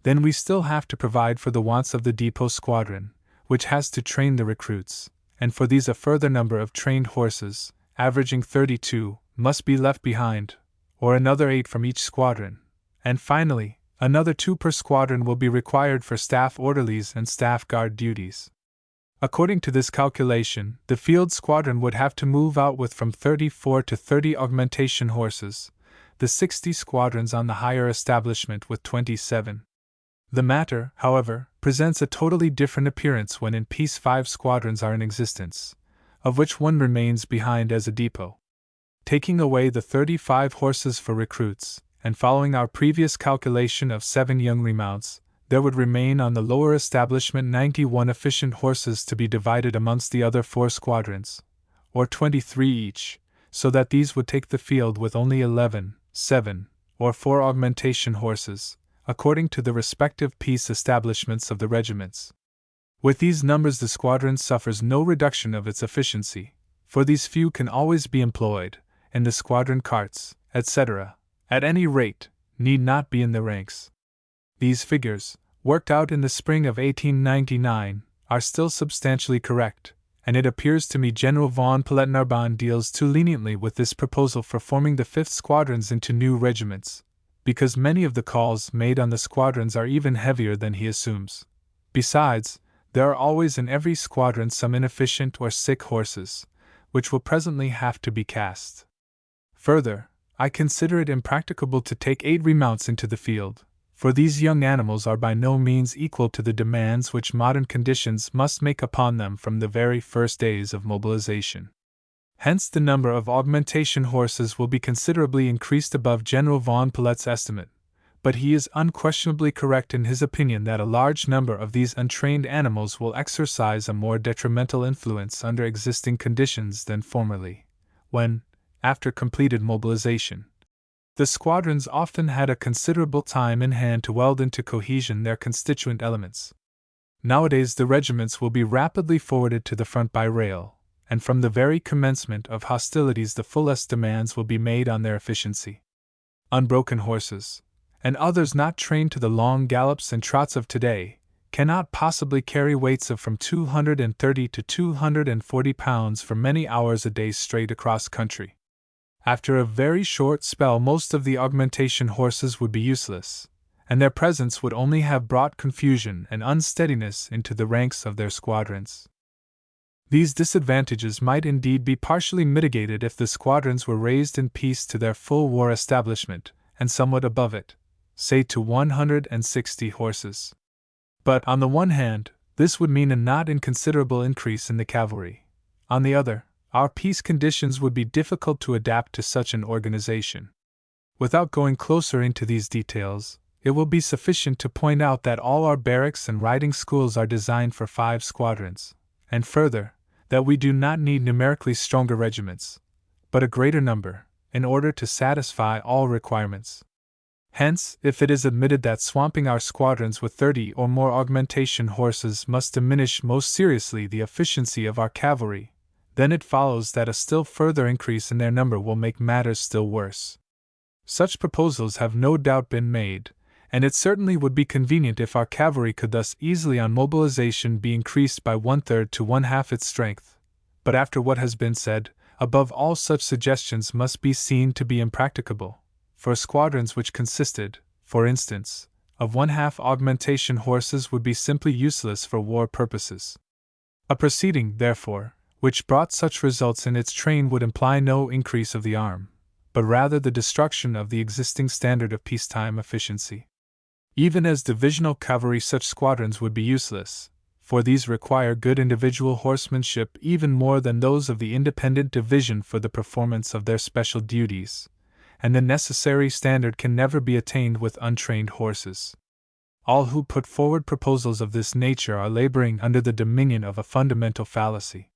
Then we still have to provide for the wants of the depot squadron, which has to train the recruits, and for these a further number of trained horses, averaging 32, must be left behind, or another 8 from each squadron, and finally, another 2 per squadron will be required for staff orderlies and staff guard duties. According to this calculation, the field squadron would have to move out with from 34 to 30 augmentation horses, the 60 squadrons on the higher establishment with 27. The matter, however, presents a totally different appearance when in peace 5 squadrons are in existence, of which one remains behind as a depot. Taking away the 35 horses for recruits, and following our previous calculation of 7 young remounts, there would remain on the lower establishment 91 efficient horses to be divided amongst the other 4 squadrons, or 23 each, so that these would take the field with only 11, 7, or 4 augmentation horses, according to the respective peace establishments of the regiments. With these numbers the squadron suffers no reduction of its efficiency, for these few can always be employed, and the squadron carts, etc., at any rate, need not be in the ranks. These figures, worked out in the spring of 1899, are still substantially correct, and it appears to me General von Paletnarban deals too leniently with this proposal for forming the 5th squadrons into new regiments, because many of the calls made on the squadrons are even heavier than he assumes. Besides, there are always in every squadron some inefficient or sick horses, which will presently have to be cast. Further, I consider it impracticable to take 8 remounts into the field, for these young animals are by no means equal to the demands which modern conditions must make upon them from the very first days of mobilization. Hence the number of augmentation horses will be considerably increased above General von Palet's estimate, but he is unquestionably correct in his opinion that a large number of these untrained animals will exercise a more detrimental influence under existing conditions than formerly, when, after completed mobilization, the squadrons often had a considerable time in hand to weld into cohesion their constituent elements. Nowadays the regiments will be rapidly forwarded to the front by rail, and from the very commencement of hostilities the fullest demands will be made on their efficiency. Unbroken horses, and others not trained to the long gallops and trots of today, cannot possibly carry weights of from 230 to 240 pounds for many hours a day straight across country. After a very short spell, most of the augmentation horses would be useless, and their presence would only have brought confusion and unsteadiness into the ranks of their squadrons. These disadvantages might indeed be partially mitigated if the squadrons were raised in peace to their full war establishment, and somewhat above it, say to 160 horses. But, on the one hand, this would mean a not inconsiderable increase in the cavalry. On the other, our peace conditions would be difficult to adapt to such an organization. Without going closer into these details, it will be sufficient to point out that all our barracks and riding schools are designed for 5 squadrons, and further, that we do not need numerically stronger regiments, but a greater number, in order to satisfy all requirements. Hence, if it is admitted that swamping our squadrons with 30 or more augmentation horses must diminish most seriously the efficiency of our cavalry, then it follows that a still further increase in their number will make matters still worse. Such proposals have no doubt been made, and it certainly would be convenient if our cavalry could thus easily on mobilization be increased by 1/3 to 1/2 its strength. But after what has been said, above all such suggestions must be seen to be impracticable, for squadrons which consisted, for instance, of 1/2 augmentation horses would be simply useless for war purposes. A proceeding, therefore, which brought such results in its train would imply no increase of the arm, but rather the destruction of the existing standard of peacetime efficiency. Even as divisional cavalry, such squadrons would be useless, for these require good individual horsemanship even more than those of the independent division for the performance of their special duties, and the necessary standard can never be attained with untrained horses. All who put forward proposals of this nature are laboring under the dominion of a fundamental fallacy.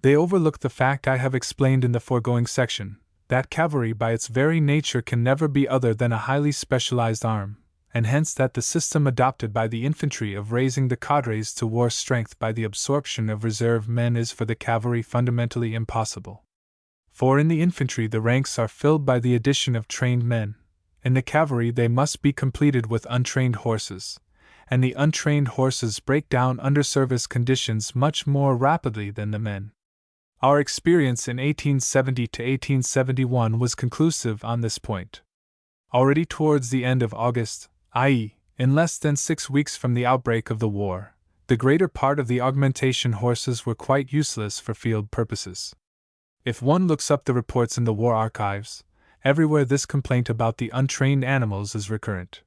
They overlook the fact I have explained in the foregoing section, that cavalry by its very nature can never be other than a highly specialized arm, and hence that the system adopted by the infantry of raising the cadres to war strength by the absorption of reserve men is for the cavalry fundamentally impossible. For in the infantry the ranks are filled by the addition of trained men, in the cavalry they must be completed with untrained horses, and the untrained horses break down under service conditions much more rapidly than the men. Our experience in 1870 to 1871 was conclusive on this point. Already towards the end of August, i.e., in less than 6 weeks from the outbreak of the war, the greater part of the augmentation horses were quite useless for field purposes. If one looks up the reports in the war archives, everywhere this complaint about the untrained animals is recurrent.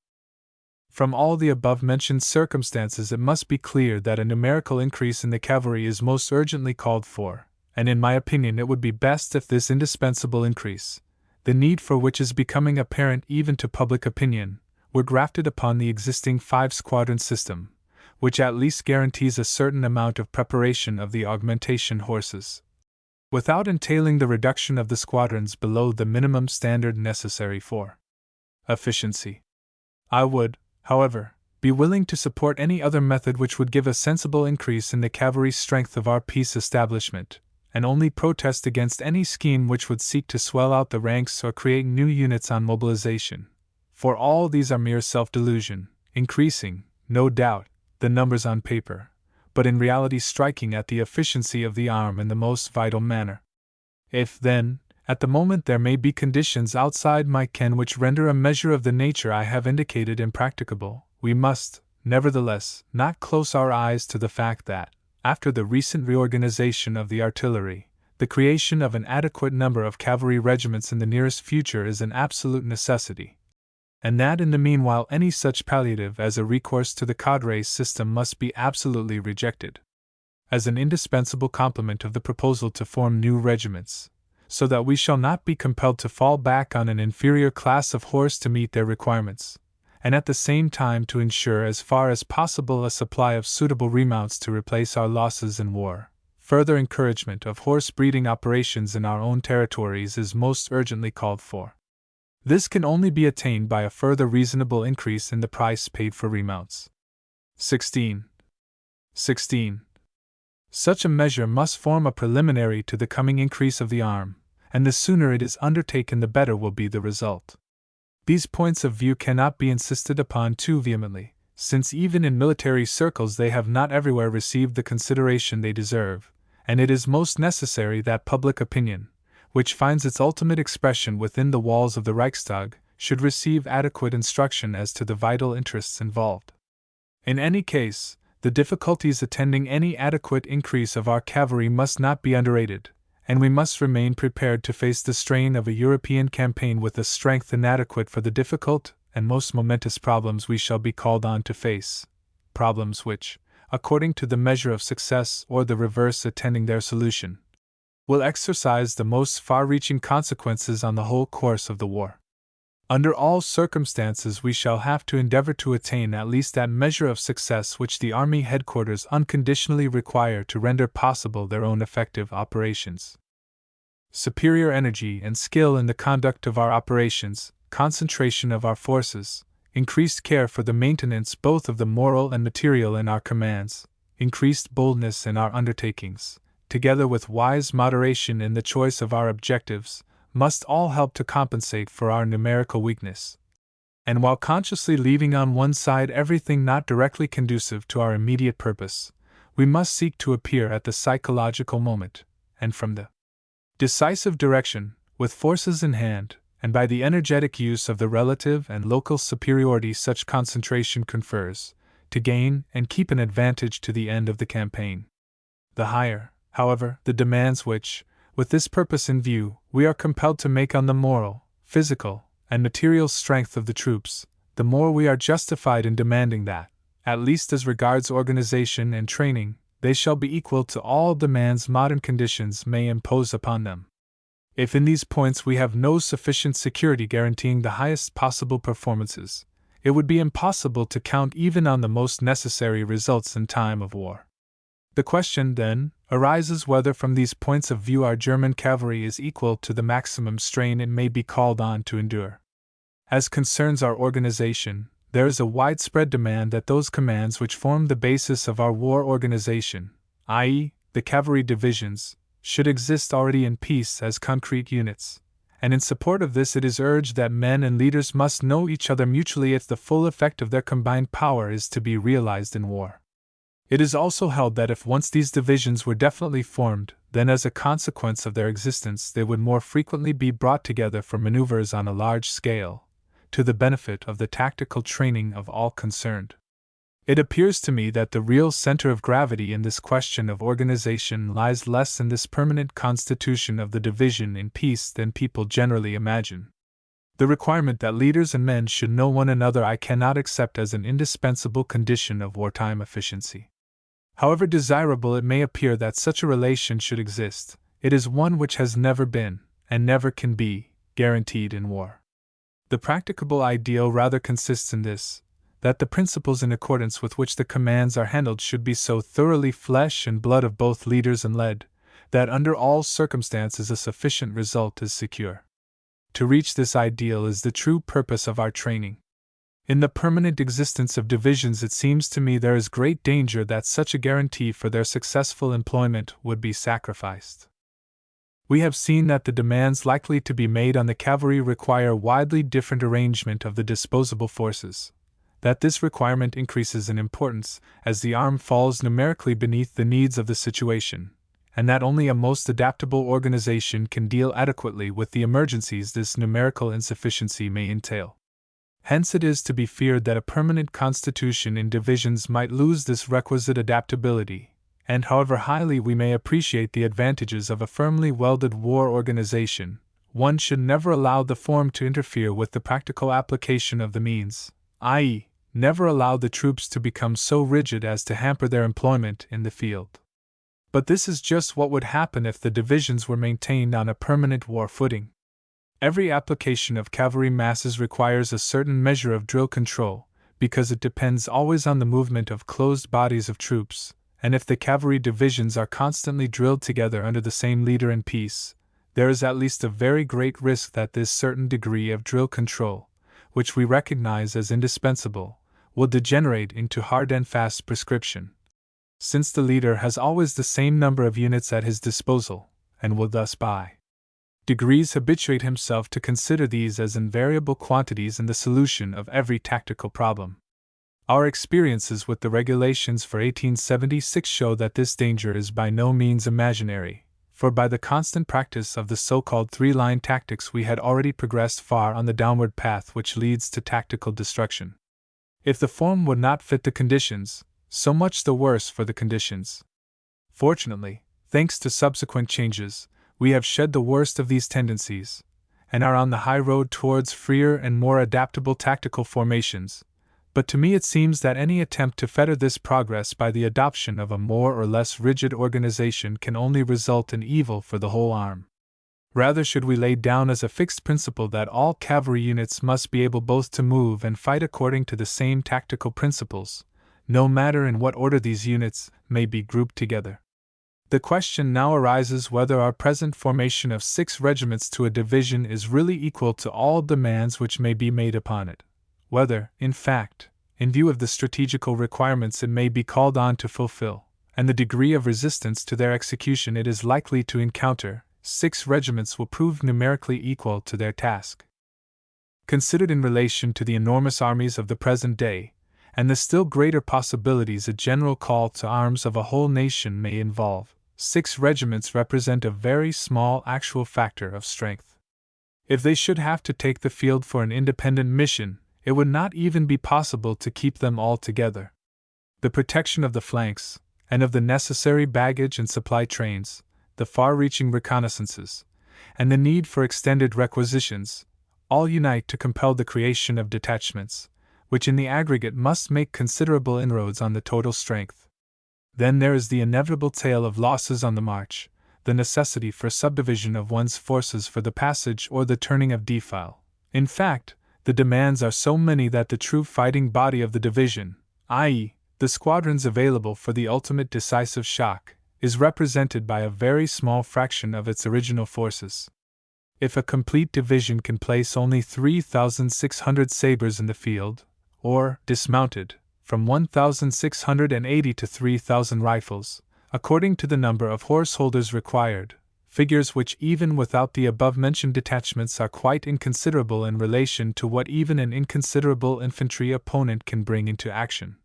From all the above-mentioned circumstances it must be clear that a numerical increase in the cavalry is most urgently called for, and in my opinion it would be best if this indispensable increase, the need for which is becoming apparent even to public opinion, were grafted upon the existing 5-squadron system, which at least guarantees a certain amount of preparation of the augmentation horses, without entailing the reduction of the squadrons below the minimum standard necessary for efficiency. I would, however, be willing to support any other method which would give a sensible increase in the cavalry strength of our peace establishment, and only protest against any scheme which would seek to swell out the ranks or create new units on mobilization, for all these are mere self-delusion, increasing, no doubt, the numbers on paper, but in reality striking at the efficiency of the arm in the most vital manner. If, then, at the moment there may be conditions outside my ken which render a measure of the nature I have indicated impracticable, we must, nevertheless, not close our eyes to the fact that, after the recent reorganization of the artillery, the creation of an adequate number of cavalry regiments in the nearest future is an absolute necessity, and that in the meanwhile any such palliative as a recourse to the cadre system must be absolutely rejected, as an indispensable complement of the proposal to form new regiments, so that we shall not be compelled to fall back on an inferior class of horse to meet their requirements, and at the same time to ensure as far as possible a supply of suitable remounts to replace our losses in war. Further encouragement of horse breeding operations in our own territories is most urgently called for. This can only be attained by a further reasonable increase in the price paid for remounts. 16. Such a measure must form a preliminary to the coming increase of the arm, and the sooner it is undertaken the better will be the result. These points of view cannot be insisted upon too vehemently, since even in military circles they have not everywhere received the consideration they deserve, and it is most necessary that public opinion, which finds its ultimate expression within the walls of the Reichstag, should receive adequate instruction as to the vital interests involved. In any case, the difficulties attending any adequate increase of our cavalry must not be underrated, and we must remain prepared to face the strain of a European campaign with a strength inadequate for the difficult and most momentous problems we shall be called on to face, problems which, according to the measure of success or the reverse attending their solution, will exercise the most far-reaching consequences on the whole course of the war. Under all circumstances we shall have to endeavor to attain at least that measure of success which the Army headquarters unconditionally require to render possible their own effective operations. Superior energy and skill in the conduct of our operations, concentration of our forces, increased care for the maintenance both of the moral and material in our commands, increased boldness in our undertakings, together with wise moderation in the choice of our objectives, must all help to compensate for our numerical weakness. And while consciously leaving on one side everything not directly conducive to our immediate purpose, we must seek to appear at the psychological moment, and from the decisive direction, with forces in hand, and by the energetic use of the relative and local superiority such concentration confers, to gain and keep an advantage to the end of the campaign. The higher, however, the demands which, with this purpose in view, we are compelled to make on the moral, physical, and material strength of the troops, the more we are justified in demanding that, at least as regards organization and training, they shall be equal to all demands modern conditions may impose upon them. If in these points we have no sufficient security guaranteeing the highest possible performances, it would be impossible to count even on the most necessary results in time of war. The question, then, arises whether from these points of view our German cavalry is equal to the maximum strain it may be called on to endure. As concerns our organization, there is a widespread demand that those commands which form the basis of our war organization, i.e., the cavalry divisions, should exist already in peace as concrete units, and in support of this it is urged that men and leaders must know each other mutually if the full effect of their combined power is to be realized in war. It is also held that if once these divisions were definitely formed, then as a consequence of their existence they would more frequently be brought together for maneuvers on a large scale, to the benefit of the tactical training of all concerned. It appears to me that the real center of gravity in this question of organization lies less in this permanent constitution of the division in peace than people generally imagine. The requirement that leaders and men should know one another I cannot accept as an indispensable condition of wartime efficiency. However desirable it may appear that such a relation should exist, it is one which has never been, and never can be, guaranteed in war. The practicable ideal rather consists in this, that the principles in accordance with which the commands are handled should be so thoroughly flesh and blood of both leaders and led, that under all circumstances a sufficient result is secure. To reach this ideal is the true purpose of our training. In the permanent existence of divisions it seems to me there is great danger that such a guarantee for their successful employment would be sacrificed. We have seen that the demands likely to be made on the cavalry require widely different arrangement of the disposable forces, that this requirement increases in importance as the arm falls numerically beneath the needs of the situation, and that only a most adaptable organization can deal adequately with the emergencies this numerical insufficiency may entail. Hence it is to be feared that a permanent constitution in divisions might lose this requisite adaptability, and however highly we may appreciate the advantages of a firmly welded war organization, one should never allow the form to interfere with the practical application of the means, i.e., never allow the troops to become so rigid as to hamper their employment in the field. But this is just what would happen if the divisions were maintained on a permanent war footing. Every application of cavalry masses requires a certain measure of drill control, because it depends always on the movement of closed bodies of troops, and if the cavalry divisions are constantly drilled together under the same leader in peace, there is at least a very great risk that this certain degree of drill control, which we recognize as indispensable, will degenerate into hard and fast prescription, since the leader has always the same number of units at his disposal, and will thus by Degrees habituate himself to consider these as invariable quantities in the solution of every tactical problem. Our experiences with the regulations for 1876 show that this danger is by no means imaginary, for by the constant practice of the so-called three-line tactics we had already progressed far on the downward path which leads to tactical destruction. If the form would not fit the conditions, so much the worse for the conditions. Fortunately, thanks to subsequent changes, we have shed the worst of these tendencies, and are on the high road towards freer and more adaptable tactical formations. But to me it seems that any attempt to fetter this progress by the adoption of a more or less rigid organization can only result in evil for the whole arm. Rather should we lay down as a fixed principle that all cavalry units must be able both to move and fight according to the same tactical principles, no matter in what order these units may be grouped together. The question now arises whether our present formation of 6 regiments to a division is really equal to all demands which may be made upon it. Whether, in fact, in view of the strategical requirements it may be called on to fulfill, and the degree of resistance to their execution it is likely to encounter, 6 regiments will prove numerically equal to their task. Considered in relation to the enormous armies of the present day, and the still greater possibilities a general call to arms of a whole nation may involve, 6 regiments represent a very small actual factor of strength. If they should have to take the field for an independent mission, it would not even be possible to keep them all together. The protection of the flanks, and of the necessary baggage and supply trains, the far-reaching reconnaissances, and the need for extended requisitions, all unite to compel the creation of detachments, which in the aggregate must make considerable inroads on the total strength. Then there is the inevitable tale of losses on the march, the necessity for subdivision of one's forces for the passage or the turning of defile. In fact, the demands are so many that the true fighting body of the division, i.e., the squadrons available for the ultimate decisive shock, is represented by a very small fraction of its original forces. If a complete division can place only 3,600 sabres in the field, or, dismounted, from 1,680 to 3,000 rifles, according to the number of horse-holders required, figures which even without the above-mentioned detachments are quite inconsiderable in relation to what even an inconsiderable infantry opponent can bring into action.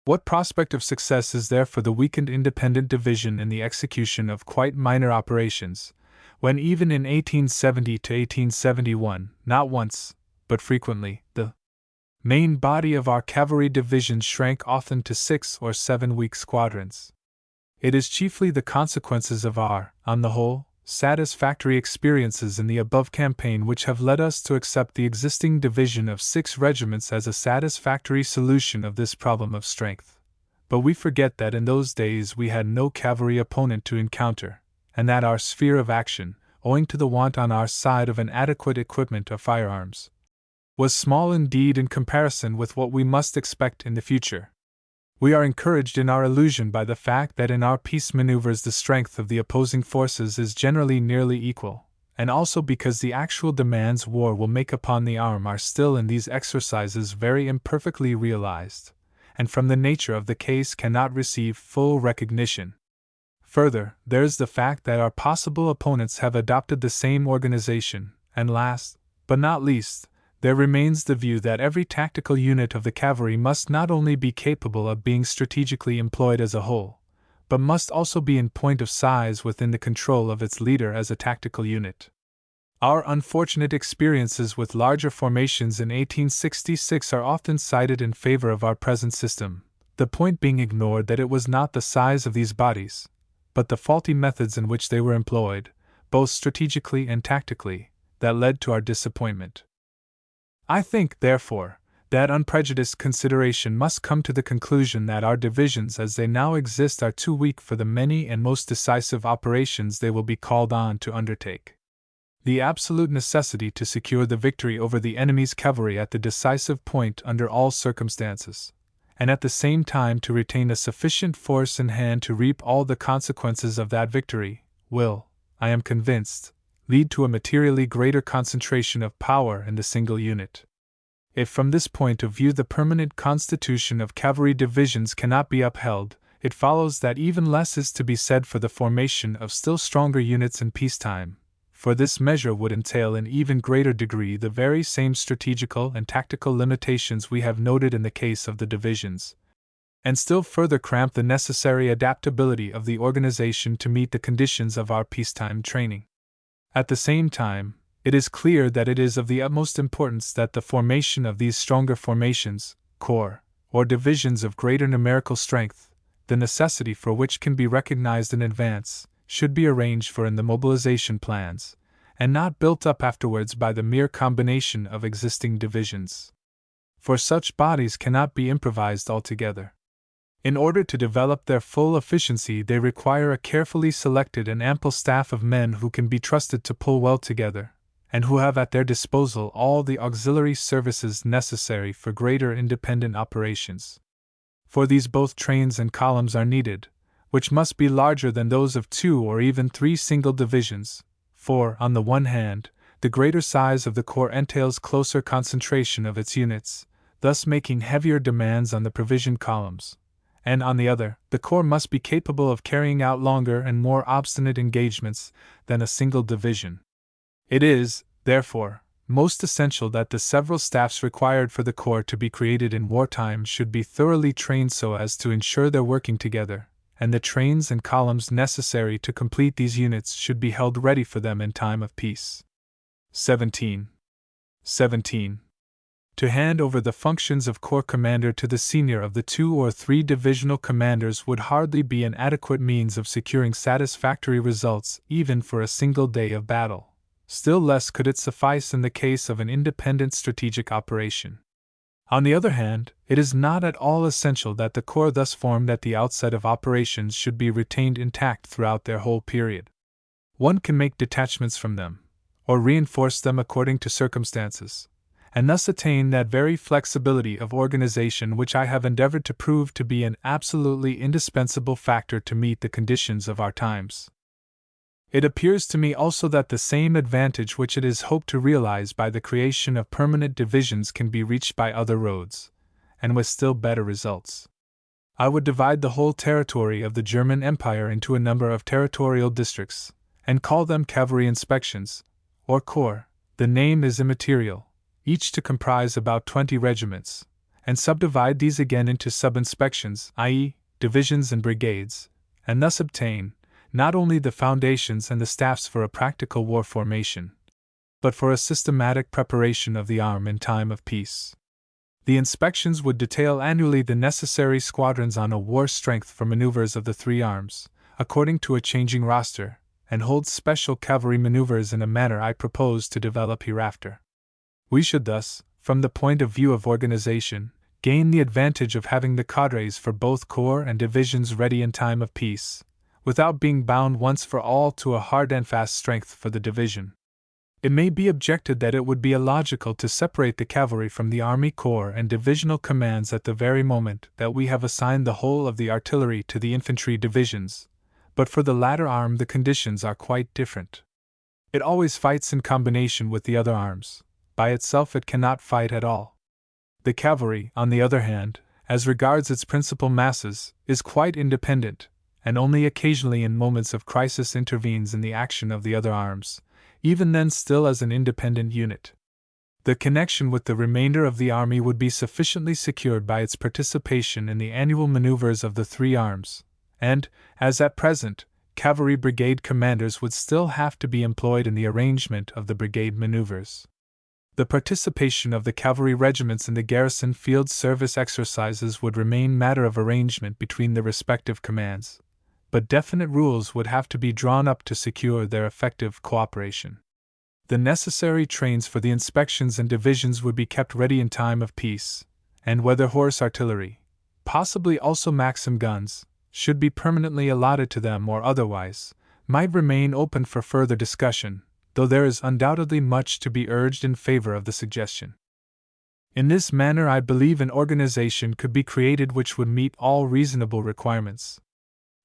What prospect of success is there for the weakened independent division in the execution of quite minor operations, when even in 1870 to 1871, not once, but frequently, the main body of our cavalry divisions shrank often to 6 or 7 weak squadrons? It is chiefly the consequences of our, on the whole, satisfactory experiences in the above campaign which have led us to accept the existing division of 6 regiments as a satisfactory solution of this problem of strength. But we forget that in those days we had no cavalry opponent to encounter, and that our sphere of action, owing to the want on our side of an adequate equipment of firearms, was small indeed in comparison with what we must expect in the future. We are encouraged in our illusion by the fact that in our peace maneuvers the strength of the opposing forces is generally nearly equal, and also because the actual demands war will make upon the arm are still in these exercises very imperfectly realized, and from the nature of the case cannot receive full recognition. Further, there is the fact that our possible opponents have adopted the same organization, and last, but not least, there remains the view that every tactical unit of the cavalry must not only be capable of being strategically employed as a whole, but must also be in point of size within the control of its leader as a tactical unit. Our unfortunate experiences with larger formations in 1866 are often cited in favor of our present system, the point being ignored that it was not the size of these bodies, but the faulty methods in which they were employed, both strategically and tactically, that led to our disappointment. I think, therefore, that unprejudiced consideration must come to the conclusion that our divisions as they now exist are too weak for the many and most decisive operations they will be called on to undertake. The absolute necessity to secure the victory over the enemy's cavalry at the decisive point under all circumstances, and at the same time to retain a sufficient force in hand to reap all the consequences of that victory, will, I am convinced, lead to a materially greater concentration of power in the single unit. If from this point of view the permanent constitution of cavalry divisions cannot be upheld, it follows that even less is to be said for the formation of still stronger units in peacetime, for this measure would entail in even greater degree the very same strategical and tactical limitations we have noted in the case of the divisions, and still further cramp the necessary adaptability of the organization to meet the conditions of our peacetime training. At the same time, it is clear that it is of the utmost importance that the formation of these stronger formations, corps, or divisions of greater numerical strength, the necessity for which can be recognized in advance, should be arranged for in the mobilization plans, and not built up afterwards by the mere combination of existing divisions. For such bodies cannot be improvised altogether. In order to develop their full efficiency, they require a carefully selected and ample staff of men who can be trusted to pull well together, and who have at their disposal all the auxiliary services necessary for greater independent operations. For these both trains and columns are needed, which must be larger than those of 2 or even 3 single divisions, for, on the one hand, the greater size of the corps entails closer concentration of its units, thus making heavier demands on the provision columns, and on the other, the corps must be capable of carrying out longer and more obstinate engagements than a single division. It is, therefore, most essential that the several staffs required for the corps to be created in wartime should be thoroughly trained so as to ensure their working together, and the trains and columns necessary to complete these units should be held ready for them in time of peace. 17. To hand over the functions of corps commander to the senior of the 2 or 3 divisional commanders would hardly be an adequate means of securing satisfactory results even for a single day of battle. Still less could it suffice in the case of an independent strategic operation. On the other hand, it is not at all essential that the corps thus formed at the outset of operations should be retained intact throughout their whole period. One can make detachments from them, or reinforce them according to circumstances, and thus attain that very flexibility of organization which I have endeavored to prove to be an absolutely indispensable factor to meet the conditions of our times. It appears to me also that the same advantage which it is hoped to realize by the creation of permanent divisions can be reached by other roads, and with still better results. I would divide the whole territory of the German Empire into a number of territorial districts, and call them cavalry inspections, or corps. The name is immaterial, each to comprise about 20 regiments, and subdivide these again into sub-inspections, i.e., divisions and brigades, and thus obtain, not only the foundations and the staffs for a practical war formation, but for a systematic preparation of the arm in time of peace. The inspections would detail annually the necessary squadrons on a war strength for maneuvers of the 3 arms, according to a changing roster, and hold special cavalry maneuvers in a manner I propose to develop hereafter. We should thus, from the point of view of organization, gain the advantage of having the cadres for both corps and divisions ready in time of peace, without being bound once for all to a hard and fast strength for the division. It may be objected that it would be illogical to separate the cavalry from the army corps and divisional commands at the very moment that we have assigned the whole of the artillery to the infantry divisions, but for the latter arm the conditions are quite different. It always fights in combination with the other arms. By itself it cannot fight at all. The cavalry, on the other hand, as regards its principal masses, is quite independent, and only occasionally in moments of crisis intervenes in the action of the other arms, even then still as an independent unit. The connection with the remainder of the army would be sufficiently secured by its participation in the annual maneuvers of the 3 arms, and, as at present, cavalry brigade commanders would still have to be employed in the arrangement of the brigade maneuvers. The participation of the cavalry regiments in the garrison field service exercises would remain matter of arrangement between the respective commands, but definite rules would have to be drawn up to secure their effective cooperation. The necessary trains for the inspections and divisions would be kept ready in time of peace, and whether horse artillery, possibly also Maxim guns, should be permanently allotted to them or otherwise, might remain open for further discussion, though there is undoubtedly much to be urged in favor of the suggestion. In this manner I believe an organization could be created which would meet all reasonable requirements.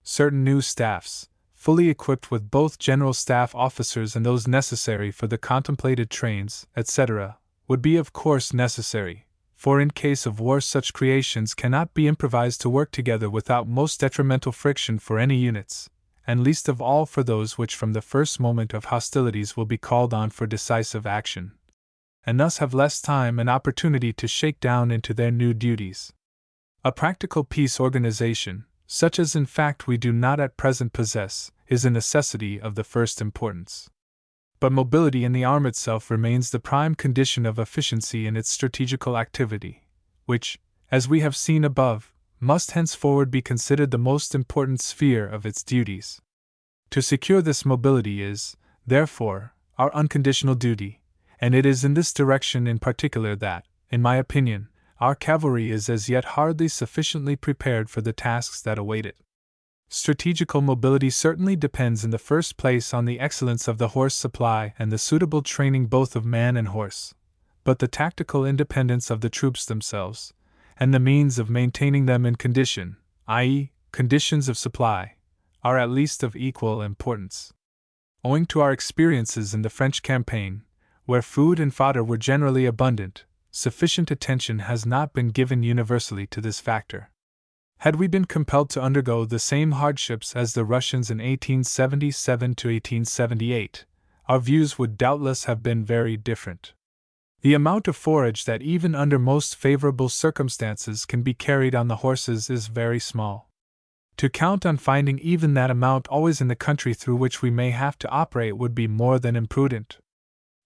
Certain new staffs, fully equipped with both general staff officers and those necessary for the contemplated trains, etc., would be of course necessary, for in case of war such creations cannot be improvised to work together without most detrimental friction for any units, and least of all for those which from the first moment of hostilities will be called on for decisive action, and thus have less time and opportunity to shake down into their new duties. A practical peace organization, such as in fact we do not at present possess, is a necessity of the first importance. But mobility in the arm itself remains the prime condition of efficiency in its strategical activity, which, as we have seen above, must henceforward be considered the most important sphere of its duties. To secure this mobility is, therefore, our unconditional duty, and it is in this direction in particular that, in my opinion, our cavalry is as yet hardly sufficiently prepared for the tasks that await it. Strategical mobility certainly depends in the first place on the excellence of the horse supply and the suitable training both of man and horse, but the tactical independence of the troops themselves, and the means of maintaining them in condition, i.e., conditions of supply, are at least of equal importance. Owing to our experiences in the French campaign, where food and fodder were generally abundant, sufficient attention has not been given universally to this factor. Had we been compelled to undergo the same hardships as the Russians in 1877 to 1878, our views would doubtless have been very different. The amount of forage that even under most favorable circumstances can be carried on the horses is very small. To count on finding even that amount always in the country through which we may have to operate would be more than imprudent.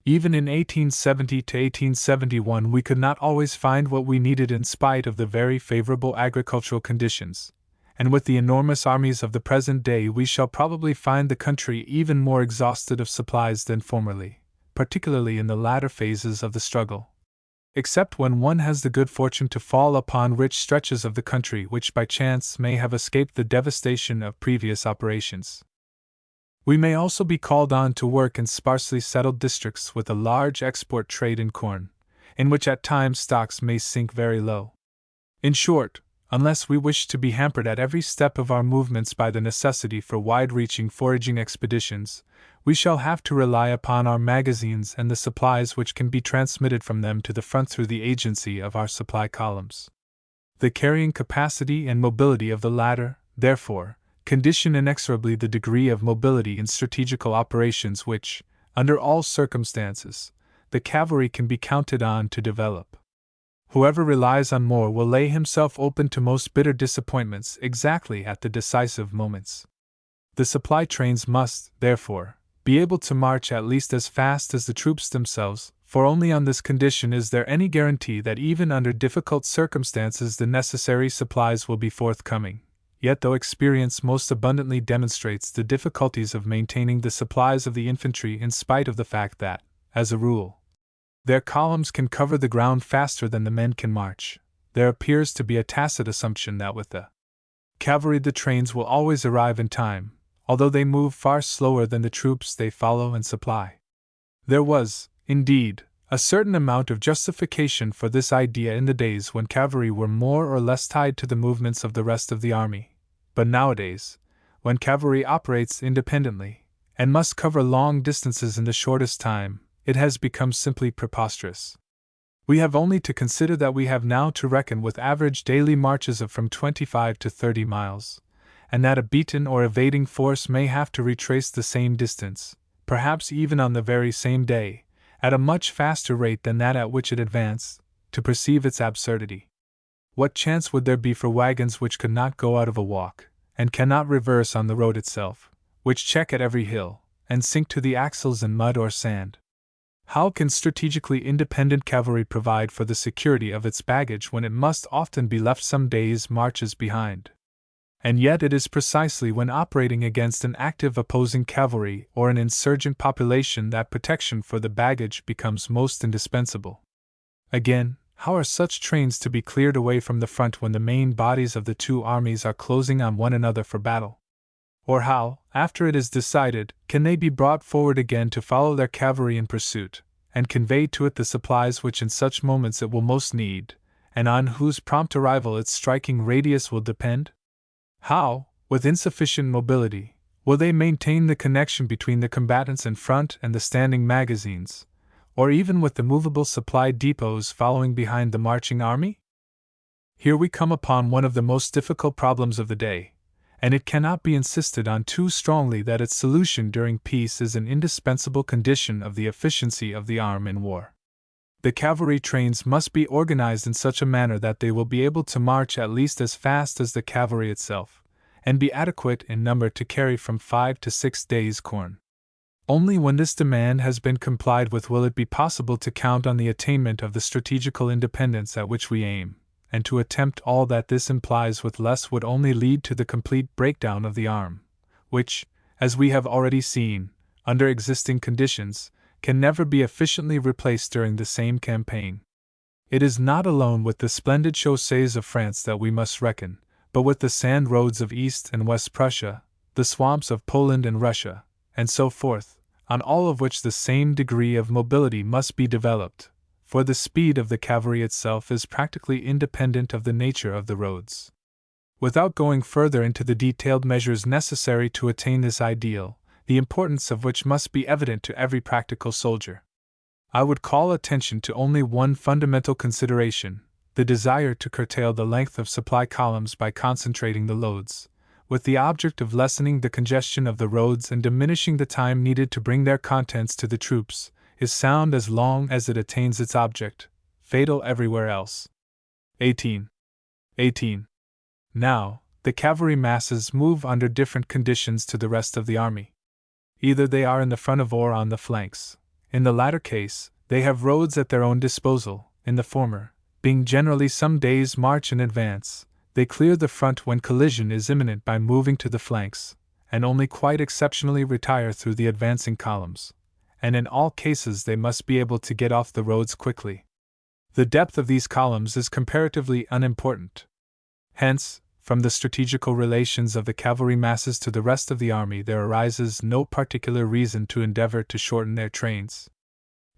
Even in 1870 to 1871 we could not always find what we needed in spite of the very favorable agricultural conditions, and with the enormous armies of the present day we shall probably find the country even more exhausted of supplies than formerly, particularly in the latter phases of the struggle. Except when one has the good fortune to fall upon rich stretches of the country which by chance may have escaped the devastation of previous operations. We may also be called on to work in sparsely settled districts with a large export trade in corn, in which at times stocks may sink very low. In short, unless we wish to be hampered at every step of our movements by the necessity for wide-reaching foraging expeditions, we shall have to rely upon our magazines and the supplies which can be transmitted from them to the front through the agency of our supply columns. The carrying capacity and mobility of the latter, therefore, condition inexorably the degree of mobility in strategical operations which, under all circumstances, the cavalry can be counted on to develop. Whoever relies on more will lay himself open to most bitter disappointments exactly at the decisive moments. The supply trains must, therefore, be able to march at least as fast as the troops themselves, for only on this condition is there any guarantee that even under difficult circumstances the necessary supplies will be forthcoming. Yet though experience most abundantly demonstrates the difficulties of maintaining the supplies of the infantry in spite of the fact that, as a rule, their columns can cover the ground faster than the men can march, there appears to be a tacit assumption that with the cavalry the trains will always arrive in time, although they move far slower than the troops they follow and supply. There was, indeed, a certain amount of justification for this idea in the days when cavalry were more or less tied to the movements of the rest of the army. But nowadays, when cavalry operates independently, and must cover long distances in the shortest time, it has become simply preposterous. We have only to consider that we have now to reckon with average daily marches of from 25 to 30 miles, and that a beaten or evading force may have to retrace the same distance, perhaps even on the very same day, at a much faster rate than that at which it advanced, to perceive its absurdity. What chance would there be for wagons which could not go out of a walk, and cannot reverse on the road itself, which check at every hill, and sink to the axles in mud or sand? How can strategically independent cavalry provide for the security of its baggage when it must often be left some days' marches behind? And yet it is precisely when operating against an active opposing cavalry or an insurgent population that protection for the baggage becomes most indispensable. Again, how are such trains to be cleared away from the front when the main bodies of the two armies are closing on one another for battle? Or how, after it is decided, can they be brought forward again to follow their cavalry in pursuit, and convey to it the supplies which in such moments it will most need, and on whose prompt arrival its striking radius will depend? How, with insufficient mobility, will they maintain the connection between the combatants in front and the standing magazines, or even with the movable supply depots following behind the marching army? Here we come upon one of the most difficult problems of the day, and it cannot be insisted on too strongly that its solution during peace is an indispensable condition of the efficiency of the arm in war. The cavalry trains must be organized in such a manner that they will be able to march at least as fast as the cavalry itself, and be adequate in number to carry from 5 to 6 days' corn. Only when this demand has been complied with will it be possible to count on the attainment of the strategical independence at which we aim, and to attempt all that this implies with less would only lead to the complete breakdown of the arm, which, as we have already seen, under existing conditions, can never be efficiently replaced during the same campaign. It is not alone with the splendid chaussées of France that we must reckon, but with the sand roads of East and West Prussia, the swamps of Poland and Russia, and so forth, on all of which the same degree of mobility must be developed, for the speed of the cavalry itself is practically independent of the nature of the roads. Without going further into the detailed measures necessary to attain this ideal, the importance of which must be evident to every practical soldier, I would call attention to only one fundamental consideration: the desire to curtail the length of supply columns by concentrating the loads, with the object of lessening the congestion of the roads and diminishing the time needed to bring their contents to the troops, is sound as long as it attains its object, fatal everywhere else. 18. Now, the cavalry masses move under different conditions to the rest of the army. Either they are in the front or on the flanks. In the latter case, they have roads at their own disposal. In the former, being generally some days' march in advance, they clear the front when collision is imminent by moving to the flanks, and only quite exceptionally retire through the advancing columns, and in all cases they must be able to get off the roads quickly. The depth of these columns is comparatively unimportant. Hence, from the strategical relations of the cavalry masses to the rest of the army there arises no particular reason to endeavor to shorten their trains.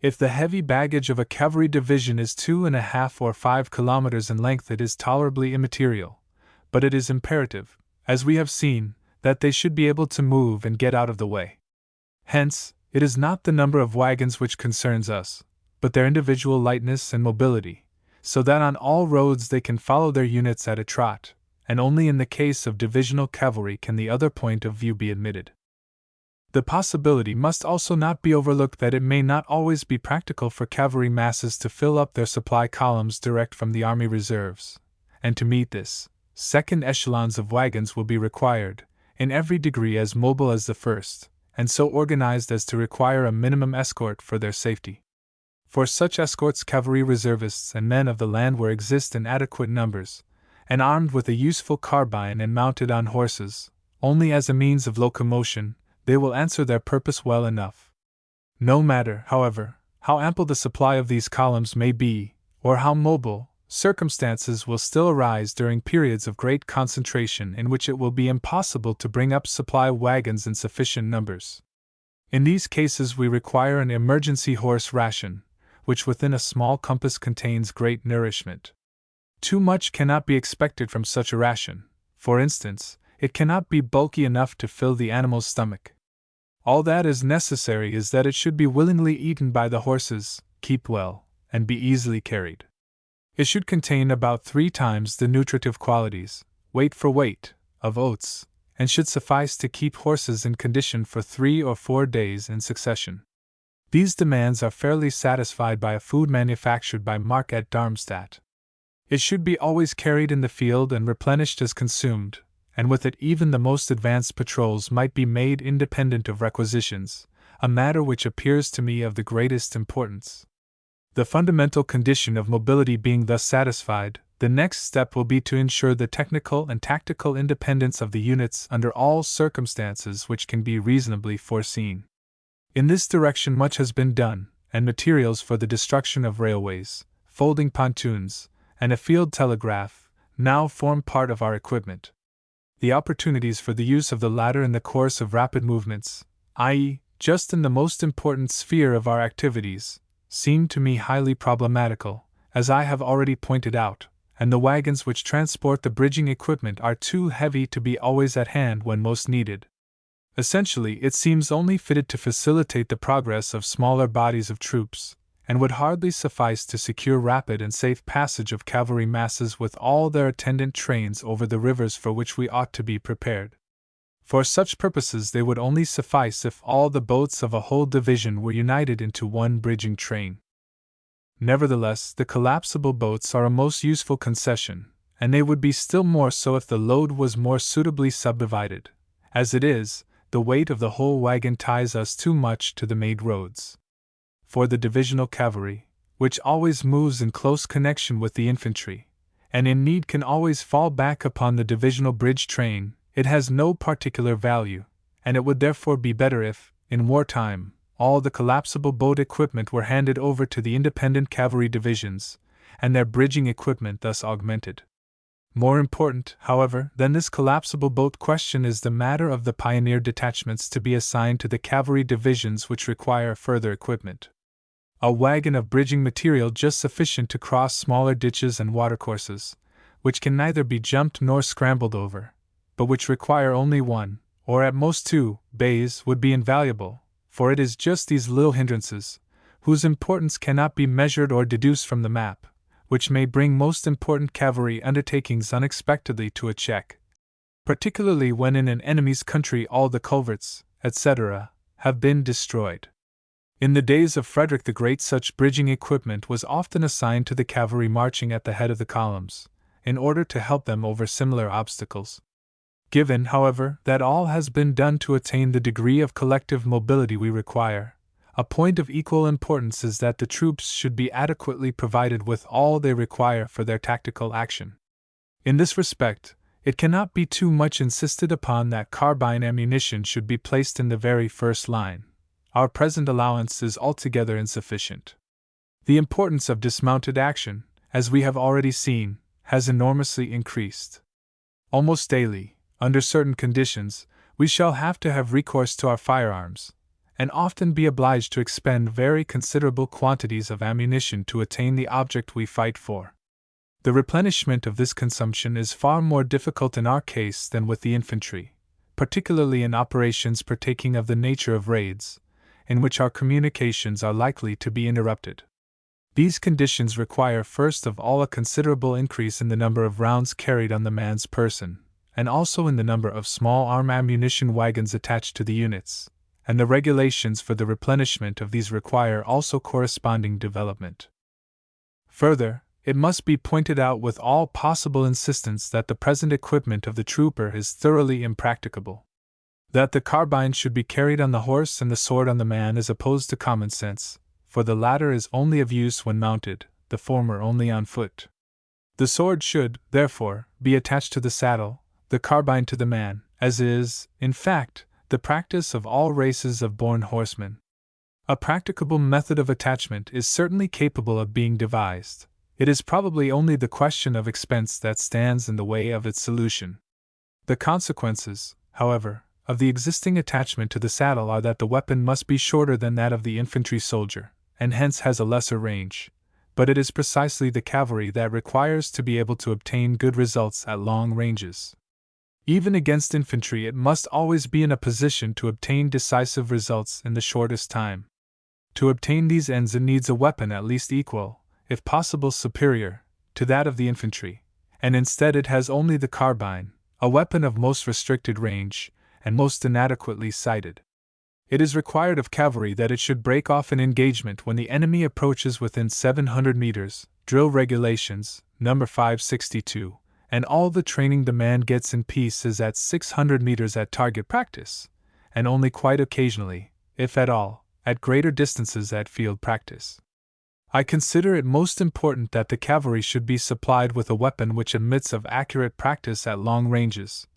If the heavy baggage of a cavalry division is 2.5 or 5 kilometers in length, it is tolerably immaterial, but it is imperative, as we have seen, that they should be able to move and get out of the way. Hence, it is not the number of wagons which concerns us, but their individual lightness and mobility, so that on all roads they can follow their units at a trot, and only in the case of divisional cavalry can the other point of view be admitted. The possibility must also not be overlooked that it may not always be practical for cavalry masses to fill up their supply columns direct from the army reserves, and to meet this, second echelons of wagons will be required, in every degree as mobile as the first, and so organized as to require a minimum escort for their safety. For such escorts cavalry reservists and men of the land will exist in adequate numbers, and armed with a useful carbine and mounted on horses, only as a means of locomotion, they will answer their purpose well enough. No matter, however, how ample the supply of these columns may be, or how mobile, circumstances will still arise during periods of great concentration in which it will be impossible to bring up supply wagons in sufficient numbers. In these cases we require an emergency horse ration, which within a small compass contains great nourishment. Too much cannot be expected from such a ration. For instance, it cannot be bulky enough to fill the animal's stomach. All that is necessary is that it should be willingly eaten by the horses, keep well, and be easily carried. It should contain about 3 times the nutritive qualities, weight for weight, of oats, and should suffice to keep horses in condition for 3 or 4 days in succession. These demands are fairly satisfied by a food manufactured by Mark at Darmstadt. It should be always carried in the field and replenished as consumed, and with it even the most advanced patrols might be made independent of requisitions, a matter which appears to me of the greatest importance. The fundamental condition of mobility being thus satisfied, the next step will be to ensure the technical and tactical independence of the units under all circumstances which can be reasonably foreseen. In this direction much has been done, and materials for the destruction of railways, folding pontoons, and a field telegraph now form part of our equipment. The opportunities for the use of the latter in the course of rapid movements, i.e., just in the most important sphere of our activities, seem to me highly problematical, as I have already pointed out, and the wagons which transport the bridging equipment are too heavy to be always at hand when most needed. Essentially, it seems only fitted to facilitate the progress of smaller bodies of troops, and would hardly suffice to secure rapid and safe passage of cavalry masses with all their attendant trains over the rivers for which we ought to be prepared. For such purposes they would only suffice if all the boats of a whole division were united into one bridging train. Nevertheless, the collapsible boats are a most useful concession, and they would be still more so if the load was more suitably subdivided. As it is, the weight of the whole wagon ties us too much to the made roads. For the divisional cavalry, which always moves in close connection with the infantry, and in need can always fall back upon the divisional bridge train, it has no particular value, and it would therefore be better if, in wartime, all the collapsible boat equipment were handed over to the independent cavalry divisions, and their bridging equipment thus augmented. More important, however, than this collapsible boat question is the matter of the pioneer detachments to be assigned to the cavalry divisions which require further equipment. A wagon of bridging material just sufficient to cross smaller ditches and watercourses, which can neither be jumped nor scrambled over, but which require only one, or at most two, bays would be invaluable, for it is just these little hindrances, whose importance cannot be measured or deduced from the map, which may bring most important cavalry undertakings unexpectedly to a check, particularly when in an enemy's country all the culverts, etc., have been destroyed. In the days of Frederick the Great, such bridging equipment was often assigned to the cavalry marching at the head of the columns, in order to help them over similar obstacles. Given, however, that all has been done to attain the degree of collective mobility we require, a point of equal importance is that the troops should be adequately provided with all they require for their tactical action. In this respect, it cannot be too much insisted upon that carbine ammunition should be placed in the very first line. Our present allowance is altogether insufficient. The importance of dismounted action, as we have already seen, has enormously increased. Almost daily, under certain conditions, we shall have to have recourse to our firearms, and often be obliged to expend very considerable quantities of ammunition to attain the object we fight for. The replenishment of this consumption is far more difficult in our case than with the infantry, particularly in operations partaking of the nature of raids, in which our communications are likely to be interrupted. These conditions require first of all a considerable increase in the number of rounds carried on the man's person, and also in the number of small arm ammunition wagons attached to the units, and the regulations for the replenishment of these require also corresponding development. Further, it must be pointed out with all possible insistence that the present equipment of the trooper is thoroughly impracticable. That the carbine should be carried on the horse and the sword on the man is opposed to common sense, for the latter is only of use when mounted, the former only on foot. The sword should, therefore, be attached to the saddle, the carbine to the man, as is, in fact, the practice of all races of born horsemen. A practicable method of attachment is certainly capable of being devised. It is probably only the question of expense that stands in the way of its solution. The consequences, however, of the existing attachment to the saddle are that the weapon must be shorter than that of the infantry soldier, and hence has a lesser range, but it is precisely the cavalry that requires to be able to obtain good results at long ranges. Even against infantry it must always be in a position to obtain decisive results in the shortest time. To obtain these ends it needs a weapon at least equal, if possible superior, to that of the infantry, and instead it has only the carbine, a weapon of most restricted range, and most inadequately sighted. It is required of cavalry that it should break off an engagement when the enemy approaches within 700 meters, drill regulations, number 562, and all the training the man gets in peace is at 600 meters at target practice, and only quite occasionally, if at all, at greater distances at field practice. I consider it most important that the cavalry should be supplied with a weapon which admits of accurate practice at long ranges,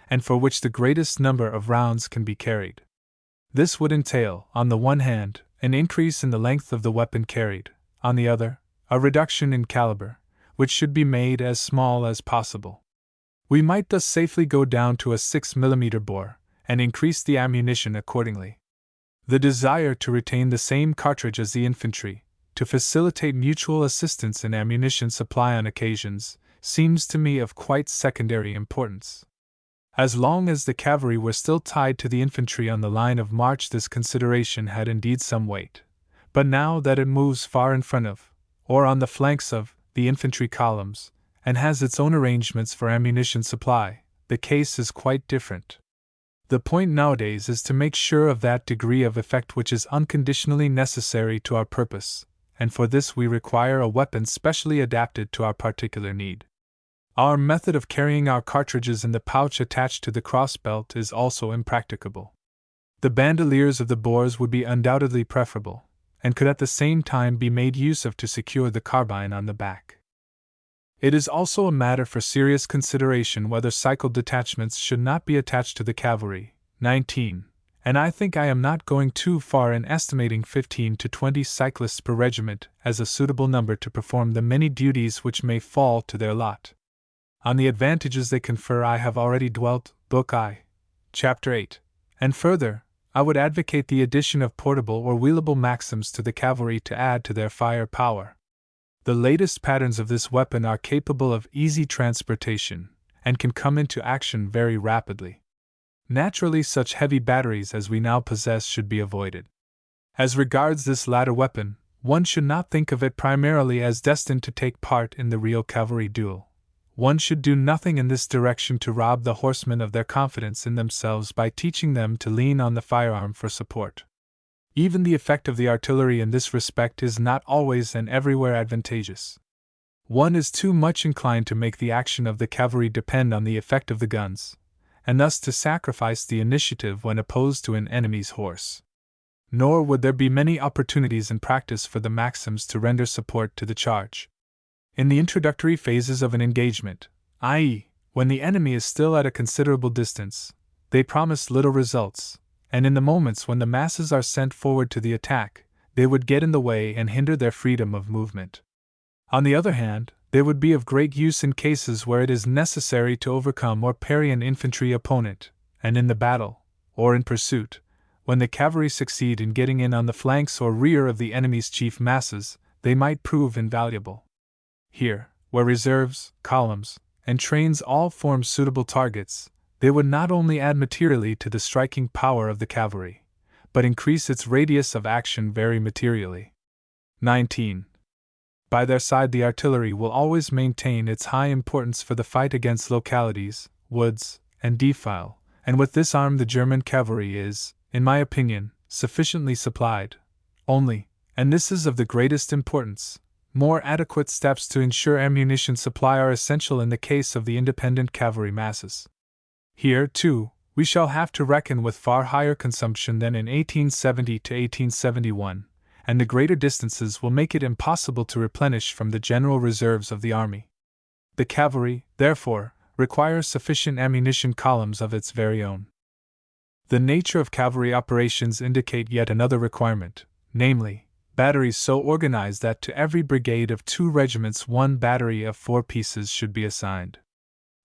and for which the greatest number of rounds can be carried. This would entail, on the one hand, an increase in the length of the weapon carried, on the other, a reduction in caliber, which should be made as small as possible. We might thus safely go down to a 6 mm bore, and increase the ammunition accordingly. The desire to retain the same cartridge as the infantry, to facilitate mutual assistance in ammunition supply on occasions, seems to me of quite secondary importance. As long as the cavalry were still tied to the infantry on the line of march, this consideration had indeed some weight, But now that it moves far in front of, or on the flanks of, the infantry columns, and has its own arrangements for ammunition supply, the case is quite different. The point nowadays is to make sure of that degree of effect which is unconditionally necessary to our purpose, and for this we require a weapon specially adapted to our particular need. Our method of carrying our cartridges in the pouch attached to the crossbelt is also impracticable. The bandoliers of the Boers would be undoubtedly preferable, and could at the same time be made use of to secure the carbine on the back. It is also a matter for serious consideration whether cycled detachments should not be attached to the cavalry. 19. And I think I am not going too far in estimating 15 to 20 cyclists per regiment as a suitable number to perform the many duties which may fall to their lot. On the advantages they confer I have already dwelt, Book I, Chapter 8, and further, I would advocate the addition of portable or wheelable Maxims to the cavalry to add to their fire power. The latest patterns of this weapon are capable of easy transportation, and can come into action very rapidly. Naturally, such heavy batteries as we now possess should be avoided. As regards this latter weapon, one should not think of it primarily as destined to take part in the real cavalry duel. One should do nothing in this direction to rob the horsemen of their confidence in themselves by teaching them to lean on the firearm for support. Even the effect of the artillery in this respect is not always and everywhere advantageous. One is too much inclined to make the action of the cavalry depend on the effect of the guns, and thus to sacrifice the initiative when opposed to an enemy's horse. Nor would there be many opportunities in practice for the Maxims to render support to the charge. In the introductory phases of an engagement, i.e., when the enemy is still at a considerable distance, they promise little results, and in the moments when the masses are sent forward to the attack, they would get in the way and hinder their freedom of movement. On the other hand, they would be of great use in cases where it is necessary to overcome or parry an infantry opponent, and in the battle, or in pursuit, when the cavalry succeed in getting in on the flanks or rear of the enemy's chief masses, they might prove invaluable. Here, where reserves, columns, and trains all form suitable targets, they would not only add materially to the striking power of the cavalry, but increase its radius of action very materially. 19. By their side, the artillery will always maintain its high importance for the fight against localities, woods, and defile, and with this arm the German cavalry is, in my opinion, sufficiently supplied. Only, and this is of the greatest importance, more adequate steps to ensure ammunition supply are essential in the case of the independent cavalry masses. Here, too, we shall have to reckon with far higher consumption than in 1870 to 1871, and the greater distances will make it impossible to replenish from the general reserves of the army. The cavalry, therefore, requires sufficient ammunition columns of its very own. The nature of cavalry operations indicate yet another requirement, namely, batteries so organized that to every brigade of 2 regiments 1 battery of 4 pieces should be assigned.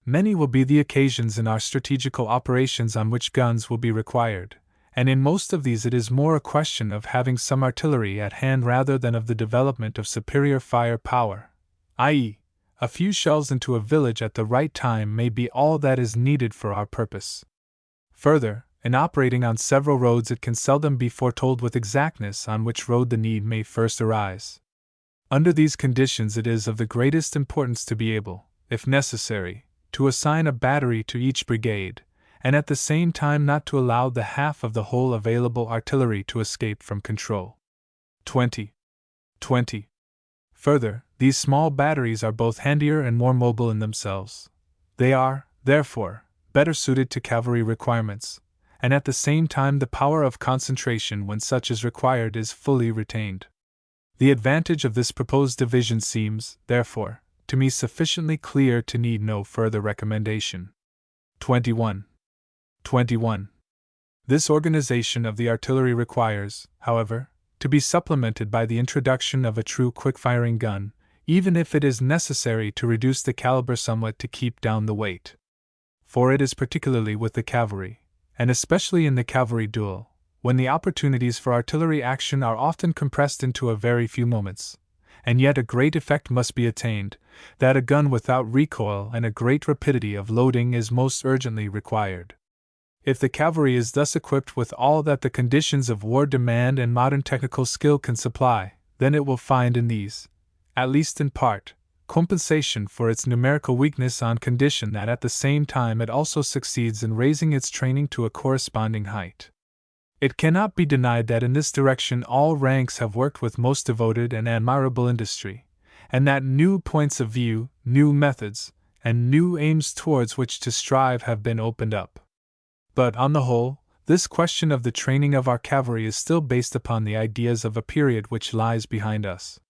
Many will be the occasions in our strategical operations on which guns will be required, and in most of these it is more a question of having some artillery at hand rather than of the development of superior fire power, i.e., a few shells into a village at the right time may be all that is needed for our purpose. Further, in operating on several roads it can seldom be foretold with exactness on which road the need may first arise. Under these conditions it is of the greatest importance to be able, if necessary, to assign a battery to each brigade, and at the same time not to allow the half of the whole available artillery to escape from control. 20. Further, these small batteries are both handier and more mobile in themselves. They are, therefore, better suited to cavalry requirements, and at the same time the power of concentration when such is required is fully retained. The advantage of this proposed division seems, therefore, to me sufficiently clear to need no further recommendation. 21. This organization of the artillery requires, however, to be supplemented by the introduction of a true quick-firing gun, even if it is necessary to reduce the caliber somewhat to keep down the weight. For it is particularly with the cavalry, and especially in the cavalry duel, when the opportunities for artillery action are often compressed into a very few moments, and yet a great effect must be attained, that a gun without recoil and a great rapidity of loading is most urgently required. If the cavalry is thus equipped with all that the conditions of war demand and modern technical skill can supply, then it will find in these, at least in part, compensation for its numerical weakness on condition that at the same time it also succeeds in raising its training to a corresponding height. It cannot be denied that in this direction all ranks have worked with most devoted and admirable industry, and that new points of view, new methods, and new aims towards which to strive have been opened up. But, on the whole, this question of the training of our cavalry is still based upon the ideas of a period which lies behind us.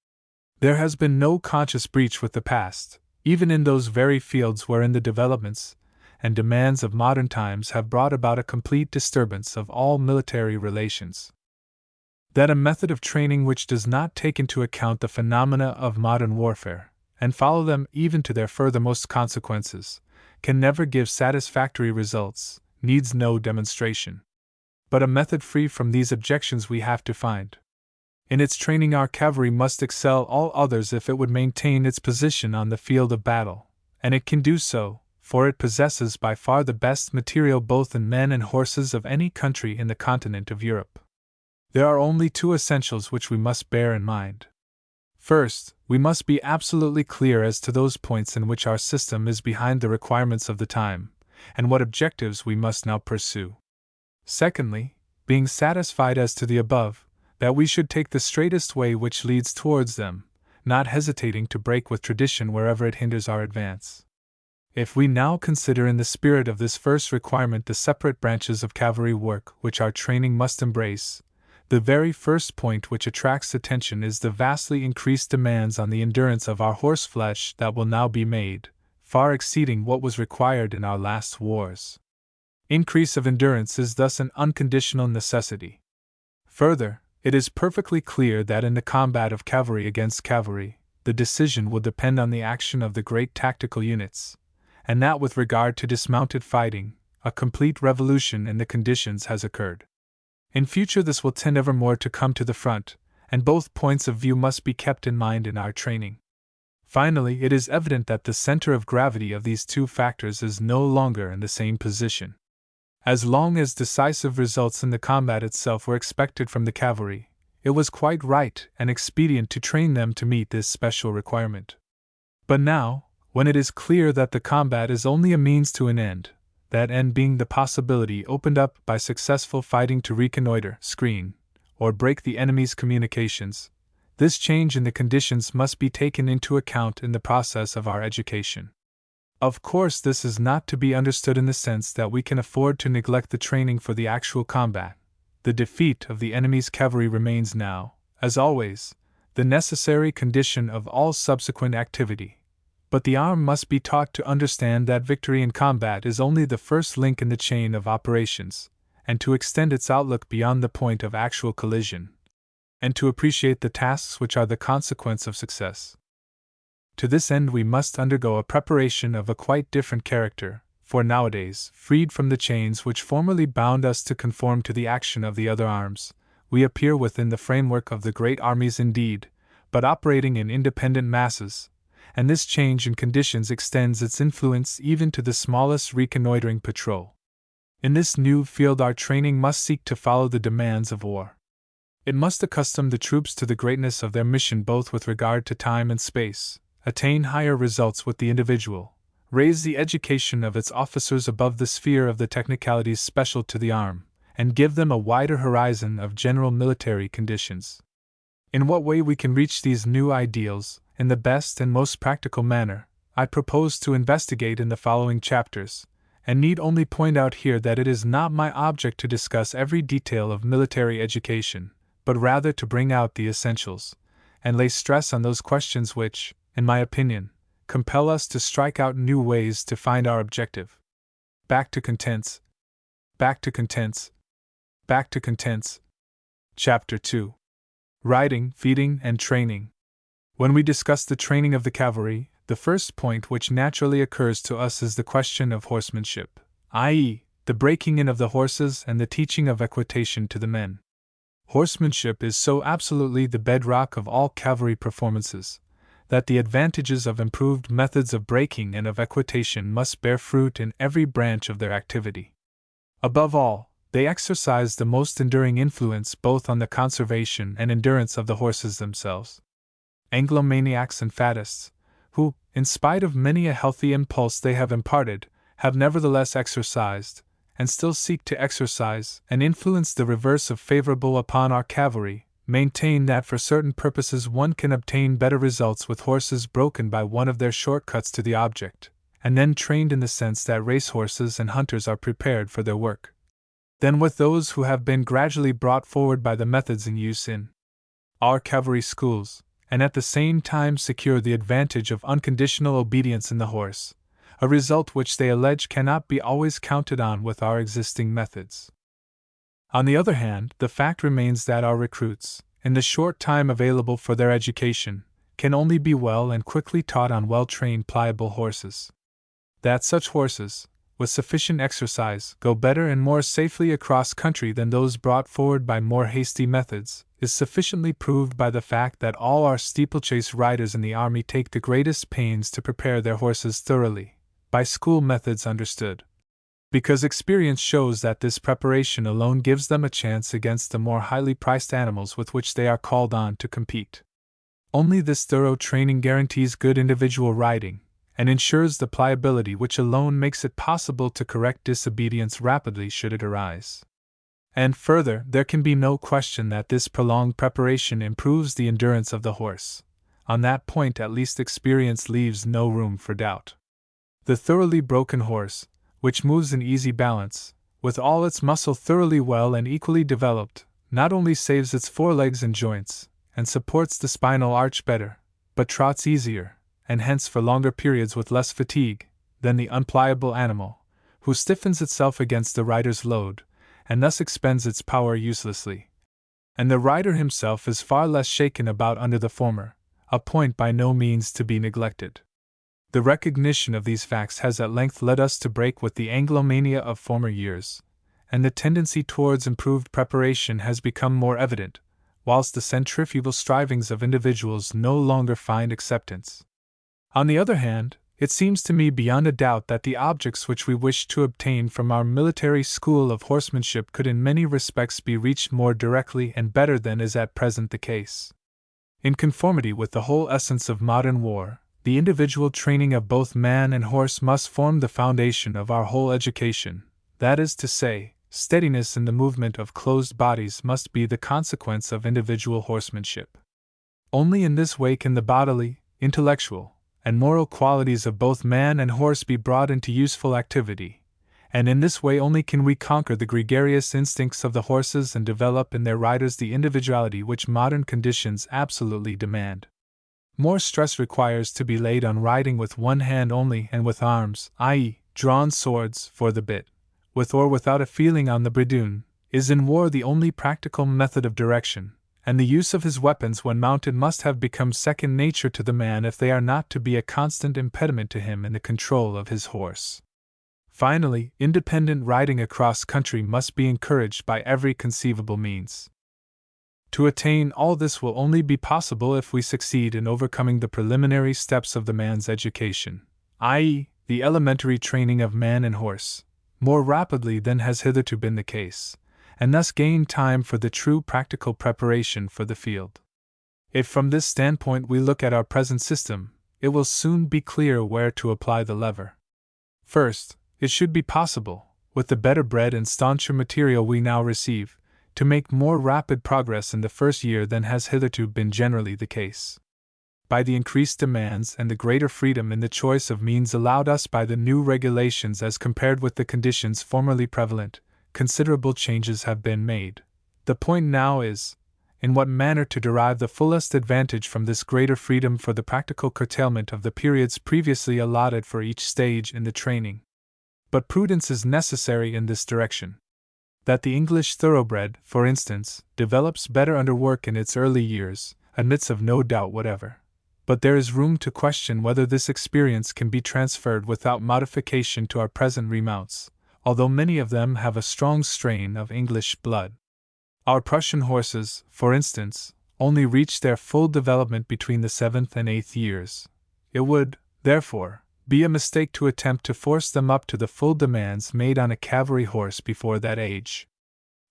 There has been no conscious breach with the past, even in those very fields wherein the developments and demands of modern times have brought about a complete disturbance of all military relations. That a method of training which does not take into account the phenomena of modern warfare, and follow them even to their furthermost consequences, can never give satisfactory results, needs no demonstration. But a method free from these objections we have to find. In its training our cavalry must excel all others if it would maintain its position on the field of battle, and it can do so, for it possesses by far the best material both in men and horses of any country in the continent of Europe. There are only two essentials which we must bear in mind. First, we must be absolutely clear as to those points in which our system is behind the requirements of the time, and what objectives we must now pursue. Secondly, being satisfied as to the above, that we should take the straightest way which leads towards them, not hesitating to break with tradition wherever it hinders our advance. If we now consider in the spirit of this first requirement the separate branches of cavalry work which our training must embrace, the very first point which attracts attention is the vastly increased demands on the endurance of our horseflesh that will now be made, far exceeding what was required in our last wars. Increase of endurance is thus an unconditional necessity. Further, it is perfectly clear that in the combat of cavalry against cavalry, the decision will depend on the action of the great tactical units, and that with regard to dismounted fighting, a complete revolution in the conditions has occurred. In future this will tend ever more to come to the front, and both points of view must be kept in mind in our training. Finally, it is evident that the center of gravity of these two factors is no longer in the same position. As long as decisive results in the combat itself were expected from the cavalry, it was quite right and expedient to train them to meet this special requirement. But now, when it is clear that the combat is only a means to an end, that end being the possibility opened up by successful fighting to reconnoiter, screen, or break the enemy's communications, this change in the conditions must be taken into account in the process of our education. Of course, this is not to be understood in the sense that we can afford to neglect the training for the actual combat. The defeat of the enemy's cavalry remains now, as always, the necessary condition of all subsequent activity. But the arm must be taught to understand that victory in combat is only the first link in the chain of operations, and to extend its outlook beyond the point of actual collision, and to appreciate the tasks which are the consequence of success. To this end we must undergo a preparation of a quite different character, for nowadays, freed from the chains which formerly bound us to conform to the action of the other arms, we appear within the framework of the great armies indeed, but operating in independent masses, and this change in conditions extends its influence even to the smallest reconnoitering patrol. In this new field our training must seek to follow the demands of war. It must accustom the troops to the greatness of their mission both with regard to time and space, attain higher results with the individual, raise the education of its officers above the sphere of the technicalities special to the arm, and give them a wider horizon of general military conditions. In what way we can reach these new ideals, in the best and most practical manner, I propose to investigate in the following chapters, and need only point out here that it is not my object to discuss every detail of military education, but rather to bring out the essentials, and lay stress on those questions which, in my opinion, compel us to strike out new ways to find our objective. Back to contents. Back to contents. Back to contents. Chapter 2. Riding, Feeding, and Training. When we discuss the training of the cavalry, the first point which naturally occurs to us is the question of horsemanship, i.e., the breaking in of the horses and the teaching of equitation to the men. Horsemanship is so absolutely the bedrock of all cavalry performances, that the advantages of improved methods of breaking and of equitation must bear fruit in every branch of their activity. Above all, they exercise the most enduring influence both on the conservation and endurance of the horses themselves. Anglomaniacs and faddists, who, in spite of many a healthy impulse they have imparted, have nevertheless exercised, and still seek to exercise, and influence the reverse of favorable upon our cavalry, maintain that for certain purposes one can obtain better results with horses broken by one of their shortcuts to the object, and then trained in the sense that racehorses and hunters are prepared for their work, than with those who have been gradually brought forward by the methods in use in our cavalry schools, and at the same time secure the advantage of unconditional obedience in the horse, a result which they allege cannot be always counted on with our existing methods. On the other hand, the fact remains that our recruits, in the short time available for their education, can only be well and quickly taught on well-trained pliable horses. That such horses, with sufficient exercise, go better and more safely across country than those brought forward by more hasty methods, is sufficiently proved by the fact that all our steeplechase riders in the army take the greatest pains to prepare their horses thoroughly, by school methods understood, because experience shows that this preparation alone gives them a chance against the more highly priced animals with which they are called on to compete. Only this thorough training guarantees good individual riding, and ensures the pliability which alone makes it possible to correct disobedience rapidly should it arise. And further, there can be no question that this prolonged preparation improves the endurance of the horse. On that point at least experience leaves no room for doubt. The thoroughly broken horse, which moves in easy balance, with all its muscle thoroughly well and equally developed, not only saves its forelegs and joints, and supports the spinal arch better, but trots easier, and hence for longer periods with less fatigue, than the unpliable animal, who stiffens itself against the rider's load, and thus expends its power uselessly. And the rider himself is far less shaken about under the former, a point by no means to be neglected. The recognition of these facts has at length led us to break with the Anglomania of former years, and the tendency towards improved preparation has become more evident, whilst the centrifugal strivings of individuals no longer find acceptance. On the other hand, it seems to me beyond a doubt that the objects which we wish to obtain from our military school of horsemanship could in many respects be reached more directly and better than is at present the case. In conformity with the whole essence of modern war, the individual training of both man and horse must form the foundation of our whole education, that is to say, steadiness in the movement of closed bodies must be the consequence of individual horsemanship. Only in this way can the bodily, intellectual, and moral qualities of both man and horse be brought into useful activity, and in this way only can we conquer the gregarious instincts of the horses and develop in their riders the individuality which modern conditions absolutely demand. More stress requires to be laid on riding with one hand only and with arms, i.e., drawn swords, for the bit, with or without a feeling on the bridune, is in war the only practical method of direction, and the use of his weapons when mounted must have become second nature to the man if they are not to be a constant impediment to him in the control of his horse. Finally, independent riding across country must be encouraged by every conceivable means. To attain all this will only be possible if we succeed in overcoming the preliminary steps of the man's education, i.e., the elementary training of man and horse, more rapidly than has hitherto been the case, and thus gain time for the true practical preparation for the field. If from this standpoint we look at our present system, it will soon be clear where to apply the lever. First, it should be possible, with the better bred and stauncher material we now receive, to make more rapid progress in the first year than has hitherto been generally the case. By the increased demands and the greater freedom in the choice of means allowed us by the new regulations as compared with the conditions formerly prevalent, considerable changes have been made. The point now is, in what manner to derive the fullest advantage from this greater freedom for the practical curtailment of the periods previously allotted for each stage in the training. But prudence is necessary in this direction. That the English thoroughbred, for instance, develops better under work in its early years, admits of no doubt whatever. But there is room to question whether this experience can be transferred without modification to our present remounts, although many of them have a strong strain of English blood. Our Prussian horses, for instance, only reach their full development between the 7th and 8th years. It would, therefore, be a mistake to attempt to force them up to the full demands made on a cavalry horse before that age.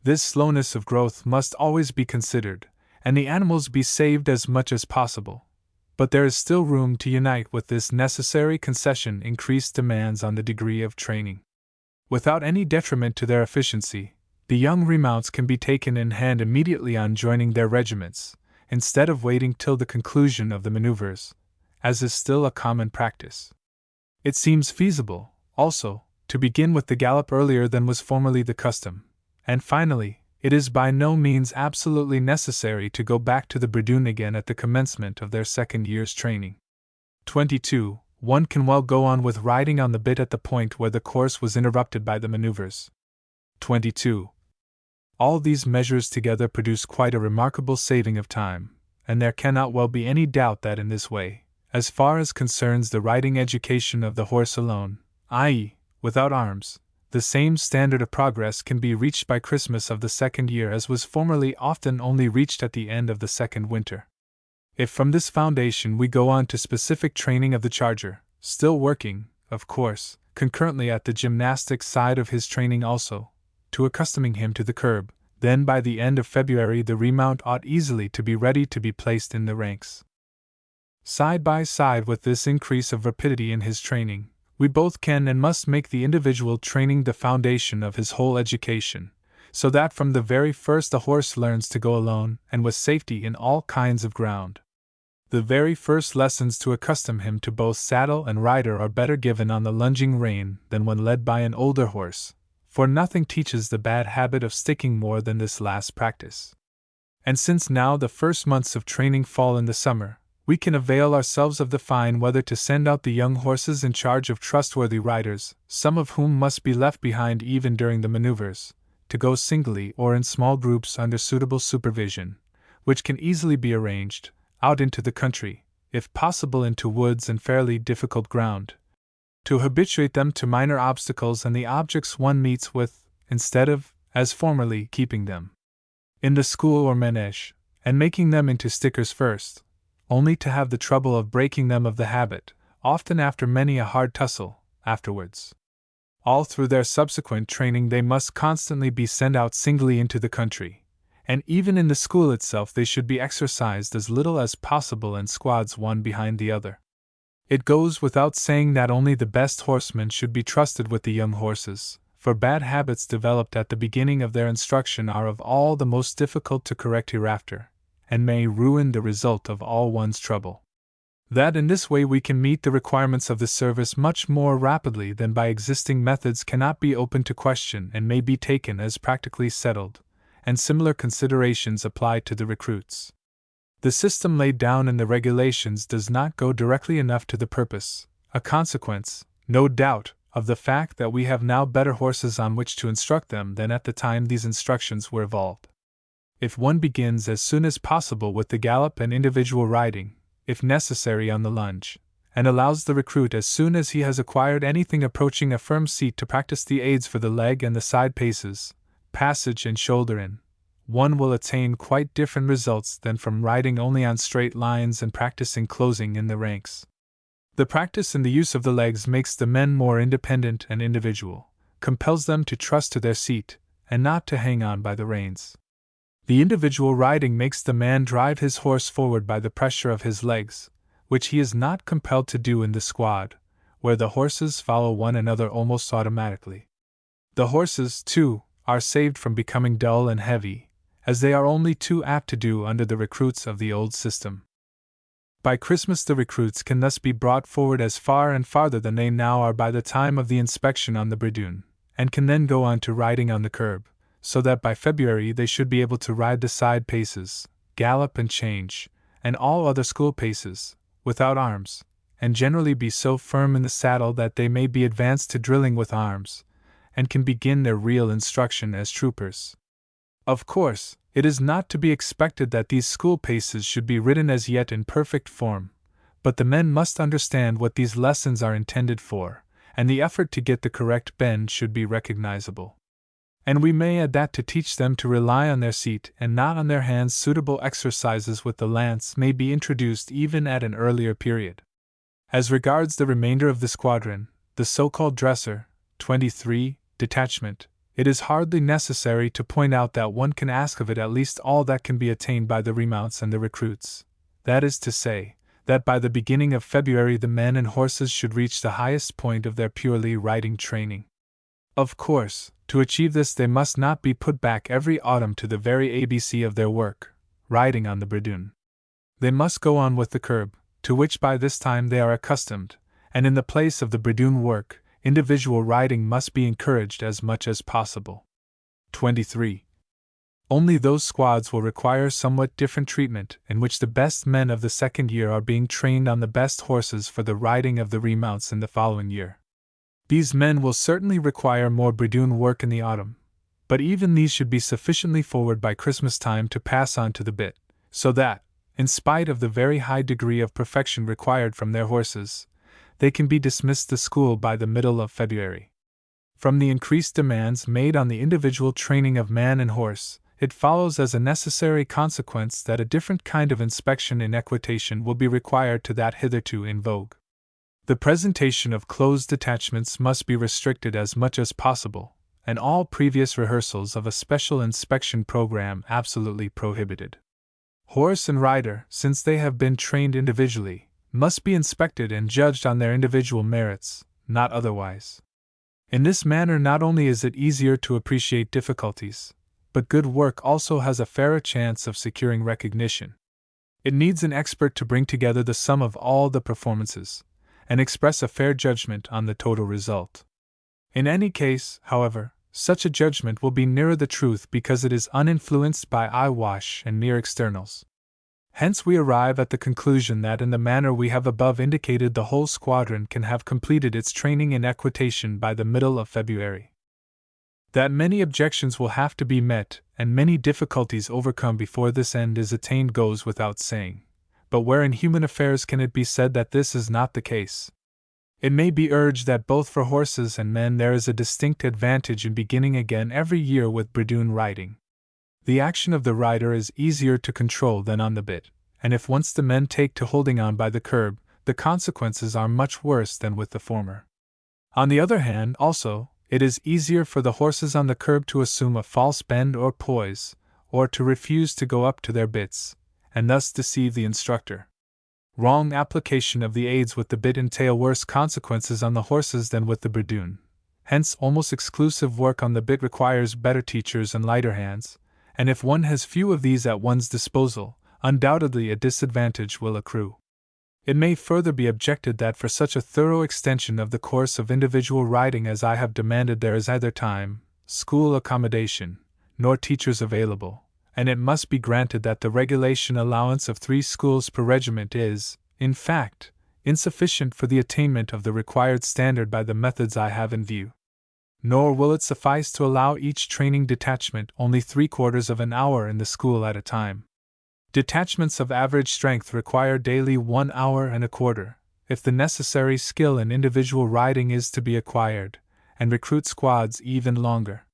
This slowness of growth must always be considered, and the animals be saved as much as possible. But there is still room to unite with this necessary concession increased demands on the degree of training. Without any detriment to their efficiency, the young remounts can be taken in hand immediately on joining their regiments, instead of waiting till the conclusion of the maneuvers, as is still a common practice. It seems feasible, also, to begin with the gallop earlier than was formerly the custom, and finally, it is by no means absolutely necessary to go back to the Bridoon again at the commencement of their second year's training. 22. One can well go on with riding on the bit at the point where the course was interrupted by the maneuvers. 22. All these measures together produce quite a remarkable saving of time, and there cannot well be any doubt that in this way, as far as concerns the riding education of the horse alone, i.e., without arms, the same standard of progress can be reached by Christmas of the second year as was formerly often only reached at the end of the second winter. If from this foundation we go on to specific training of the charger, still working, of course, concurrently at the gymnastic side of his training also, to accustoming him to the curb, then by the end of February the remount ought easily to be ready to be placed in the ranks. Side by side with this increase of rapidity in his training, we both can and must make the individual training the foundation of his whole education, so that from the very first the horse learns to go alone and with safety in all kinds of ground. The very first lessons to accustom him to both saddle and rider are better given on the lunging rein than when led by an older horse, for nothing teaches the bad habit of sticking more than this last practice. And since now the first months of training fall in the summer, we can avail ourselves of the fine weather to send out the young horses in charge of trustworthy riders, some of whom must be left behind even during the maneuvers, to go singly or in small groups under suitable supervision, which can easily be arranged, out into the country, if possible into woods and fairly difficult ground, to habituate them to minor obstacles and the objects one meets with, instead of, as formerly, keeping them in the school or manège, and making them into stickers first, only to have the trouble of breaking them of the habit, often after many a hard tussle, afterwards. All through their subsequent training they must constantly be sent out singly into the country, and even in the school itself they should be exercised as little as possible in squads one behind the other. It goes without saying that only the best horsemen should be trusted with the young horses, for bad habits developed at the beginning of their instruction are of all the most difficult to correct hereafter, and may ruin the result of all one's trouble. That in this way we can meet the requirements of the service much more rapidly than by existing methods cannot be open to question and may be taken as practically settled, and similar considerations apply to the recruits. The system laid down in the regulations does not go directly enough to the purpose, a consequence, no doubt, of the fact that we have now better horses on which to instruct them than at the time these instructions were evolved. If one begins as soon as possible with the gallop and individual riding, if necessary on the lunge, and allows the recruit as soon as he has acquired anything approaching a firm seat to practice the aids for the leg and the side paces, passage and shoulder in, one will attain quite different results than from riding only on straight lines and practicing closing in the ranks. The practice in the use of the legs makes the men more independent and individual, compels them to trust to their seat, and not to hang on by the reins. The individual riding makes the man drive his horse forward by the pressure of his legs, which he is not compelled to do in the squad, where the horses follow one another almost automatically. The horses, too, are saved from becoming dull and heavy, as they are only too apt to do under the recruits of the old system. By Christmas the recruits can thus be brought forward as far and farther than they now are by the time of the inspection on the Bridoon, and can then go on to riding on the curb, so that by February they should be able to ride the side paces, gallop and change, and all other school paces, without arms, and generally be so firm in the saddle that they may be advanced to drilling with arms, and can begin their real instruction as troopers. Of course, it is not to be expected that these school paces should be ridden as yet in perfect form, but the men must understand what these lessons are intended for, and the effort to get the correct bend should be recognizable. And we may add that to teach them to rely on their seat and not on their hands suitable exercises with the lance may be introduced even at an earlier period. As regards the remainder of the squadron, the so-called dresser, 23, detachment, it is hardly necessary to point out that one can ask of it at least all that can be attained by the remounts and the recruits. That is to say, that by the beginning of February the men and horses should reach the highest point of their purely riding training. Of course, to achieve this they must not be put back every autumn to the very ABC of their work, riding on the Bridoon. They must go on with the curb, to which by this time they are accustomed, and in the place of the Bridoon work, individual riding must be encouraged as much as possible. 23. Only those squads will require somewhat different treatment in which the best men of the second year are being trained on the best horses for the riding of the remounts in the following year. These men will certainly require more Bridoon work in the autumn, but even these should be sufficiently forward by Christmas time to pass on to the bit, so that, in spite of the very high degree of perfection required from their horses, they can be dismissed the school by the middle of February. From the increased demands made on the individual training of man and horse, it follows as a necessary consequence that a different kind of inspection in equitation will be required to that hitherto in vogue. The presentation of closed detachments must be restricted as much as possible, and all previous rehearsals of a special inspection program absolutely prohibited. Horse and rider, since they have been trained individually, must be inspected and judged on their individual merits, not otherwise. In this manner not only is it easier to appreciate difficulties, but good work also has a fairer chance of securing recognition. It needs an expert to bring together the sum of all the performances, and express a fair judgment on the total result. In any case, however, such a judgment will be nearer the truth because it is uninfluenced by eyewash and mere externals. Hence we arrive at the conclusion that in the manner we have above indicated the whole squadron can have completed its training in equitation by the middle of February. That many objections will have to be met and many difficulties overcome before this end is attained goes without saying, but where in human affairs can it be said that this is not the case? It may be urged that both for horses and men there is a distinct advantage in beginning again every year with Bridoon riding. The action of the rider is easier to control than on the bit, and if once the men take to holding on by the curb, the consequences are much worse than with the former. On the other hand, also, it is easier for the horses on the curb to assume a false bend or poise, or to refuse to go up to their bits, and thus deceive the instructor. Wrong application of the aids with the bit entail worse consequences on the horses than with the Bridoon. Hence, almost exclusive work on the bit requires better teachers and lighter hands, and if one has few of these at one's disposal, undoubtedly a disadvantage will accrue. It may further be objected that for such a thorough extension of the course of individual riding as I have demanded there is neither time, school accommodation, nor teachers available, and it must be granted that the regulation allowance of 3 schools per regiment is, in fact, insufficient for the attainment of the required standard by the methods I have in view. Nor will it suffice to allow each training detachment only 3/4 of an hour in the school at a time. Detachments of average strength require daily 1 hour and a quarter, if the necessary skill in individual riding is to be acquired, and recruit squads even longer.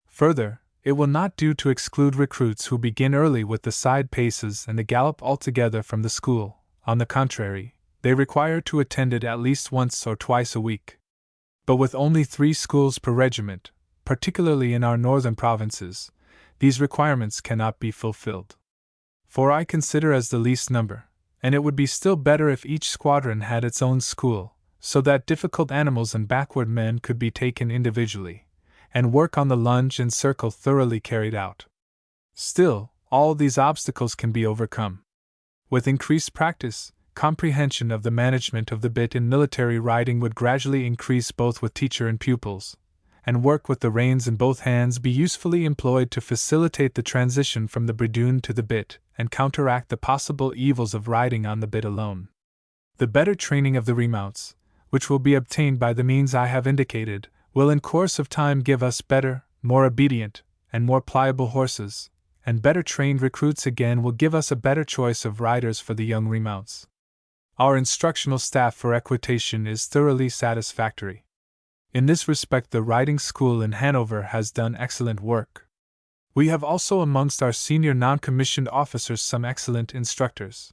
Further, it will not do to exclude recruits who begin early with the side paces and the gallop altogether from the school. On the contrary, they require to attend it at least once or twice a week. But with only 3 schools per regiment, particularly in our northern provinces, these requirements cannot be fulfilled. 4 I consider as the least number, and it would be still better if each squadron had its own school, so that difficult animals and backward men could be taken individually, and work on the lunge and circle thoroughly carried out. Still, all these obstacles can be overcome. With increased practice, comprehension of the management of the bit in military riding would gradually increase both with teacher and pupils, and work with the reins in both hands be usefully employed to facilitate the transition from the Bridoon to the bit, and counteract the possible evils of riding on the bit alone. The better training of the remounts, which will be obtained by the means I have indicated, will in course of time give us better, more obedient, and more pliable horses, and better trained recruits again will give us a better choice of riders for the young remounts. Our instructional staff for equitation is thoroughly satisfactory. In this respect the riding school in Hanover has done excellent work. We have also amongst our senior non-commissioned officers some excellent instructors.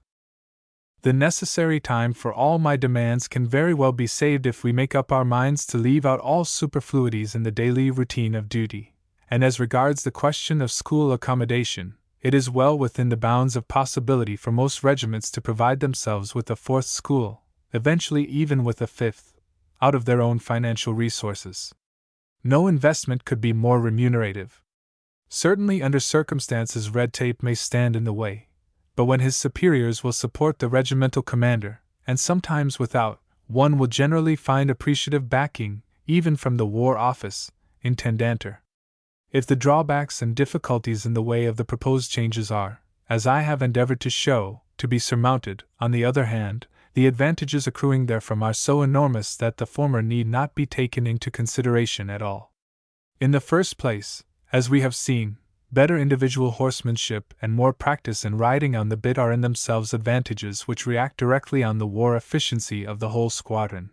The necessary time for all my demands can very well be saved if we make up our minds to leave out all superfluities in the daily routine of duty. And as regards the question of school accommodation, it is well within the bounds of possibility for most regiments to provide themselves with a fourth school, eventually even with a fifth, out of their own financial resources. No investment could be more remunerative. Certainly, under circumstances, red tape may stand in the way, but when his superiors will support the regimental commander, and sometimes without, one will generally find appreciative backing, even from the War Office, intendanter. If the drawbacks and difficulties in the way of the proposed changes are, as I have endeavored to show, to be surmounted, on the other hand, the advantages accruing therefrom are so enormous that the former need not be taken into consideration at all. In the first place, as we have seen, better individual horsemanship and more practice in riding on the bit are in themselves advantages which react directly on the war efficiency of the whole squadron.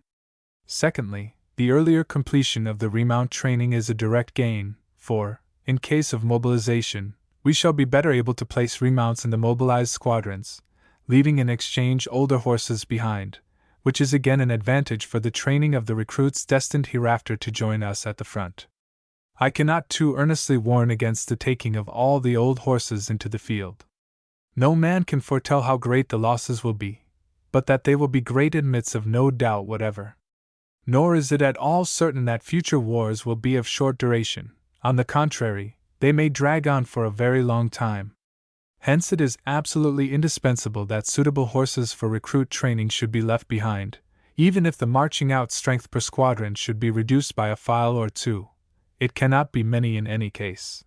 Secondly, the earlier completion of the remount training is a direct gain, for, in case of mobilization, we shall be better able to place remounts in the mobilized squadrons, leaving in exchange older horses behind, which is again an advantage for the training of the recruits destined hereafter to join us at the front. I cannot too earnestly warn against the taking of all the old horses into the field. No man can foretell how great the losses will be, but that they will be great admits of no doubt whatever. Nor is it at all certain that future wars will be of short duration. On the contrary, they may drag on for a very long time. Hence it is absolutely indispensable that suitable horses for recruit training should be left behind, even if the marching out strength per squadron should be reduced by a file or two. It cannot be many in any case.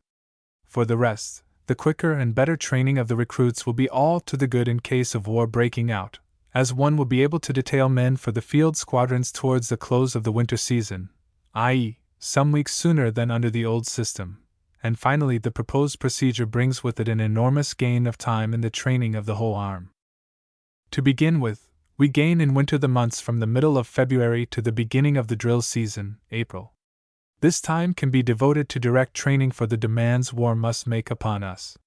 For the rest, the quicker and better training of the recruits will be all to the good in case of war breaking out, as one will be able to detail men for the field squadrons towards the close of the winter season, i.e., some weeks sooner than under the old system. And finally, the proposed procedure brings with it an enormous gain of time in the training of the whole arm. To begin with, we gain in winter the months from the middle of February to the beginning of the drill season, April. This time can be devoted to direct training for the demands war must make upon us.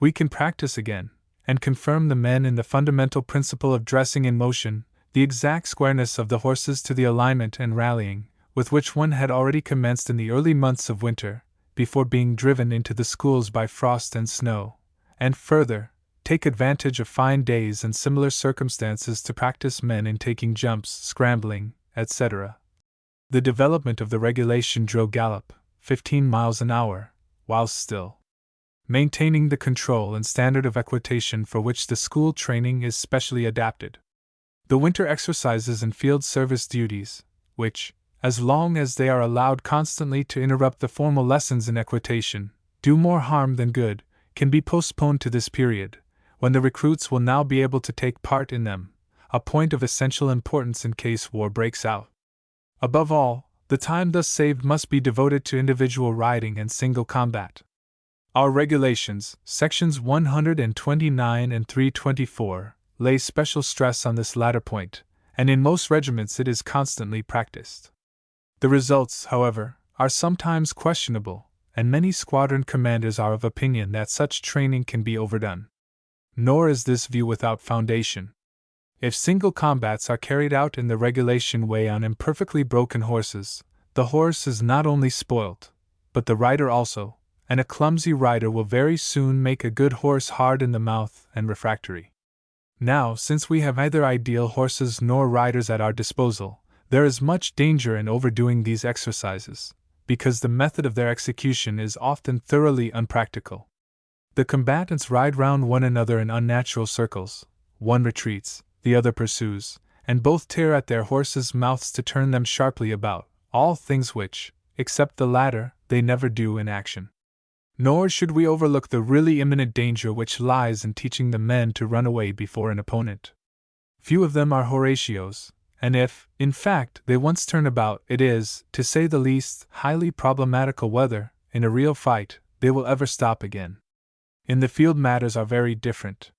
We can practice again, and confirm the men in the fundamental principle of dressing in motion, the exact squareness of the horses to the alignment and rallying, with which one had already commenced in the early months of winter, before being driven into the schools by frost and snow, and further, take advantage of fine days and similar circumstances to practice men in taking jumps, scrambling, etc. The development of the regulation drill gallop, 15 miles an hour, whilst still maintaining the control and standard of equitation for which the school training is specially adapted. The winter exercises and field service duties, which, as long as they are allowed constantly to interrupt the formal lessons in equitation, do more harm than good, can be postponed to this period, when the recruits will now be able to take part in them, a point of essential importance in case war breaks out. Above all, the time thus saved must be devoted to individual riding and single combat. Our regulations, sections 129 and 324, lay special stress on this latter point, and in most regiments it is constantly practiced. The results, however, are sometimes questionable, and many squadron commanders are of opinion that such training can be overdone. Nor is this view without foundation. If single combats are carried out in the regulation way on imperfectly broken horses, the horse is not only spoilt, but the rider also, and a clumsy rider will very soon make a good horse hard in the mouth and refractory. Now, since we have neither ideal horses nor riders at our disposal, there is much danger in overdoing these exercises, because the method of their execution is often thoroughly unpractical. The combatants ride round one another in unnatural circles, one retreats, the other pursues, and both tear at their horses' mouths to turn them sharply about, all things which, except the latter, they never do in action. Nor should we overlook the really imminent danger which lies in teaching the men to run away before an opponent. Few of them are Horatios, and if, in fact, they once turn about, it is, to say the least, highly problematical whether, in a real fight, they will ever stop again. In the field matters are very different.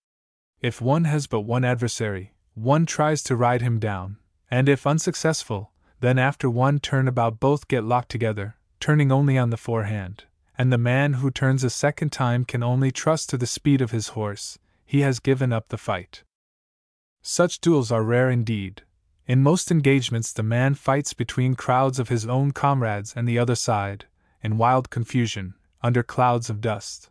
If one has but one adversary, one tries to ride him down, and if unsuccessful, then after one turn about both get locked together, turning only on the forehand, and the man who turns a second time can only trust to the speed of his horse. He has given up the fight. Such duels are rare indeed. In most engagements, the man fights between crowds of his own comrades and the other side, in wild confusion, under clouds of dust.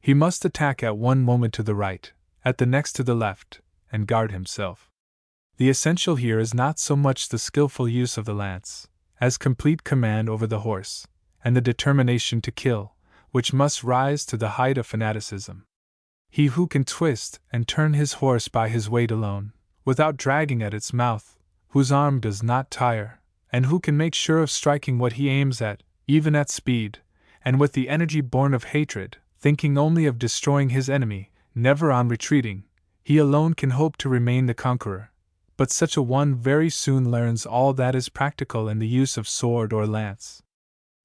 He must attack at one moment to the right, at the next to the left, and guard himself. The essential here is not so much the skillful use of the lance, as complete command over the horse, and the determination to kill, which must rise to the height of fanaticism. He who can twist and turn his horse by his weight alone, without dragging at its mouth, whose arm does not tire, and who can make sure of striking what he aims at, even at speed, and with the energy born of hatred, thinking only of destroying his enemy, never on retreating, he alone can hope to remain the conqueror. But such a one very soon learns all that is practical in the use of sword or lance.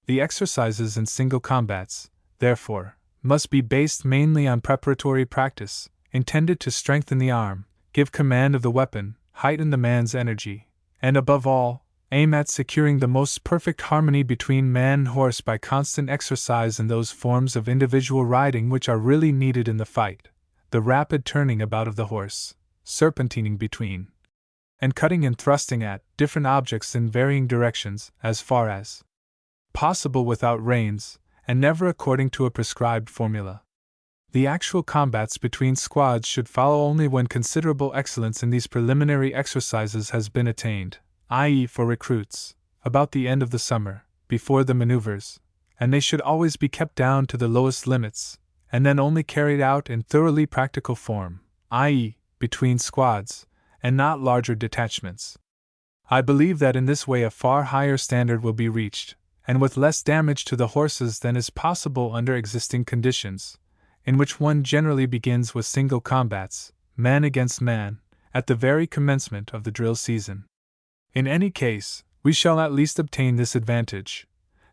The exercises in single combats, therefore, must be based mainly on preparatory practice, intended to strengthen the arm, give command of the weapon, heighten the man's energy, and above all, aim at securing the most perfect harmony between man and horse by constant exercise in those forms of individual riding which are really needed in the fight, the rapid turning about of the horse, serpentining between, and cutting and thrusting at, different objects in varying directions, as far as possible without reins, and never according to a prescribed formula. The actual combats between squads should follow only when considerable excellence in these preliminary exercises has been attained, i.e., for recruits, about the end of the summer, before the maneuvers, and they should always be kept down to the lowest limits, and then only carried out in thoroughly practical form, i.e., between squads, and not larger detachments. I believe that in this way a far higher standard will be reached, and with less damage to the horses than is possible under existing conditions, in which one generally begins with single combats, man against man, at the very commencement of the drill season. In any case, we shall at least obtain this advantage,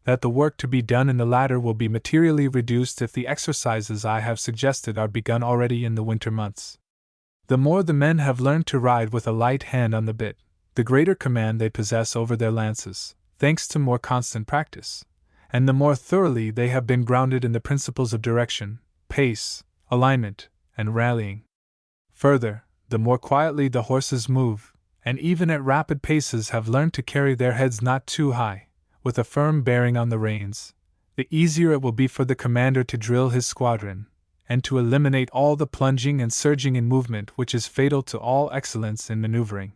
that the work to be done in the latter will be materially reduced if the exercises I have suggested are begun already in the winter months. The more the men have learned to ride with a light hand on the bit, the greater command they possess over their lances, thanks to more constant practice, and the more thoroughly they have been grounded in the principles of direction, pace, alignment, and rallying. Further, the more quietly the horses move, and even at rapid paces have learned to carry their heads not too high, with a firm bearing on the reins, the easier it will be for the commander to drill his squadron, and to eliminate all the plunging and surging in movement which is fatal to all excellence in maneuvering.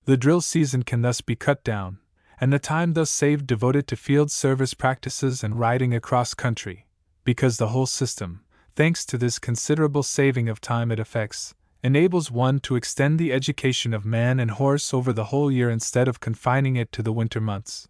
The drill season can thus be cut down, and the time thus saved devoted to field service practices and riding across country, because the whole system, thanks to this considerable saving of time it effects, enables one to extend the education of man and horse over the whole year instead of confining it to the winter months.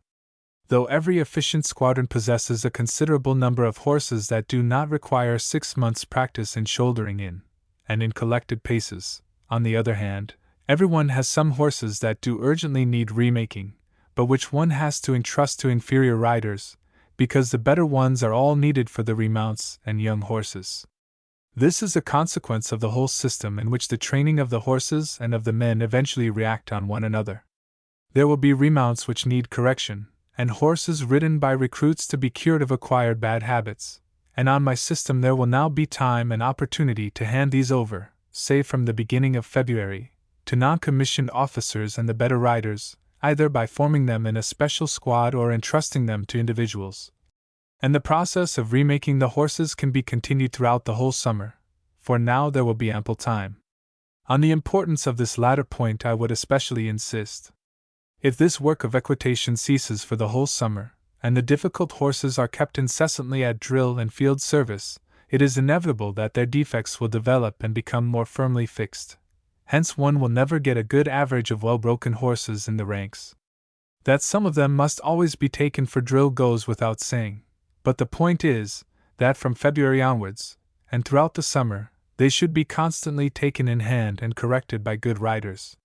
Though every efficient squadron possesses a considerable number of horses that do not require 6 months' practice in shouldering in, and in collected paces, on the other hand, everyone has some horses that do urgently need remaking, but which one has to entrust to inferior riders, because the better ones are all needed for the remounts and young horses. This is a consequence of the whole system in which the training of the horses and of the men eventually react on one another. There will be remounts which need correction, and horses ridden by recruits to be cured of acquired bad habits, and on my system there will now be time and opportunity to hand these over, say from the beginning of February, to non-commissioned officers and the better riders, either by forming them in a special squad or entrusting them to individuals. And the process of remaking the horses can be continued throughout the whole summer, for now there will be ample time. On the importance of this latter point I would especially insist. If this work of equitation ceases for the whole summer, and the difficult horses are kept incessantly at drill and field service, it is inevitable that their defects will develop and become more firmly fixed. Hence one will never get a good average of well-broken horses in the ranks. That some of them must always be taken for drill goes without saying, but the point is, that from February onwards, and throughout the summer, they should be constantly taken in hand and corrected by good riders.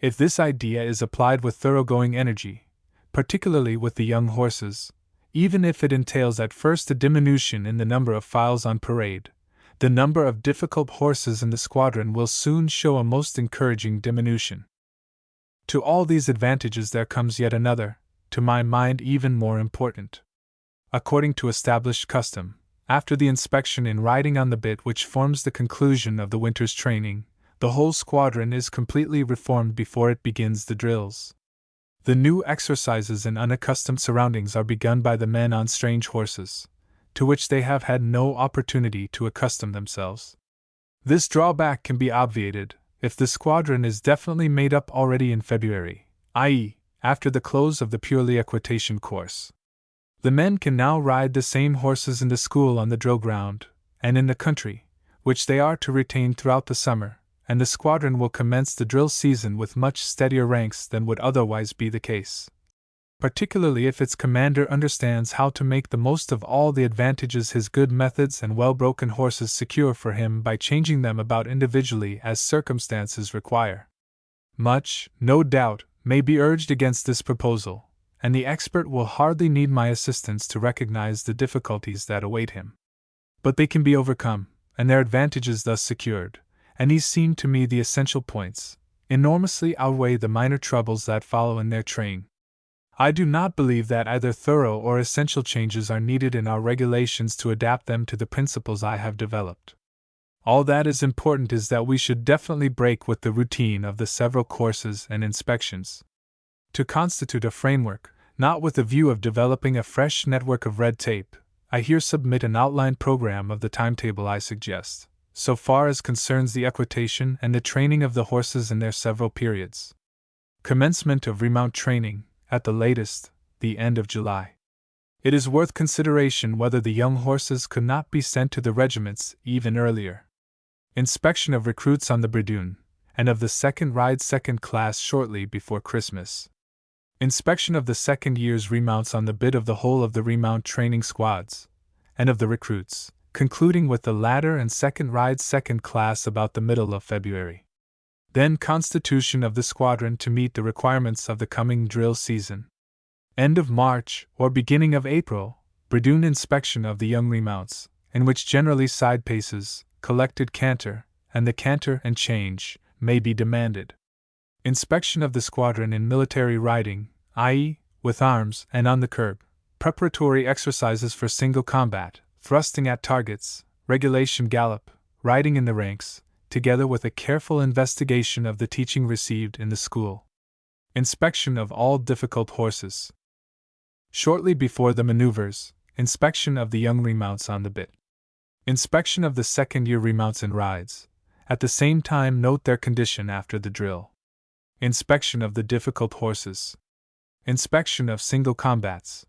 If this idea is applied with thoroughgoing energy, particularly with the young horses, even if it entails at first a diminution in the number of files on parade, the number of difficult horses in the squadron will soon show a most encouraging diminution. To all these advantages there comes yet another, to my mind even more important. According to established custom, after the inspection in riding on the bit which forms the conclusion of the winter's training, The whole squadron is completely reformed before it begins the drills. The new exercises in unaccustomed surroundings are begun by the men on strange horses, to which they have had no opportunity to accustom themselves. This drawback can be obviated if the squadron is definitely made up already in February, i.e., after the close of the purely equitation course. The men can now ride the same horses in the school on the drill ground, and in the country, which they are to retain throughout the summer, and the squadron will commence the drill season with much steadier ranks than would otherwise be the case. Particularly if its commander understands how to make the most of all the advantages his good methods and well-broken horses secure for him by changing them about individually as circumstances require. Much, no doubt, may be urged against this proposal, and the expert will hardly need my assistance to recognize the difficulties that await him. But they can be overcome, and their advantages thus secured, and these seem to me the essential points, enormously outweigh the minor troubles that follow in their train. I do not believe that either thorough or essential changes are needed in our regulations to adapt them to the principles I have developed. All that is important is that we should definitely break with the routine of the several courses and inspections. To constitute a framework, not with the view of developing a fresh network of red tape, I here submit an outline program of the timetable I suggest, so far as concerns the equitation and the training of the horses in their several periods. Commencement of remount training, at the latest, the end of July. It is worth consideration whether the young horses could not be sent to the regiments even earlier. Inspection of recruits on the Bridoon, and of the second ride second class shortly before Christmas. Inspection of the second year's remounts on the bit of the whole of the remount training squads, and of the recruits, concluding with the latter and second ride second class about the middle of February. Then constitution of the squadron to meet the requirements of the coming drill season. End of March or beginning of April, Bridoon inspection of the young remounts, in which generally side paces, collected canter, and the canter and change, may be demanded. Inspection of the squadron in military riding, i.e., with arms and on the curb, preparatory exercises for single combat, thrusting at targets, regulation gallop, riding in the ranks, together with a careful investigation of the teaching received in the school. Inspection of all difficult horses. Shortly before the maneuvers, inspection of the young remounts on the bit. Inspection of the second-year remounts and rides. At the same time note their condition after the drill. Inspection of the difficult horses. Inspection of single combats.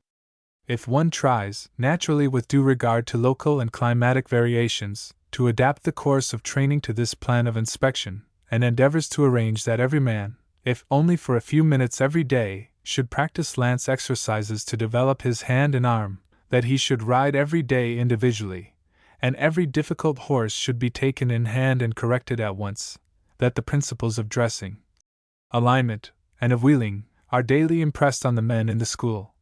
If one tries, naturally with due regard to local and climatic variations, to adapt the course of training to this plan of inspection, and endeavors to arrange that every man, if only for a few minutes every day, should practice lance exercises to develop his hand and arm, that he should ride every day individually, and every difficult horse should be taken in hand and corrected at once, that the principles of dressing, alignment, and of wheeling, are daily impressed on the men in the school,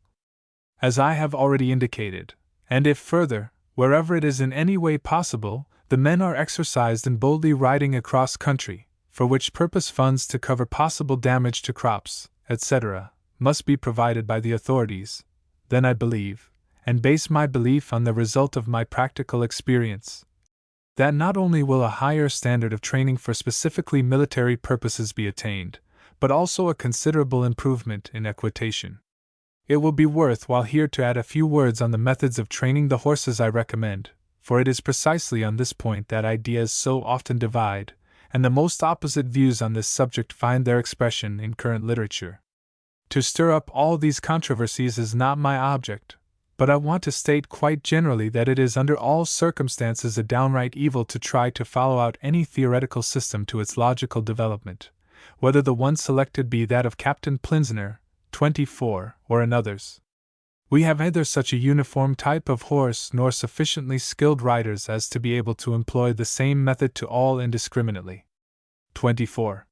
as I have already indicated, and if further, wherever it is in any way possible, the men are exercised in boldly riding across country, for which purpose funds to cover possible damage to crops, etc., must be provided by the authorities, then I believe, and base my belief on the result of my practical experience, that not only will a higher standard of training for specifically military purposes be attained, but also a considerable improvement in equitation. It will be worth while here to add a few words on the methods of training the horses I recommend, for it is precisely on this point that ideas so often divide, and the most opposite views on this subject find their expression in current literature. To stir up all these controversies is not my object, but I want to state quite generally that it is under all circumstances a downright evil to try to follow out any theoretical system to its logical development, whether the one selected be that of Captain Plinzner, 24, or another's. We have neither such a uniform type of horse nor sufficiently skilled riders as to be able to employ the same method to all indiscriminately. 24.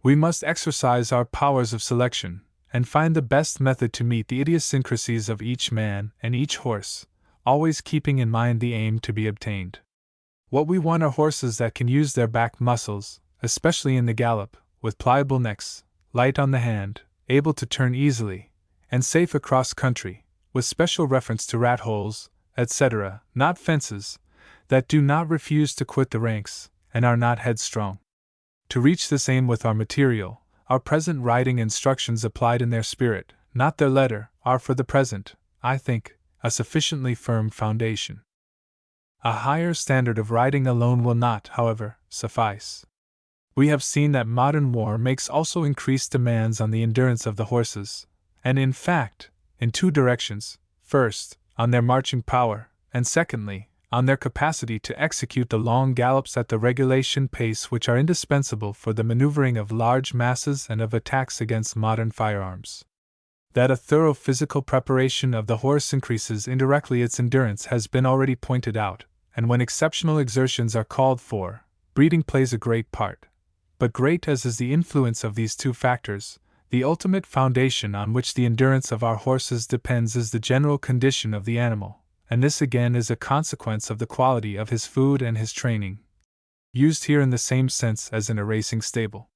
We must exercise our powers of selection, and find the best method to meet the idiosyncrasies of each man and each horse, always keeping in mind the aim to be obtained. What we want are horses that can use their back muscles, especially in the gallop, with pliable necks, light on the hand, able to turn easily, and safe across country, with special reference to rat holes, etc., not fences, that do not refuse to quit the ranks, and are not headstrong. To reach this aim with our material, our present writing instructions applied in their spirit, not their letter, are for the present, I think, a sufficiently firm foundation. A higher standard of writing alone will not, however, suffice. We have seen that modern war makes also increased demands on the endurance of the horses, and in fact, in two directions: first, on their marching power, and secondly, on their capacity to execute the long gallops at the regulation pace which are indispensable for the maneuvering of large masses and of attacks against modern firearms. That a thorough physical preparation of the horse increases indirectly its endurance has been already pointed out, and when exceptional exertions are called for, breeding plays a great part. But great as is the influence of these two factors, the ultimate foundation on which the endurance of our horses depends is the general condition of the animal, and this again is a consequence of the quality of his food and his training, used here in the same sense as in a racing stable.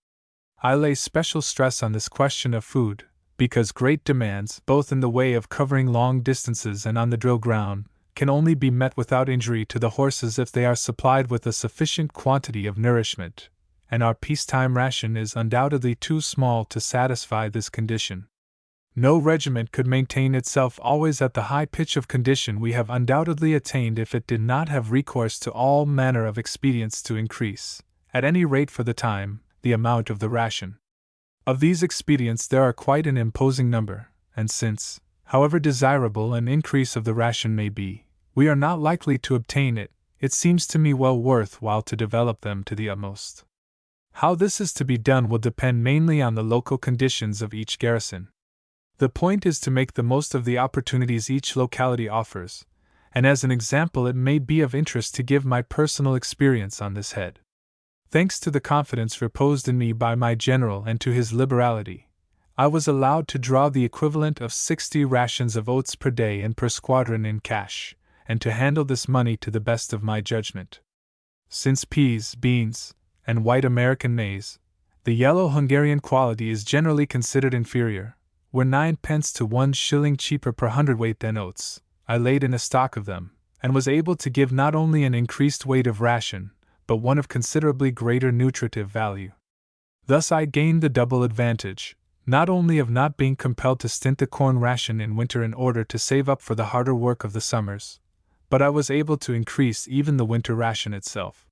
I lay special stress on this question of food, because great demands, both in the way of covering long distances and on the drill ground, can only be met without injury to the horses if they are supplied with a sufficient quantity of nourishment, and our peacetime ration is undoubtedly too small to satisfy this condition. No regiment could maintain itself always at the high pitch of condition we have undoubtedly attained if it did not have recourse to all manner of expedients to increase, at any rate for the time, the amount of the ration. Of these expedients there are quite an imposing number, and since, however desirable an increase of the ration may be, we are not likely to obtain it, it seems to me well worth while to develop them to the utmost. How this is to be done will depend mainly on the local conditions of each garrison. The point is to make the most of the opportunities each locality offers, and as an example it may be of interest to give my personal experience on this head. Thanks to the confidence reposed in me by my general and to his liberality, I was allowed to draw the equivalent of 60 rations of oats per day and per squadron in cash, and to handle this money to the best of my judgment. Since peas, beans, and white American maize, the yellow Hungarian quality is generally considered inferior, were 9 pence to 1 shilling cheaper per hundredweight than oats, I laid in a stock of them, and was able to give not only an increased weight of ration, but one of considerably greater nutritive value. Thus I gained the double advantage, not only of not being compelled to stint the corn ration in winter in order to save up for the harder work of the summers, but I was able to increase even the winter ration itself.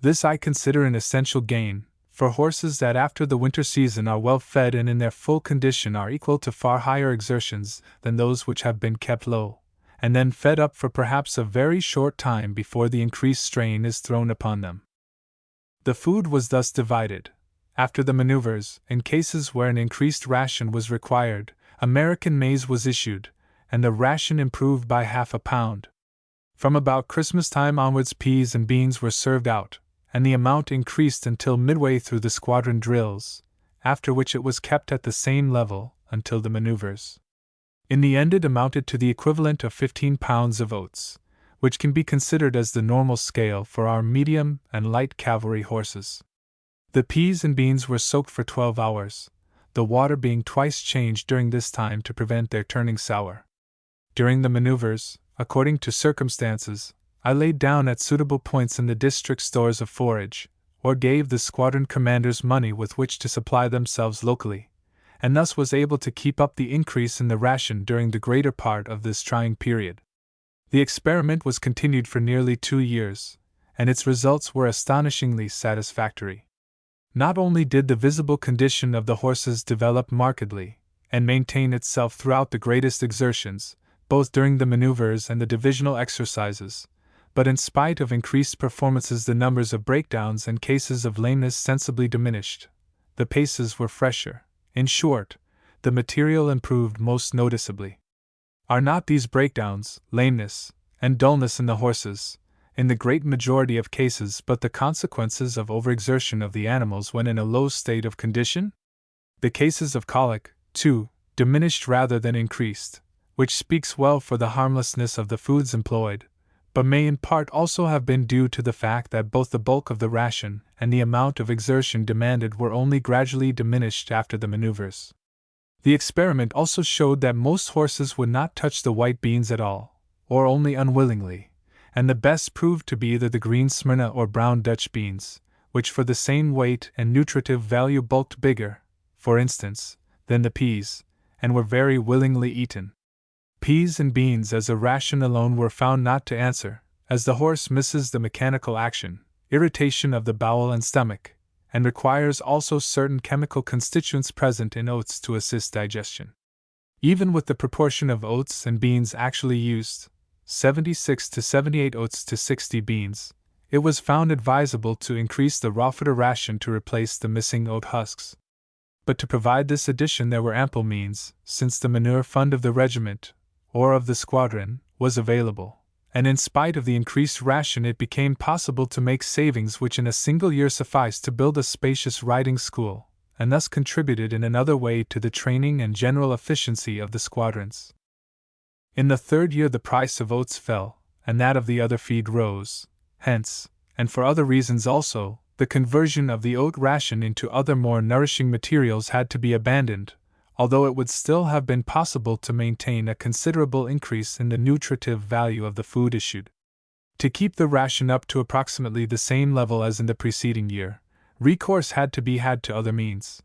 This I consider an essential gain, for horses that after the winter season are well fed and in their full condition are equal to far higher exertions than those which have been kept low, and then fed up for perhaps a very short time before the increased strain is thrown upon them. The food was thus divided. After the maneuvers, in cases where an increased ration was required, American maize was issued, and the ration improved by half a pound. From about Christmas time onwards peas and beans were served out, and the amount increased until midway through the squadron drills, after which it was kept at the same level until the maneuvers. In the end it amounted to the equivalent of 15 pounds of oats, which can be considered as the normal scale for our medium and light cavalry horses. The peas and beans were soaked for 12 hours, the water being twice changed during this time to prevent their turning sour. During the maneuvers, according to circumstances, I laid down at suitable points in the district stores of forage, or gave the squadron commanders money with which to supply themselves locally, and thus was able to keep up the increase in the ration during the greater part of this trying period. The experiment was continued for nearly 2 years, and its results were astonishingly satisfactory. Not only did the visible condition of the horses develop markedly, and maintain itself throughout the greatest exertions, both during the maneuvers and the divisional exercises, but in spite of increased performances the numbers of breakdowns and cases of lameness sensibly diminished, the paces were fresher. In short, the material improved most noticeably. Are not these breakdowns, lameness, and dullness in the horses, in the great majority of cases but the consequences of overexertion of the animals when in a low state of condition? The cases of colic, too, diminished rather than increased, which speaks well for the harmlessness of the foods employed, but may in part also have been due to the fact that both the bulk of the ration and the amount of exertion demanded were only gradually diminished after the maneuvers. The experiment also showed that most horses would not touch the white beans at all, or only unwillingly, and the best proved to be either the green Smyrna or brown Dutch beans, which for the same weight and nutritive value bulked bigger, for instance, than the peas, and were very willingly eaten. Peas and beans as a ration alone were found not to answer, as the horse misses the mechanical action, irritation of the bowel and stomach, and requires also certain chemical constituents present in oats to assist digestion. Even with the proportion of oats and beans actually used, 76 to 78 oats to 60 beans, it was found advisable to increase the raw fodder ration to replace the missing oat husks. But to provide this addition there were ample means, since the manure fund of the regiment, or of the squadron, was available, and in spite of the increased ration it became possible to make savings which in a single year sufficed to build a spacious riding school, and thus contributed in another way to the training and general efficiency of the squadrons. In the third year the price of oats fell, and that of the other feed rose, hence, and for other reasons also, the conversion of the oat ration into other more nourishing materials had to be abandoned, although it would still have been possible to maintain a considerable increase in the nutritive value of the food issued. To keep the ration up to approximately the same level as in the preceding year, recourse had to be had to other means.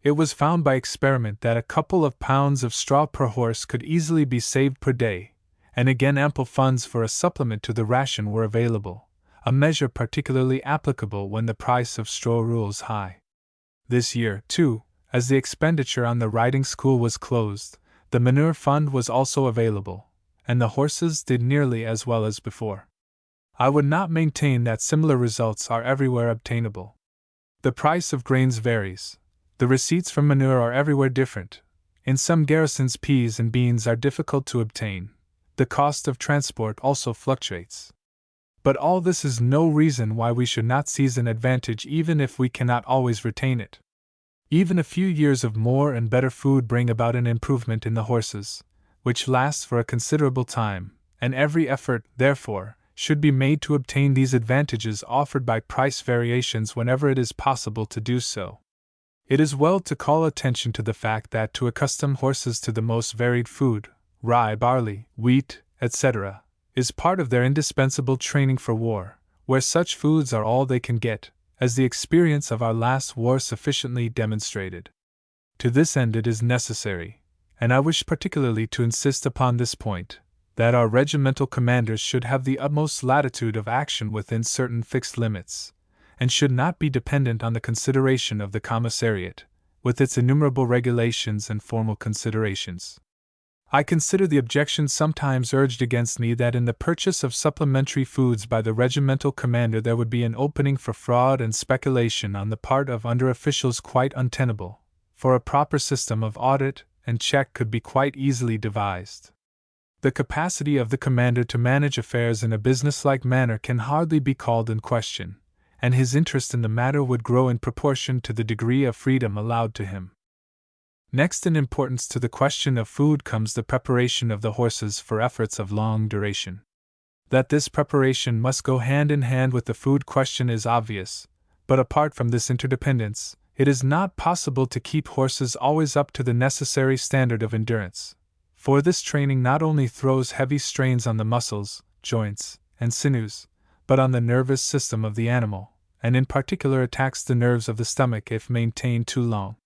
It was found by experiment that a couple of pounds of straw per horse could easily be saved per day, and again ample funds for a supplement to the ration were available, a measure particularly applicable when the price of straw rules high. This year, too, as the expenditure on the riding school was closed, the manure fund was also available, and the horses did nearly as well as before. I would not maintain that similar results are everywhere obtainable. The price of grains varies. The receipts from manure are everywhere different. In some garrisons peas and beans are difficult to obtain. The cost of transport also fluctuates. But all this is no reason why we should not seize an advantage even if we cannot always retain it. Even a few years of more and better food bring about an improvement in the horses, which lasts for a considerable time, and every effort, therefore, should be made to obtain these advantages offered by price variations whenever it is possible to do so. It is well to call attention to the fact that to accustom horses to the most varied food, rye, barley, wheat, etc., is part of their indispensable training for war, where such foods are all they can get, as the experience of our last war sufficiently demonstrated. To this end it is necessary, and I wish particularly to insist upon this point, that our regimental commanders should have the utmost latitude of action within certain fixed limits, and should not be dependent on the consideration of the commissariat, with its innumerable regulations and formal considerations. I consider the objection sometimes urged against me that in the purchase of supplementary foods by the regimental commander there would be an opening for fraud and speculation on the part of under-officials quite untenable, for a proper system of audit and check could be quite easily devised. The capacity of the commander to manage affairs in a businesslike manner can hardly be called in question, and his interest in the matter would grow in proportion to the degree of freedom allowed to him. Next in importance to the question of food comes the preparation of the horses for efforts of long duration. That this preparation must go hand in hand with the food question is obvious, but apart from this interdependence, it is not possible to keep horses always up to the necessary standard of endurance, for this training not only throws heavy strains on the muscles, joints, and sinews, but on the nervous system of the animal, and in particular attacks the nerves of the stomach if maintained too long.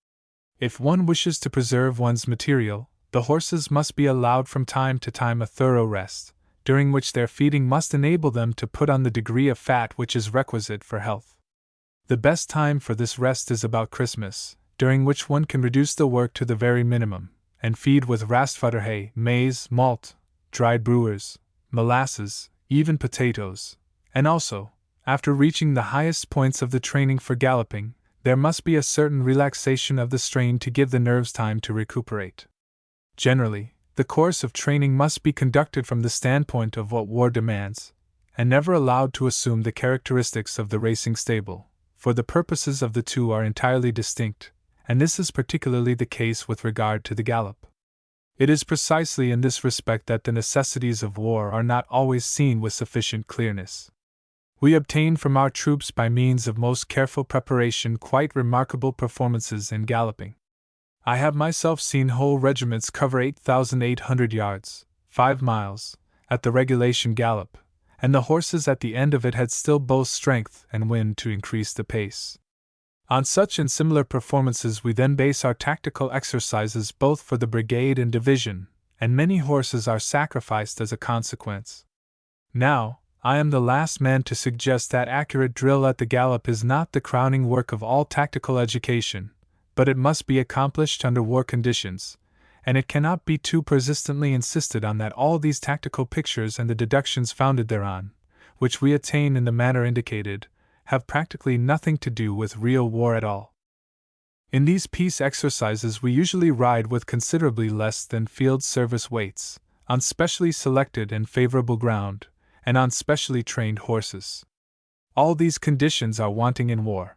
If one wishes to preserve one's material, the horses must be allowed from time to time a thorough rest, during which their feeding must enable them to put on the degree of fat which is requisite for health. The best time for this rest is about Christmas, during which one can reduce the work to the very minimum, and feed with rastfodder hay, maize, malt, dried brewers, molasses, even potatoes, and also, after reaching the highest points of the training for galloping, there must be a certain relaxation of the strain to give the nerves time to recuperate. Generally, the course of training must be conducted from the standpoint of what war demands, and never allowed to assume the characteristics of the racing stable, for the purposes of the two are entirely distinct, and this is particularly the case with regard to the gallop. It is precisely in this respect that the necessities of war are not always seen with sufficient clearness. We obtain from our troops by means of most careful preparation quite remarkable performances in galloping. I have myself seen whole regiments cover 8,800 yards, 5 miles, at the regulation gallop, and the horses at the end of it had still both strength and wind to increase the pace. On such and similar performances we then base our tactical exercises both for the brigade and division, and many horses are sacrificed as a consequence. Now, I am the last man to suggest that accurate drill at the gallop is not the crowning work of all tactical education, but it must be accomplished under war conditions, and it cannot be too persistently insisted on that all these tactical pictures and the deductions founded thereon, which we attain in the manner indicated, have practically nothing to do with real war at all. In these peace exercises we usually ride with considerably less than field service weights, on specially selected and favorable ground, and on specially trained horses. All these conditions are wanting in war.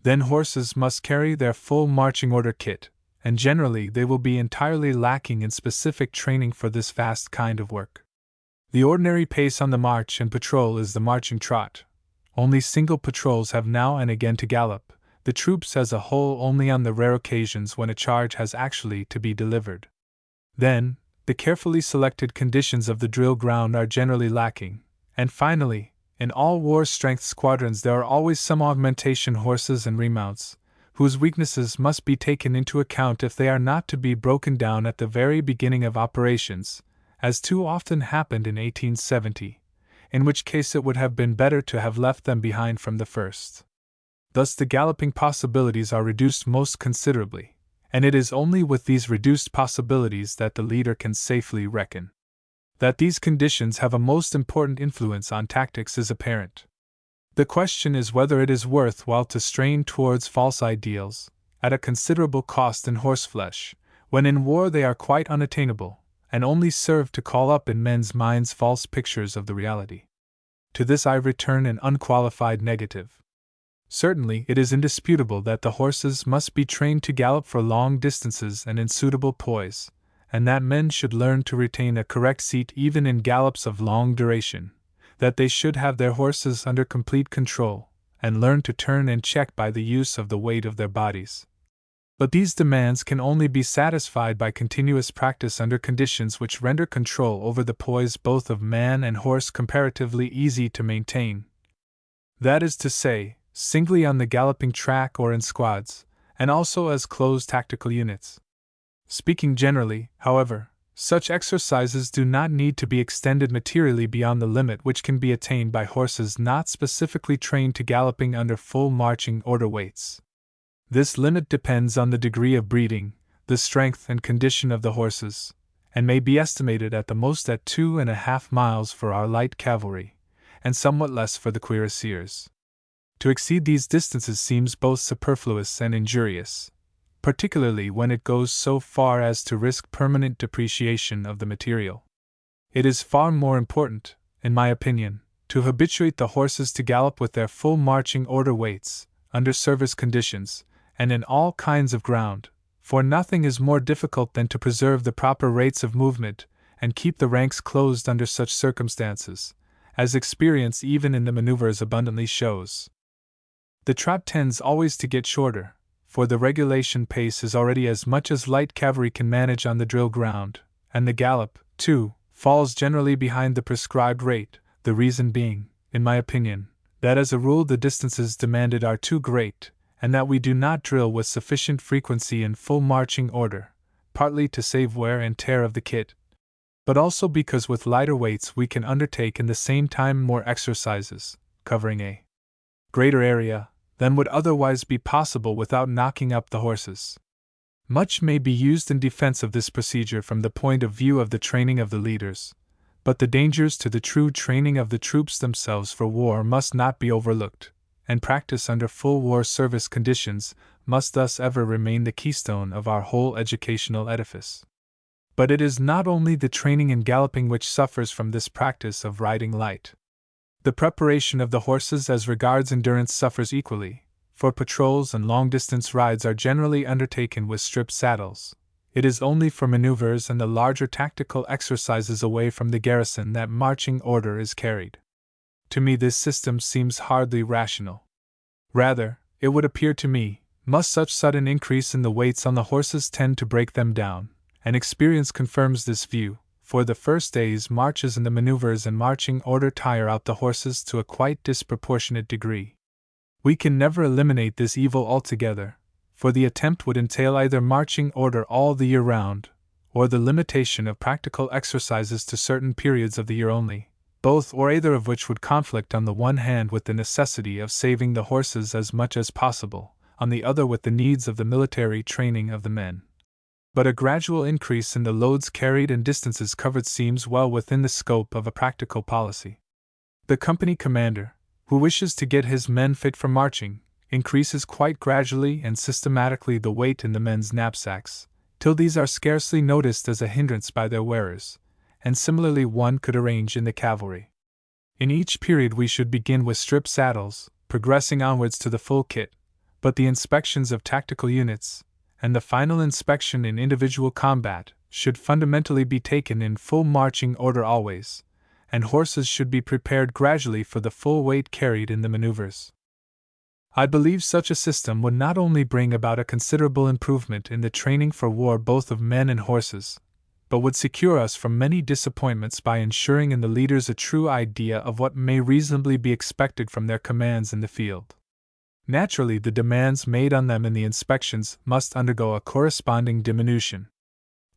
Then horses must carry their full marching order kit, and generally they will be entirely lacking in specific training for this vast kind of work. The ordinary pace on the march and patrol is the marching trot. Only single patrols have now and again to gallop, the troops as a whole only on the rare occasions when a charge has actually to be delivered. Then, the carefully selected conditions of the drill ground are generally lacking, and finally, in all war-strength squadrons there are always some augmentation horses and remounts, whose weaknesses must be taken into account if they are not to be broken down at the very beginning of operations, as too often happened in 1870, in which case it would have been better to have left them behind from the first. Thus the galloping possibilities are reduced most considerably, and it is only with these reduced possibilities that the leader can safely reckon. That these conditions have a most important influence on tactics is apparent. The question is whether it is worth while to strain towards false ideals, at a considerable cost in horseflesh, when in war they are quite unattainable, and only serve to call up in men's minds false pictures of the reality. To this I return an unqualified negative. Certainly it is indisputable that the horses must be trained to gallop for long distances and in suitable poise, and that men should learn to retain a correct seat even in gallops of long duration, that they should have their horses under complete control, and learn to turn and check by the use of the weight of their bodies. But these demands can only be satisfied by continuous practice under conditions which render control over the poise both of man and horse comparatively easy to maintain. That is to say, singly on the galloping track or in squads, and also as closed tactical units. Speaking generally, however, such exercises do not need to be extended materially beyond the limit which can be attained by horses not specifically trained to galloping under full marching order weights. This limit depends on the degree of breeding, the strength and condition of the horses, and may be estimated at the most at 2.5 miles for our light cavalry, and somewhat less for the cuirassiers. To exceed these distances seems both superfluous and injurious, particularly when it goes so far as to risk permanent depreciation of the material. It is far more important, in my opinion, to habituate the horses to gallop with their full marching order weights, under service conditions, and in all kinds of ground, for nothing is more difficult than to preserve the proper rates of movement and keep the ranks closed under such circumstances, as experience even in the maneuvers abundantly shows. The trot tends always to get shorter, for the regulation pace is already as much as light cavalry can manage on the drill ground, and the gallop, too, falls generally behind the prescribed rate, the reason being, in my opinion, that as a rule the distances demanded are too great, and that we do not drill with sufficient frequency in full marching order, partly to save wear and tear of the kit, but also because with lighter weights we can undertake in the same time more exercises, covering a greater area than would otherwise be possible without knocking up the horses. Much may be used in defense of this procedure from the point of view of the training of the leaders, but the dangers to the true training of the troops themselves for war must not be overlooked, and practice under full war service conditions must thus ever remain the keystone of our whole educational edifice. But it is not only the training in galloping which suffers from this practice of riding light. The preparation of the horses as regards endurance suffers equally, for patrols and long-distance rides are generally undertaken with stripped saddles. It is only for maneuvers and the larger tactical exercises away from the garrison that marching order is carried. To me this system seems hardly rational. Rather, it would appear to me, must such sudden increase in the weights on the horses tend to break them down, and experience confirms this view, for the first day's marches in the maneuvers and marching order tire out the horses to a quite disproportionate degree. We can never eliminate this evil altogether, for the attempt would entail either marching order all the year round, or the limitation of practical exercises to certain periods of the year only, both or either of which would conflict on the one hand with the necessity of saving the horses as much as possible, on the other with the needs of the military training of the men. But a gradual increase in the loads carried and distances covered seems well within the scope of a practical policy. The company commander, who wishes to get his men fit for marching, increases quite gradually and systematically the weight in the men's knapsacks, till these are scarcely noticed as a hindrance by their wearers, and similarly one could arrange in the cavalry. In each period we should begin with strip saddles, progressing onwards to the full kit, but the inspections of tactical units, and the final inspection in individual combat, should fundamentally be taken in full marching order always, and horses should be prepared gradually for the full weight carried in the maneuvers. I believe such a system would not only bring about a considerable improvement in the training for war both of men and horses, but would secure us from many disappointments by ensuring in the leaders a true idea of what may reasonably be expected from their commands in the field. Naturally, the demands made on them in the inspections must undergo a corresponding diminution.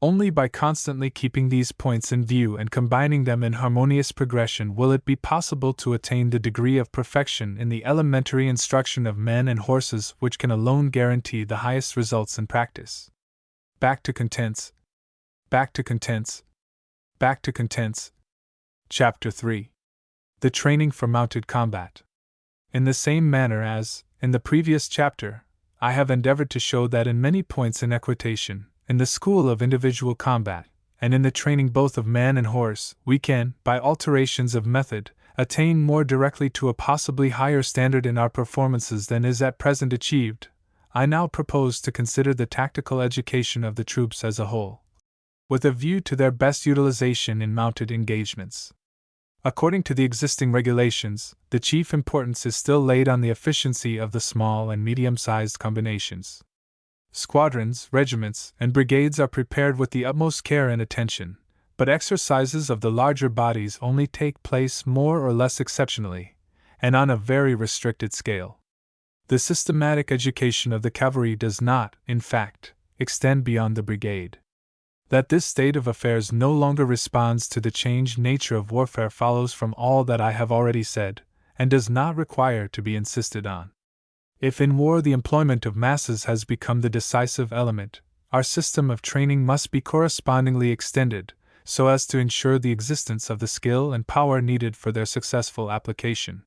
Only by constantly keeping these points in view and combining them in harmonious progression will it be possible to attain the degree of perfection in the elementary instruction of men and horses which can alone guarantee the highest results in practice. Back to contents. Back to contents. Back to contents. Chapter 3. The Training for Mounted Combat. In the same manner as, in the previous chapter, I have endeavored to show that in many points in equitation, in the school of individual combat, and in the training both of man and horse, we can, by alterations of method, attain more directly to a possibly higher standard in our performances than is at present achieved. I now propose to consider the tactical education of the troops as a whole, with a view to their best utilization in mounted engagements. According to the existing regulations, the chief importance is still laid on the efficiency of the small and medium-sized combinations. Squadrons, regiments, and brigades are prepared with the utmost care and attention, but exercises of the larger bodies only take place more or less exceptionally, and on a very restricted scale. The systematic education of the cavalry does not, in fact, extend beyond the brigade. That this state of affairs no longer responds to the changed nature of warfare follows from all that I have already said, and does not require to be insisted on. If in war the employment of masses has become the decisive element, our system of training must be correspondingly extended, so as to ensure the existence of the skill and power needed for their successful application.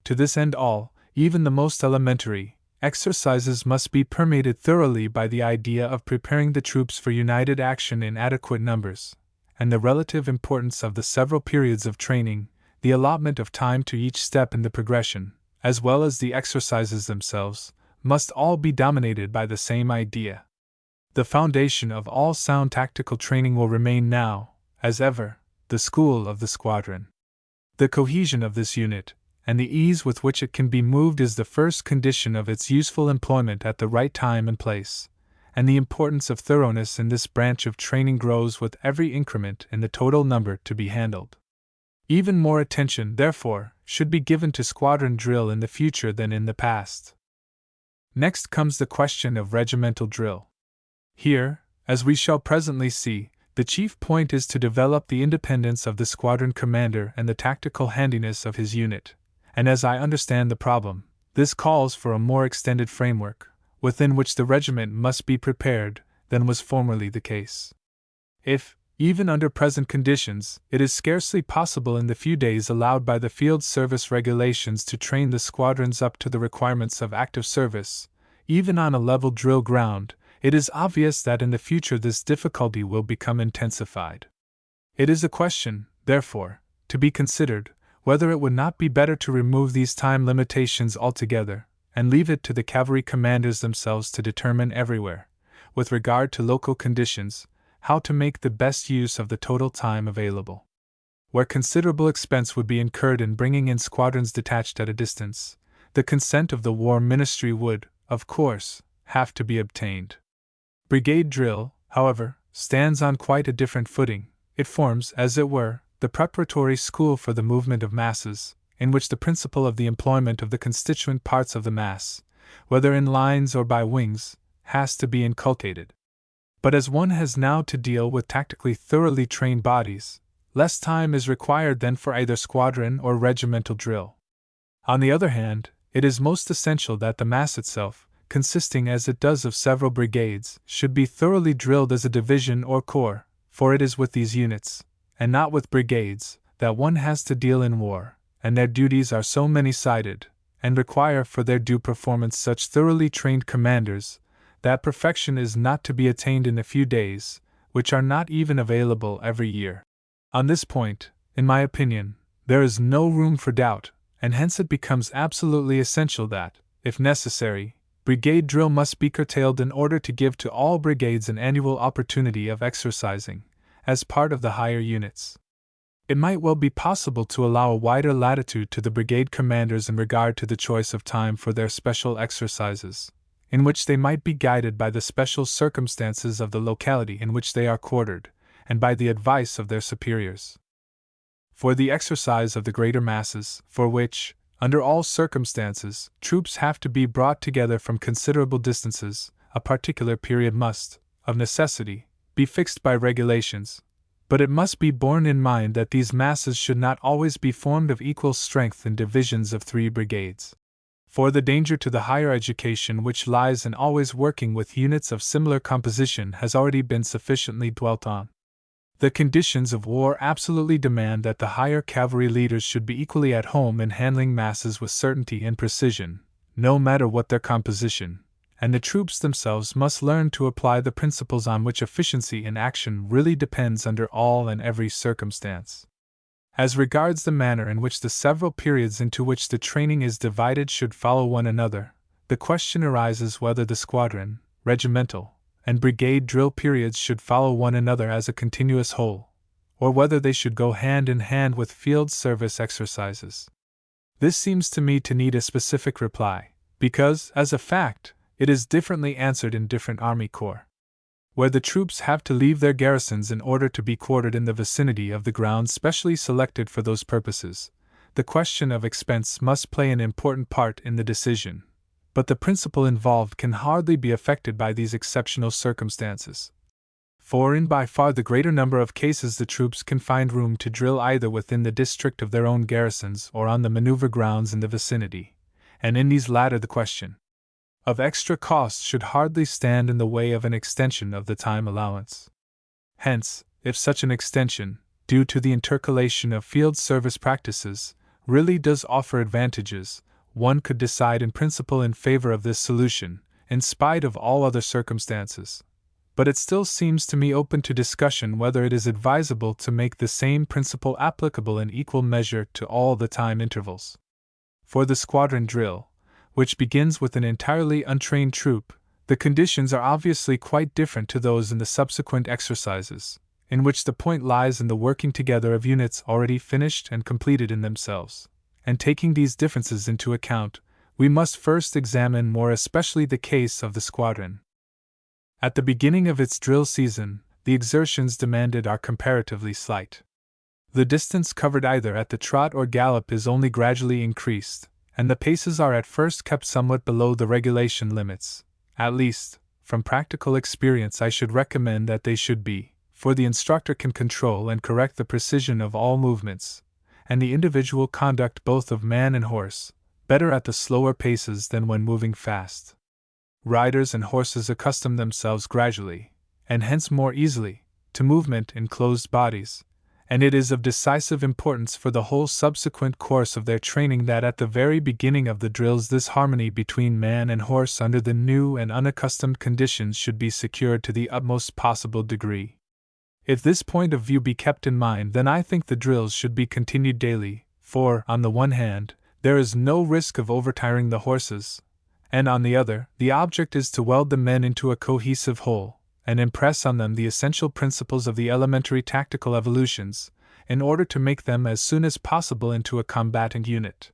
To this end all, even the most elementary, exercises must be permeated thoroughly by the idea of preparing the troops for united action in adequate numbers, and the relative importance of the several periods of training, the allotment of time to each step in the progression, as well as the exercises themselves, must all be dominated by the same idea. The foundation of all sound tactical training will remain now, as ever, the school of the squadron. The cohesion of this unit, and the ease with which it can be moved is the first condition of its useful employment at the right time and place, and the importance of thoroughness in this branch of training grows with every increment in the total number to be handled. Even more attention, therefore, should be given to squadron drill in the future than in the past. Next comes the question of regimental drill. Here, as we shall presently see, the chief point is to develop the independence of the squadron commander and the tactical handiness of his unit, and as I understand the problem, this calls for a more extended framework, within which the regiment must be prepared, than was formerly the case. If, even under present conditions, it is scarcely possible in the few days allowed by the field service regulations to train the squadrons up to the requirements of active service, even on a level drill ground, it is obvious that in the future this difficulty will become intensified. It is a question, therefore, to be considered, whether it would not be better to remove these time limitations altogether, and leave it to the cavalry commanders themselves to determine everywhere, with regard to local conditions, how to make the best use of the total time available. Where considerable expense would be incurred in bringing in squadrons detached at a distance, the consent of the War Ministry would, of course, have to be obtained. Brigade drill, however, stands on quite a different footing, It forms, as it were, the preparatory school for the movement of masses, in which the principle of the employment of the constituent parts of the mass, whether in lines or by wings, has to be inculcated. But as one has now to deal with tactically thoroughly trained bodies, less time is required than for either squadron or regimental drill. On the other hand, it is most essential that the mass itself, consisting as it does of several brigades, should be thoroughly drilled as a division or corps, for it is with these units, and not with brigades, that one has to deal in war, and their duties are so many-sided, and require for their due performance such thoroughly trained commanders, that perfection is not to be attained in a few days, which are not even available every year. On this point, in my opinion, there is no room for doubt, and hence it becomes absolutely essential that, if necessary, brigade drill must be curtailed in order to give to all brigades an annual opportunity of exercising, as part of the higher units. It might well be possible to allow a wider latitude to the brigade commanders in regard to the choice of time for their special exercises, in which they might be guided by the special circumstances of the locality in which they are quartered, and by the advice of their superiors. For the exercise of the greater masses, for which, under all circumstances, troops have to be brought together from considerable distances, a particular period must, of necessity, be fixed by regulations, but it must be borne in mind that these masses should not always be formed of equal strength in divisions of 3 brigades. For the danger to the higher education which lies in always working with units of similar composition has already been sufficiently dwelt on. The conditions of war absolutely demand that the higher cavalry leaders should be equally at home in handling masses with certainty and precision, no matter what their composition, and the troops themselves must learn to apply the principles on which efficiency in action really depends under all and every circumstance. As regards the manner in which the several periods into which the training is divided should follow one another, the question arises whether the squadron, regimental, and brigade drill periods should follow one another as a continuous whole, or whether they should go hand in hand with field service exercises. This seems to me to need a specific reply, because, as a fact, it is differently answered in different army corps. Where the troops have to leave their garrisons in order to be quartered in the vicinity of the grounds specially selected for those purposes, the question of expense must play an important part in the decision. But the principle involved can hardly be affected by these exceptional circumstances. For in by far the greater number of cases the troops can find room to drill either within the district of their own garrisons or on the maneuver grounds in the vicinity, and in these latter the question of extra costs should hardly stand in the way of an extension of the time allowance. Hence, if such an extension, due to the intercalation of field service practices, really does offer advantages, one could decide in principle in favor of this solution, in spite of all other circumstances. But it still seems to me open to discussion whether it is advisable to make the same principle applicable in equal measure to all the time intervals. For the squadron drill, which begins with an entirely untrained troop, the conditions are obviously quite different to those in the subsequent exercises, in which the point lies in the working together of units already finished and completed in themselves. And taking these differences into account, we must first examine more especially the case of the squadron. At the beginning of its drill season, the exertions demanded are comparatively slight. The distance covered either at the trot or gallop is only gradually increased, and the paces are at first kept somewhat below the regulation limits. At least, from practical experience I should recommend that they should be, for the instructor can control and correct the precision of all movements, and the individual conduct both of man and horse, better at the slower paces than when moving fast. Riders and horses accustom themselves gradually, and hence more easily, to movement in closed bodies, and it is of decisive importance for the whole subsequent course of their training that at the very beginning of the drills this harmony between man and horse under the new and unaccustomed conditions should be secured to the utmost possible degree. If this point of view be kept in mind, then I think the drills should be continued daily, for, on the one hand, there is no risk of overtiring the horses, and on the other, the object is to weld the men into a cohesive whole, and impress on them the essential principles of the elementary tactical evolutions, in order to make them as soon as possible into a combatant unit.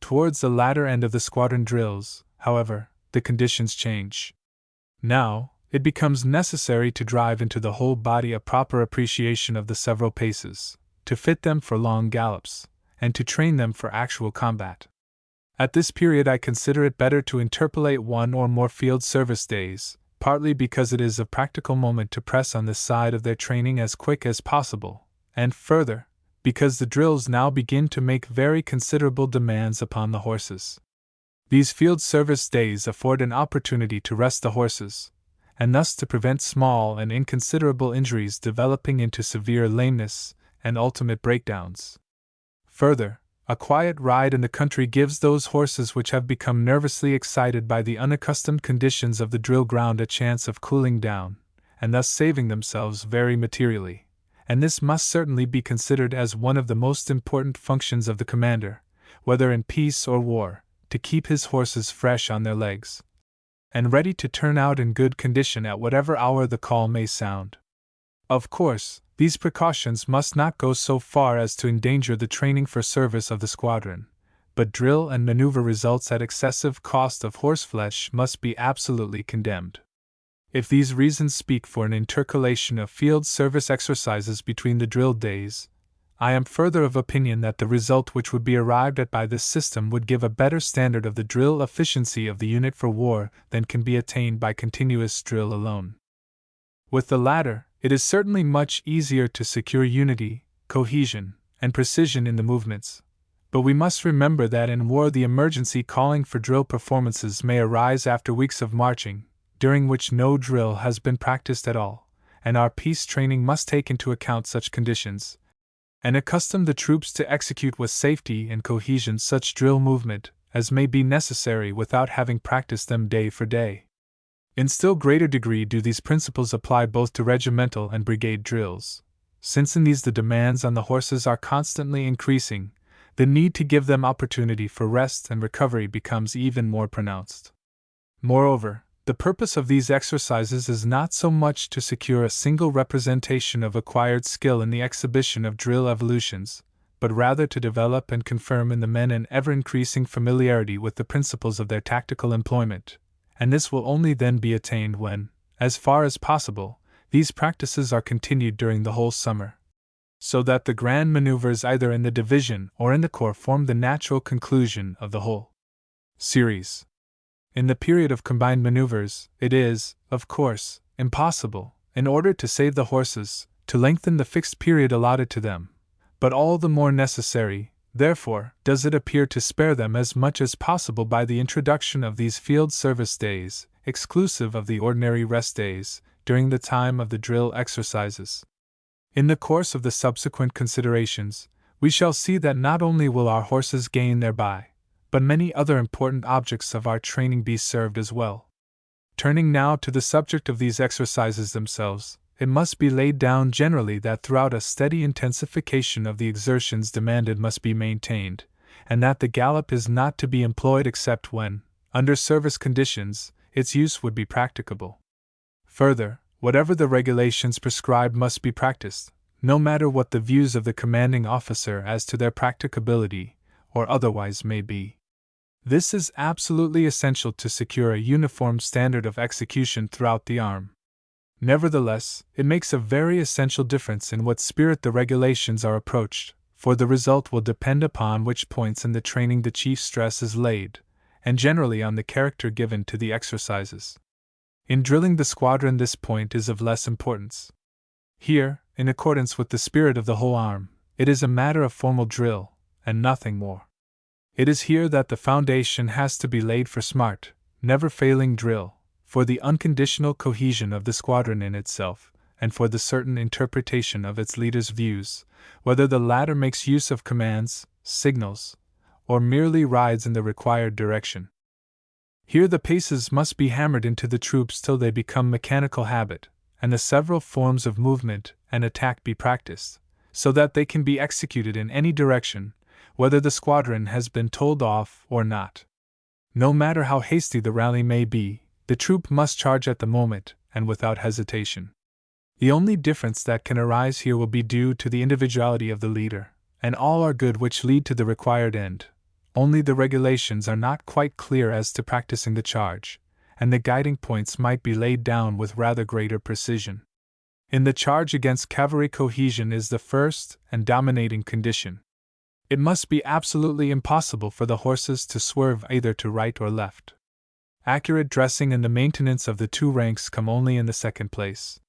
Towards the latter end of the squadron drills, however, the conditions change. Now, it becomes necessary to drive into the whole body a proper appreciation of the several paces, to fit them for long gallops, and to train them for actual combat. At this period I consider it better to interpolate one or more field service days, partly because it is of practical moment to press on this side of their training as quick as possible, and further, because the drills now begin to make very considerable demands upon the horses. These field service days afford an opportunity to rest the horses, and thus to prevent small and inconsiderable injuries developing into severe lameness and ultimate breakdowns. Further, a quiet ride in the country gives those horses which have become nervously excited by the unaccustomed conditions of the drill ground a chance of cooling down, and thus saving themselves very materially, and this must certainly be considered as one of the most important functions of the commander, whether in peace or war, to keep his horses fresh on their legs, and ready to turn out in good condition at whatever hour the call may sound. Of course, these precautions must not go so far as to endanger the training for service of the squadron, but drill and maneuver results at excessive cost of horseflesh must be absolutely condemned. If these reasons speak for an intercalation of field service exercises between the drilled days, I am further of opinion that the result which would be arrived at by this system would give a better standard of the drill efficiency of the unit for war than can be attained by continuous drill alone. With the latter, it is certainly much easier to secure unity, cohesion, and precision in the movements, but we must remember that in war the emergency calling for drill performances may arise after weeks of marching, during which no drill has been practiced at all, and our peace training must take into account such conditions, and accustom the troops to execute with safety and cohesion such drill movement as may be necessary without having practiced them day for day. In still greater degree do these principles apply both to regimental and brigade drills, since in these the demands on the horses are constantly increasing, the need to give them opportunity for rest and recovery becomes even more pronounced. Moreover, the purpose of these exercises is not so much to secure a single representation of acquired skill in the exhibition of drill evolutions, but rather to develop and confirm in the men an ever-increasing familiarity with the principles of their tactical employment, and this will only then be attained when, as far as possible, these practices are continued during the whole summer, so that the grand maneuvers either in the division or in the corps form the natural conclusion of the whole series. In the period of combined maneuvers, it is, of course, impossible, in order to save the horses, to lengthen the fixed period allotted to them, but all the more necessary, therefore, does it appear to spare them as much as possible by the introduction of these field service days, exclusive of the ordinary rest days, during the time of the drill exercises. In the course of the subsequent considerations, we shall see that not only will our horses gain thereby, but many other important objects of our training be served as well. Turning now to the subject of these exercises themselves, it must be laid down generally that throughout a steady intensification of the exertions demanded must be maintained, and that the gallop is not to be employed except when, under service conditions, its use would be practicable. Further, whatever the regulations prescribe must be practiced, no matter what the views of the commanding officer as to their practicability, or otherwise may be. This is absolutely essential to secure a uniform standard of execution throughout the arm. Nevertheless, it makes a very essential difference in what spirit the regulations are approached, for the result will depend upon which points in the training the chief stress is laid, and generally on the character given to the exercises. In drilling the squadron, this point is of less importance. Here, in accordance with the spirit of the whole arm, it is a matter of formal drill, and nothing more. It is here that the foundation has to be laid for smart, never-failing drill, for the unconditional cohesion of the squadron in itself, and for the certain interpretation of its leader's views, whether the latter makes use of commands, signals, or merely rides in the required direction. Here the paces must be hammered into the troops till they become mechanical habit, and the several forms of movement and attack be practiced, so that they can be executed in any direction, whether the squadron has been told off or not. No matter how hasty the rally may be, the troop must charge at the moment, and without hesitation. The only difference that can arise here will be due to the individuality of the leader, and all are good which lead to the required end, only the regulations are not quite clear as to practicing the charge, and the guiding points might be laid down with rather greater precision. In the charge against cavalry, cohesion is the first and dominating condition. It must be absolutely impossible for the horses to swerve either to right or left. Accurate dressing and the maintenance of the two ranks come only in the second place.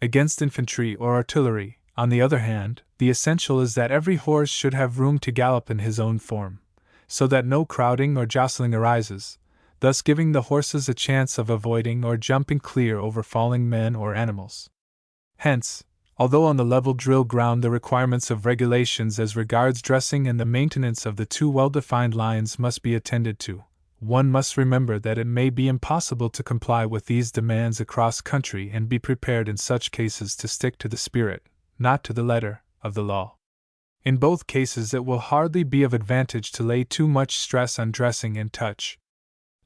Against infantry or artillery, on the other hand, the essential is that every horse should have room to gallop in his own form, so that no crowding or jostling arises, thus giving the horses a chance of avoiding or jumping clear over falling men or animals. Hence, although on the level drill ground the requirements of regulations as regards dressing and the maintenance of the two well-defined lines must be attended to, one must remember that it may be impossible to comply with these demands across country and be prepared in such cases to stick to the spirit, not to the letter, of the law. In both cases it will hardly be of advantage to lay too much stress on dressing and touch.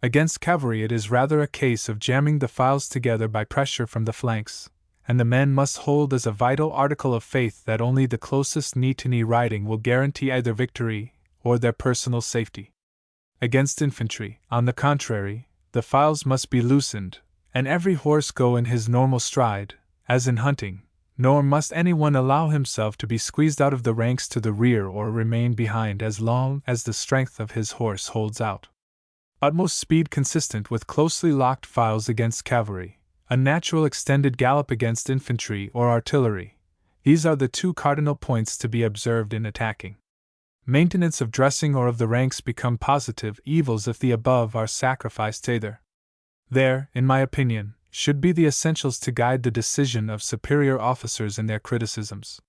Against cavalry it is rather a case of jamming the files together by pressure from the flanks, and the men must hold as a vital article of faith that only the closest knee-to-knee riding will guarantee either victory or their personal safety. Against infantry, on the contrary, the files must be loosened, and every horse go in his normal stride, as in hunting, nor must anyone allow himself to be squeezed out of the ranks to the rear or remain behind as long as the strength of his horse holds out. Utmost speed consistent with closely locked files against cavalry, a natural extended gallop against infantry or artillery, these are the two cardinal points to be observed in attacking. Maintenance of dressing or of the ranks become positive evils if the above are sacrificed either. There, in my opinion, should be the essentials to guide the decision of superior officers in their criticisms.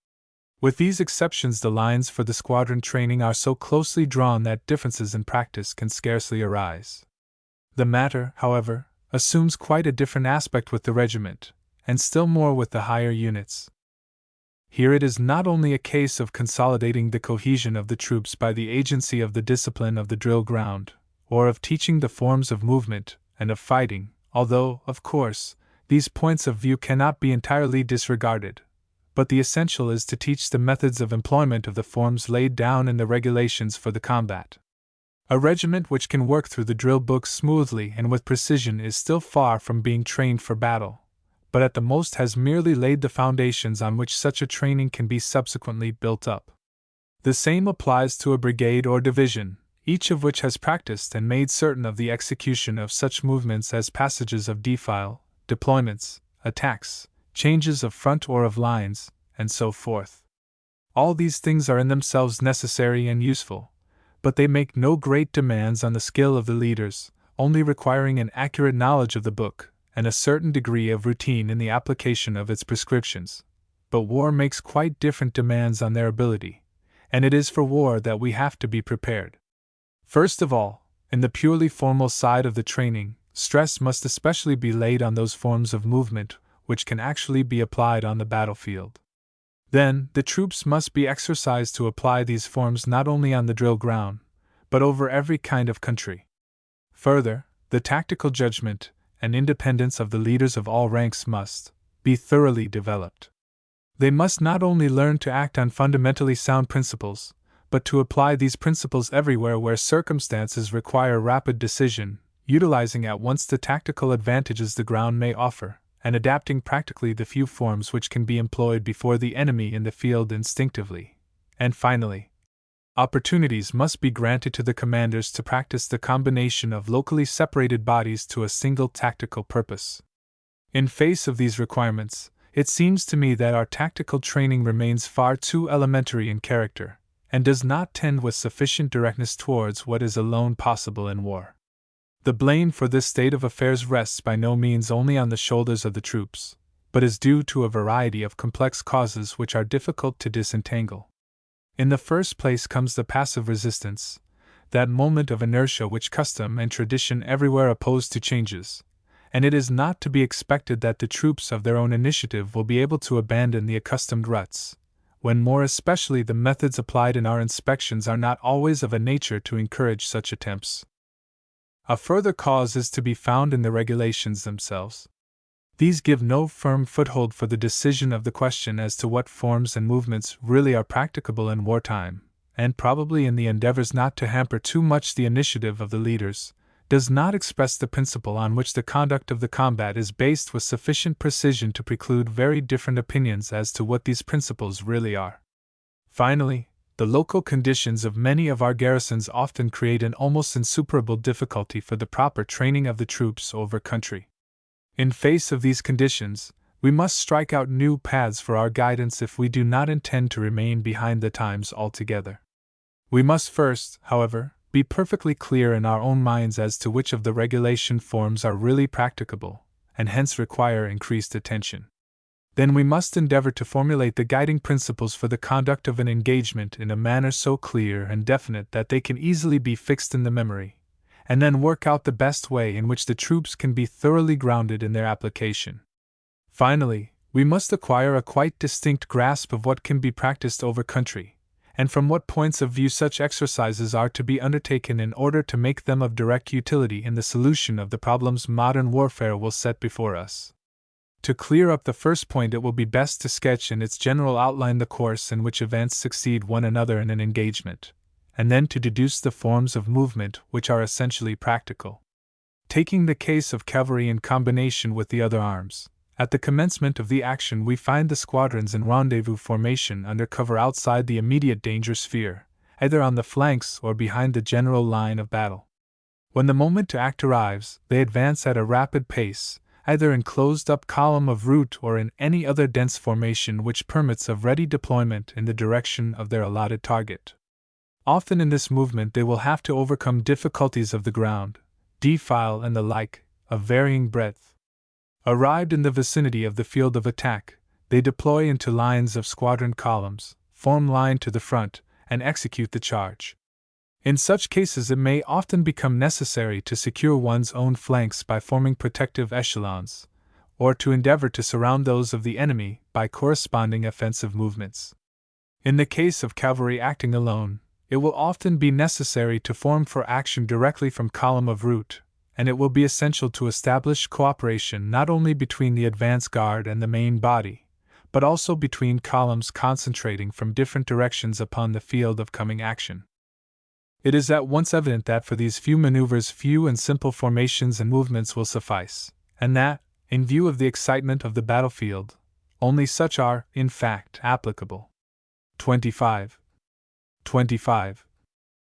With these exceptions, the lines for the squadron training are so closely drawn that differences in practice can scarcely arise. The matter, however, assumes quite a different aspect with the regiment, and still more with the higher units. Here it is not only a case of consolidating the cohesion of the troops by the agency of the discipline of the drill ground, or of teaching the forms of movement and of fighting, although, of course, these points of view cannot be entirely disregarded, but the essential is to teach the methods of employment of the forms laid down in the regulations for the combat. A regiment which can work through the drill books smoothly and with precision is still far from being trained for battle, but at the most has merely laid the foundations on which such a training can be subsequently built up. The same applies to a brigade or division, each of which has practiced and made certain of the execution of such movements as passages of defile, deployments, attacks, changes of front or of lines, and so forth. All these things are in themselves necessary and useful, but they make no great demands on the skill of the leaders, only requiring an accurate knowledge of the book, and a certain degree of routine in the application of its prescriptions. But war makes quite different demands on their ability, and it is for war that we have to be prepared. First of all, in the purely formal side of the training, stress must especially be laid on those forms of movement which can actually be applied on the battlefield. Then, the troops must be exercised to apply these forms not only on the drill ground, but over every kind of country. Further, the tactical judgment and independence of the leaders of all ranks must be thoroughly developed. They must not only learn to act on fundamentally sound principles, but to apply these principles everywhere where circumstances require rapid decision, utilizing at once the tactical advantages the ground may offer, and adapting practically the few forms which can be employed before the enemy in the field instinctively. And finally, opportunities must be granted to the commanders to practice the combination of locally separated bodies to a single tactical purpose. In face of these requirements, it seems to me that our tactical training remains far too elementary in character, and does not tend with sufficient directness towards what is alone possible in war. The blame for this state of affairs rests by no means only on the shoulders of the troops, but is due to a variety of complex causes which are difficult to disentangle. In the first place comes the passive resistance, that moment of inertia which custom and tradition everywhere oppose to changes, and it is not to be expected that the troops of their own initiative will be able to abandon the accustomed ruts, when more especially the methods applied in our inspections are not always of a nature to encourage such attempts. A further cause is to be found in the regulations themselves. These give no firm foothold for the decision of the question as to what forms and movements really are practicable in wartime, and probably in the endeavors not to hamper too much the initiative of the leaders, does not express the principle on which the conduct of the combat is based with sufficient precision to preclude very different opinions as to what these principles really are. Finally, the local conditions of many of our garrisons often create an almost insuperable difficulty for the proper training of the troops over country. In face of these conditions, we must strike out new paths for our guidance if we do not intend to remain behind the times altogether. We must first, however, be perfectly clear in our own minds as to which of the regulation forms are really practicable, and hence require increased attention. Then we must endeavor to formulate the guiding principles for the conduct of an engagement in a manner so clear and definite that they can easily be fixed in the memory, and then work out the best way in which the troops can be thoroughly grounded in their application. Finally, we must acquire a quite distinct grasp of what can be practiced over country, and from what points of view such exercises are to be undertaken in order to make them of direct utility in the solution of the problems modern warfare will set before us. To clear up the first point, it will be best to sketch in its general outline the course in which events succeed one another in an engagement, and then to deduce the forms of movement which are essentially practical. Taking the case of cavalry in combination with the other arms, at the commencement of the action we find the squadrons in rendezvous formation under cover outside the immediate danger sphere, either on the flanks or behind the general line of battle. When the moment to act arrives, they advance at a rapid pace, either in closed-up column of route or in any other dense formation which permits of ready deployment in the direction of their allotted target. Often in this movement they will have to overcome difficulties of the ground, defile and the like, of varying breadth. Arrived in the vicinity of the field of attack, they deploy into lines of squadron columns, form line to the front, and execute the charge. In such cases it may often become necessary to secure one's own flanks by forming protective echelons, or to endeavor to surround those of the enemy by corresponding offensive movements. In the case of cavalry acting alone, it will often be necessary to form for action directly from column of route, and it will be essential to establish cooperation not only between the advance guard and the main body, but also between columns concentrating from different directions upon the field of coming action. It is at once evident that for these few maneuvers few and simple formations and movements will suffice, and that, in view of the excitement of the battlefield, only such are, in fact, applicable. 25.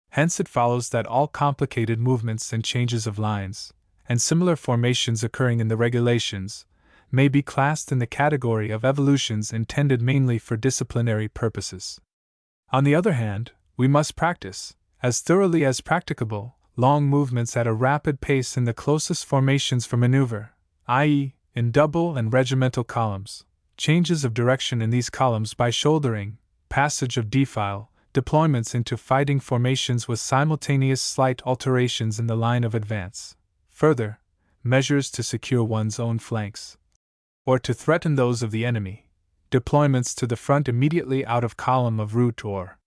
Hence it follows that all complicated movements and changes of lines, and similar formations occurring in the regulations, may be classed in the category of evolutions intended mainly for disciplinary purposes. On the other hand, we must practice, as thoroughly as practicable, long movements at a rapid pace in the closest formations for maneuver, i.e., in double and regimental columns, changes of direction in these columns by shouldering, passage of defile, deployments into fighting formations with simultaneous slight alterations in the line of advance, further, measures to secure one's own flanks, or to threaten those of the enemy, deployments to the front immediately out of column of route or,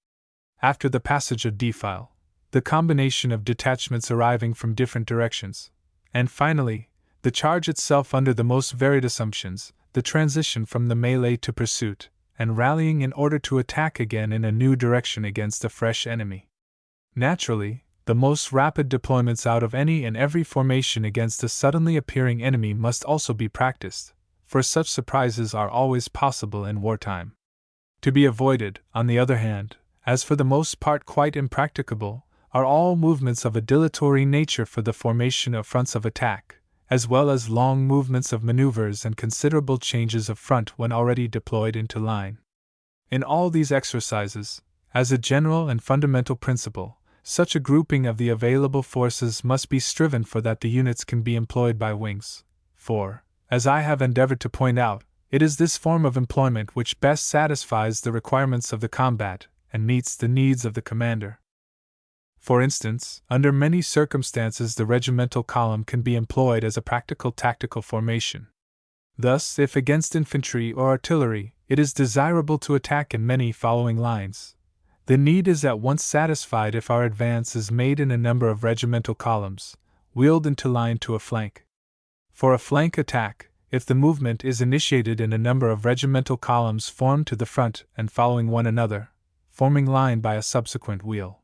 after the passage of defile, the combination of detachments arriving from different directions, and finally, the charge itself under the most varied assumptions, the transition from the melee to pursuit, and rallying in order to attack again in a new direction against a fresh enemy. Naturally, the most rapid deployments out of any and every formation against a suddenly appearing enemy must also be practiced, for such surprises are always possible in wartime. To be avoided, on the other hand, as for the most part quite impracticable, are all movements of a dilatory nature for the formation of fronts of attack, as well as long movements of maneuvers and considerable changes of front when already deployed into line. In all these exercises, as a general and fundamental principle, such a grouping of the available forces must be striven for that the units can be employed by wings, for, as I have endeavored to point out, it is this form of employment which best satisfies the requirements of the combat and meets the needs of the commander. For instance, under many circumstances the regimental column can be employed as a practical tactical formation. Thus, if against infantry or artillery, it is desirable to attack in many following lines, the need is at once satisfied if our advance is made in a number of regimental columns, wheeled into line to a flank. For a flank attack, if the movement is initiated in a number of regimental columns formed to the front and following one another, forming line by a subsequent wheel.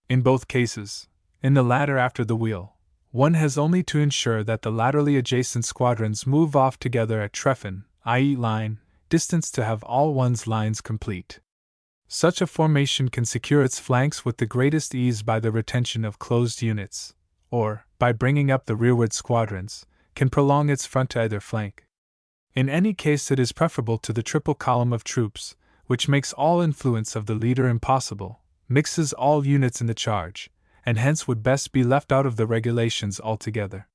In both cases, in the latter after the wheel, one has only to ensure that the laterally adjacent squadrons move off together at Treffen, i.e., line, distance to have all one's lines complete. Such a formation can secure its flanks with the greatest ease by the retention of closed units, or, by bringing up the rearward squadrons, can prolong its front to either flank. In any case, it is preferable to the triple column of troops, which makes all influence of the leader impossible, mixes all units in the charge, and hence would best be left out of the regulations altogether.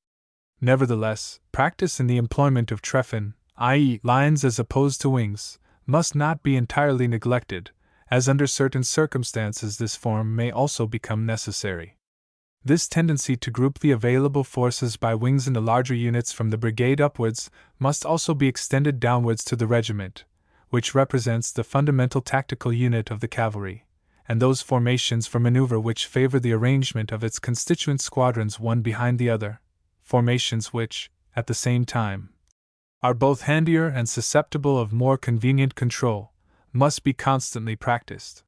Nevertheless, practice in the employment of Treffen, i.e., lines as opposed to wings, must not be entirely neglected, as under certain circumstances this form may also become necessary. This tendency to group the available forces by wings into larger units from the brigade upwards must also be extended downwards to the regiment, which represents the fundamental tactical unit of the cavalry, and those formations for maneuver which favor the arrangement of its constituent squadrons one behind the other, formations which, at the same time, are both handier and susceptible of more convenient control, must be constantly practiced.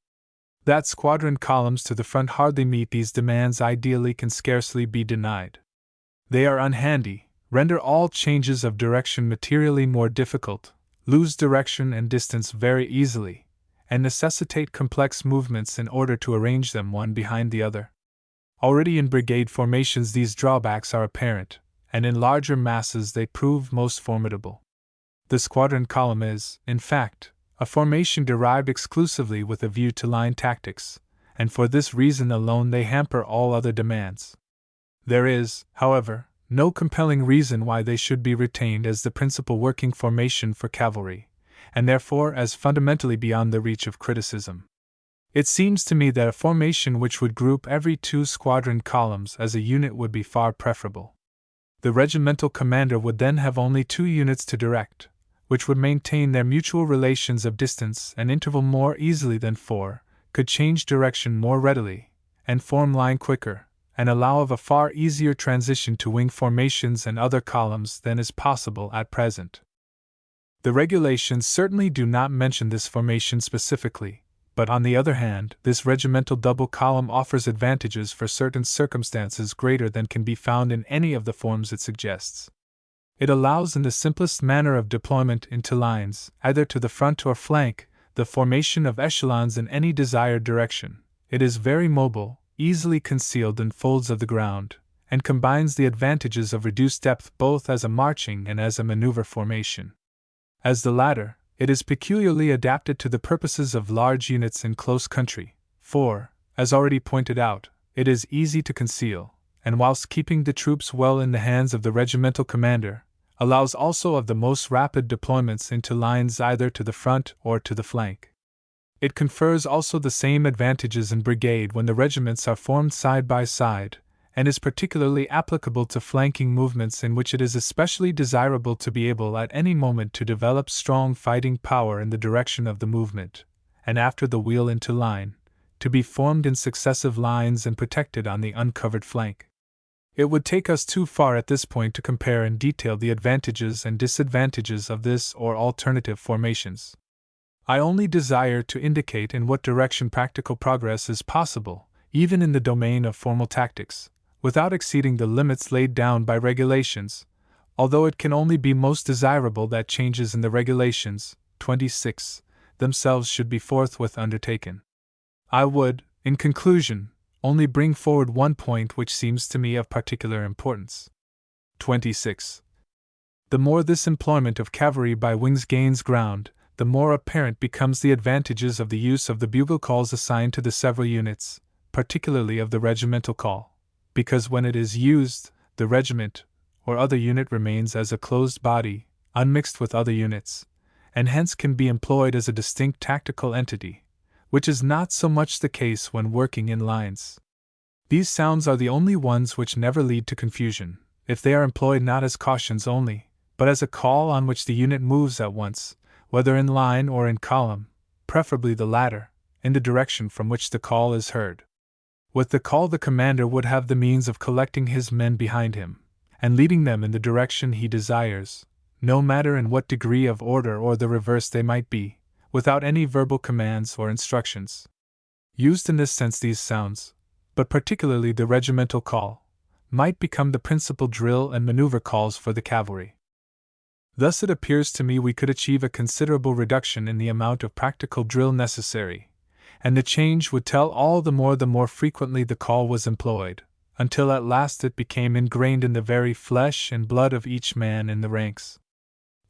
That squadron columns to the front hardly meet these demands ideally can scarcely be denied. They are unhandy, render all changes of direction materially more difficult, lose direction and distance very easily, and necessitate complex movements in order to arrange them one behind the other. Already in brigade formations these drawbacks are apparent, and in larger masses they prove most formidable. The squadron column is, in fact, a formation derived exclusively with a view to line tactics, and for this reason alone they hamper all other demands. There is, however, no compelling reason why they should be retained as the principal working formation for cavalry, and therefore as fundamentally beyond the reach of criticism. It seems to me that a formation which would group every two squadron columns as a unit would be far preferable. The regimental commander would then have only 2 units to direct, which would maintain their mutual relations of distance and interval more easily than 4, could change direction more readily, and form line quicker, and allow of a far easier transition to wing formations and other columns than is possible at present. The regulations certainly do not mention this formation specifically, but on the other hand, this regimental double column offers advantages for certain circumstances greater than can be found in any of the forms it suggests. It allows in the simplest manner of deployment into lines, either to the front or flank, the formation of echelons in any desired direction. It is very mobile, easily concealed in folds of the ground, and combines the advantages of reduced depth both as a marching and as a maneuver formation. As the latter, it is peculiarly adapted to the purposes of large units in close country, for, as already pointed out, it is easy to conceal, and whilst keeping the troops well in the hands of the regimental commander, allows also of the most rapid deployments into lines either to the front or to the flank. It confers also the same advantages in brigade when the regiments are formed side by side, and is particularly applicable to flanking movements in which it is especially desirable to be able at any moment to develop strong fighting power in the direction of the movement, and after the wheel into line, to be formed in successive lines and protected on the uncovered flank. It would take us too far at this point to compare in detail the advantages and disadvantages of this or alternative formations. I only desire to indicate in what direction practical progress is possible, even in the domain of formal tactics, without exceeding the limits laid down by regulations, although it can only be most desirable that changes in the regulations, 26, themselves should be forthwith undertaken. I would, in conclusion, only bring forward one point which seems to me of particular importance. 26. The more this employment of cavalry by wings gains ground, the more apparent becomes the advantages of the use of the bugle calls assigned to the several units, particularly of the regimental call, because when it is used, the regiment, or other unit remains as a closed body, unmixed with other units, and hence can be employed as a distinct tactical entity, which is not so much the case when working in lines. These sounds are the only ones which never lead to confusion, if they are employed not as cautions only, but as a call on which the unit moves at once, whether in line or in column, preferably the latter, in the direction from which the call is heard. With the call the commander would have the means of collecting his men behind him, and leading them in the direction he desires, no matter in what degree of order or the reverse they might be, without any verbal commands or instructions. Used in this sense these sounds, but particularly the regimental call, might become the principal drill and maneuver calls for the cavalry. Thus it appears to me we could achieve a considerable reduction in the amount of practical drill necessary, and the change would tell all the more frequently the call was employed, until at last it became ingrained in the very flesh and blood of each man in the ranks.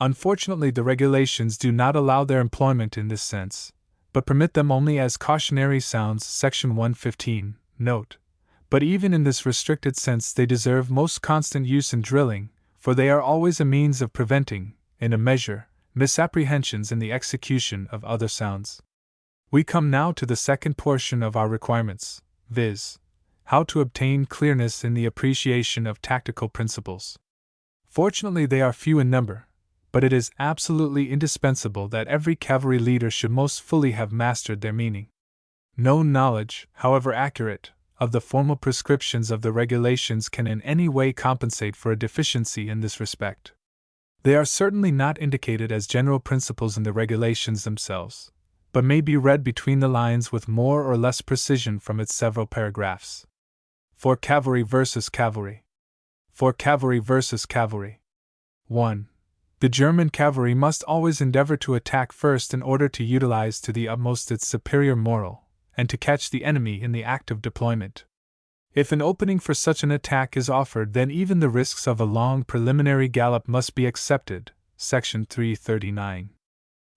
Unfortunately, the regulations do not allow their employment in this sense, but permit them only as cautionary sounds. Section 115, note. But even in this restricted sense they deserve most constant use in drilling, for they are always a means of preventing, in a measure, misapprehensions in the execution of other sounds. We come now to the second portion of our requirements, viz., how to obtain clearness in the appreciation of tactical principles. Fortunately, they are few in number, but it is absolutely indispensable that every cavalry leader should most fully have mastered their meaning. No knowledge, however accurate, of the formal prescriptions of the regulations can in any way compensate for a deficiency in this respect. They are certainly not indicated as general principles in the regulations themselves, but may be read between the lines with more or less precision from its several paragraphs. For cavalry versus cavalry. For cavalry versus cavalry. 1. The German cavalry must always endeavor to attack first in order to utilize to the utmost its superior moral, and to catch the enemy in the act of deployment. If an opening for such an attack is offered, then even the risks of a long preliminary gallop must be accepted. Section 339.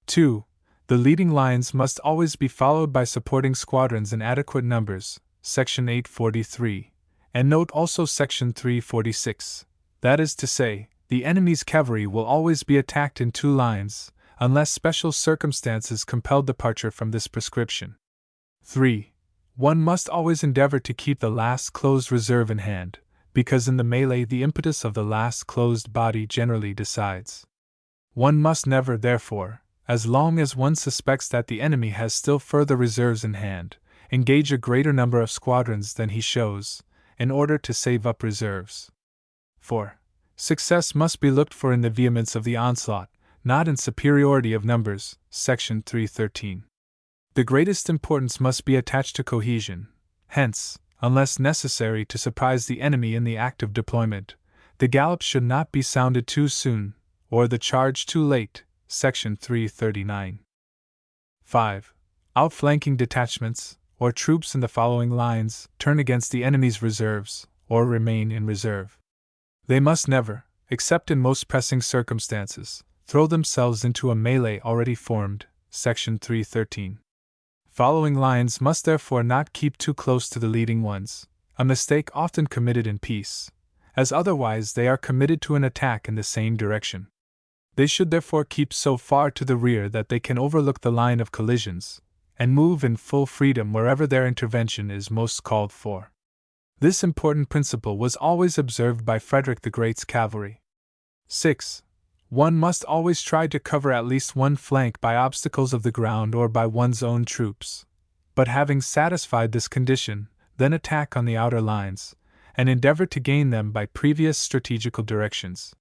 2. The leading lines must always be followed by supporting squadrons in adequate numbers. Section 843. And note also Section 346. That is to say, the enemy's cavalry will always be attacked in two lines, unless special circumstances compel departure from this prescription. 3. One must always endeavor to keep the last closed reserve in hand, because in the melee the impetus of the last closed body generally decides. One must never, therefore, as long as one suspects that the enemy has still further reserves in hand, engage a greater number of squadrons than he shows, in order to save up reserves. 4. Success must be looked for in the vehemence of the onslaught, not in superiority of numbers. Section 313. The greatest importance must be attached to cohesion. Hence, unless necessary to surprise the enemy in the act of deployment, the gallop should not be sounded too soon, or the charge too late. Section 339. 5. Outflanking detachments, or troops in the following lines, turn against the enemy's reserves, or remain in reserve. They must never, except in most pressing circumstances, throw themselves into a melee already formed. Section 313. Following lines must therefore not keep too close to the leading ones, a mistake often committed in peace, as otherwise they are committed to an attack in the same direction. They should therefore keep so far to the rear that they can overlook the line of collisions, and move in full freedom wherever their intervention is most called for. This important principle was always observed by Frederick the Great's cavalry. 6. One must always try to cover at least one flank by obstacles of the ground or by one's own troops, but having satisfied this condition, then attack on the outer lines, and endeavor to gain them by previous strategical directions.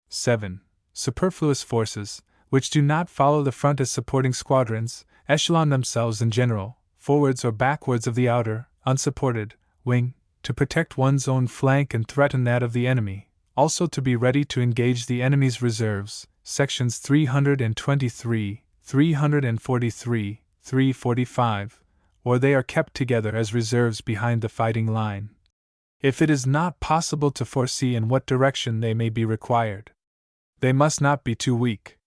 7. Superfluous forces, which do not follow the front as supporting squadrons, echelon themselves in general, forwards or backwards of the outer, unsupported, wing, to protect one's own flank and threaten that of the enemy, also to be ready to engage the enemy's reserves. Sections 323, 343, 345, or they are kept together as reserves behind the fighting line, if it is not possible to foresee in what direction they may be required. They must not be too weak.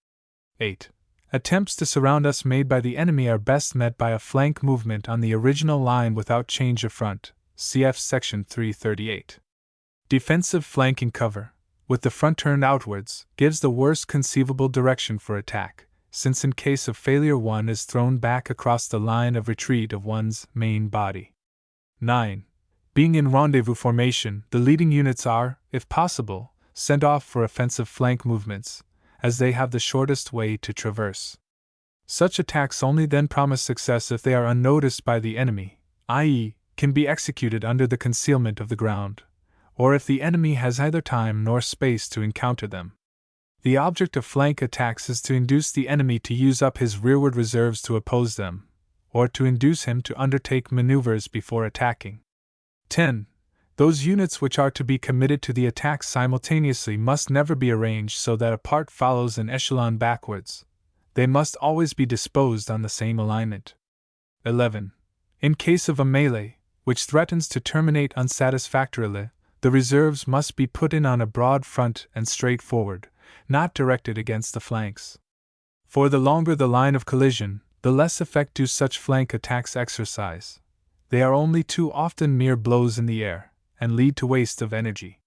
8. Attempts to surround us made by the enemy are best met by a flank movement on the original line without change of front. Cf. Section 338. Defensive flanking cover, with the front turned outwards, gives the worst conceivable direction for attack, since in case of failure one is thrown back across the line of retreat of one's main body. 9. Being in rendezvous formation, the leading units are, if possible, sent off for offensive flank movements, as they have the shortest way to traverse. Such attacks only then promise success if they are unnoticed by the enemy, i.e., can be executed under the concealment of the ground, or if the enemy has neither time nor space to encounter them. The object of flank attacks is to induce the enemy to use up his rearward reserves to oppose them, or to induce him to undertake maneuvers before attacking. 10. Those units which are to be committed to the attack simultaneously must never be arranged so that a part follows an echelon backwards. They must always be disposed on the same alignment. 11. In case of a melee, which threatens to terminate unsatisfactorily, the reserves must be put in on a broad front and straight forward, not directed against the flanks. For the longer the line of collision, the less effect do such flank attacks exercise. They are only too often mere blows in the air, and lead to waste of energy.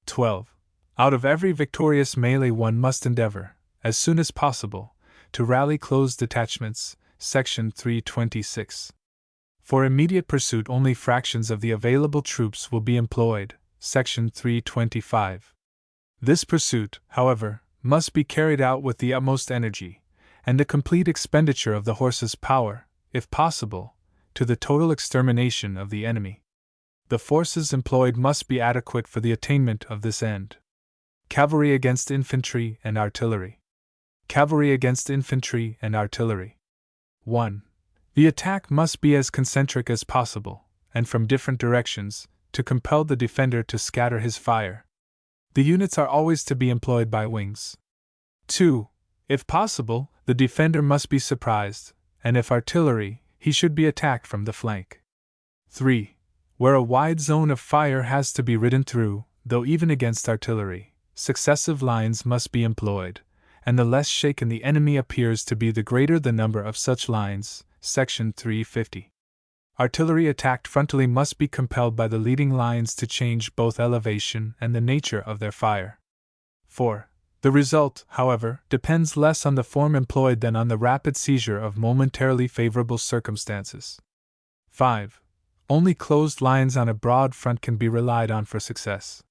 12. Out of every victorious melee one must endeavor, as soon as possible, to rally close detachments, section 326. For immediate pursuit only fractions of the available troops will be employed, section 325. This pursuit, however, must be carried out with the utmost energy, and the complete expenditure of the horse's power, if possible, to the total extermination of the enemy. The forces employed must be adequate for the attainment of this end. Cavalry against infantry and artillery. Cavalry against infantry and artillery. 1. The attack must be as concentric as possible, and from different directions, to compel the defender to scatter his fire. The units are always to be employed by wings. 2. If possible, the defender must be surprised, and if artillery, he should be attacked from the flank. 3. Where a wide zone of fire has to be ridden through, though even against artillery, successive lines must be employed, and the less shaken the enemy appears to be the greater the number of such lines, section 350. Artillery attacked frontally must be compelled by the leading lines to change both elevation and the nature of their fire. 4. The result, however, depends less on the form employed than on the rapid seizure of momentarily favorable circumstances. 5. Only closed lines on a broad front can be relied on for success.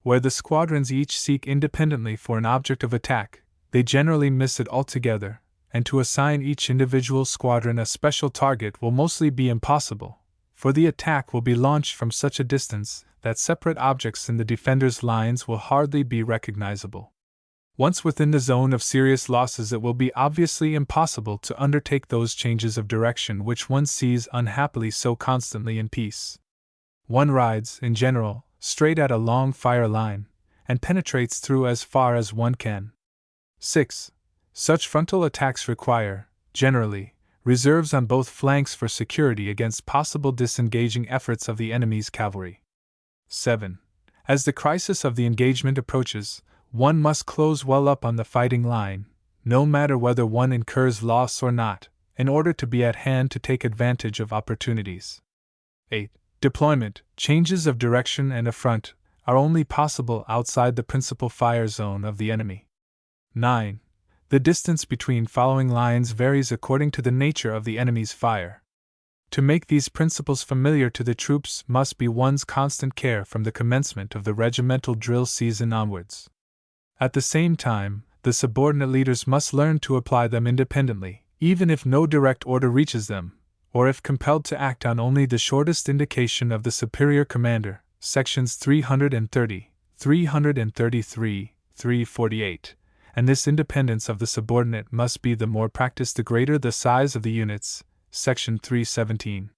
Where the squadrons each seek independently for an object of attack, they generally miss it altogether, and to assign each individual squadron a special target will mostly be impossible, for the attack will be launched from such a distance that separate objects in the defender's lines will hardly be recognizable. Once within the zone of serious losses, it will be obviously impossible to undertake those changes of direction which one sees unhappily so constantly in peace. One rides, in general, straight at a long fire line, and penetrates through as far as one can. 6. Such frontal attacks require, generally, reserves on both flanks for security against possible disengaging efforts of the enemy's cavalry. 7. As the crisis of the engagement approaches, one must close well up on the fighting line, no matter whether one incurs loss or not, in order to be at hand to take advantage of opportunities. 8. Deployment, changes of direction and of front, are only possible outside the principal fire zone of the enemy. 9. The distance between following lines varies according to the nature of the enemy's fire. To make these principles familiar to the troops must be one's constant care from the commencement of the regimental drill season onwards. At the same time, the subordinate leaders must learn to apply them independently, even if no direct order reaches them, or if compelled to act on only the shortest indication of the superior commander, sections 330, 333, 348. And this independence of the subordinate must be the more practiced the greater the size of the units, section 317.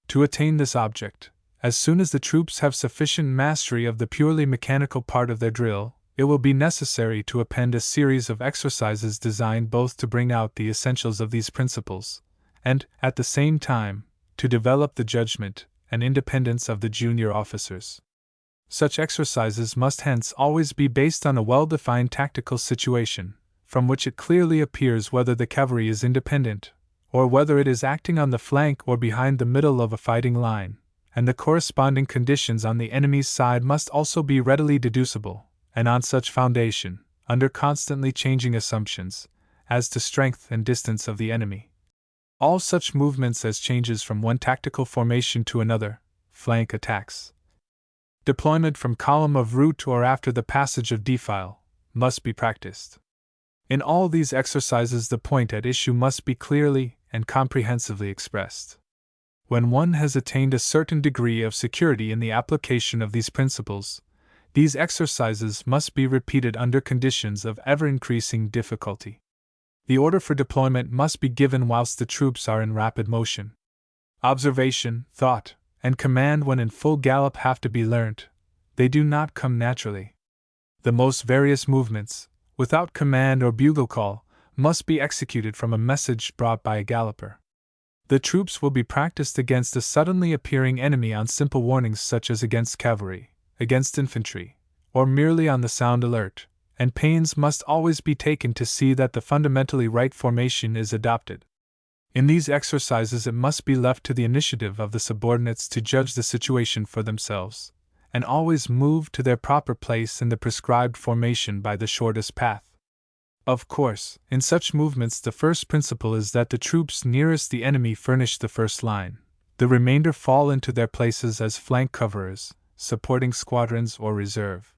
To attain this object, as soon as the troops have sufficient mastery of the purely mechanical part of their drill, it will be necessary to append a series of exercises designed both to bring out the essentials of these principles, and, at the same time, to develop the judgment and independence of the junior officers. Such exercises must hence always be based on a well-defined tactical situation, from which it clearly appears whether the cavalry is independent, or whether it is acting on the flank or behind the middle of a fighting line, and the corresponding conditions on the enemy's side must also be readily deducible, and on such foundation, under constantly changing assumptions, as to strength and distance of the enemy. All such movements as changes from one tactical formation to another, flank attacks, deployment from column of route or after the passage of defile, must be practiced. In all these exercises the point at issue must be clearly and comprehensively expressed. When one has attained a certain degree of security in the application of these principles, these exercises must be repeated under conditions of ever-increasing difficulty. The order for deployment must be given whilst the troops are in rapid motion. Observation, thought, and command when in full gallop have to be learnt. They do not come naturally. The most various movements, without command or bugle call, must be executed from a message brought by a galloper. The troops will be practiced against a suddenly appearing enemy on simple warnings such as against cavalry, against infantry, or merely on the sound alert, and pains must always be taken to see that the fundamentally right formation is adopted. In these exercises it must be left to the initiative of the subordinates to judge the situation for themselves, and always move to their proper place in the prescribed formation by the shortest path. Of course, in such movements the first principle is that the troops nearest the enemy furnish the first line, the remainder fall into their places as flank coverers, supporting squadrons or reserve.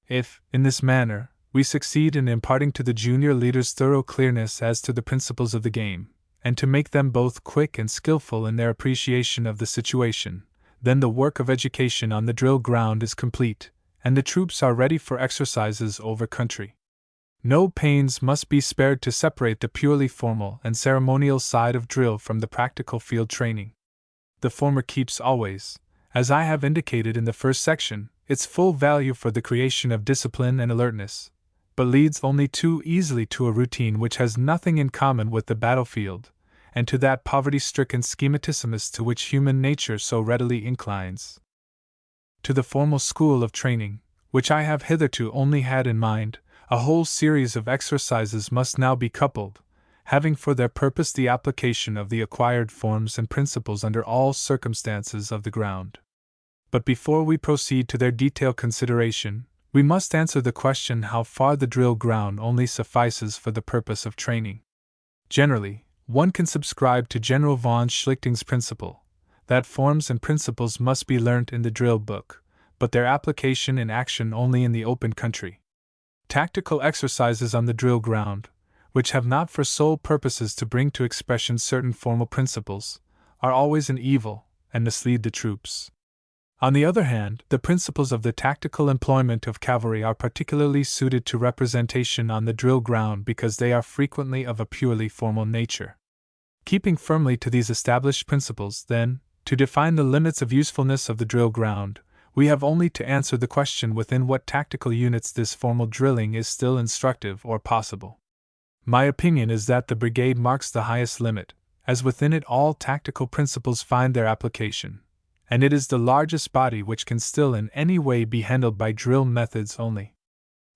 If, in this manner, we succeed in imparting to the junior leaders thorough clearness as to the principles of the game, and to make them both quick and skillful in their appreciation of the situation, then the work of education on the drill ground is complete, and the troops are ready for exercises over country. No pains must be spared to separate the purely formal and ceremonial side of drill from the practical field training. The former keeps always, as I have indicated in the first section, its full value for the creation of discipline and alertness, but leads only too easily to a routine which has nothing in common with the battlefield, and to that poverty-stricken schematismus to which human nature so readily inclines. To the formal school of training, which I have hitherto only had in mind, a whole series of exercises must now be coupled, having for their purpose the application of the acquired forms and principles under all circumstances of the ground. But before we proceed to their detailed consideration, we must answer the question how far the drill ground only suffices for the purpose of training. Generally, one can subscribe to General von Schlichting's principle, that forms and principles must be learnt in the drill book, but their application in action only in the open country. Tactical exercises on the drill ground, which have not for sole purposes to bring to expression certain formal principles, are always an evil, and mislead the troops. On the other hand, the principles of the tactical employment of cavalry are particularly suited to representation on the drill ground because they are frequently of a purely formal nature. Keeping firmly to these established principles, then, to define the limits of usefulness of the drill ground, we have only to answer the question within what tactical units this formal drilling is still instructive or possible. My opinion is that the brigade marks the highest limit, as within it all tactical principles find their application, and it is the largest body which can still in any way be handled by drill methods only.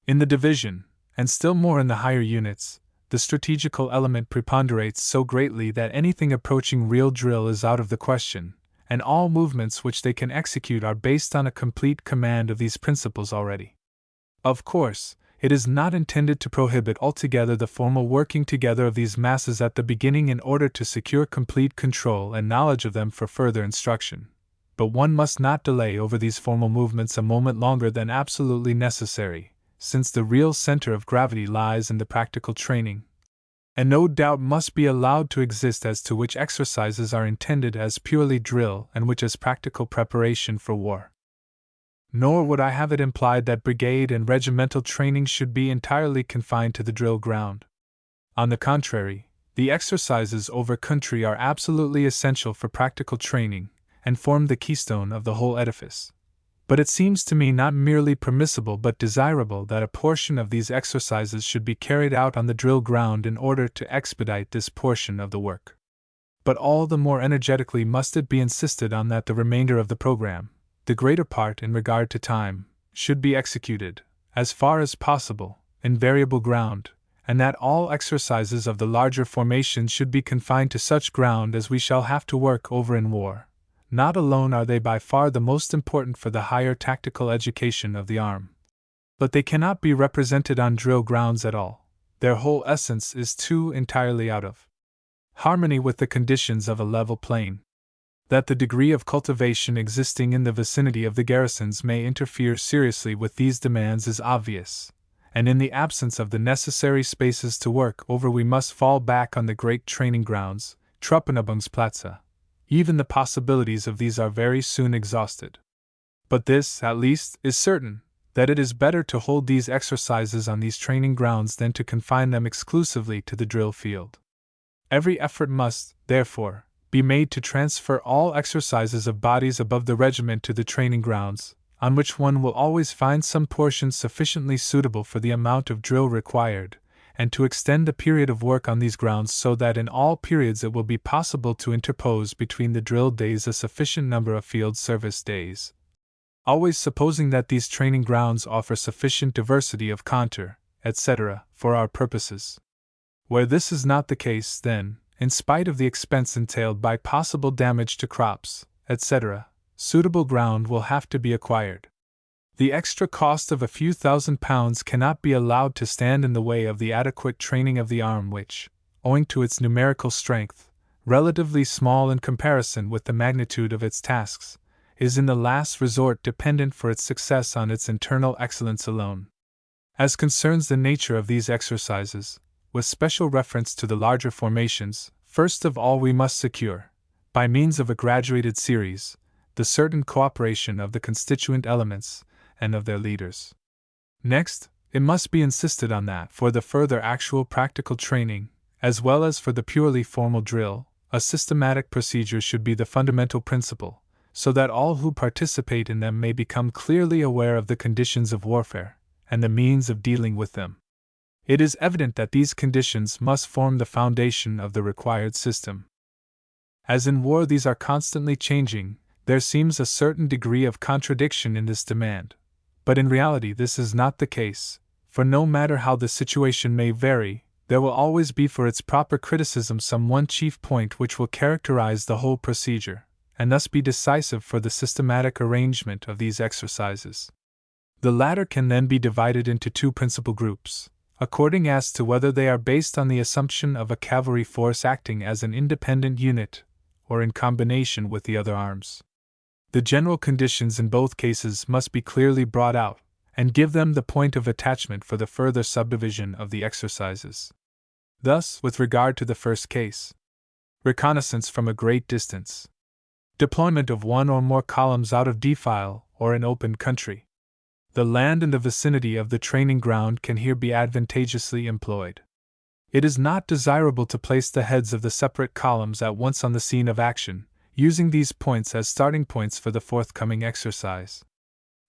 In the division, and still more in the higher units, the strategical element preponderates so greatly that anything approaching real drill is out of the question, and all movements which they can execute are based on a complete command of these principles already. Of course, it is not intended to prohibit altogether the formal working together of these masses at the beginning in order to secure complete control and knowledge of them for further instruction, but one must not delay over these formal movements a moment longer than absolutely necessary, since the real center of gravity lies in the practical training, and no doubt must be allowed to exist as to which exercises are intended as purely drill and which as practical preparation for war. Nor would I have it implied that brigade and regimental training should be entirely confined to the drill ground. On the contrary, the exercises over country are absolutely essential for practical training, and form the keystone of the whole edifice. But it seems to me not merely permissible but desirable that a portion of these exercises should be carried out on the drill ground in order to expedite this portion of the work. But all the more energetically must it be insisted on that the remainder of the program, the greater part in regard to time, should be executed, as far as possible, in variable ground, and that all exercises of the larger formations should be confined to such ground as we shall have to work over in war. Not alone are they by far the most important for the higher tactical education of the arm, but they cannot be represented on drill grounds at all. Their whole essence is too entirely out of harmony with the conditions of a level plain. That the degree of cultivation existing in the vicinity of the garrisons may interfere seriously with these demands is obvious, and in the absence of the necessary spaces to work over we must fall back on the great training grounds, Truppenübungsplätze. Even the possibilities of these are very soon exhausted. But this, at least, is certain, that it is better to hold these exercises on these training grounds than to confine them exclusively to the drill field. Every effort must, therefore, be made to transfer all exercises of bodies above the regiment to the training grounds, on which one will always find some portions sufficiently suitable for the amount of drill required, and to extend the period of work on these grounds so that in all periods it will be possible to interpose between the drill days a sufficient number of field service days. Always supposing that these training grounds offer sufficient diversity of contour, etc., for our purposes. Where this is not the case, then, in spite of the expense entailed by possible damage to crops, etc., suitable ground will have to be acquired. The extra cost of a few £1,000s cannot be allowed to stand in the way of the adequate training of the arm which, owing to its numerical strength, relatively small in comparison with the magnitude of its tasks, is in the last resort dependent for its success on its internal excellence alone. As concerns the nature of these exercises, with special reference to the larger formations, first of all we must secure, by means of a graduated series, the certain cooperation of the constituent elements and of their leaders. Next, it must be insisted on that for the further actual practical training, as well as for the purely formal drill, a systematic procedure should be the fundamental principle, so that all who participate in them may become clearly aware of the conditions of warfare, and the means of dealing with them. It is evident that these conditions must form the foundation of the required system. As in war these are constantly changing, there seems a certain degree of contradiction in this demand. But in reality this is not the case, for no matter how the situation may vary, there will always be for its proper criticism some one chief point which will characterize the whole procedure, and thus be decisive for the systematic arrangement of these exercises. The latter can then be divided into two principal groups, according as to whether they are based on the assumption of a cavalry force acting as an independent unit, or in combination with the other arms. The general conditions in both cases must be clearly brought out, and give them the point of attachment for the further subdivision of the exercises. Thus, with regard to the first case, reconnaissance from a great distance, deployment of one or more columns out of defile or in open country, the land in the vicinity of the training ground can here be advantageously employed. It is not desirable to place the heads of the separate columns at once on the scene of action, using these points as starting points for the forthcoming exercise.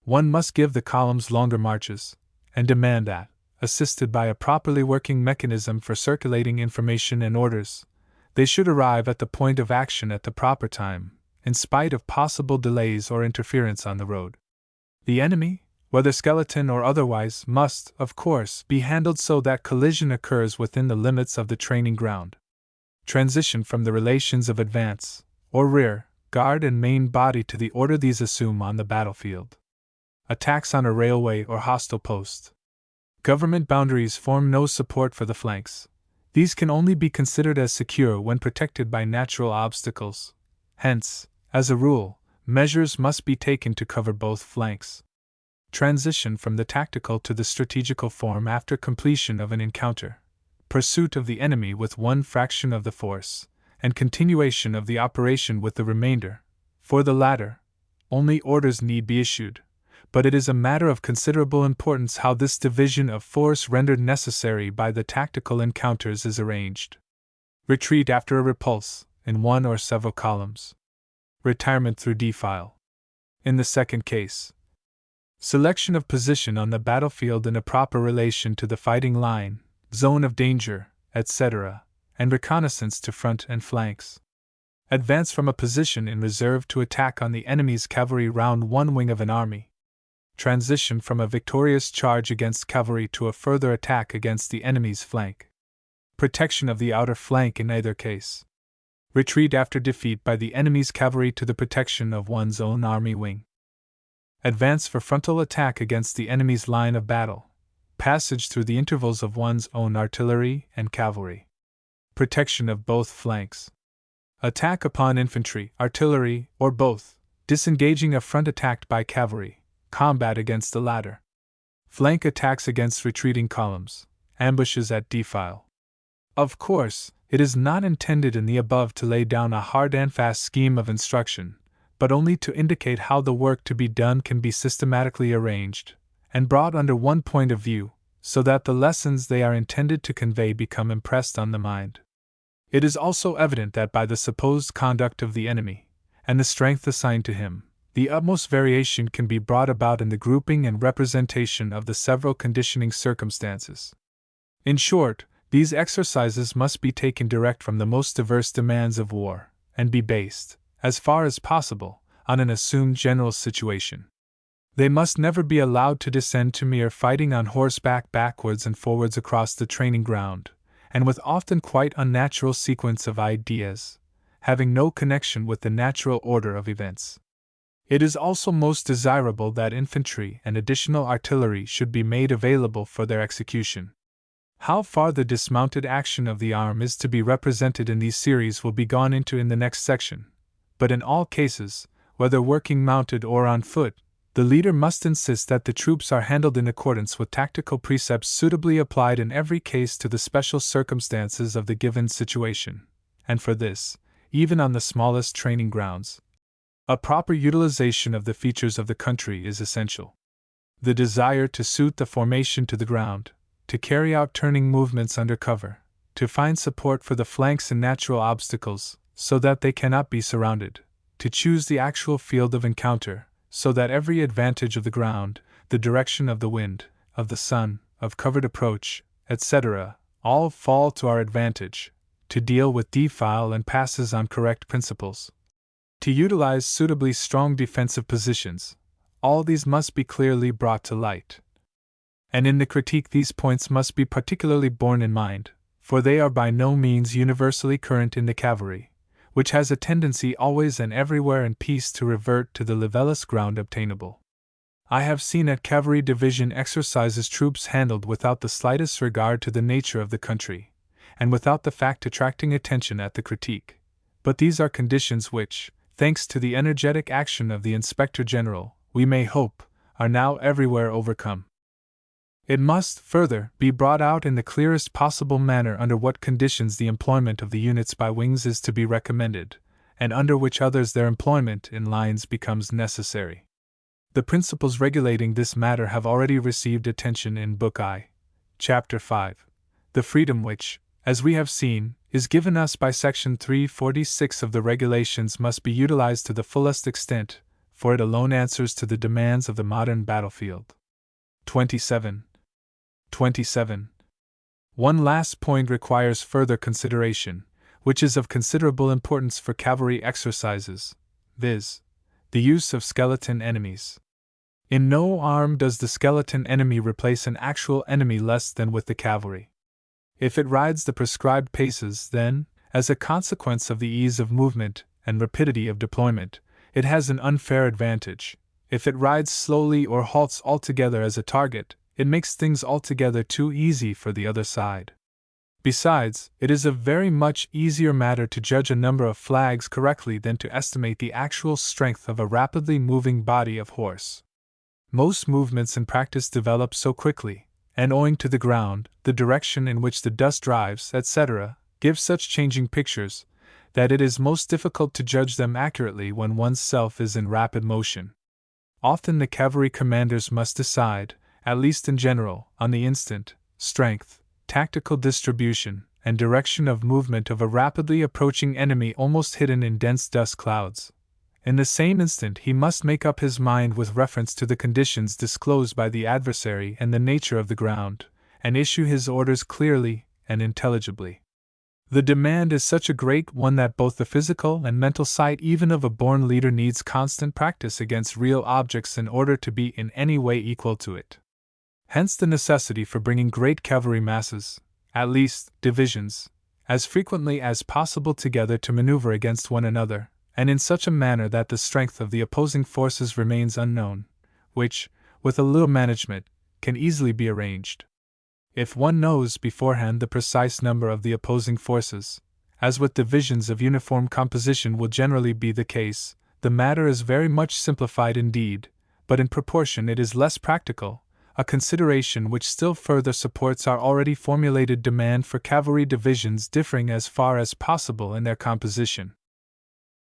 One must give the columns longer marches, and demand that, assisted by a properly working mechanism for circulating information and orders, they should arrive at the point of action at the proper time, in spite of possible delays or interference on the road. The enemy, whether skeleton or otherwise, must, of course, be handled so that collision occurs within the limits of the training ground. Transition from the relations of advance, or rear, guard and main body to the order these assume on the battlefield. Attacks on a railway or hostile post. Government boundaries form no support for the flanks. These can only be considered as secure when protected by natural obstacles. Hence, as a rule, measures must be taken to cover both flanks. Transition from the tactical to the strategical form after completion of an encounter. Pursuit of the enemy with one fraction of the force, and continuation of the operation with the remainder. For the latter, only orders need be issued, but it is a matter of considerable importance how this division of force rendered necessary by the tactical encounters is arranged. Retreat after a repulse, in one or several columns. Retirement through defile. In the second case, selection of position on the battlefield in a proper relation to the fighting line, zone of danger, etc., and reconnaissance to front and flanks. Advance from a position in reserve to attack on the enemy's cavalry round one wing of an army. Transition from a victorious charge against cavalry to a further attack against the enemy's flank. Protection of the outer flank in either case. Retreat after defeat by the enemy's cavalry to the protection of one's own army wing. Advance for frontal attack against the enemy's line of battle. Passage through the intervals of one's own artillery and cavalry. Protection of both flanks. Attack upon infantry, artillery, or both, disengaging a front attacked by cavalry, combat against the latter. Flank attacks against retreating columns, ambushes at defile. Of course, it is not intended in the above to lay down a hard and fast scheme of instruction, but only to indicate how the work to be done can be systematically arranged, and brought under one point of view, so that the lessons they are intended to convey become impressed on the mind. It is also evident that by the supposed conduct of the enemy, and the strength assigned to him, the utmost variation can be brought about in the grouping and representation of the several conditioning circumstances. In short, these exercises must be taken direct from the most diverse demands of war, and be based, as far as possible, on an assumed general situation. They must never be allowed to descend to mere fighting on horseback backwards and forwards across the training ground, and with often quite unnatural sequence of ideas, having no connection with the natural order of events. It is also most desirable that infantry and additional artillery should be made available for their execution. How far the dismounted action of the arm is to be represented in these series will be gone into in the next section, but in all cases, whether working mounted or on foot, the leader must insist that the troops are handled in accordance with tactical precepts suitably applied in every case to the special circumstances of the given situation, and for this, even on the smallest training grounds, a proper utilization of the features of the country is essential. The desire to suit the formation to the ground, to carry out turning movements under cover, to find support for the flanks in natural obstacles, so that they cannot be surrounded, to choose the actual field of encounter, so that every advantage of the ground, the direction of the wind, of the sun, of covered approach, etc., all fall to our advantage, to deal with defile and passes on correct principles, to utilize suitably strong defensive positions, all these must be clearly brought to light. And in the critique these points must be particularly borne in mind, for they are by no means universally current in the cavalry, which has a tendency always and everywhere in peace to revert to the levelest ground obtainable. I have seen at cavalry division exercises troops handled without the slightest regard to the nature of the country, and without the fact attracting attention at the critique, but these are conditions which, thanks to the energetic action of the Inspector General, we may hope, are now everywhere overcome. It must, further, be brought out in the clearest possible manner under what conditions the employment of the units by wings is to be recommended, and under which others their employment in lines becomes necessary. The principles regulating this matter have already received attention in Book I, Chapter 5. The freedom which, as we have seen, is given us by Section 346 of the Regulations must be utilized to the fullest extent, for it alone answers to the demands of the modern battlefield. 27. One last point requires further consideration, which is of considerable importance for cavalry exercises, viz., the use of skeleton enemies. In no arm does the skeleton enemy replace an actual enemy less than with the cavalry. If it rides the prescribed paces, then, as a consequence of the ease of movement and rapidity of deployment, it has an unfair advantage. If it rides slowly or halts altogether as a target, it makes things altogether too easy for the other side. Besides, it is a very much easier matter to judge a number of flags correctly than to estimate the actual strength of a rapidly moving body of horse. Most movements in practice develop so quickly, and owing to the ground, the direction in which the dust drives, etc., give such changing pictures, that it is most difficult to judge them accurately when one's self is in rapid motion. Often the cavalry commanders must decide, at least in general, on the instant, strength, tactical distribution, and direction of movement of a rapidly approaching enemy almost hidden in dense dust clouds. In the same instant he must make up his mind with reference to the conditions disclosed by the adversary and the nature of the ground, and issue his orders clearly and intelligibly. The demand is such a great one that both the physical and mental sight even of a born leader needs constant practice against real objects in order to be in any way equal to it. Hence the necessity for bringing great cavalry masses, at least divisions, as frequently as possible together to maneuver against one another, and in such a manner that the strength of the opposing forces remains unknown, which, with a little management, can easily be arranged. If one knows beforehand the precise number of the opposing forces, as with divisions of uniform composition will generally be the case, the matter is very much simplified indeed, but in proportion it is less practical, a consideration which still further supports our already formulated demand for cavalry divisions differing as far as possible in their composition.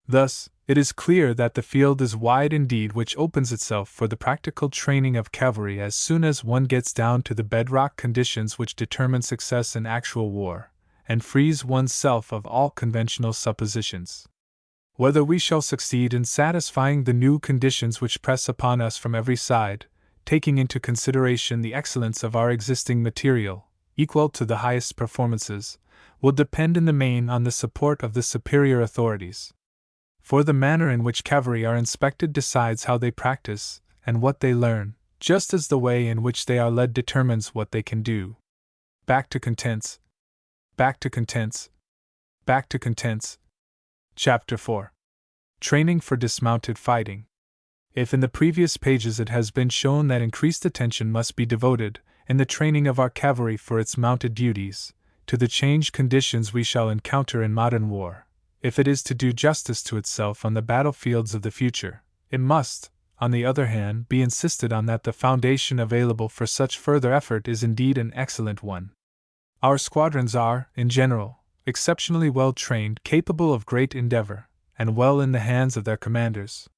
Thus, it is clear that the field is wide indeed which opens itself for the practical training of cavalry as soon as one gets down to the bedrock conditions which determine success in actual war, and frees one's self of all conventional suppositions. Whether we shall succeed in satisfying the new conditions which press upon us from every side, taking into consideration the excellence of our existing material, equal to the highest performances, will depend in the main on the support of the superior authorities. For the manner in which cavalry are inspected decides how they practice and what they learn, just as the way in which they are led determines what they can do. Back to contents. Back to contents. Back to contents. Chapter 4. Training for Dismounted Fighting. If in the previous pages it has been shown that increased attention must be devoted, in the training of our cavalry for its mounted duties, to the changed conditions we shall encounter in modern war, if it is to do justice to itself on the battlefields of the future, it must, on the other hand, be insisted on that the foundation available for such further effort is indeed an excellent one. Our squadrons are, in general, exceptionally well trained, capable of great endeavor, and well in the hands of their commanders.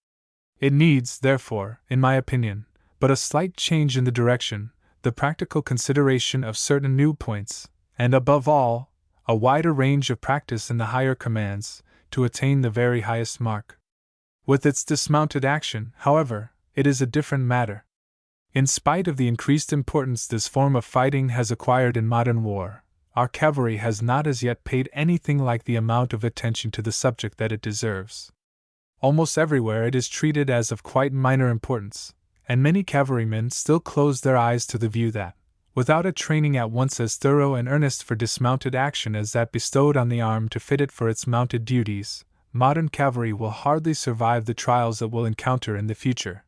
It needs, therefore, in my opinion, but a slight change in the direction, the practical consideration of certain new points, and above all, a wider range of practice in the higher commands, to attain the very highest mark. With its dismounted action, however, it is a different matter. In spite of the increased importance this form of fighting has acquired in modern war, our cavalry has not as yet paid anything like the amount of attention to the subject that it deserves. Almost everywhere it is treated as of quite minor importance, and many cavalrymen still close their eyes to the view that, without a training at once as thorough and earnest for dismounted action as that bestowed on the arm to fit it for its mounted duties, modern cavalry will hardly survive the trials it will encounter in the future.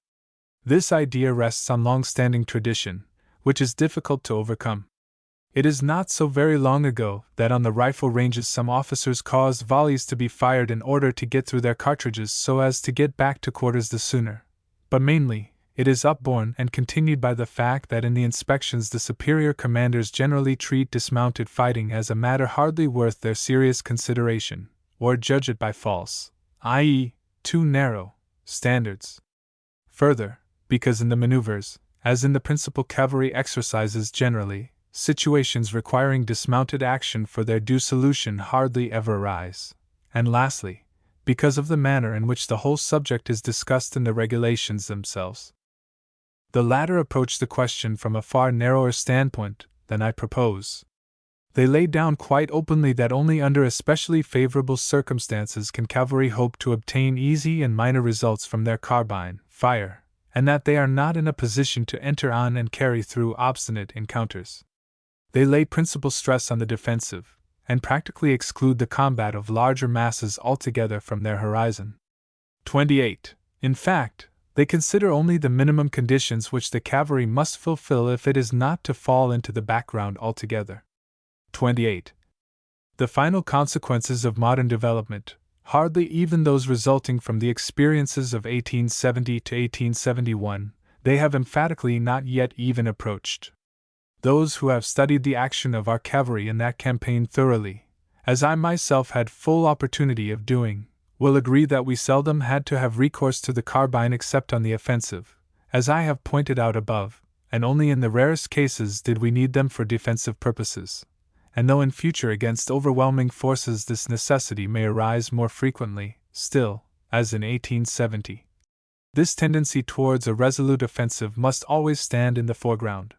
This idea rests on long-standing tradition, which is difficult to overcome. It is not so very long ago that on the rifle ranges some officers caused volleys to be fired in order to get through their cartridges so as to get back to quarters the sooner. But mainly, it is upborne and continued by the fact that in the inspections the superior commanders generally treat dismounted fighting as a matter hardly worth their serious consideration, or judge it by false, i.e., too narrow, standards. Further, because in the maneuvers, as in the principal cavalry exercises generally, situations requiring dismounted action for their due solution hardly ever arise. And lastly, because of the manner in which the whole subject is discussed in the regulations themselves. The latter approach the question from a far narrower standpoint than I propose. They lay down quite openly that only under especially favorable circumstances can cavalry hope to obtain easy and minor results from their carbine fire, and that they are not in a position to enter on and carry through obstinate encounters. They lay principal stress on the defensive, and practically exclude the combat of larger masses altogether from their horizon. 28. In fact, they consider only the minimum conditions which the cavalry must fulfill if it is not to fall into the background altogether. 28. The final consequences of modern development, hardly even those resulting from the experiences of 1870 to 1871, they have emphatically not yet even approached. Those who have studied the action of our cavalry in that campaign thoroughly, as I myself had full opportunity of doing, will agree that we seldom had to have recourse to the carbine except on the offensive, as I have pointed out above, and only in the rarest cases did we need them for defensive purposes. And though in future against overwhelming forces this necessity may arise more frequently, still, as in 1870, this tendency towards a resolute offensive must always stand in the foreground.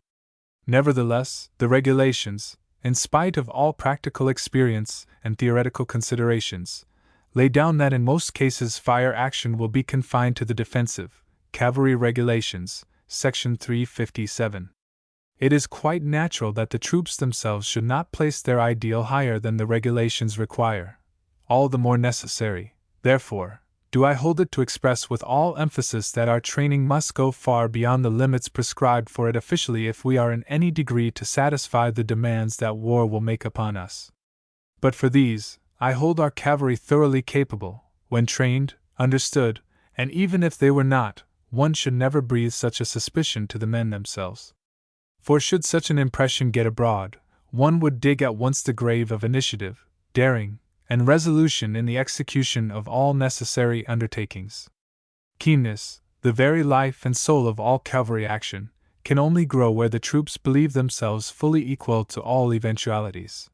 Nevertheless, the regulations, in spite of all practical experience and theoretical considerations, lay down that in most cases fire action will be confined to the defensive. Cavalry Regulations, Section 357. It is quite natural that the troops themselves should not place their ideal higher than the regulations require. All the more necessary, therefore, do I hold it to express with all emphasis that our training must go far beyond the limits prescribed for it officially if we are in any degree to satisfy the demands that war will make upon us. But for these, I hold our cavalry thoroughly capable, when trained, understood, and even if they were not, one should never breathe such a suspicion to the men themselves. For should such an impression get abroad, one would dig at once the grave of initiative, daring, and resolution in the execution of all necessary undertakings. Keenness, the very life and soul of all cavalry action, can only grow where the troops believe themselves fully equal to all eventualities.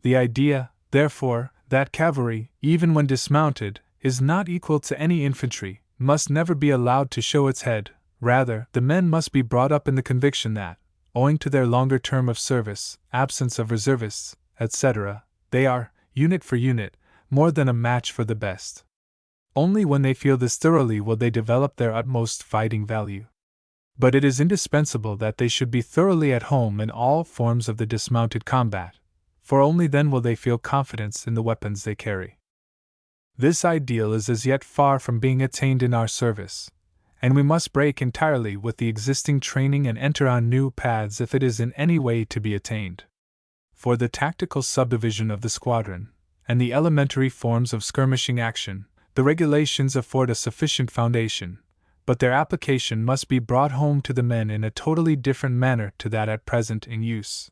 The idea, therefore, that cavalry, even when dismounted, is not equal to any infantry, must never be allowed to show its head. Rather, the men must be brought up in the conviction that, owing to their longer term of service, absence of reservists, etc., they are, unit for unit, more than a match for the best. Only when they feel this thoroughly will they develop their utmost fighting value. But it is indispensable that they should be thoroughly at home in all forms of the dismounted combat, for only then will they feel confidence in the weapons they carry. This ideal is as yet far from being attained in our service, and we must break entirely with the existing training and enter on new paths if it is in any way to be attained. For the tactical subdivision of the squadron, and the elementary forms of skirmishing action, the regulations afford a sufficient foundation, but their application must be brought home to the men in a totally different manner to that at present in use.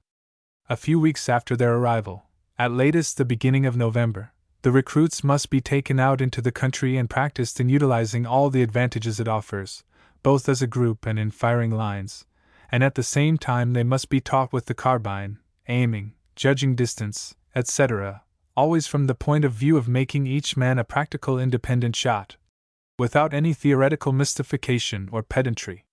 A few weeks after their arrival, at latest the beginning of November, the recruits must be taken out into the country and practiced in utilizing all the advantages it offers, both as a group and in firing lines, and at the same time they must be taught with the carbine, aiming, judging distance, etc., always from the point of view of making each man a practical independent shot, without any theoretical mystification or pedantry.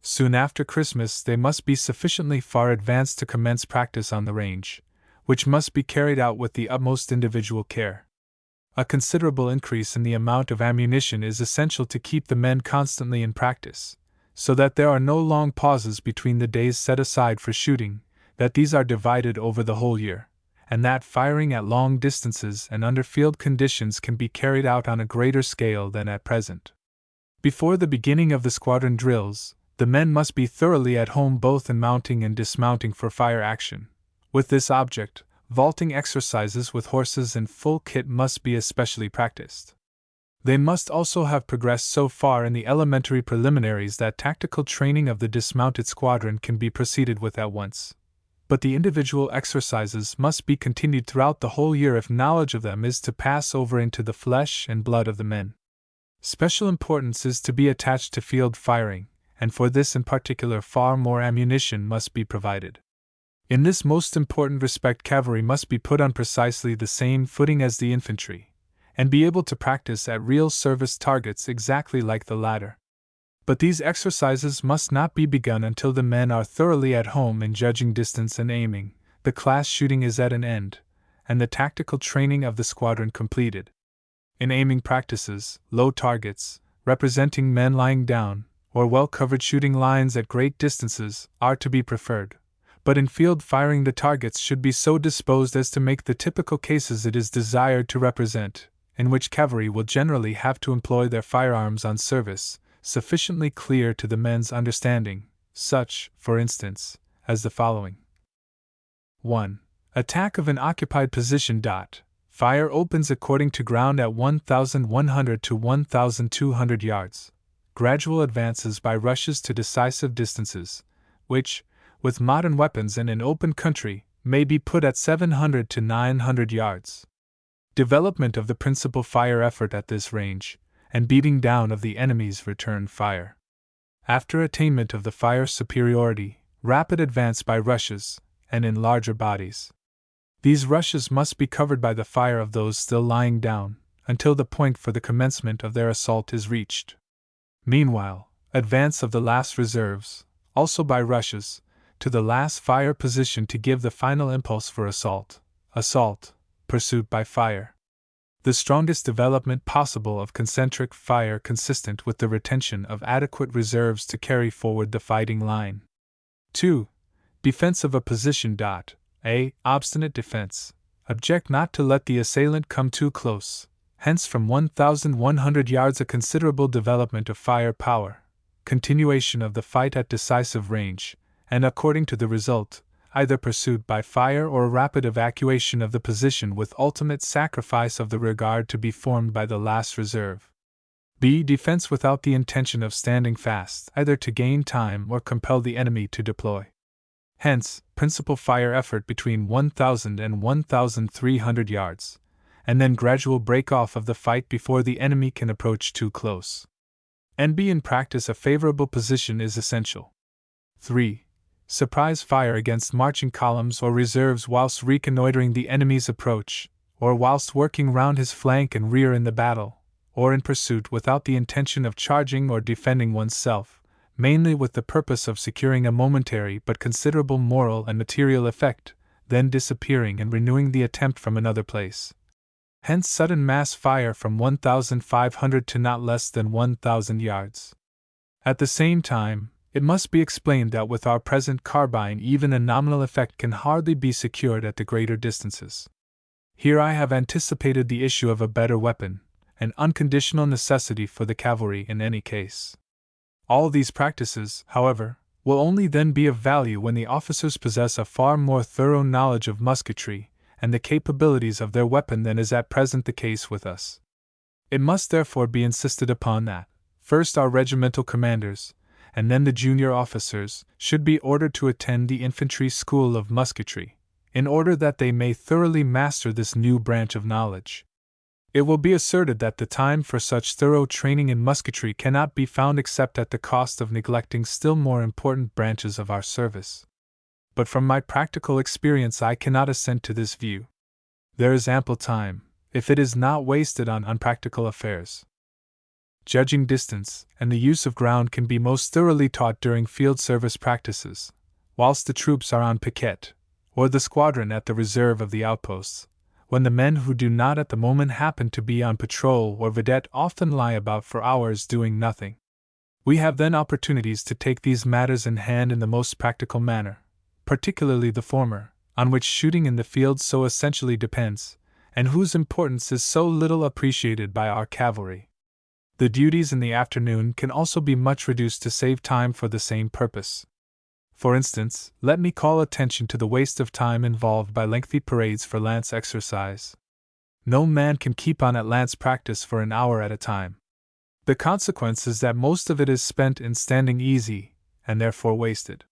Soon after Christmas they must be sufficiently far advanced to commence practice on the range, which must be carried out with the utmost individual care. A considerable increase in the amount of ammunition is essential to keep the men constantly in practice, so that there are no long pauses between the days set aside for shooting, that these are divided over the whole year, and that firing at long distances and under field conditions can be carried out on a greater scale than at present. Before the beginning of the squadron drills, the men must be thoroughly at home both in mounting and dismounting for fire action. With this object, vaulting exercises with horses in full kit must be especially practiced. They must also have progressed so far in the elementary preliminaries that tactical training of the dismounted squadron can be proceeded with at once. But the individual exercises must be continued throughout the whole year if knowledge of them is to pass over into the flesh and blood of the men. Special importance is to be attached to field firing, and for this in particular far more ammunition must be provided. In this most important respect cavalry must be put on precisely the same footing as the infantry, and be able to practice at real service targets exactly like the latter. But these exercises must not be begun until the men are thoroughly at home in judging distance and aiming, the class shooting is at an end, and the tactical training of the squadron completed. In aiming practices, low targets, representing men lying down, or well-covered shooting lines at great distances, are to be preferred. But in field firing the targets should be so disposed as to make the typical cases it is desired to represent, in which cavalry will generally have to employ their firearms on service, sufficiently clear to the men's understanding, such, for instance, as the following. 1. Attack of an occupied position. Fire opens according to ground at 1,100 to 1,200 yards. Gradual advances by rushes to decisive distances, which, with modern weapons and in open country, may be put at 700 to 900 yards. Development of the principal fire effort at this range, and beating down of the enemy's return fire. After attainment of the fire superiority, rapid advance by rushes, and in larger bodies. These rushes must be covered by the fire of those still lying down, until the point for the commencement of their assault is reached. Meanwhile, advance of the last reserves, also by rushes, to the last fire position to give the final impulse for assault, pursuit by fire. The strongest development possible of concentric fire consistent with the retention of adequate reserves to carry forward the fighting line. 2. Defense of a position. A. Obstinate defense. Object not to let the assailant come too close, hence from 1,100 yards a considerable development of fire power, continuation of the fight at decisive range, and according to the result, either pursuit by fire or rapid evacuation of the position with ultimate sacrifice of the regard to be formed by the last reserve. B. Defense without the intention of standing fast, either to gain time or compel the enemy to deploy. Hence, principal fire effort between 1,000 and 1,300 yards, and then gradual break-off of the fight before the enemy can approach too close. And B. In practice a favorable position is essential. 3. surprise fire against marching columns or reserves whilst reconnoitering the enemy's approach, or whilst working round his flank and rear in the battle, or in pursuit without the intention of charging or defending oneself, mainly with the purpose of securing a momentary but considerable moral and material effect, then disappearing and renewing the attempt from another place. Hence sudden mass fire from 1,500 to not less than 1,000 yards. At the same time, it must be explained that with our present carbine even a nominal effect can hardly be secured at the greater distances. Here I have anticipated the issue of a better weapon, an unconditional necessity for the cavalry in any case. All these practices, however, will only then be of value when the officers possess a far more thorough knowledge of musketry and the capabilities of their weapon than is at present the case with us. It must therefore be insisted upon that, first our regimental commanders, and then the junior officers, should be ordered to attend the infantry school of musketry, in order that they may thoroughly master this new branch of knowledge. It will be asserted that the time for such thorough training in musketry cannot be found except at the cost of neglecting still more important branches of our service. But from my practical experience I cannot assent to this view. There is ample time, if it is not wasted on unpractical affairs. Judging distance and the use of ground can be most thoroughly taught during field service practices, whilst the troops are on piquet, or the squadron at the reserve of the outposts, when the men who do not at the moment happen to be on patrol or vedette often lie about for hours doing nothing. We have then opportunities to take these matters in hand in the most practical manner, particularly the former, on which shooting in the field so essentially depends, and whose importance is so little appreciated by our cavalry. The duties in the afternoon can also be much reduced to save time for the same purpose. For instance, let me call attention to the waste of time involved by lengthy parades for lance exercise. No man can keep on at lance practice for an hour at a time. The consequence is that most of it is spent in standing easy, and therefore wasted.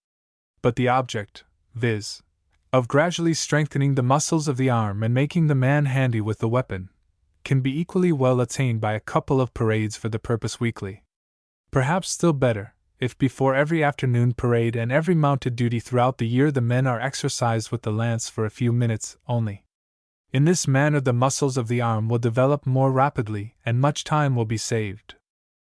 But the object, viz., of gradually strengthening the muscles of the arm and making the man handy with the weapon, can be equally well attained by a couple of parades for the purpose weekly. Perhaps still better, if before every afternoon parade and every mounted duty throughout the year the men are exercised with the lance for a few minutes only. In this manner the muscles of the arm will develop more rapidly and much time will be saved.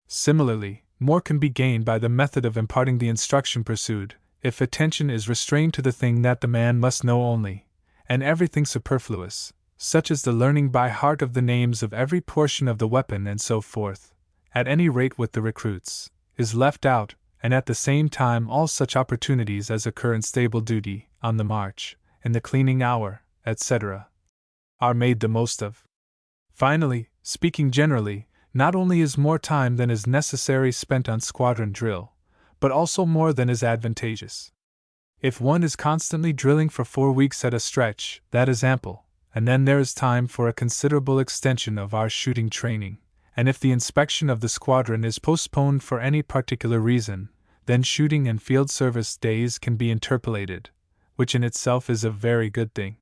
Similarly, more can be gained by the method of imparting the instruction pursued, if attention is restrained to the thing that the man must know only, and everything superfluous, such as the learning by heart of the names of every portion of the weapon and so forth, at any rate with the recruits, is left out, and at the same time all such opportunities as occur in stable duty, on the march, in the cleaning hour, etc., are made the most of. Finally, speaking generally, not only is more time than is necessary spent on squadron drill, but also more than is advantageous. If one is constantly drilling for 4 weeks at a stretch, that is ample, and then there is time for a considerable extension of our shooting training, and if the inspection of the squadron is postponed for any particular reason, then shooting and field service days can be interpolated, which in itself is a very good thing.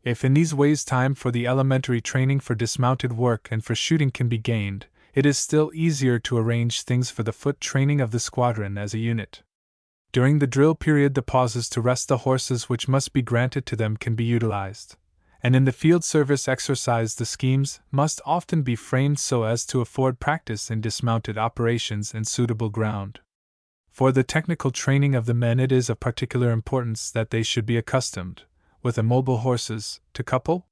If in these ways time for the elementary training for dismounted work and for shooting can be gained, it is still easier to arrange things for the foot training of the squadron as a unit. During the drill period the pauses to rest the horses which must be granted to them can be utilized, and in the field service exercise the schemes must often be framed so as to afford practice in dismounted operations in suitable ground. For the technical training of the men it is of particular importance that they should be accustomed, with immobile horses, to couple,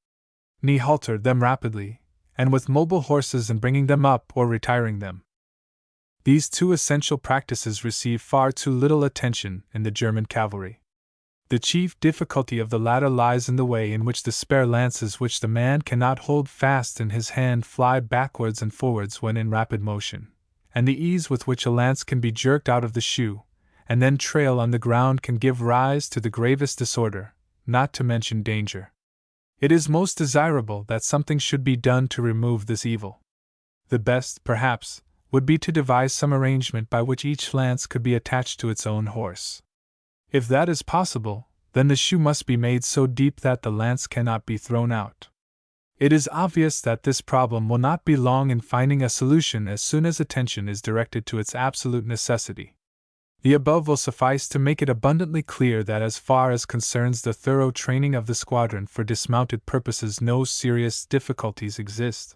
knee halter them rapidly, and with mobile horses in bringing them up or retiring them. These two essential practices receive far too little attention in the German cavalry. The chief difficulty of the latter lies in the way in which the spare lances which the man cannot hold fast in his hand fly backwards and forwards when in rapid motion, and the ease with which a lance can be jerked out of the shoe, and then trail on the ground can give rise to the gravest disorder, not to mention danger. It is most desirable that something should be done to remove this evil. The best, perhaps, would be to devise some arrangement by which each lance could be attached to its own horse. If that is possible, then the shoe must be made so deep that the lance cannot be thrown out. It is obvious that this problem will not be long in finding a solution as soon as attention is directed to its absolute necessity. The above will suffice to make it abundantly clear that as far as concerns the thorough training of the squadron for dismounted purposes, no serious difficulties exist.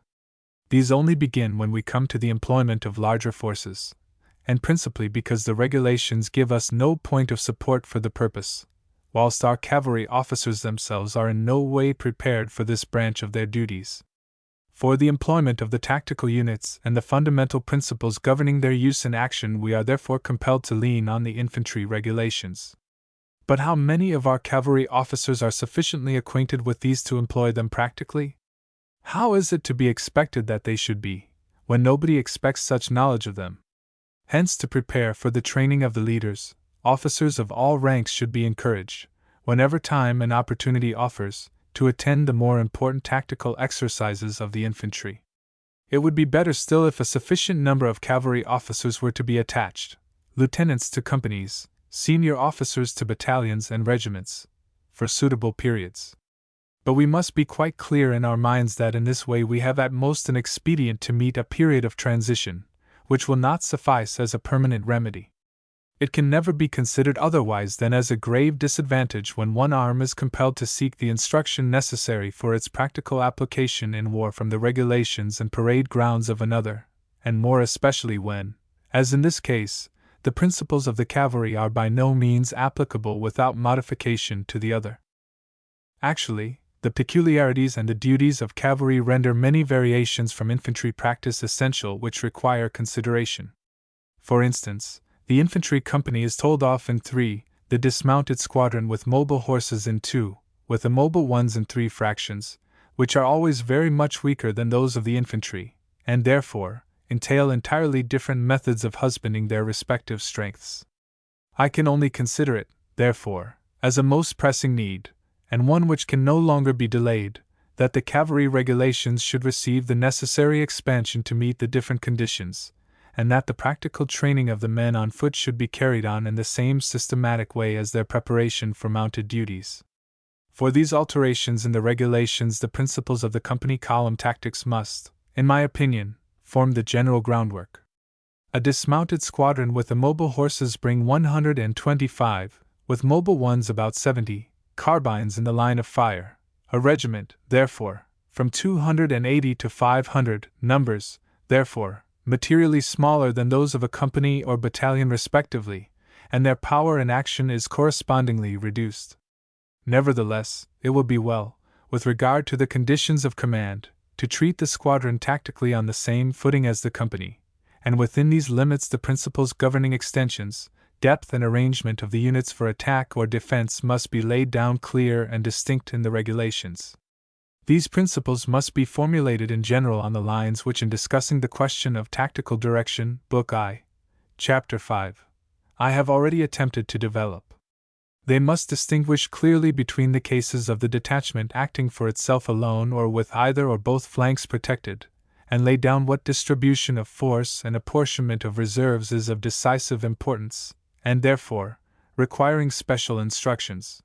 These only begin when we come to the employment of larger forces, and principally because the regulations give us no point of support for the purpose, whilst our cavalry officers themselves are in no way prepared for this branch of their duties. For the employment of the tactical units and the fundamental principles governing their use in action, we are therefore compelled to lean on the infantry regulations. But how many of our cavalry officers are sufficiently acquainted with these to employ them practically? How is it to be expected that they should be, when nobody expects such knowledge of them? Hence, to prepare for the training of the leaders, officers of all ranks should be encouraged, whenever time and opportunity offers, to attend the more important tactical exercises of the infantry. It would be better still if a sufficient number of cavalry officers were to be attached, lieutenants to companies, senior officers to battalions and regiments, for suitable periods. But we must be quite clear in our minds that in this way we have at most an expedient to meet a period of transition, which will not suffice as a permanent remedy. It can never be considered otherwise than as a grave disadvantage when one arm is compelled to seek the instruction necessary for its practical application in war from the regulations and parade grounds of another, and more especially when, as in this case, the principles of the cavalry are by no means applicable without modification to the other. Actually, the peculiarities and the duties of cavalry render many variations from infantry practice essential which require consideration. For instance, the infantry company is told off in 3, the dismounted squadron with mobile horses in 2, with the mobile ones in 3 fractions, which are always very much weaker than those of the infantry, and therefore entail entirely different methods of husbanding their respective strengths. I can only consider it, therefore, as a most pressing need, and one which can no longer be delayed, that the cavalry regulations should receive the necessary expansion to meet the different conditions, and that the practical training of the men on foot should be carried on in the same systematic way as their preparation for mounted duties. For these alterations in the regulations, the principles of the company column tactics must, in my opinion, form the general groundwork. A dismounted squadron with the mobile horses bring 125, with mobile ones about 70, carbines in the line of fire. A regiment, therefore, from 280 to 500 numbers, therefore, materially smaller than those of a company or battalion respectively, and their power in action is correspondingly reduced. Nevertheless, it will be well, with regard to the conditions of command, to treat the squadron tactically on the same footing as the company, and within these limits the principles governing extensions, depth and arrangement of the units for attack or defense must be laid down clear and distinct in the regulations. These principles must be formulated in general on the lines which, in discussing the question of tactical direction, Book I, Chapter 5, I have already attempted to develop. They must distinguish clearly between the cases of the detachment acting for itself alone or with either or both flanks protected, and lay down what distribution of force and apportionment of reserves is of decisive importance, and therefore, requiring special instructions.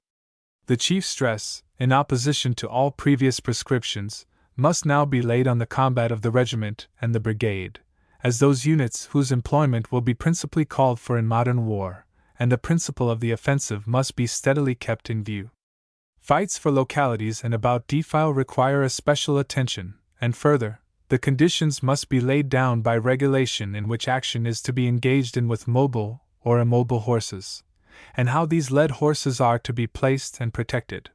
The chief stress, in opposition to all previous prescriptions, must now be laid on the combat of the regiment and the brigade, as those units whose employment will be principally called for in modern war, and the principle of the offensive must be steadily kept in view. Fights for localities and about defile require especial attention, and further, the conditions must be laid down by regulation in which action is to be engaged in with mobile or immobile horses, and how these led horses are to be placed and protected.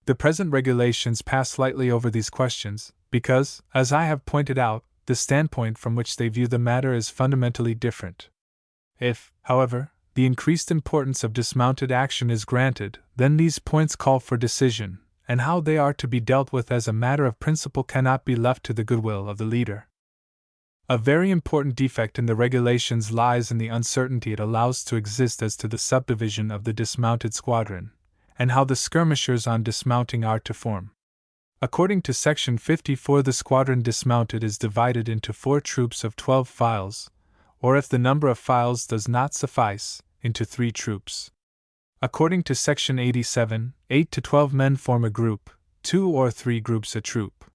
The present regulations pass slightly over these questions, because, as I have pointed out, the standpoint from which they view the matter is fundamentally different. If, however, the increased importance of dismounted action is granted, then these points call for decision, and how they are to be dealt with as a matter of principle cannot be left to the goodwill of the leader. A very important defect in the regulations lies in the uncertainty it allows to exist as to the subdivision of the dismounted squadron, and how the skirmishers on dismounting are to form. According to Section 54, the squadron dismounted is divided into 4 troops of 12 files, or if the number of files does not suffice, into 3 troops. According to Section 87, 8 to 12 men form a group, 2 or 3 groups a troop.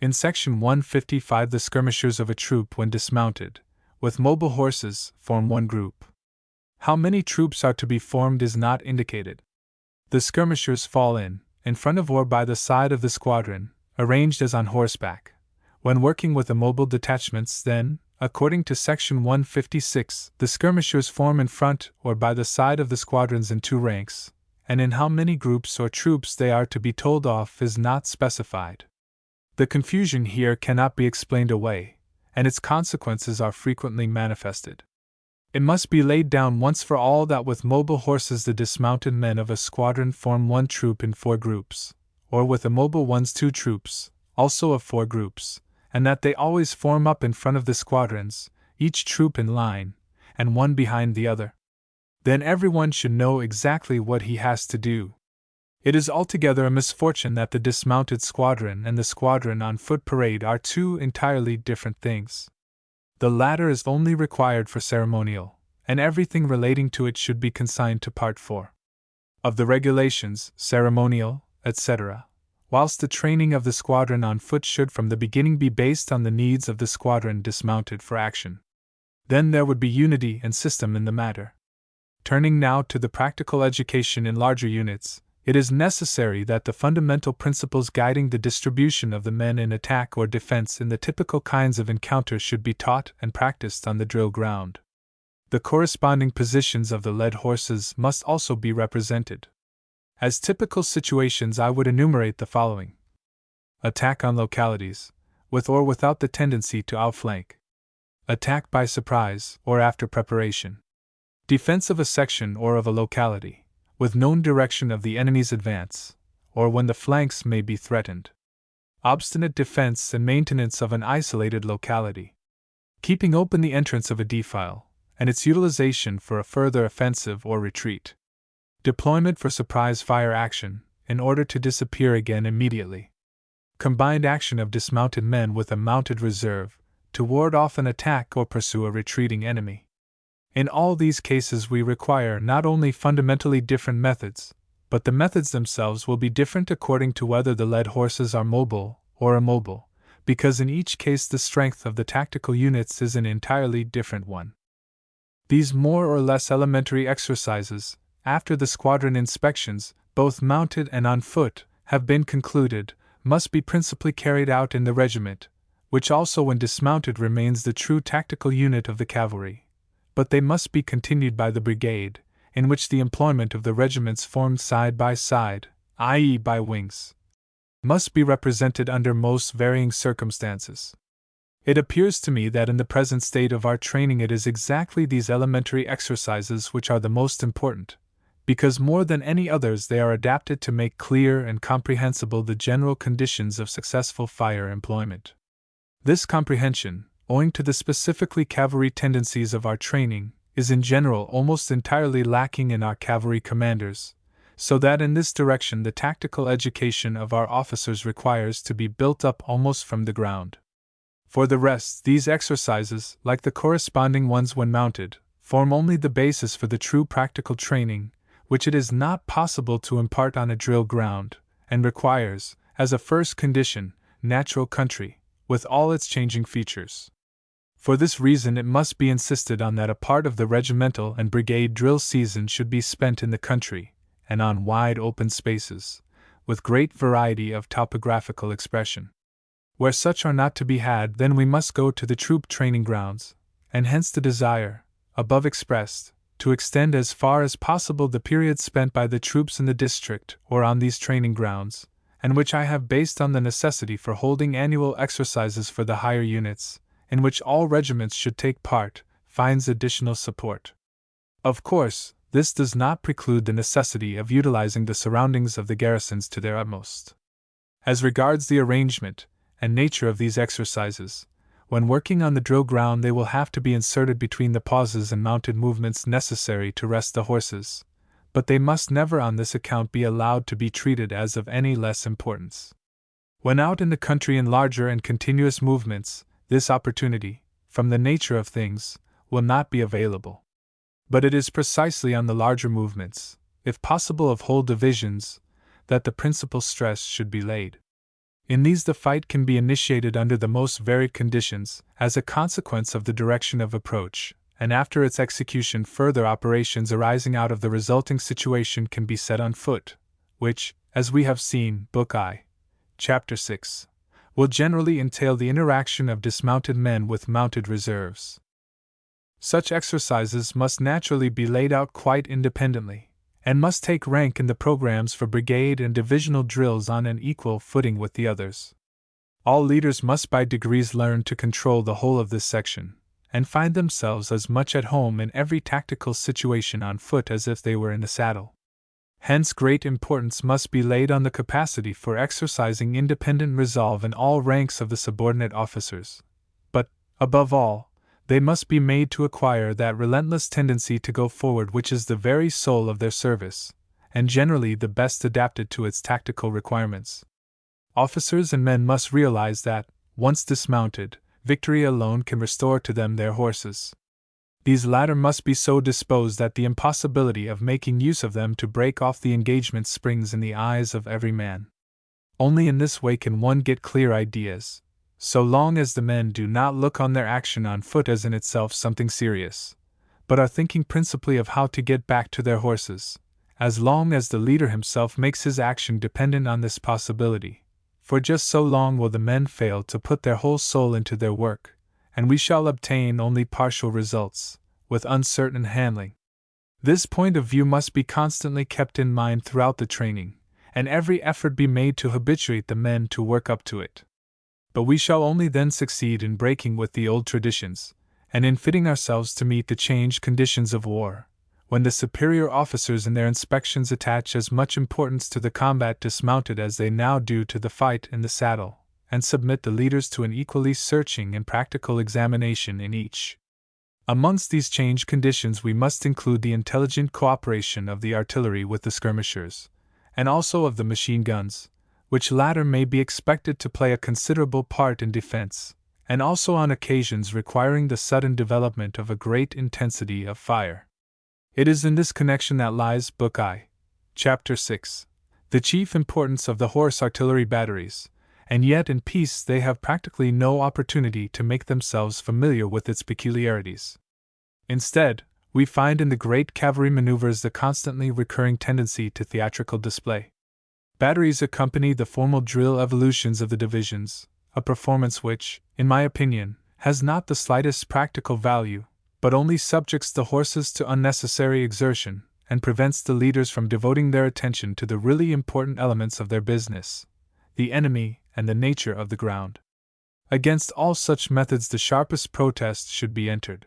In Section 155, the skirmishers of a troop, when dismounted, with mobile horses, form 1 group. How many troops are to be formed is not indicated. The skirmishers fall in front of or by the side of the squadron, arranged as on horseback. When working with immobile detachments, then, according to Section 156, the skirmishers form in front or by the side of the squadrons in two ranks, and in how many groups or troops they are to be told off is not specified. The confusion here cannot be explained away, and its consequences are frequently manifested. It must be laid down once for all that with mobile horses the dismounted men of a squadron form one troop in 4 groups, or with immobile ones 2 troops, also of 4 groups, and that they always form up in front of the squadrons, each troop in line, and one behind the other. Then everyone should know exactly what he has to do. It is altogether a misfortune that the dismounted squadron and the squadron on foot parade are 2 entirely different things. The latter is only required for ceremonial, and everything relating to it should be consigned to Part 4 of the regulations, ceremonial, etc., whilst the training of the squadron on foot should from the beginning be based on the needs of the squadron dismounted for action. Then there would be unity and system in the matter. Turning now to the practical education in larger units, it is necessary that the fundamental principles guiding the distribution of the men in attack or defense in the typical kinds of encounters should be taught and practiced on the drill ground. The corresponding positions of the led horses must also be represented. As typical situations, I would enumerate the following: attack on localities, with or without the tendency to outflank; attack by surprise or after preparation; defense of a section or of a locality, with known direction of the enemy's advance, or when the flanks may be threatened; obstinate defense and maintenance of an isolated locality; keeping open the entrance of a defile, and its utilization for a further offensive or retreat; deployment for surprise fire action, in order to disappear again immediately; combined action of dismounted men with a mounted reserve, to ward off an attack or pursue a retreating enemy. In all these cases we require not only fundamentally different methods, but the methods themselves will be different according to whether the led horses are mobile or immobile, because in each case the strength of the tactical units is an entirely different one. These more or less elementary exercises, after the squadron inspections, both mounted and on foot, have been concluded, must be principally carried out in the regiment, which also when dismounted remains the true tactical unit of the cavalry. But they must be continued by the brigade, in which the employment of the regiments formed side by side, i.e., by wings, must be represented under most varying circumstances. It appears to me that in the present state of our training it is exactly these elementary exercises which are the most important, because more than any others they are adapted to make clear and comprehensible the general conditions of successful fire employment. This comprehension, owing to the specifically cavalry tendencies of our training, is in general almost entirely lacking in our cavalry commanders, so that in this direction the tactical education of our officers requires to be built up almost from the ground. For the rest, these exercises, like the corresponding ones when mounted, form only the basis for the true practical training, which it is not possible to impart on a drill ground, and requires, as a first condition, natural country, with all its changing features. For this reason it must be insisted on that a part of the regimental and brigade drill season should be spent in the country, and on wide open spaces, with great variety of topographical expression. Where such are not to be had, then we must go to the troop training grounds, and hence the desire, above expressed, to extend as far as possible the period spent by the troops in the district or on these training grounds, and which I have based on the necessity for holding annual exercises for the higher units, in which all regiments should take part, finds additional support. Of course, this does not preclude the necessity of utilizing the surroundings of the garrisons to their utmost. As regards the arrangement and nature of these exercises, when working on the drill ground they will have to be inserted between the pauses and mounted movements necessary to rest the horses, but they must never on this account be allowed to be treated as of any less importance. When out in the country in larger and continuous movements, this opportunity, from the nature of things, will not be available. But it is precisely on the larger movements, if possible of whole divisions, that the principal stress should be laid. In these the fight can be initiated under the most varied conditions, as a consequence of the direction of approach, and after its execution further operations arising out of the resulting situation can be set on foot, which, as we have seen, Book I, Chapter 6, will generally entail the interaction of dismounted men with mounted reserves. Such exercises must naturally be laid out quite independently, and must take rank in the programs for brigade and divisional drills on an equal footing with the others. All leaders must by degrees learn to control the whole of this section, and find themselves as much at home in every tactical situation on foot as if they were in the saddle. Hence great importance must be laid on the capacity for exercising independent resolve in all ranks of the subordinate officers. But, above all, they must be made to acquire that relentless tendency to go forward which is the very soul of their service, and generally the best adapted to its tactical requirements. Officers and men must realize that, once dismounted, victory alone can restore to them their horses. These latter must be so disposed that the impossibility of making use of them to break off the engagement springs in the eyes of every man. Only in this way can one get clear ideas, so long as the men do not look on their action on foot as in itself something serious, but are thinking principally of how to get back to their horses, as long as the leader himself makes his action dependent on this possibility, for just so long will the men fail to put their whole soul into their work, and we shall obtain only partial results, with uncertain handling. This point of view must be constantly kept in mind throughout the training, and every effort be made to habituate the men to work up to it. But we shall only then succeed in breaking with the old traditions, and in fitting ourselves to meet the changed conditions of war, when the superior officers in their inspections attach as much importance to the combat dismounted as they now do to the fight in the saddle, and submit the leaders to an equally searching and practical examination in each. Amongst these changed conditions we must include the intelligent cooperation of the artillery with the skirmishers, and also of the machine guns, which latter may be expected to play a considerable part in defense, and also on occasions requiring the sudden development of a great intensity of fire. It is in this connection that lies Book I, Chapter 6, the chief importance of the horse artillery batteries, and yet in peace they have practically no opportunity to make themselves familiar with its peculiarities. Instead, we find in the great cavalry maneuvers the constantly recurring tendency to theatrical display. Batteries accompany the formal drill evolutions of the divisions, a performance which, in my opinion, has not the slightest practical value, but only subjects the horses to unnecessary exertion, and prevents the leaders from devoting their attention to the really important elements of their business, the enemy, and the nature of the ground. Against all such methods the sharpest protest should be entered.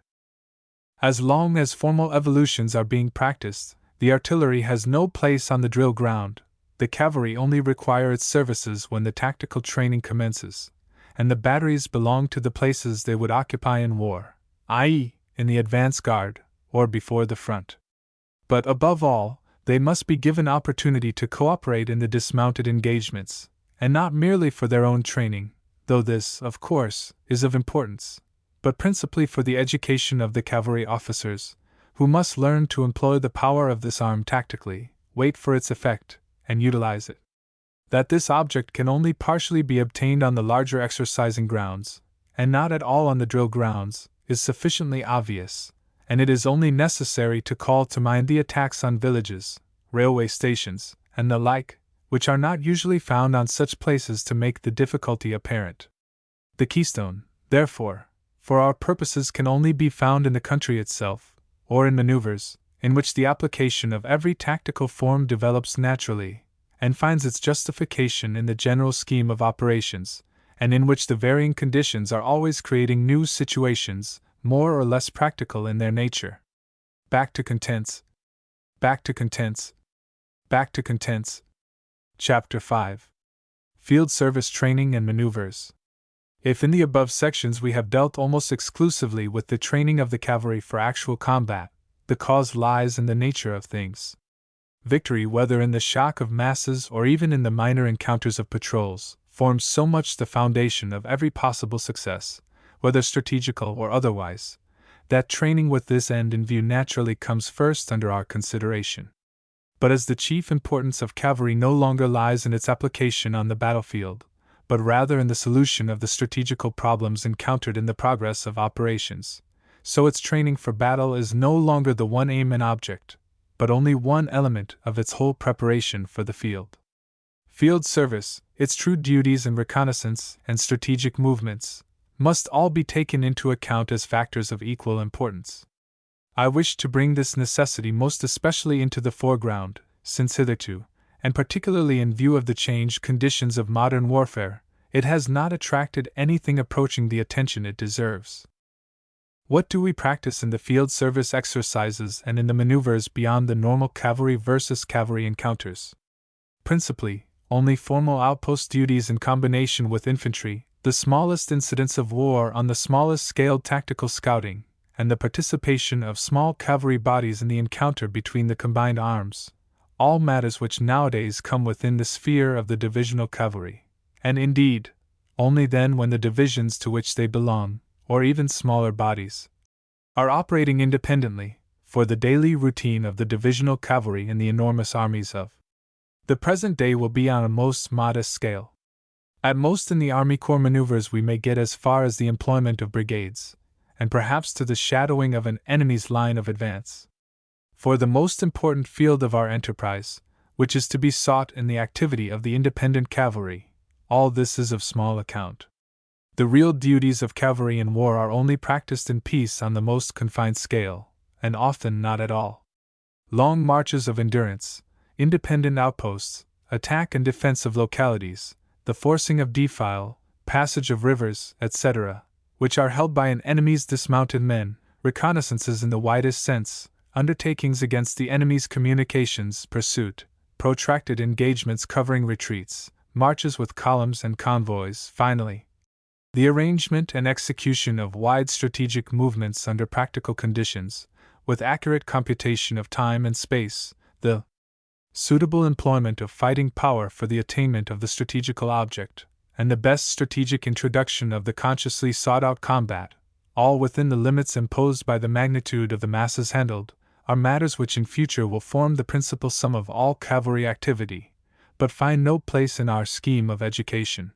As long as formal evolutions are being practiced, the artillery has no place on the drill ground. The cavalry only require its services when the tactical training commences, and the batteries belong to the places they would occupy in war, i.e., in the advance guard, or before the front. But above all, they must be given opportunity to cooperate in the dismounted engagements, and not merely for their own training, though this, of course, is of importance, but principally for the education of the cavalry officers, who must learn to employ the power of this arm tactically, wait for its effect, and utilize it. That this object can only partially be obtained on the larger exercising grounds, and not at all on the drill grounds, is sufficiently obvious, and it is only necessary to call to mind the attacks on villages, railway stations, and the like, which are not usually found on such places to make the difficulty apparent. The keystone, therefore, for our purposes can only be found in the country itself, or in maneuvers, in which the application of every tactical form develops naturally, and finds its justification in the general scheme of operations, and in which the varying conditions are always creating new situations, more or less practical in their nature. Back to contents. Back to contents. Back to contents. Chapter 5. Field Service Training and Maneuvers. If in the above sections we have dealt almost exclusively with the training of the cavalry for actual combat, the cause lies in the nature of things. Victory, whether in the shock of masses or even in the minor encounters of patrols, forms so much the foundation of every possible success, whether strategical or otherwise, that training with this end in view naturally comes first under our consideration. But as the chief importance of cavalry no longer lies in its application on the battlefield, but rather in the solution of the strategical problems encountered in the progress of operations, so its training for battle is no longer the one aim and object, but only one element of its whole preparation for the field. Field service, its true duties and reconnaissance and strategic movements, must all be taken into account as factors of equal importance. I wish to bring this necessity most especially into the foreground, since hitherto, and particularly in view of the changed conditions of modern warfare, it has not attracted anything approaching the attention it deserves. What do we practice in the field service exercises and in the maneuvers beyond the normal cavalry versus cavalry encounters? Principally, only formal outpost duties in combination with infantry, the smallest incidents of war on the smallest scale tactical scouting, and the participation of small cavalry bodies in the encounter between the combined arms, all matters which nowadays come within the sphere of the divisional cavalry, and indeed, only then when the divisions to which they belong, or even smaller bodies, are operating independently, for the daily routine of the divisional cavalry in the enormous armies of the present day will be on a most modest scale. At most in the Army Corps maneuvers we may get as far as the employment of brigades, and perhaps to the shadowing of an enemy's line of advance. For the most important field of our enterprise, which is to be sought in the activity of the independent cavalry, all this is of small account. The real duties of cavalry in war are only practiced in peace on the most confined scale, and often not at all. Long marches of endurance, independent outposts, attack and defense of localities, the forcing of defile, passage of rivers, etc., which are held by an enemy's dismounted men, reconnaissances in the widest sense, undertakings against the enemy's communications, pursuit, protracted engagements covering retreats, marches with columns and convoys, finally, the arrangement and execution of wide strategic movements under practical conditions, with accurate computation of time and space, the suitable employment of fighting power for the attainment of the strategical object, and the best strategic introduction of the consciously sought-out combat, all within the limits imposed by the magnitude of the masses handled, are matters which in future will form the principal sum of all cavalry activity, but find no place in our scheme of education.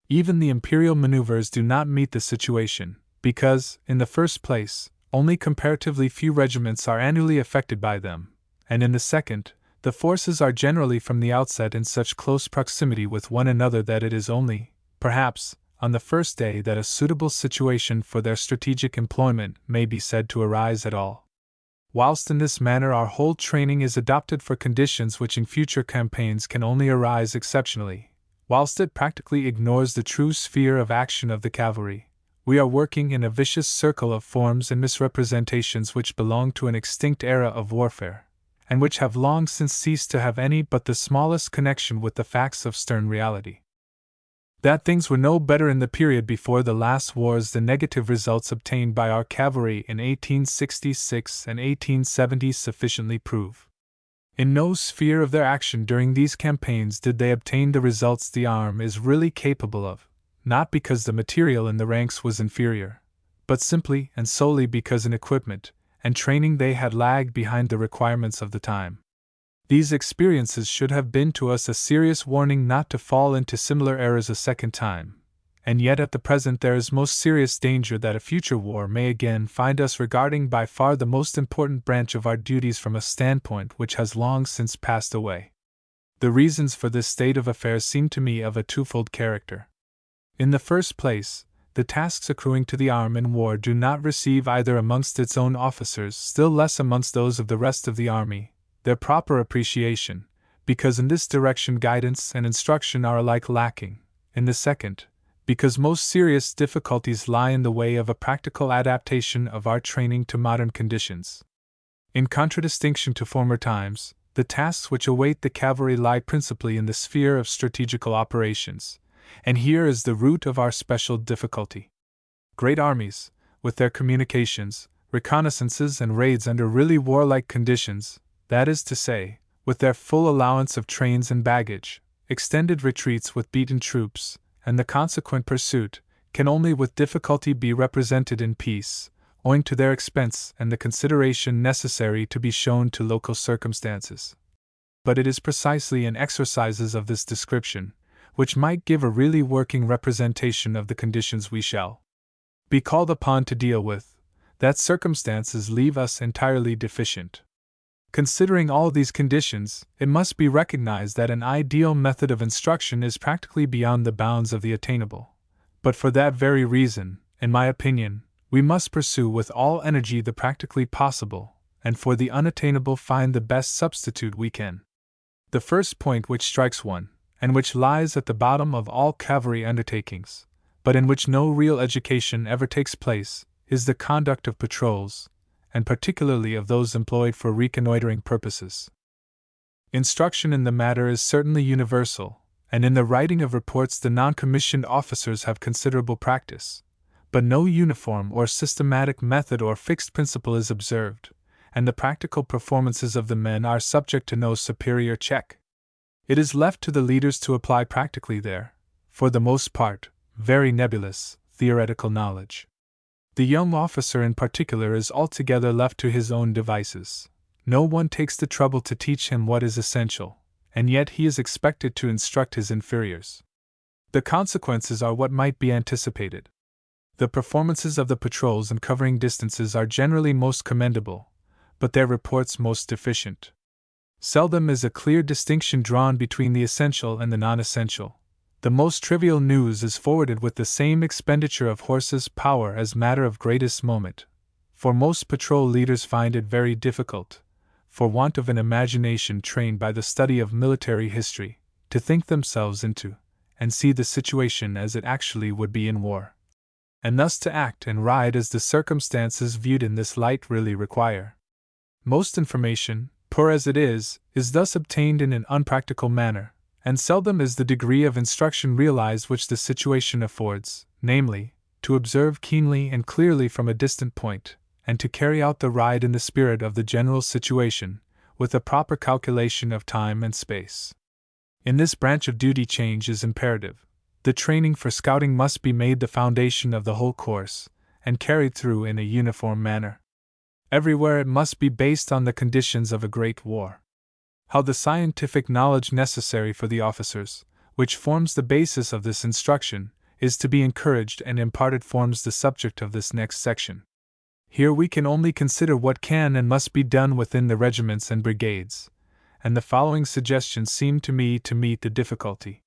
Even the imperial maneuvers do not meet the situation, because, in the first place, only comparatively few regiments are annually affected by them, and in the second, the forces are generally from the outset in such close proximity with one another that it is only, perhaps, on the first day that a suitable situation for their strategic employment may be said to arise at all. Whilst in this manner our whole training is adopted for conditions which in future campaigns can only arise exceptionally, whilst it practically ignores the true sphere of action of the cavalry, we are working in a vicious circle of forms and misrepresentations which belong to an extinct era of warfare, and which have long since ceased to have any but the smallest connection with the facts of stern reality. That things were no better in the period before the last wars the negative results obtained by our cavalry in 1866 and 1870 sufficiently prove. In no sphere of their action during these campaigns did they obtain the results the arm is really capable of, not because the material in the ranks was inferior, but simply and solely because in equipment and training they had lagged behind the requirements of the time. These experiences should have been to us a serious warning not to fall into similar errors a second time, and yet at the present there is most serious danger that a future war may again find us regarding by far the most important branch of our duties from a standpoint which has long since passed away. The reasons for this state of affairs seem to me of a twofold character. In the first place, the tasks accruing to the arm in war do not receive either amongst its own officers, still less amongst those of the rest of the army, their proper appreciation, because in this direction guidance and instruction are alike lacking. In the second, because most serious difficulties lie in the way of a practical adaptation of our training to modern conditions. In contradistinction to former times, the tasks which await the cavalry lie principally in the sphere of strategical operations, and here is the root of our special difficulty. Great armies, with their communications, reconnaissances and raids under really warlike conditions, that is to say, with their full allowance of trains and baggage, extended retreats with beaten troops, and the consequent pursuit, can only with difficulty be represented in peace, owing to their expense and the consideration necessary to be shown to local circumstances. But it is precisely in exercises of this description, which might give a really working representation of the conditions we shall be called upon to deal with, that circumstances leave us entirely deficient. Considering all these conditions, it must be recognized that an ideal method of instruction is practically beyond the bounds of the attainable. But for that very reason, in my opinion, we must pursue with all energy the practically possible, and for the unattainable find the best substitute we can. The first point which strikes one, and which lies at the bottom of all cavalry undertakings, but in which no real education ever takes place, is the conduct of patrols, and particularly of those employed for reconnoitering purposes. Instruction in the matter is certainly universal, and in the writing of reports the non-commissioned officers have considerable practice, but no uniform or systematic method or fixed principle is observed, and the practical performances of the men are subject to no superior check. It is left to the leaders to apply practically their, for the most part, very nebulous, theoretical knowledge. The young officer in particular is altogether left to his own devices. No one takes the trouble to teach him what is essential, and yet he is expected to instruct his inferiors. The consequences are what might be anticipated. The performances of the patrols in covering distances are generally most commendable, but their reports most deficient. Seldom is a clear distinction drawn between the essential and the non-essential. The most trivial news is forwarded with the same expenditure of horses' power as matter of greatest moment, for most patrol leaders find it very difficult, for want of an imagination trained by the study of military history, to think themselves into, and see the situation as it actually would be in war, and thus to act and ride as the circumstances viewed in this light really require. Most information, poor as it is thus obtained in an unpractical manner, and seldom is the degree of instruction realized which the situation affords, namely, to observe keenly and clearly from a distant point, and to carry out the ride in the spirit of the general situation, with a proper calculation of time and space. In this branch of duty change is imperative. The training for scouting must be made the foundation of the whole course, and carried through in a uniform manner. Everywhere it must be based on the conditions of a great war. How the scientific knowledge necessary for the officers, which forms the basis of this instruction, is to be encouraged and imparted forms the subject of this next section. Here we can only consider what can and must be done within the regiments and brigades, and the following suggestions seem to me to meet the difficulty.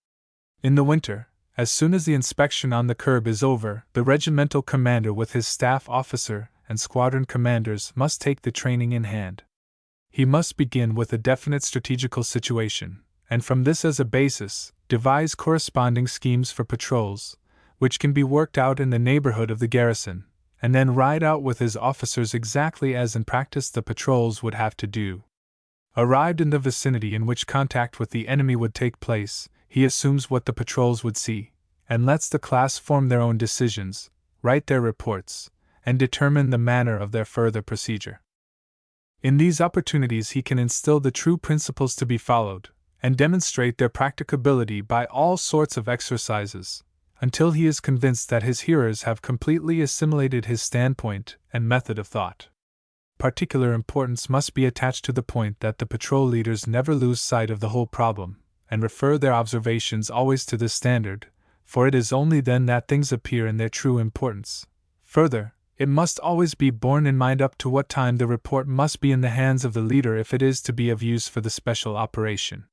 In the winter, as soon as the inspection on the curb is over, the regimental commander with his staff officer and squadron commanders must take the training in hand. He must begin with a definite strategical situation, and from this as a basis, devise corresponding schemes for patrols, which can be worked out in the neighborhood of the garrison, and then ride out with his officers exactly as in practice the patrols would have to do. Arrived in the vicinity in which contact with the enemy would take place, he assumes what the patrols would see, and lets the class form their own decisions, write their reports, and determine the manner of their further procedure. In these opportunities he can instill the true principles to be followed, and demonstrate their practicability by all sorts of exercises, until he is convinced that his hearers have completely assimilated his standpoint and method of thought. Particular importance must be attached to the point that the patrol leaders never lose sight of the whole problem, and refer their observations always to this standard, for it is only then that things appear in their true importance. Further, it must always be borne in mind up to what time the report must be in the hands of the leader if it is to be of use for the special operation.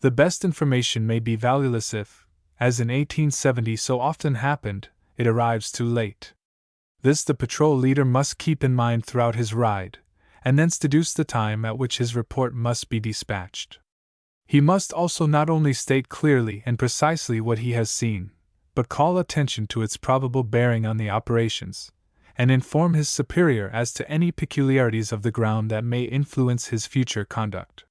The best information may be valueless if, as in 1870 so often happened, it arrives too late. This the patrol leader must keep in mind throughout his ride, and thence deduce the time at which his report must be dispatched. He must also not only state clearly and precisely what he has seen, but call attention to its probable bearing on the operations, and inform his superior as to any peculiarities of the ground that may influence his future conduct.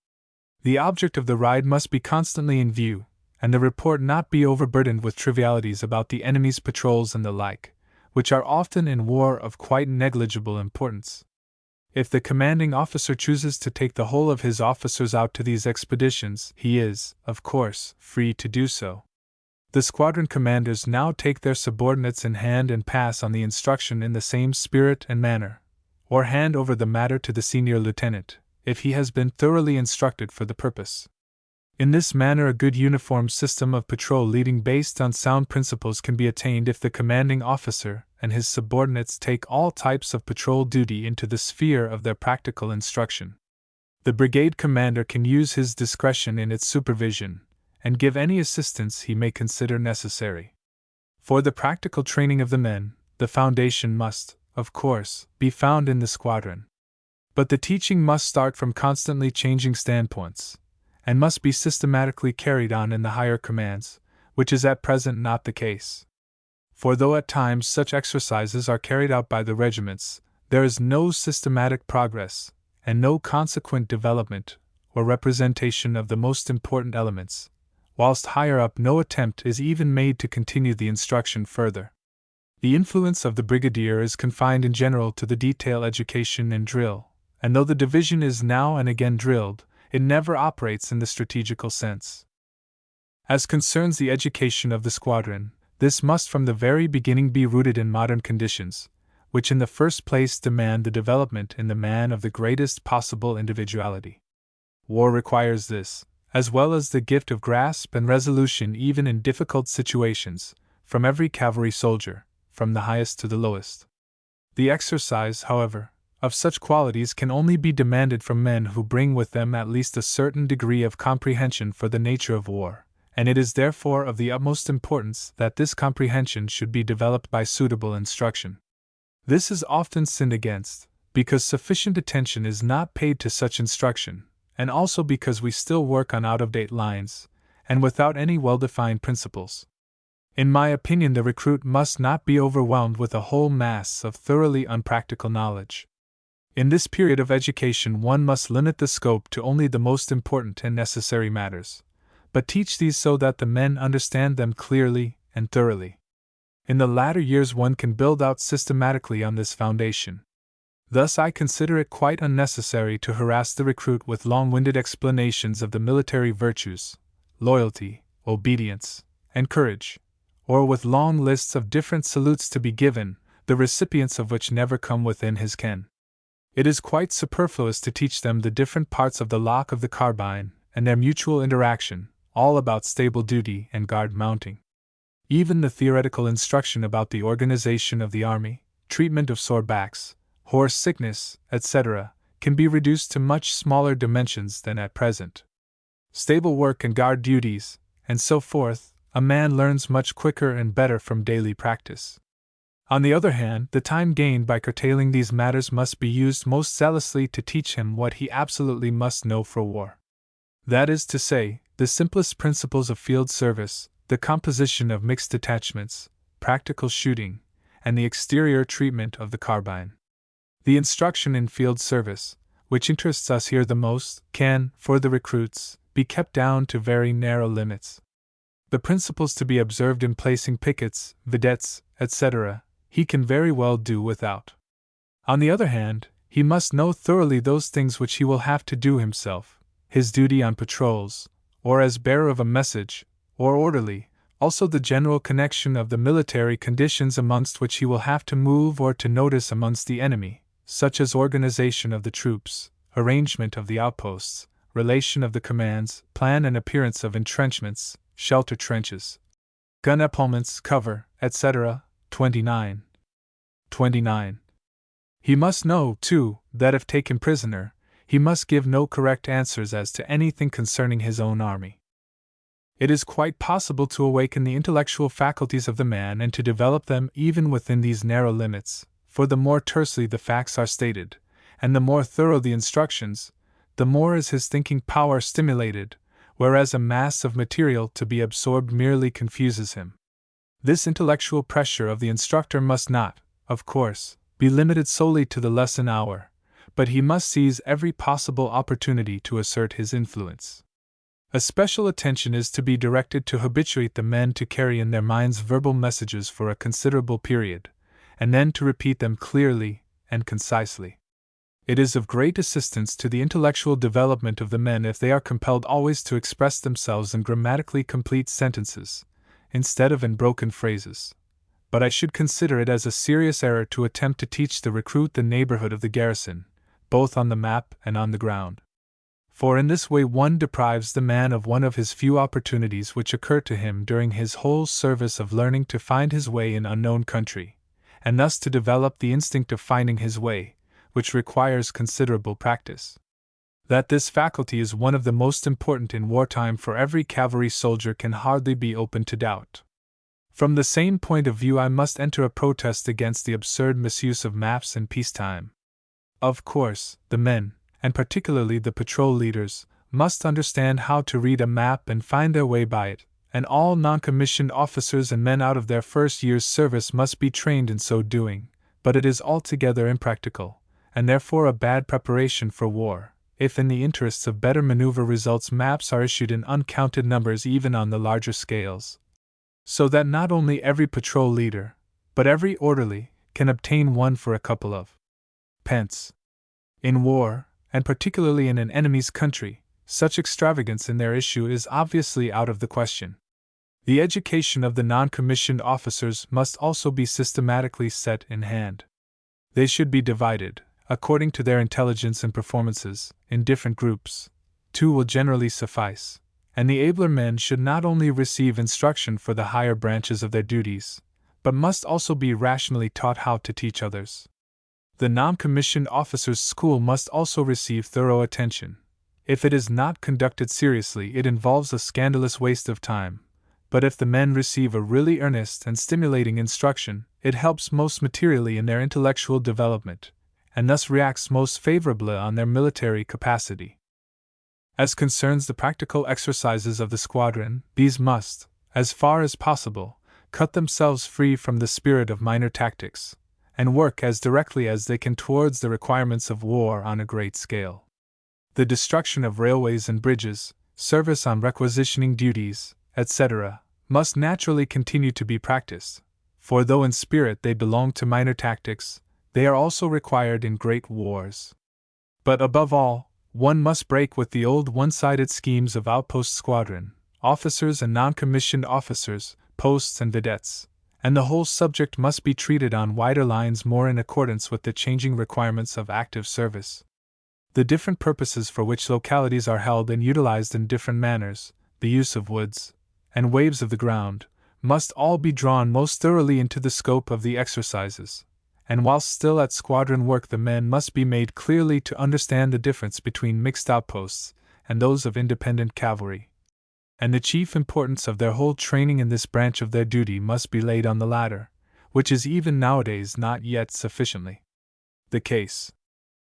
The object of the ride must be constantly in view, and the report not be overburdened with trivialities about the enemy's patrols and the like, which are often in war of quite negligible importance. If the commanding officer chooses to take the whole of his officers out to these expeditions, he is, of course, free to do so. The squadron commanders now take their subordinates in hand and pass on the instruction in the same spirit and manner, or hand over the matter to the senior lieutenant, if he has been thoroughly instructed for the purpose. In this manner a good uniform system of patrol leading based on sound principles can be attained if the commanding officer and his subordinates take all types of patrol duty into the sphere of their practical instruction. The brigade commander can use his discretion in its supervision, and give any assistance he may consider necessary. For the practical training of the men, the foundation must, of course, be found in the squadron. But the teaching must start from constantly changing standpoints, and must be systematically carried on in the higher commands, which is at present not the case. For though at times such exercises are carried out by the regiments, there is no systematic progress, and no consequent development or representation of the most important elements, whilst higher up no attempt is even made to continue the instruction further. The influence of the brigadier is confined in general to the detail education and drill, and though the division is now and again drilled, it never operates in the strategical sense. As concerns the education of the squadron, this must from the very beginning be rooted in modern conditions, which in the first place demand the development in the man of the greatest possible individuality. War requires this, as well as the gift of grasp and resolution even in difficult situations, from every cavalry soldier, from the highest to the lowest. The exercise, however, of such qualities can only be demanded from men who bring with them at least a certain degree of comprehension for the nature of war, and it is therefore of the utmost importance that this comprehension should be developed by suitable instruction. This is often sinned against, because sufficient attention is not paid to such instruction, and also because we still work on out-of-date lines, and without any well-defined principles. In my opinion, the recruit must not be overwhelmed with a whole mass of thoroughly unpractical knowledge. In this period of education, one must limit the scope to only the most important and necessary matters, but teach these so that the men understand them clearly and thoroughly. In the latter years, one can build out systematically on this foundation. Thus, I consider it quite unnecessary to harass the recruit with long-winded explanations of the military virtues, loyalty, obedience, and courage, or with long lists of different salutes to be given, the recipients of which never come within his ken. It is quite superfluous to teach them the different parts of the lock of the carbine and their mutual interaction, all about stable duty and guard mounting. Even the theoretical instruction about the organization of the army, treatment of sore backs, horse sickness, etc., can be reduced to much smaller dimensions than at present. Stable work and guard duties, and so forth, a man learns much quicker and better from daily practice. On the other hand, the time gained by curtailing these matters must be used most zealously to teach him what he absolutely must know for war. That is to say, the simplest principles of field service, the composition of mixed detachments, practical shooting, and the exterior treatment of the carbine. The instruction in field service, which interests us here the most, can, for the recruits, be kept down to very narrow limits. The principles to be observed in placing pickets, vedettes, etc., he can very well do without. On the other hand, he must know thoroughly those things which he will have to do himself, his duty on patrols, or as bearer of a message, or orderly, also the general connection of the military conditions amongst which he will have to move or to notice amongst the enemy, such as organization of the troops, arrangement of the outposts, relation of the commands, plan and appearance of entrenchments, shelter trenches, gun epaulements, cover, etc. 29. He must know, too, that if taken prisoner, he must give no correct answers as to anything concerning his own army. It is quite possible to awaken the intellectual faculties of the man and to develop them even within these narrow limits, for the more tersely the facts are stated, and the more thorough the instructions, the more is his thinking power stimulated, whereas a mass of material to be absorbed merely confuses him. This intellectual pressure of the instructor must not, of course, be limited solely to the lesson hour, but he must seize every possible opportunity to assert his influence. A special attention is to be directed to habituate the men to carry in their minds verbal messages for a considerable period, and then to repeat them clearly and concisely. It is of great assistance to the intellectual development of the men if they are compelled always to express themselves in grammatically complete sentences, instead of in broken phrases. But I should consider it as a serious error to attempt to teach the recruit the neighborhood of the garrison, both on the map and on the ground. For in this way one deprives the man of one of his few opportunities which occur to him during his whole service of learning to find his way in unknown country, and thus to develop the instinct of finding his way, which requires considerable practice. That this faculty is one of the most important in wartime for every cavalry soldier can hardly be open to doubt. From the same point of view, I must enter a protest against the absurd misuse of maps in peacetime. Of course, the men, and particularly the patrol leaders, must understand how to read a map and find their way by it, and all non-commissioned officers and men out of their first year's service must be trained in so doing, but it is altogether impractical, and therefore a bad preparation for war, if in the interests of better maneuver results maps are issued in uncounted numbers even on the larger scales, so that not only every patrol leader, but every orderly, can obtain one for a couple of pence. In war, and particularly in an enemy's country, such extravagance in their issue is obviously out of the question. The education of the non-commissioned officers must also be systematically set in hand. They should be divided, according to their intelligence and performances, in different groups. 2 will generally suffice, and the abler men should not only receive instruction for the higher branches of their duties, but must also be rationally taught how to teach others. The non-commissioned officers' school must also receive thorough attention. If it is not conducted seriously, it involves a scandalous waste of time, but if the men receive a really earnest and stimulating instruction, it helps most materially in their intellectual development, and thus reacts most favorably on their military capacity. As concerns the practical exercises of the squadron, these must, as far as possible, cut themselves free from the spirit of minor tactics, and work as directly as they can towards the requirements of war on a great scale. The destruction of railways and bridges, service on requisitioning duties, etc., must naturally continue to be practiced, for though in spirit they belong to minor tactics, they are also required in great wars. But above all, one must break with the old one-sided schemes of outpost squadron, officers and non-commissioned officers, posts and vedettes, and the whole subject must be treated on wider lines more in accordance with the changing requirements of active service. The different purposes for which localities are held and utilized in different manners, the use of woods, and waves of the ground, must all be drawn most thoroughly into the scope of the exercises, and whilst still at squadron work the men must be made clearly to understand the difference between mixed outposts and those of independent cavalry, and the chief importance of their whole training in this branch of their duty must be laid on the latter, which is even nowadays not yet sufficiently the case.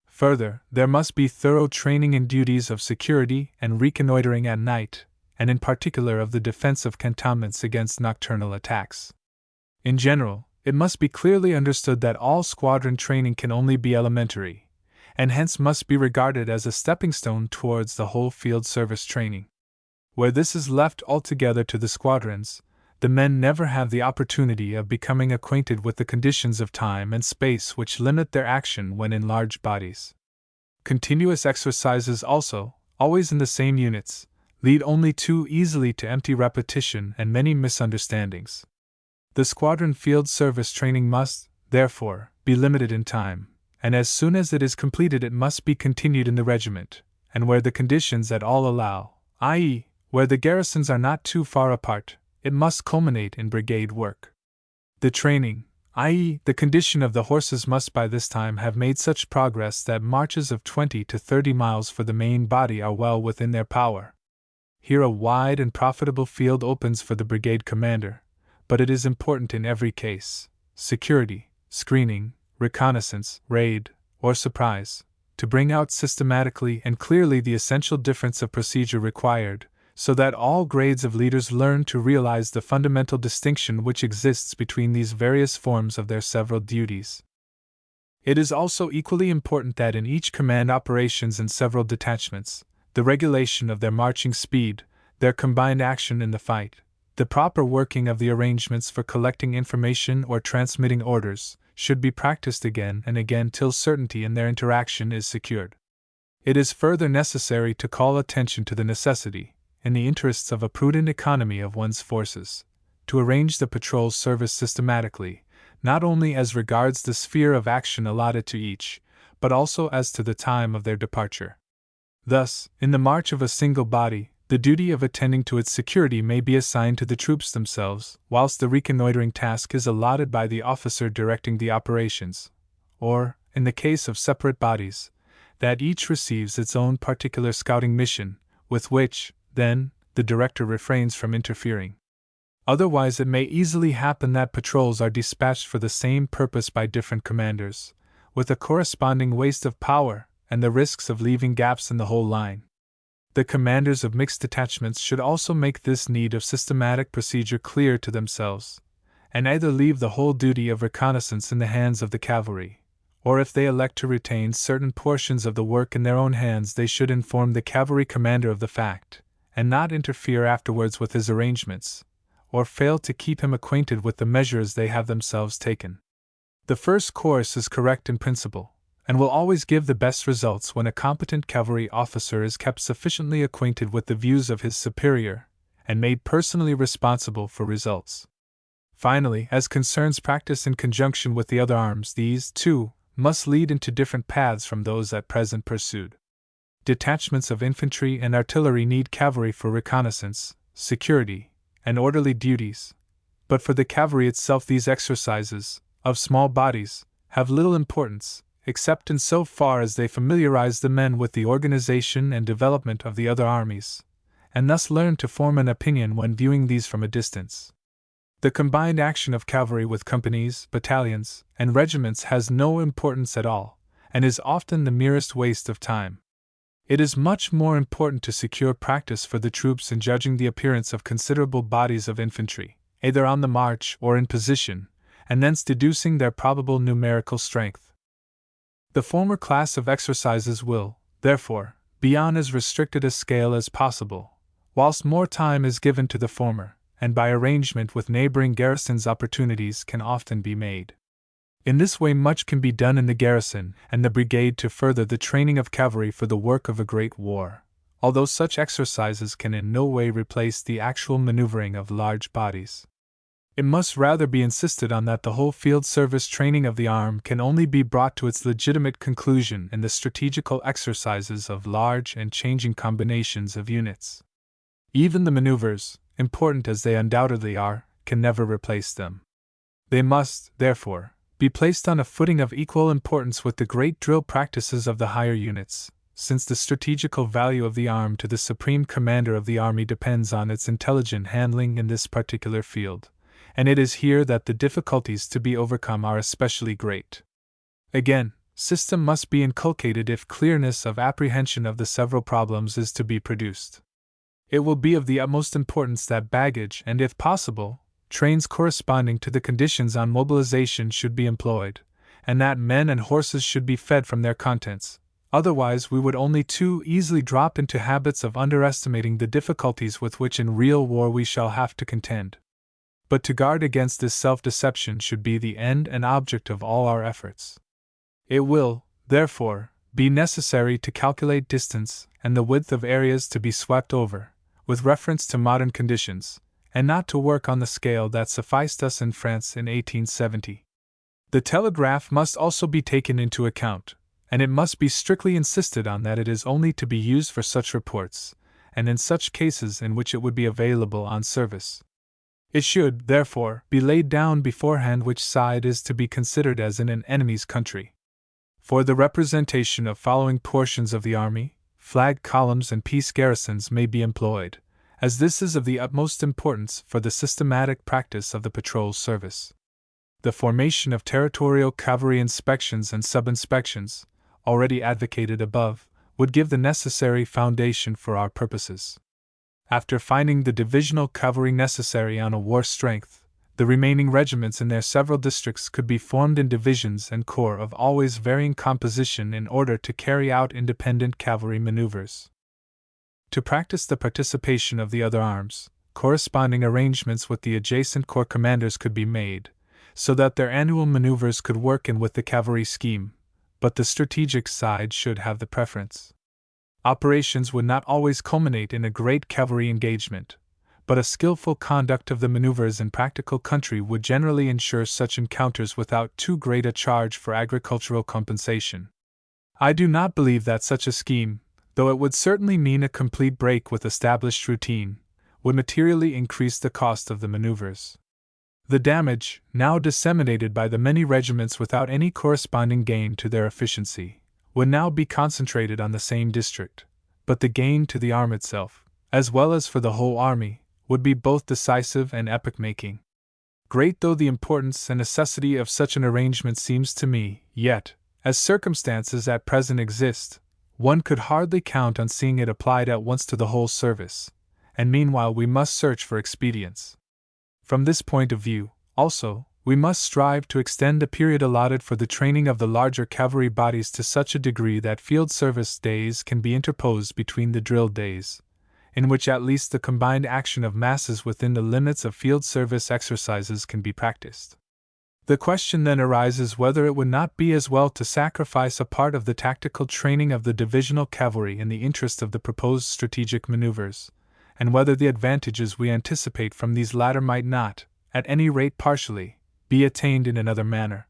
Further, there must be thorough training in duties of security and reconnoitering at night, and in particular of the defense of cantonments against nocturnal attacks. In general, it must be clearly understood that all squadron training can only be elementary, and hence must be regarded as a stepping stone towards the whole field service training. Where this is left altogether to the squadrons, the men never have the opportunity of becoming acquainted with the conditions of time and space which limit their action when in large bodies. Continuous exercises also, always in the same units, lead only too easily to empty repetition and many misunderstandings. The squadron field service training must, therefore, be limited in time, and as soon as it is completed it must be continued in the regiment, and where the conditions at all allow, i.e., where the garrisons are not too far apart, it must culminate in brigade work. The training, i.e., the condition of the horses must by this time have made such progress that marches of 20 to 30 miles for the main body are well within their power. Here a wide and profitable field opens for the brigade commander, but it is important in every case, security, screening, reconnaissance, raid, or surprise, to bring out systematically and clearly the essential difference of procedure required, so that all grades of leaders learn to realize the fundamental distinction which exists between these various forms of their several duties. It is also equally important that in each command operations in several detachments, the regulation of their marching speed, their combined action in the fight, the proper working of the arrangements for collecting information or transmitting orders, should be practiced again and again till certainty in their interaction is secured. It is further necessary to call attention to the necessity, in the interests of a prudent economy of one's forces, to arrange the patrol service systematically, not only as regards the sphere of action allotted to each, but also as to the time of their departure. Thus, in the march of a single body, The duty of attending to its security may be assigned to the troops themselves, whilst the reconnoitering task is allotted by the officer directing the operations, or, in the case of separate bodies, that each receives its own particular scouting mission, with which, then, the director refrains from interfering. Otherwise, it may easily happen that patrols are dispatched for the same purpose by different commanders, with a corresponding waste of power and the risks of leaving gaps in the whole line. The commanders of mixed detachments should also make this need of systematic procedure clear to themselves, and either leave the whole duty of reconnaissance in the hands of the cavalry, or if they elect to retain certain portions of the work in their own hands, they should inform the cavalry commander of the fact, and not interfere afterwards with his arrangements, or fail to keep him acquainted with the measures they have themselves taken. The first course is correct in principle, and will always give the best results when a competent cavalry officer is kept sufficiently acquainted with the views of his superior, and made personally responsible for results. Finally, as concerns practice in conjunction with the other arms, these, too, must lead into different paths from those at present pursued. Detachments of infantry and artillery need cavalry for reconnaissance, security, and orderly duties, but for the cavalry itself these exercises, of small bodies, have little importance, except in so far as they familiarize the men with the organization and development of the other armies, and thus learn to form an opinion when viewing these from a distance. The combined action of cavalry with companies, battalions, and regiments has no importance at all, and is often the merest waste of time. It is much more important to secure practice for the troops in judging the appearance of considerable bodies of infantry, either on the march or in position, and thence deducing their probable numerical strength. The former class of exercises will, therefore, be on as restricted a scale as possible, whilst more time is given to the former, and by arrangement with neighboring garrisons opportunities can often be made. In this way much can be done in the garrison and the brigade to further the training of cavalry for the work of a great war, although such exercises can in no way replace the actual maneuvering of large bodies. It must rather be insisted on that the whole field service training of the arm can only be brought to its legitimate conclusion in the strategical exercises of large and changing combinations of units. Even the maneuvers, important as they undoubtedly are, can never replace them. They must, therefore, be placed on a footing of equal importance with the great drill practices of the higher units, since the strategical value of the arm to the supreme commander of the army depends on its intelligent handling in this particular field, and it is here that the difficulties to be overcome are especially great. Again, system must be inculcated if clearness of apprehension of the several problems is to be produced. It will be of the utmost importance that baggage and, if possible, trains corresponding to the conditions on mobilization should be employed, and that men and horses should be fed from their contents. Otherwise, we would only too easily drop into habits of underestimating the difficulties with which in real war we shall have to contend. But to guard against this self-deception should be the end and object of all our efforts. It will, therefore, be necessary to calculate distance and the width of areas to be swept over, with reference to modern conditions, and not to work on the scale that sufficed us in France in 1870. The telegraph must also be taken into account, and it must be strictly insisted on that it is only to be used for such reports, and in such cases in which it would be available on service. It should, therefore, be laid down beforehand which side is to be considered as in an enemy's country. For the representation of following portions of the army, flag columns and piece garrisons may be employed, as this is of the utmost importance for the systematic practice of the patrol service. The formation of territorial cavalry inspections and sub-inspections, already advocated above, would give the necessary foundation for our purposes. After finding the divisional cavalry necessary on a war strength, the remaining regiments in their several districts could be formed in divisions and corps of always varying composition in order to carry out independent cavalry maneuvers. To practice the participation of the other arms, corresponding arrangements with the adjacent corps commanders could be made, so that their annual maneuvers could work in with the cavalry scheme, but the strategic side should have the preference. Operations would not always culminate in a great cavalry engagement, but a skillful conduct of the maneuvers in practical country would generally ensure such encounters without too great a charge for agricultural compensation. I do not believe that such a scheme, though it would certainly mean a complete break with established routine, would materially increase the cost of the maneuvers. The damage, now disseminated by the many regiments without any corresponding gain to their efficiency, would now be concentrated on the same district, but the gain to the arm itself, as well as for the whole army, would be both decisive and epoch-making. Great though the importance and necessity of such an arrangement seems to me, yet, as circumstances at present exist, one could hardly count on seeing it applied at once to the whole service, and meanwhile we must search for expedients. From this point of view, also, we must strive to extend the period allotted for the training of the larger cavalry bodies to such a degree that field service days can be interposed between the drill days, in which at least the combined action of masses within the limits of field service exercises can be practiced. The question then arises whether it would not be as well to sacrifice a part of the tactical training of the divisional cavalry in the interest of the proposed strategic maneuvers, and whether the advantages we anticipate from these latter might not, at any rate partially, be attained in another manner.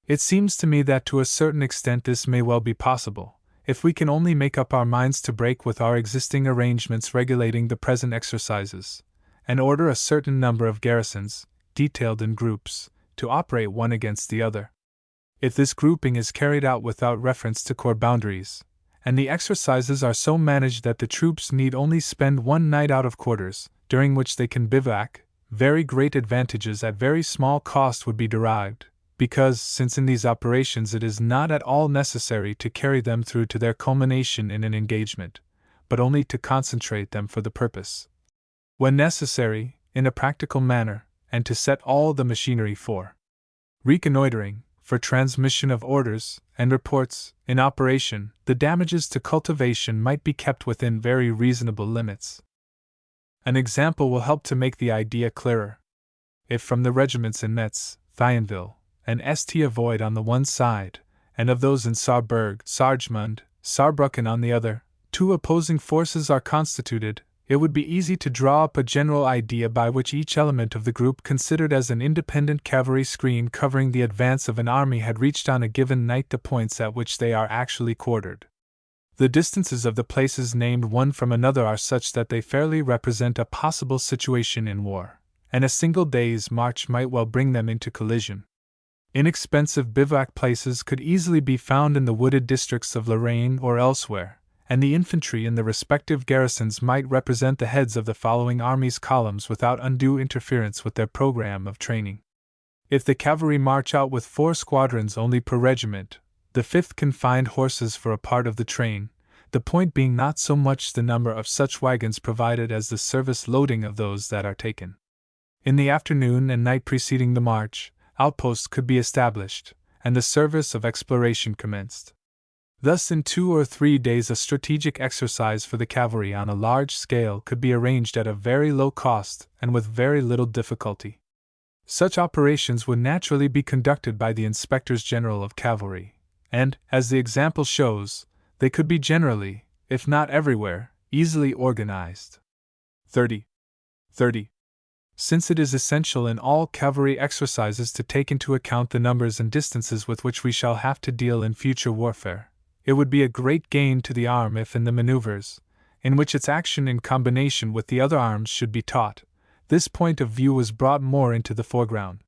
It seems to me that to a certain extent this may well be possible, if we can only make up our minds to break with our existing arrangements regulating the present exercises, and order a certain number of garrisons, detailed in groups, to operate one against the other. If this grouping is carried out without reference to corps boundaries, and the exercises are so managed that the troops need only spend one night out of quarters, during which they can bivouac, very great advantages at very small cost would be derived, because, since in these operations it is not at all necessary to carry them through to their culmination in an engagement, but only to concentrate them for the purpose, when necessary, in a practical manner, and to set all the machinery for reconnoitering, for transmission of orders and reports, in operation, the damages to cultivation might be kept within very reasonable limits. An example will help to make the idea clearer. If from the regiments in Metz, Thionville, and St. Avoid on the one side, and of those in Saarburg, Saargemund, Saarbrücken on the other, two opposing forces are constituted, it would be easy to draw up a general idea by which each element of the group considered as an independent cavalry screen covering the advance of an army had reached on a given night the points at which they are actually quartered. The distances of the places named one from another are such that they fairly represent a possible situation in war, and a single day's march might well bring them into collision. Inexpensive bivouac places could easily be found in the wooded districts of Lorraine or elsewhere, and the infantry in the respective garrisons might represent the heads of the following army's columns without undue interference with their program of training. If the cavalry march out with 4 squadrons only per regiment, the 5th can find horses for a part of the train, the point being not so much the number of such wagons provided as the service loading of those that are taken. In the afternoon and night preceding the march, outposts could be established, and the service of exploration commenced. Thus, in 2 or 3 days, a strategic exercise for the cavalry on a large scale could be arranged at a very low cost and with very little difficulty. Such operations would naturally be conducted by the Inspectors General of Cavalry, and, as the example shows, they could be generally, if not everywhere, easily organized. 30. Since it is essential in all cavalry exercises to take into account the numbers and distances with which we shall have to deal in future warfare, it would be a great gain to the arm if in the maneuvers, in which its action in combination with the other arms should be taught, this point of view was brought more into the foreground.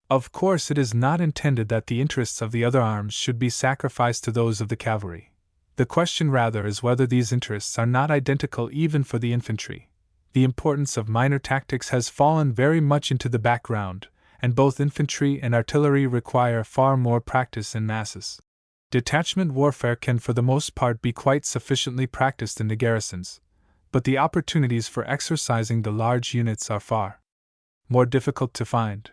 Of course, it is not intended that the interests of the other arms should be sacrificed to those of the cavalry. The question rather is whether these interests are not identical even for the infantry. The importance of minor tactics has fallen very much into the background, and both infantry and artillery require far more practice in masses. Detachment warfare can for the most part be quite sufficiently practiced in the garrisons, but the opportunities for exercising the large units are far more difficult to find.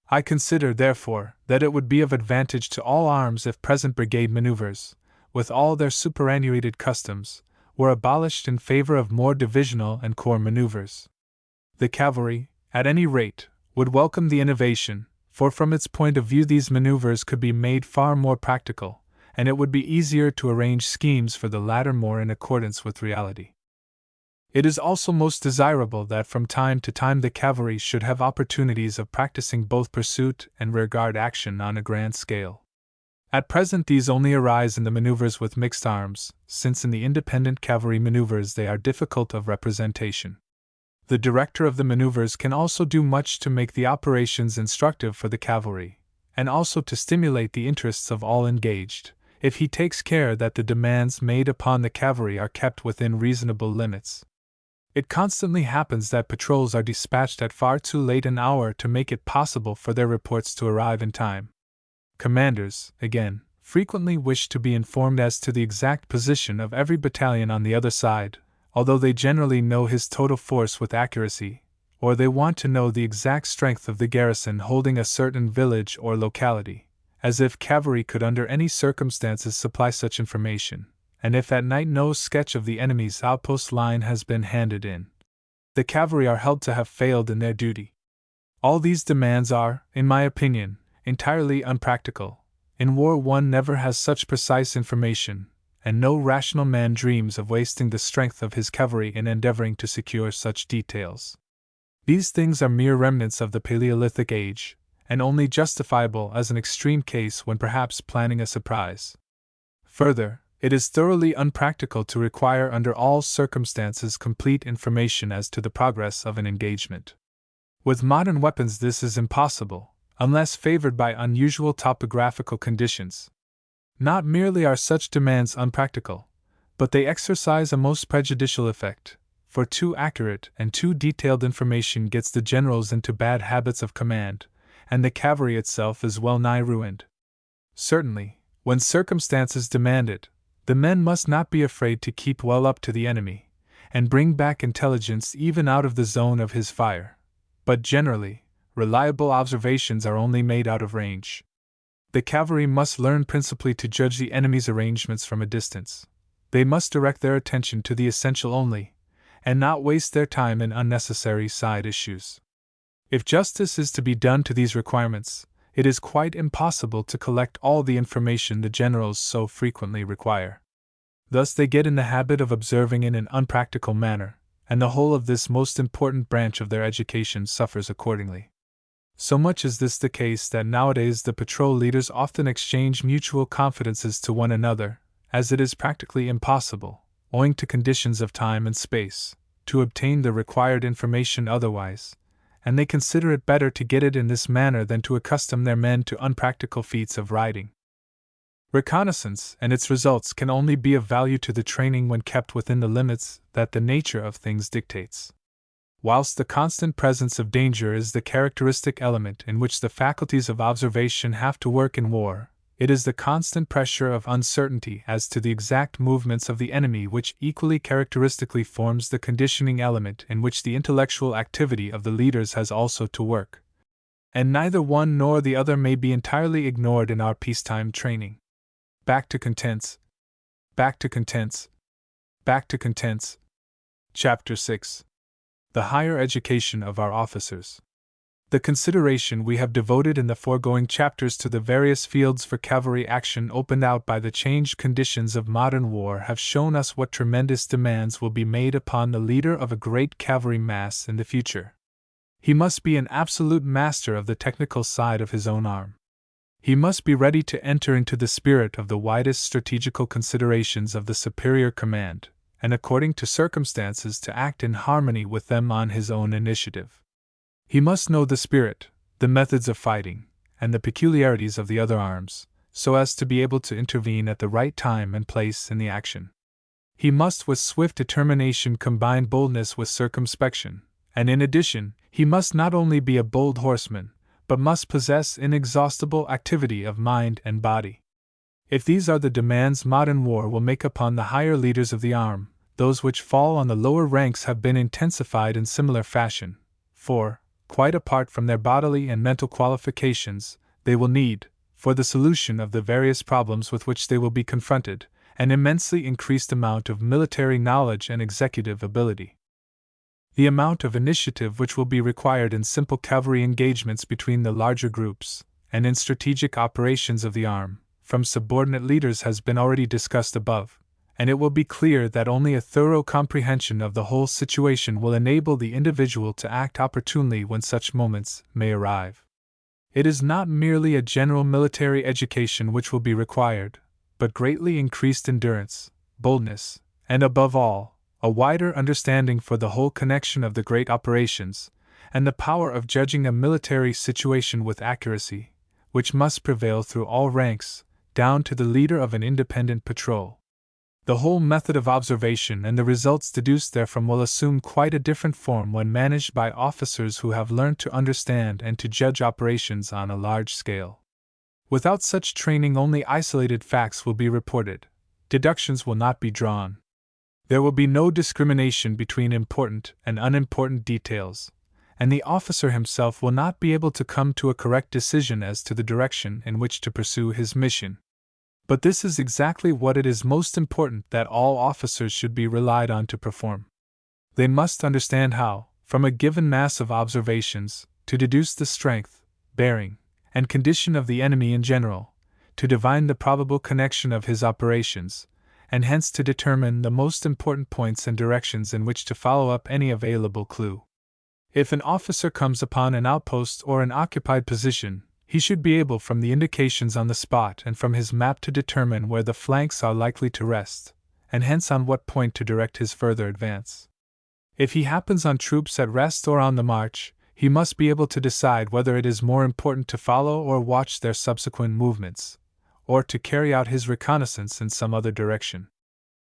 I consider, therefore, that it would be of advantage to all arms if present brigade maneuvers, with all their superannuated customs, were abolished in favor of more divisional and corps maneuvers. The cavalry, at any rate, would welcome the innovation, for from its point of view these maneuvers could be made far more practical, and it would be easier to arrange schemes for the latter more in accordance with reality. It is also most desirable that from time to time the cavalry should have opportunities of practicing both pursuit and rearguard action on a grand scale. At present these only arise in the maneuvers with mixed arms, since in the independent cavalry maneuvers they are difficult of representation. The director of the maneuvers can also do much to make the operations instructive for the cavalry, and also to stimulate the interests of all engaged, if he takes care that the demands made upon the cavalry are kept within reasonable limits. It constantly happens that patrols are dispatched at far too late an hour to make it possible for their reports to arrive in time. Commanders, again, frequently wish to be informed as to the exact position of every battalion on the other side, although they generally know his total force with accuracy, or they want to know the exact strength of the garrison holding a certain village or locality, as if cavalry could under any circumstances supply such information, and if at night no sketch of the enemy's outpost line has been handed in. The cavalry are held to have failed in their duty. All these demands are, in my opinion, entirely unpractical. In war one never has such precise information, and no rational man dreams of wasting the strength of his cavalry in endeavoring to secure such details. These things are mere remnants of the Paleolithic age, and only justifiable as an extreme case when perhaps planning a surprise. Further, it is thoroughly unpractical to require under all circumstances complete information as to the progress of an engagement. With modern weapons this is impossible, unless favored by unusual topographical conditions. Not merely are such demands unpractical, but they exercise a most prejudicial effect, for too accurate and too detailed information gets the generals into bad habits of command, and the cavalry itself is well nigh ruined. Certainly, when circumstances demand it, the men must not be afraid to keep well up to the enemy, and bring back intelligence even out of the zone of his fire. But generally, reliable observations are only made out of range. The cavalry must learn principally to judge the enemy's arrangements from a distance. They must direct their attention to the essential only, and not waste their time in unnecessary side issues. If justice is to be done to these requirements, it is quite impossible to collect all the information the generals so frequently require. Thus they get in the habit of observing in an unpractical manner, and the whole of this most important branch of their education suffers accordingly. So much is this the case that nowadays the patrol leaders often exchange mutual confidences to one another, as it is practically impossible, owing to conditions of time and space, to obtain the required information otherwise, and they consider it better to get it in this manner than to accustom their men to unpractical feats of riding. Reconnaissance and its results can only be of value to the training when kept within the limits that the nature of things dictates. Whilst the constant presence of danger is the characteristic element in which the faculties of observation have to work in war, it is the constant pressure of uncertainty as to the exact movements of the enemy which equally characteristically forms the conditioning element in which the intellectual activity of the leaders has also to work. And neither one nor the other may be entirely ignored in our peacetime training. Back to contents. Back to contents. Back to contents. Chapter 6. The Higher Education of Our Officers. The consideration we have devoted in the foregoing chapters to the various fields for cavalry action opened out by the changed conditions of modern war have shown us what tremendous demands will be made upon the leader of a great cavalry mass in the future. He must be an absolute master of the technical side of his own arm. He must be ready to enter into the spirit of the widest strategical considerations of the superior command, and according to circumstances to act in harmony with them on his own initiative. He must know the spirit, the methods of fighting, and the peculiarities of the other arms, so as to be able to intervene at the right time and place in the action. He must with swift determination combine boldness with circumspection, and in addition, he must not only be a bold horseman, but must possess inexhaustible activity of mind and body. If these are the demands modern war will make upon the higher leaders of the arm, those which fall on the lower ranks have been intensified in similar fashion, for, quite apart from their bodily and mental qualifications, they will need, for the solution of the various problems with which they will be confronted, an immensely increased amount of military knowledge and executive ability. The amount of initiative which will be required in simple cavalry engagements between the larger groups, and in strategic operations of the arm, from subordinate leaders has been already discussed above, and it will be clear that only a thorough comprehension of the whole situation will enable the individual to act opportunely when such moments may arrive. It is not merely a general military education which will be required, but greatly increased endurance, boldness, and above all, a wider understanding for the whole connection of the great operations, and the power of judging a military situation with accuracy, which must prevail through all ranks, down to the leader of an independent patrol. The whole method of observation and the results deduced therefrom will assume quite a different form when managed by officers who have learned to understand and to judge operations on a large scale. Without such training, only isolated facts will be reported, deductions will not be drawn. There will be no discrimination between important and unimportant details, and the officer himself will not be able to come to a correct decision as to the direction in which to pursue his mission. But this is exactly what it is most important that all officers should be relied on to perform. They must understand how, from a given mass of observations, to deduce the strength, bearing, and condition of the enemy in general, to divine the probable connection of his operations, and hence to determine the most important points and directions in which to follow up any available clue. If an officer comes upon an outpost or an occupied position, he should be able from the indications on the spot and from his map to determine where the flanks are likely to rest, and hence on what point to direct his further advance. If he happens on troops at rest or on the march, he must be able to decide whether it is more important to follow or watch their subsequent movements, or to carry out his reconnaissance in some other direction.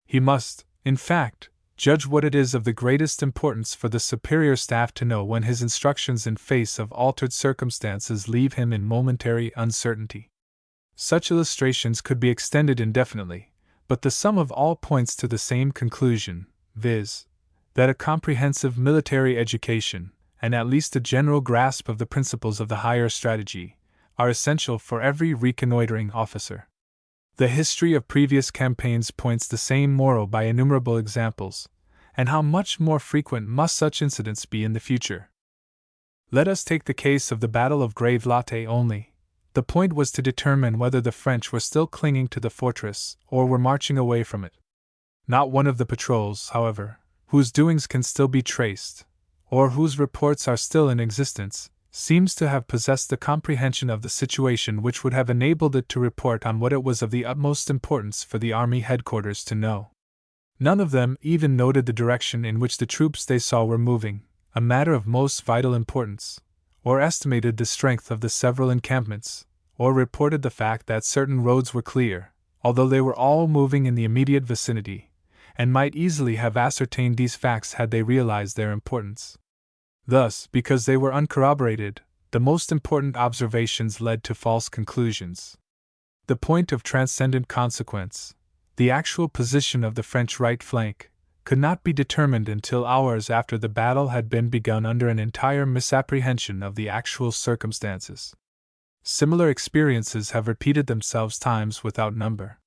He must, in fact, judge what it is of the greatest importance for the superior staff to know when his instructions in face of altered circumstances leave him in momentary uncertainty. Such illustrations could be extended indefinitely, but the sum of all points to the same conclusion, viz., that a comprehensive military education, and at least a general grasp of the principles of the higher strategy, are essential for every reconnoitering officer. The history of previous campaigns points the same moral by innumerable examples, and how much more frequent must such incidents be in the future. Let us take the case of the Battle of Grave-Lotte only. The point was to determine whether the French were still clinging to the fortress or were marching away from it. Not one of the patrols, however, whose doings can still be traced, or whose reports are still in existence, seems to have possessed the comprehension of the situation which would have enabled it to report on what it was of the utmost importance for the army headquarters to know. None of them even noted the direction in which the troops they saw were moving, a matter of most vital importance, or estimated the strength of the several encampments, or reported the fact that certain roads were clear, although they were all moving in the immediate vicinity, and might easily have ascertained these facts had they realized their importance. Thus, because they were uncorroborated, the most important observations led to false conclusions. The point of transcendent consequence, the actual position of the French right flank, could not be determined until hours after the battle had been begun under an entire misapprehension of the actual circumstances. Similar experiences have repeated themselves times without number.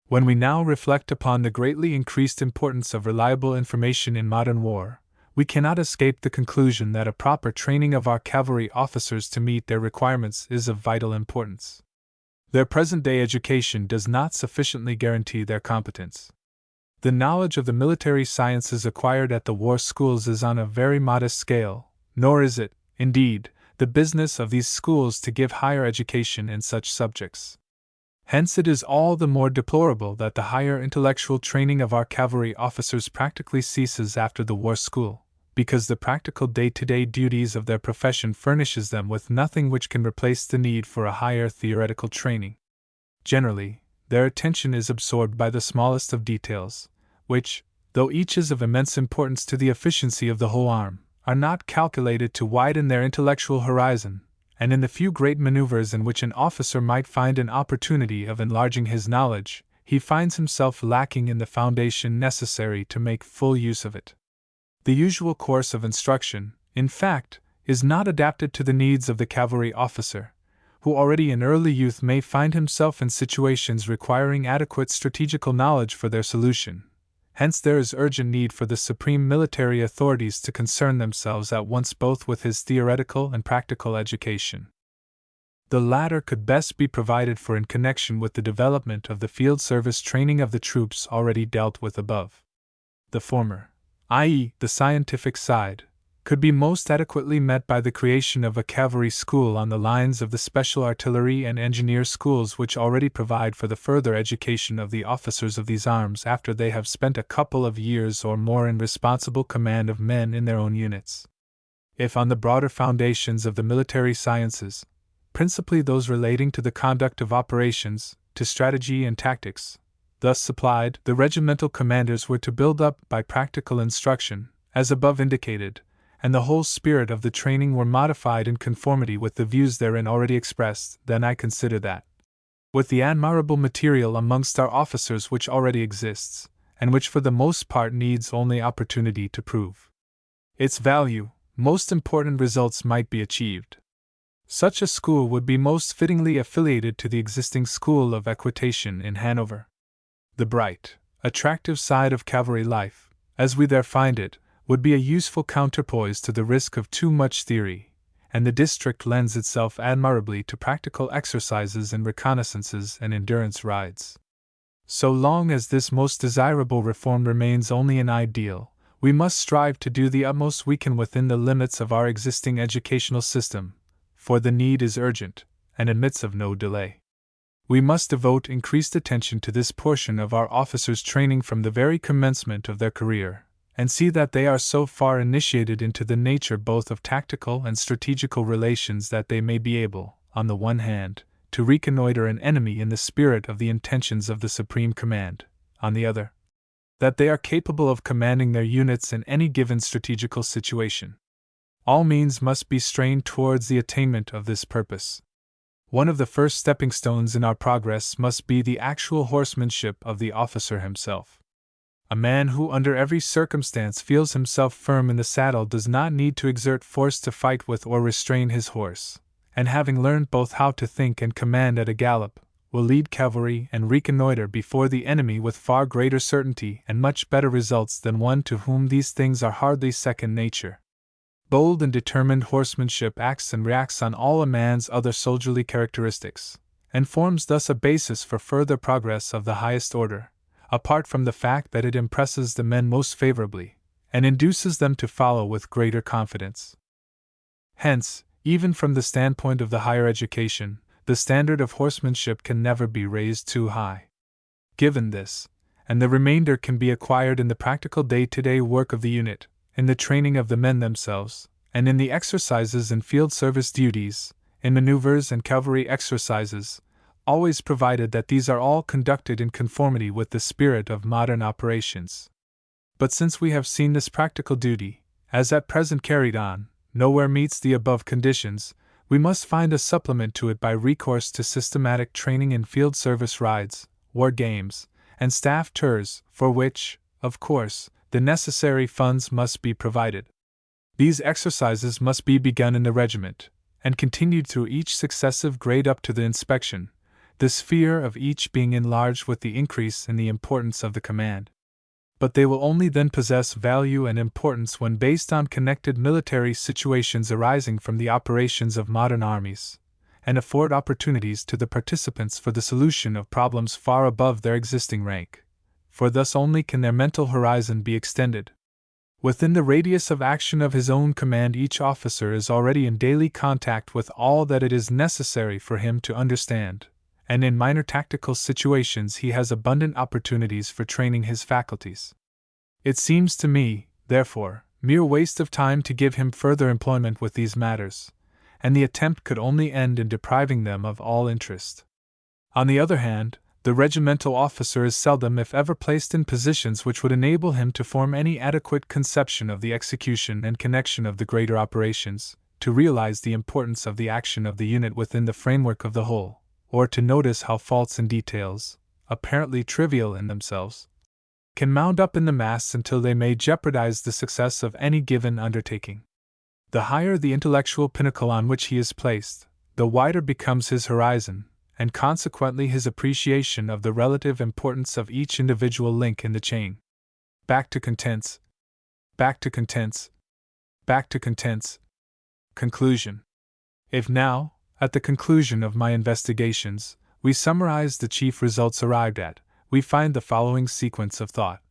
When we now reflect upon the greatly increased importance of reliable information in modern war, we cannot escape the conclusion that a proper training of our cavalry officers to meet their requirements is of vital importance. Their present-day education does not sufficiently guarantee their competence. The knowledge of the military sciences acquired at the war schools is on a very modest scale, nor is it, indeed, the business of these schools to give higher education in such subjects. Hence it is all the more deplorable that the higher intellectual training of our cavalry officers practically ceases after the war school, because the practical day-to-day duties of their profession furnishes them with nothing which can replace the need for a higher theoretical training. Generally, their attention is absorbed by the smallest of details, which, though each is of immense importance to the efficiency of the whole arm, are not calculated to widen their intellectual horizon, and in the few great maneuvers in which an officer might find an opportunity of enlarging his knowledge, he finds himself lacking in the foundation necessary to make full use of it. The usual course of instruction, in fact, is not adapted to the needs of the cavalry officer, who already in early youth may find himself in situations requiring adequate strategical knowledge for their solution. Hence there is urgent need for the supreme military authorities to concern themselves at once both with his theoretical and practical education. The latter could best be provided for in connection with the development of the field service training of the troops already dealt with above. The former, i.e., the scientific side, could be most adequately met by the creation of a cavalry school on the lines of the special artillery and engineer schools which already provide for the further education of the officers of these arms after they have spent a couple of years or more in responsible command of men in their own units. If on the broader foundations of the military sciences, principally those relating to the conduct of operations, to strategy and tactics, thus supplied, the regimental commanders were to build up by practical instruction, as above indicated, and the whole spirit of the training were modified in conformity with the views therein already expressed, then I consider that, with the admirable material amongst our officers which already exists, and which for the most part needs only opportunity to prove its value, most important results might be achieved. Such a school would be most fittingly affiliated to the existing school of equitation in Hanover. The bright, attractive side of cavalry life, as we there find it, would be a useful counterpoise to the risk of too much theory, and the district lends itself admirably to practical exercises in reconnaissances and endurance rides. So long as this most desirable reform remains only an ideal, we must strive to do the utmost we can within the limits of our existing educational system, for the need is urgent, and admits of no delay. We must devote increased attention to this portion of our officers' training from the very commencement of their career, and see that they are so far initiated into the nature both of tactical and strategical relations that they may be able, on the one hand, to reconnoiter an enemy in the spirit of the intentions of the Supreme Command, on the other, that they are capable of commanding their units in any given strategical situation. All means must be strained towards the attainment of this purpose. One of the first stepping stones in our progress must be the actual horsemanship of the officer himself. A man who under every circumstance feels himself firm in the saddle does not need to exert force to fight with or restrain his horse, and having learned both how to think and command at a gallop, will lead cavalry and reconnoiter before the enemy with far greater certainty and much better results than one to whom these things are hardly second nature. Bold and determined horsemanship acts and reacts on all a man's other soldierly characteristics, and forms thus a basis for further progress of the highest order, apart from the fact that it impresses the men most favorably, and induces them to follow with greater confidence. Hence, even from the standpoint of the higher education, the standard of horsemanship can never be raised too high. Given this, and the remainder can be acquired in the practical day-to-day work of the unit, in the training of the men themselves, and in the exercises and field service duties, in maneuvers and cavalry exercises, always provided that these are all conducted in conformity with the spirit of modern operations. But since we have seen this practical duty, as at present carried on, nowhere meets the above conditions, we must find a supplement to it by recourse to systematic training in field service rides, war games, and staff tours, for which, of course, the necessary funds must be provided. These exercises must be begun in the regiment, and continued through each successive grade up to the inspection, the sphere of each being enlarged with the increase in the importance of the command. But they will only then possess value and importance when based on connected military situations arising from the operations of modern armies, and afford opportunities to the participants for the solution of problems far above their existing rank, for thus only can their mental horizon be extended. Within the radius of action of his own command, each officer is already in daily contact with all that it is necessary for him to understand, and in minor tactical situations he has abundant opportunities for training his faculties. It seems to me, therefore, mere waste of time to give him further employment with these matters, and the attempt could only end in depriving them of all interest. On the other hand, the regimental officer is seldom if ever placed in positions which would enable him to form any adequate conception of the execution and connection of the greater operations, to realize the importance of the action of the unit within the framework of the whole, or to notice how faults and details, apparently trivial in themselves, can mount up in the mass until they may jeopardize the success of any given undertaking. The higher the intellectual pinnacle on which he is placed, the wider becomes his horizon, and consequently his appreciation of the relative importance of each individual link in the chain. Back to contents. Back to contents. Back to contents. Conclusion. If now, at the conclusion of my investigations, we summarize the chief results arrived at, we find the following sequence of thought.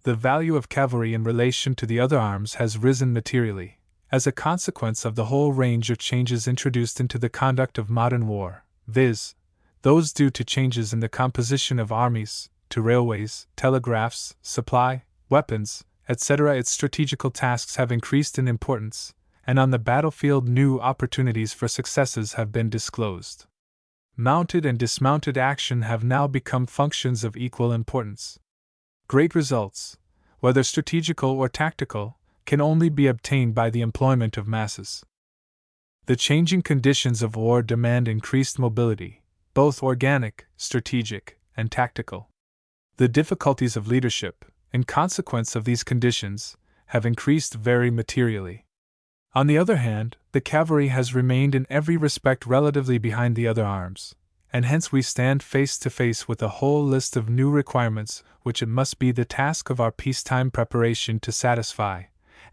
the value of cavalry in relation to the other arms has risen materially, as a consequence of the whole range of changes introduced into the conduct of modern war, viz., those due to changes in the composition of armies, to railways, telegraphs, supply, weapons, etc. Its strategical tasks have increased in importance, and on the battlefield new opportunities for successes have been disclosed. Mounted and dismounted action have now become functions of equal importance. Great results, whether strategical or tactical, can only be obtained by the employment of masses. The changing conditions of war demand increased mobility, both organic, strategic, and tactical. The difficulties of leadership, in consequence of these conditions, have increased very materially. On the other hand, the cavalry has remained in every respect relatively behind the other arms, and hence we stand face to face with a whole list of new requirements which it must be the task of our peacetime preparation to satisfy,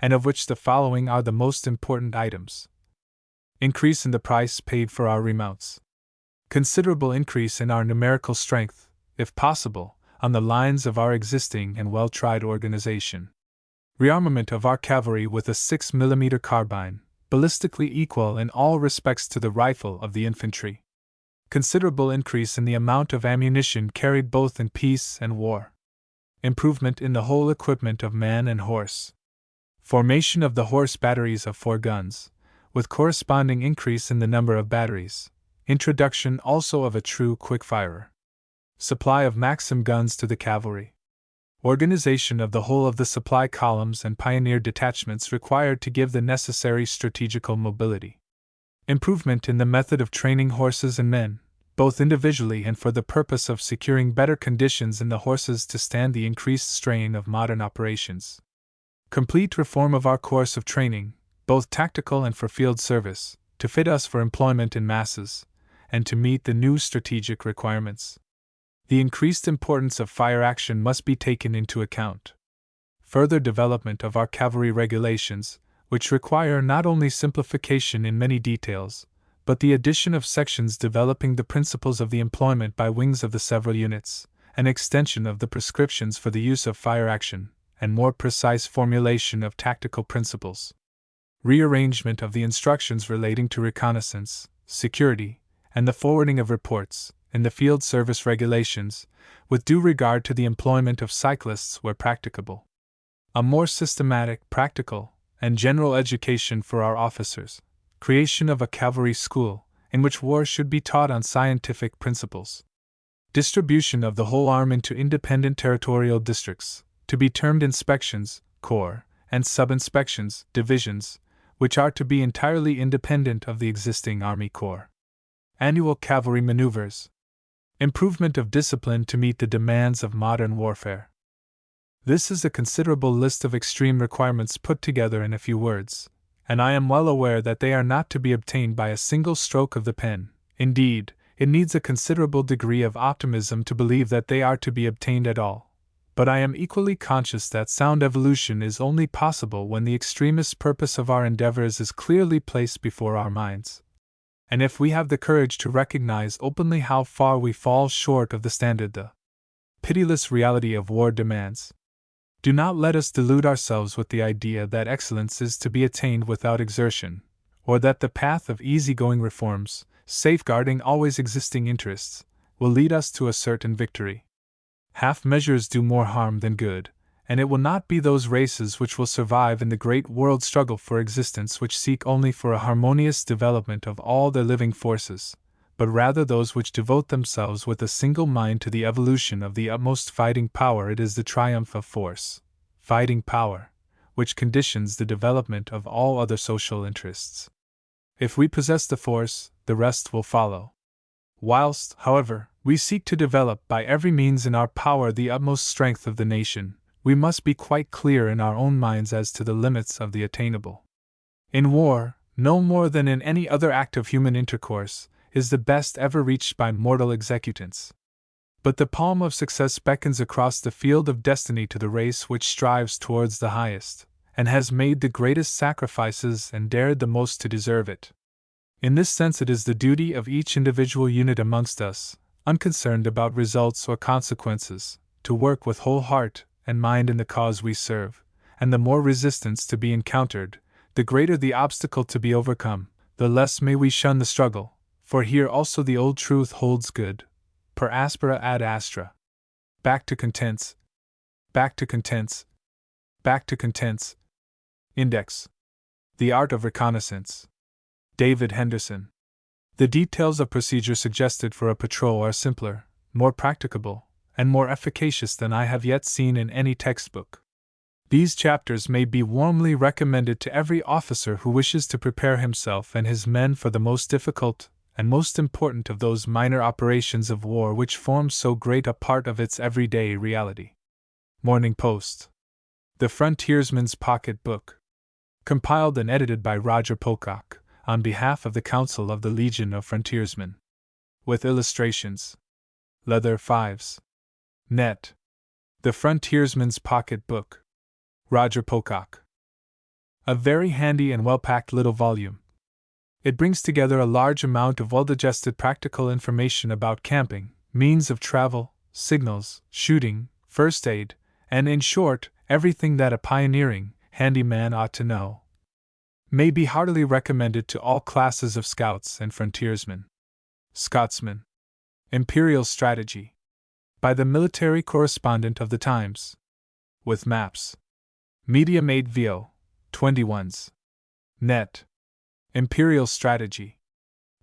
and of which the following are the most important items. Increase in the price paid for our remounts. Considerable increase in our numerical strength, if possible, on the lines of our existing and well-tried organization. Rearmament of our cavalry with a 6mm carbine, ballistically equal in all respects to the rifle of the infantry. Considerable increase in the amount of ammunition carried both in peace and war. Improvement in the whole equipment of man and horse. Formation of the horse batteries of 4 guns, with corresponding increase in the number of batteries. Introduction also of a true quick-firer. Supply of Maxim guns to the cavalry. Organization of the whole of the supply columns and pioneer detachments required to give the necessary strategical mobility. Improvement in the method of training horses and men, both individually and for the purpose of securing better conditions in the horses to stand the increased strain of modern operations. Complete reform of our course of training, both tactical and for field service, to fit us for employment in masses, and to meet the new strategic requirements. The increased importance of fire action must be taken into account. Further development of our cavalry regulations, which require not only simplification in many details, but the addition of sections developing the principles of the employment by wings of the several units, an extension of the prescriptions for the use of fire action, and more precise formulation of tactical principles. Rearrangement of the instructions relating to reconnaissance, security, and the forwarding of reports, in the field service regulations, with due regard to the employment of cyclists where practicable. A more systematic, practical, and general education for our officers. Creation of a cavalry school, in which war should be taught on scientific principles. Distribution of the whole arm into independent territorial districts, to be termed inspections, corps, and sub-inspections, divisions, which are to be entirely independent of the existing army corps. Annual cavalry maneuvers. Improvement of discipline to meet the demands of modern warfare. This is a considerable list of extreme requirements put together in a few words, and I am well aware that they are not to be obtained by a single stroke of the pen. Indeed, it needs a considerable degree of optimism to believe that they are to be obtained at all. But I am equally conscious that sound evolution is only possible when the extremest purpose of our endeavors is clearly placed before our minds. And if we have the courage to recognize openly how far we fall short of the standard the pitiless reality of war demands. Do not let us delude ourselves with the idea that excellence is to be attained without exertion, or that the path of easy-going reforms, safeguarding always existing interests, will lead us to a certain victory. Half measures do more harm than good, and it will not be those races which will survive in the great world struggle for existence which seek only for a harmonious development of all their living forces, but rather those which devote themselves with a single mind to the evolution of the utmost fighting power. It is the triumph of force, fighting power, which conditions the development of all other social interests. If we possess the force, the rest will follow. Whilst, however, we seek to develop by every means in our power the utmost strength of the nation, we must be quite clear in our own minds as to the limits of the attainable. In war, no more than in any other act of human intercourse, is the best ever reached by mortal executants. But the palm of success beckons across the field of destiny to the race which strives towards the highest, and has made the greatest sacrifices and dared the most to deserve it. In this sense, it is the duty of each individual unit amongst us, unconcerned about results or consequences, to work with whole heart, and mind in the cause we serve, and the more resistance to be encountered, the greater the obstacle to be overcome, the less may we shun the struggle, for here also the old truth holds good. Per aspera ad astra. Back to contents. Back to contents. Back to contents. Index. The Art of Reconnaissance. David Henderson. The details of procedure suggested for a patrol are simpler, more practicable, and more efficacious than I have yet seen in any textbook. These chapters may be warmly recommended to every officer who wishes to prepare himself and his men for the most difficult and most important of those minor operations of war which form so great a part of its everyday reality. Morning Post. The Frontiersman's Pocket Book. Compiled and edited by Roger Pocock, on behalf of the Council of the Legion of Frontiersmen. With illustrations. Leather Fives. Net. The Frontiersman's Pocket Book. Roger Pocock. A very handy and well-packed little volume. It brings together a large amount of well-digested practical information about camping, means of travel, signals, shooting, first aid, and in short, everything that a pioneering, handy man ought to know. May be heartily recommended to all classes of scouts and frontiersmen. Scotsman. Imperial Strategy. By the military correspondent of the Times. With maps. Medium 8 VO, 21s. Net. Imperial Strategy.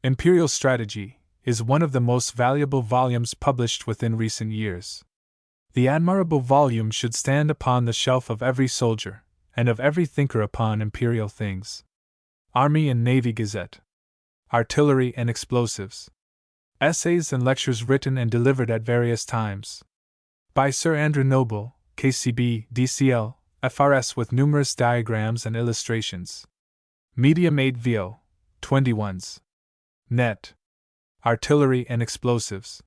Imperial Strategy is one of the most valuable volumes published within recent years. The admirable volume should stand upon the shelf of every soldier, and of every thinker upon imperial things. Army and Navy Gazette. Artillery and Explosives. Essays and lectures written and delivered at various times. By Sir Andrew Noble, KCB, DCL, FRS with numerous diagrams and illustrations. Medium 8 VO, 21s. Net. Artillery and Explosives.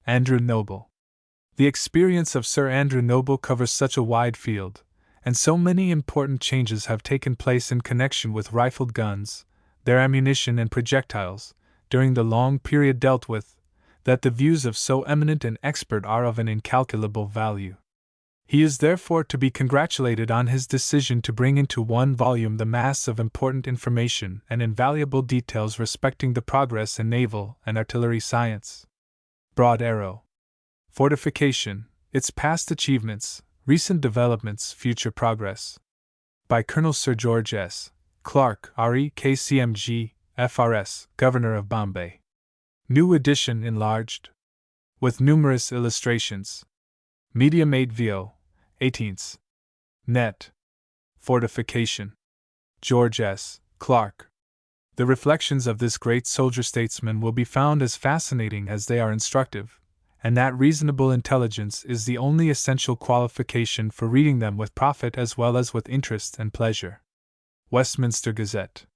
Andrew Noble. The experience of Sir Andrew Noble covers such a wide field, and so many important changes have taken place in connection with rifled guns, their ammunition and projectiles, during the long period dealt with, that the views of so eminent an expert are of an incalculable value. He is therefore to be congratulated on his decision to bring into one volume the mass of important information and invaluable details respecting the progress in naval and artillery science. Broad Arrow. Fortification, its past achievements, recent developments, future progress. By Colonel Sir George S. Clark, RE KCMG, FRS, Governor of Bombay. New edition enlarged. With numerous illustrations. Medium 8 VO, 18s. Net. Fortification. George S. Clark. The reflections of this great soldier-statesman will be found as fascinating as they are instructive, and that reasonable intelligence is the only essential qualification for reading them with profit as well as with interest and pleasure. Westminster Gazette.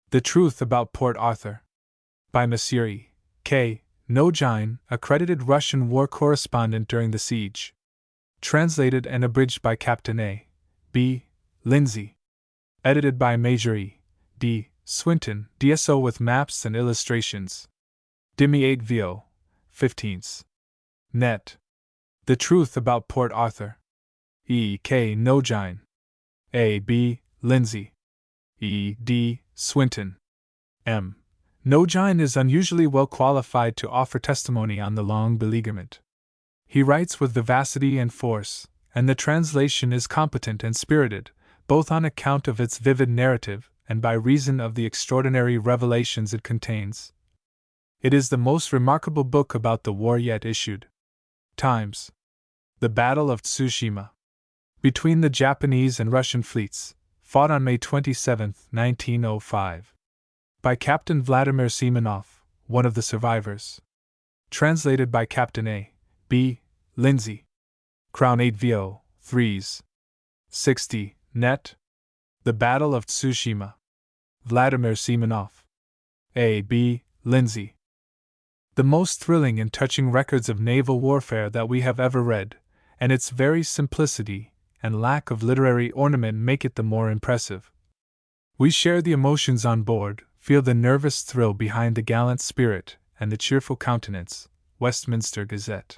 The Truth About Port Arthur. By Monsieur E. K. Nogine, accredited Russian war correspondent during the siege. Translated and abridged by Captain A. B. Lindsay. Edited by Major E. D. Swinton, DSO with maps and illustrations. Dimi 8 VO, 15s. Net. The Truth About Port Arthur. E. K. Nogine. A. B. Lindsay. E. D. Swinton. M. Nogine is unusually well qualified to offer testimony on the long beleaguerment. He writes with vivacity and force, and the translation is competent and spirited, both on account of its vivid narrative and by reason of the extraordinary revelations it contains. It is the most remarkable book about the war yet issued. Times. The Battle of Tsushima. Between the Japanese and Russian fleets, fought on May 27, 1905. By Captain Vladimir Semenov, one of the survivors. Translated by Captain A. B. Lindsay. Crown 8 VO, 3s. 60, net. The Battle of Tsushima. Vladimir Semenov. A. B. Lindsay. The most thrilling and touching records of naval warfare that we have ever read, and its very simplicity and lack of literary ornament make it the more impressive. We share the emotions on board, feel the nervous thrill behind the gallant spirit and the cheerful countenance. Westminster Gazette.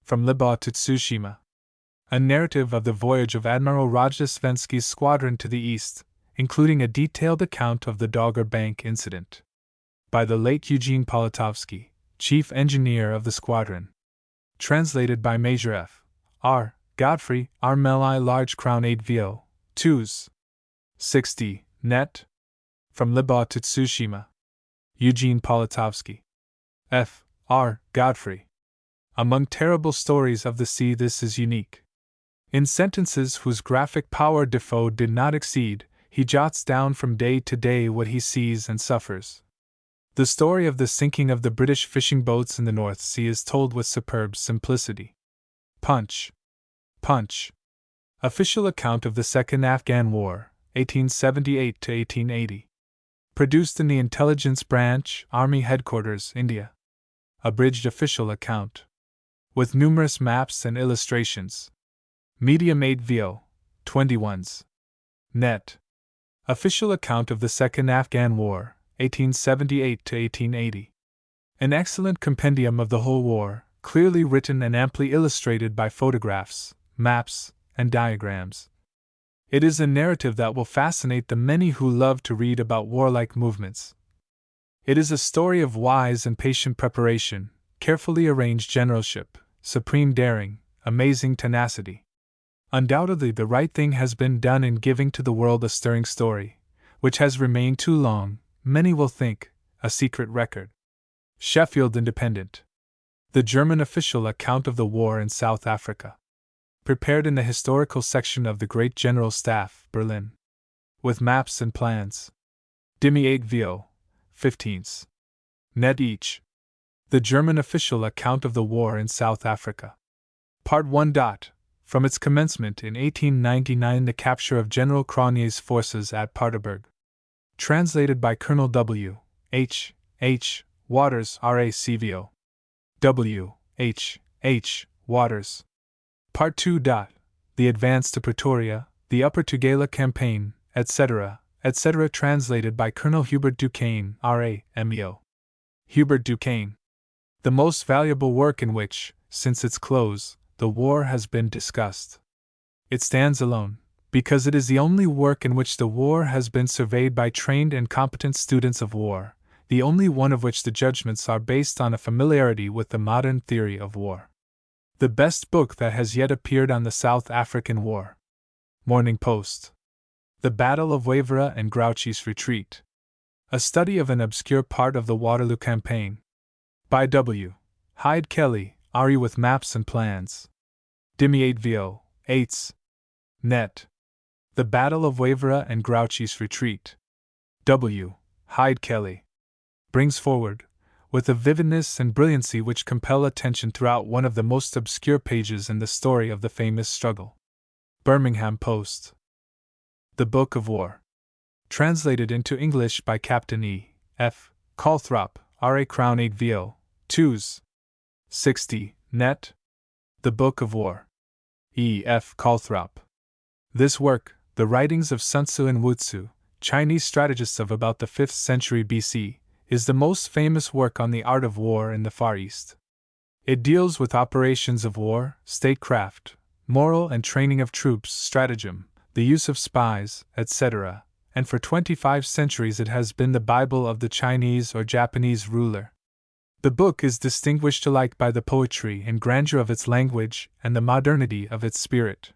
From Libau to Tsushima. a narrative of the voyage of Admiral Rojdestvensky's squadron to the east, including a detailed account of the Dogger Bank incident. By the late Eugene Politovsky, chief engineer of the squadron. Translated by Major F. R. Godfrey, Armeli Large Crown 8 VO, 2s. 60, net. From Liba to Tsushima. Eugene Politovsky. F. R. Godfrey. Among terrible stories of the sea, this is unique. In sentences whose graphic power Defoe did not exceed, he jots down from day to day what he sees and suffers. The story of the sinking of the British fishing boats in the North Sea is told with superb simplicity. Punch. Punch. Official account of the Second Afghan War, 1878 to 1880. Produced in the Intelligence Branch, Army Headquarters, India. Abridged official account. With numerous maps and illustrations. Medium 8 VO, 21s. Net. Official account of the Second Afghan War, 1878 to 1880. An excellent compendium of the whole war, clearly written and amply illustrated by photographs, maps, and diagrams. It is a narrative that will fascinate the many who love to read about warlike movements. It is a story of wise and patient preparation, carefully arranged generalship, supreme daring, amazing tenacity. Undoubtedly, the right thing has been done in giving to the world a stirring story, which has remained too long, many will think, a secret record. Sheffield Independent. The German official account of the war in South Africa. Prepared in the historical section of the Great General Staff, Berlin. With maps and plans. Dimi 8 VO, 15s. Net each. The German official account of the war in South Africa. Part 1. From its commencement in 1899, the capture of General Cronje's forces at Paardeberg. Translated by Colonel W. H. H. Waters, RACVO. W. H. H. Waters. Part 2. The advance to Pretoria, the Upper Tugela campaign, etc., etc. Translated by Colonel Hubert Duquesne, RAMEO. Hubert Duquesne. The most valuable work in which, since its close, the war has been discussed. It stands alone, because it is the only work in which the war has been surveyed by trained and competent students of war, the only one of which the judgments are based on a familiarity with the modern theory of war. The best book that has yet appeared on the South African War. Morning Post. The Battle of Wavera and Grouchy's Retreat. A study of an obscure part of the Waterloo campaign. By W. Hyde Kelly, RE with maps and plans. Dimi 8 VO, 8s. Net. The Battle of Wavera and Grouchy's Retreat. W. Hyde Kelly. Brings forward, with a vividness and brilliancy which compel attention throughout, one of the most obscure pages in the story of the famous struggle. Birmingham Post. The Book of War. Translated into English by Captain E. F. Calthrop, RA Crown 8 VO, 2s. 60, net. The Book of War. E. F. Calthrop. This work, the writings of Sun Tzu and Wu Tzu, Chinese strategists of about the 5th century BC, is the most famous work on the art of war in the Far East. It deals with operations of war, statecraft, moral and training of troops, stratagem, the use of spies, etc., and for 25 centuries it has been the Bible of the Chinese or Japanese ruler. The book is distinguished alike by the poetry and grandeur of its language and the modernity of its spirit.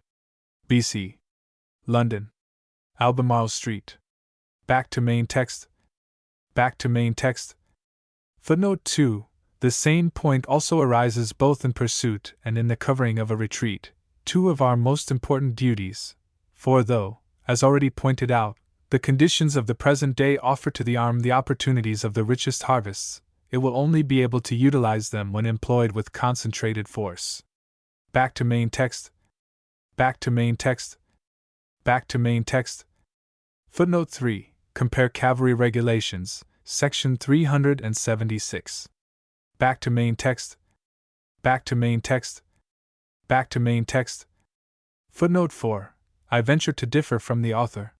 B.C. London. Albemarle Street. Back to main text. Back to main text. Footnote 2. The same point also arises both in pursuit and in the covering of a retreat, two of our most important duties, for though, as already pointed out, the conditions of the present day offer to the arm the opportunities of the richest harvests, it will only be able to utilize them when employed with concentrated force. Back to main text. Back to main text. Back to main text. Footnote 3. Compare Cavalry Regulations, Section 376. Back to main text. Back to main text. Back to main text. Footnote 4. I venture to differ from the author.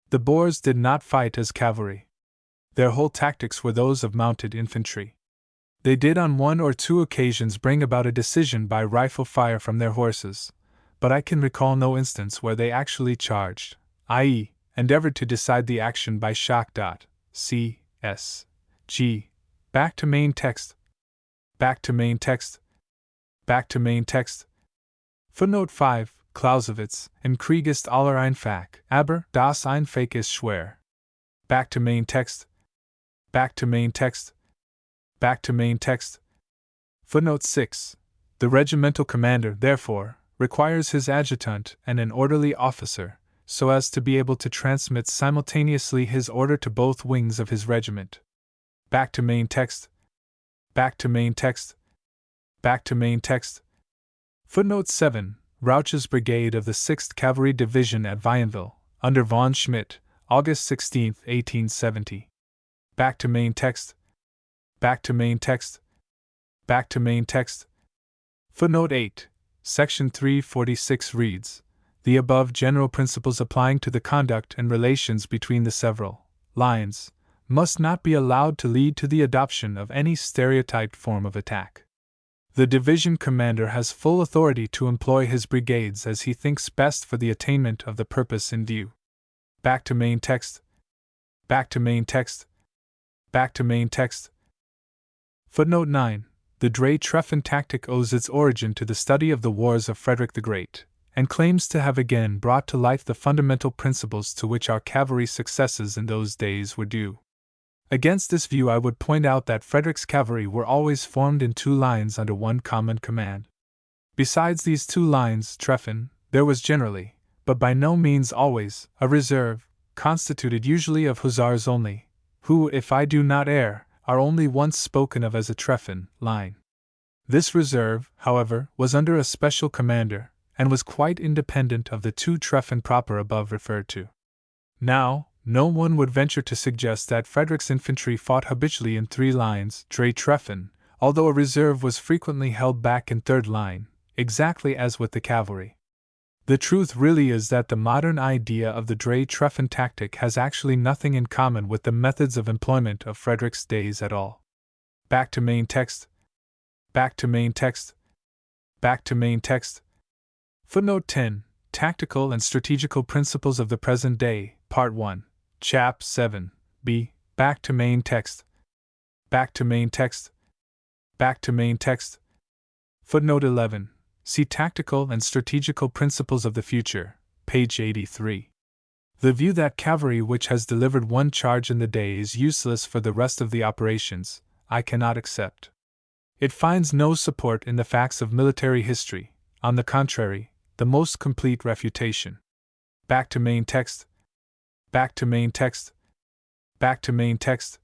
The Boers did not fight as cavalry. Their whole tactics were those of mounted infantry. They did on one or two occasions bring about a decision by rifle fire from their horses, but I can recall no instance where they actually charged, i.e., endeavored to decide the action by shock. C. S. G. Back to main text. Back to main text. Back to main text. Footnote 5. Clausewitz and Krieg ist aller einfach, aber das einfach ist schwer. Back to main text. Back to main text. Back to main text. Footnote 6. The regimental commander, therefore, requires his adjutant and an orderly officer, so as to be able to transmit simultaneously his order to both wings of his regiment. Back to main text. Back to main text. Back to main text. Footnote 7. Rauch's brigade of the 6th Cavalry Division at Vionville, under von Schmidt, August 16, 1870. Back to main text. Back to main text. Back to main text. Footnote 8. Section 346 reads, "The above general principles applying to the conduct and relations between the several lines must not be allowed to lead to the adoption of any stereotyped form of attack. The division commander has full authority to employ his brigades as he thinks best for the attainment of the purpose in view." Back to main text. Back to main text. Back to main text. Footnote 9. The Drey-Treffen tactic owes its origin to the study of the wars of Frederick the Great, and claims to have again brought to light the fundamental principles to which our cavalry successes in those days were due. Against this view I would point out that Frederick's cavalry were always formed in two lines under one common command. Besides these two lines, Treffen, there was generally, but by no means always, a reserve, constituted usually of hussars only, who, if I do not err, are only once spoken of as a Treffen line. This reserve, however, was under a special commander, and was quite independent of the two Treffen proper above referred to. Now, no one would venture to suggest that Frederick's infantry fought habitually in three lines, Drey-Treffen, although a reserve was frequently held back in third line, exactly as with the cavalry. The truth really is that the modern idea of the Drey-Treffen tactic has actually nothing in common with the methods of employment of Frederick's days at all. Back to main text. Back to main text. Back to main text. Footnote 10. Tactical and Strategical Principles of the Present Day, Part 1, Chap 7, B. Back to main text. Back to main text. Back to main text. Footnote 11. See Tactical and Strategical Principles of the Future, page 83. The view that cavalry which has delivered one charge in the day is useless for the rest of the operations, I cannot accept. It finds no support in the facts of military history, on the contrary, the most complete refutation. Back to main text. Back to main text. Back to main text.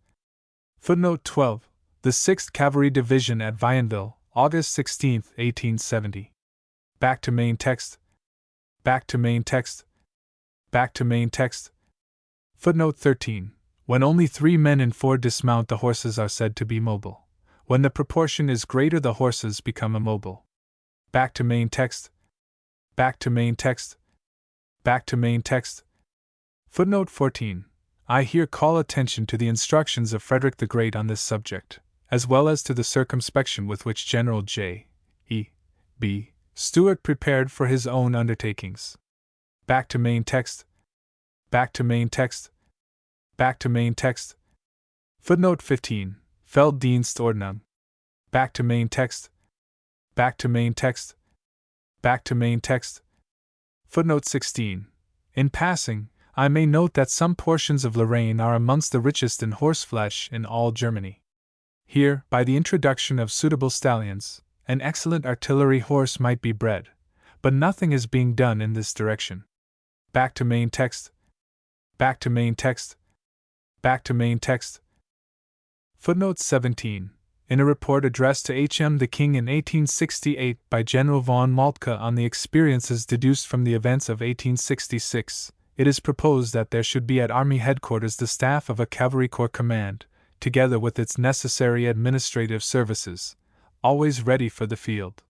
Footnote 12. The 6th Cavalry Division at Vionville, August 16, 1870. Back to main text. Back to main text. Back to main text. Footnote 13. When only 3 men in 4 dismount, the horses are said to be mobile. When the proportion is greater, the horses become immobile. Back to main text. Back to main text. Back to main text. Footnote 14. I here call attention to the instructions of Frederick the Great on this subject, as well as to the circumspection with which General J. E. B. Stuart prepared for his own undertakings. Back to main text. Back to main text. Back to main text. Footnote 15. Felddienstordnung. Back to main text. Back to main text. Back to main text. Footnote 16. In passing, I may note that some portions of Lorraine are amongst the richest in horseflesh in all Germany. Here, by the introduction of suitable stallions, an excellent artillery horse might be bred, but nothing is being done in this direction. Back to main text. Back to main text. Back to main text. Footnote 17. In a report addressed to H.M. the King in 1868 by General von Moltke on the experiences deduced from the events of 1866, it is proposed that there should be at Army Headquarters the staff of a Cavalry Corps command, together with its necessary administrative services, always ready for the field.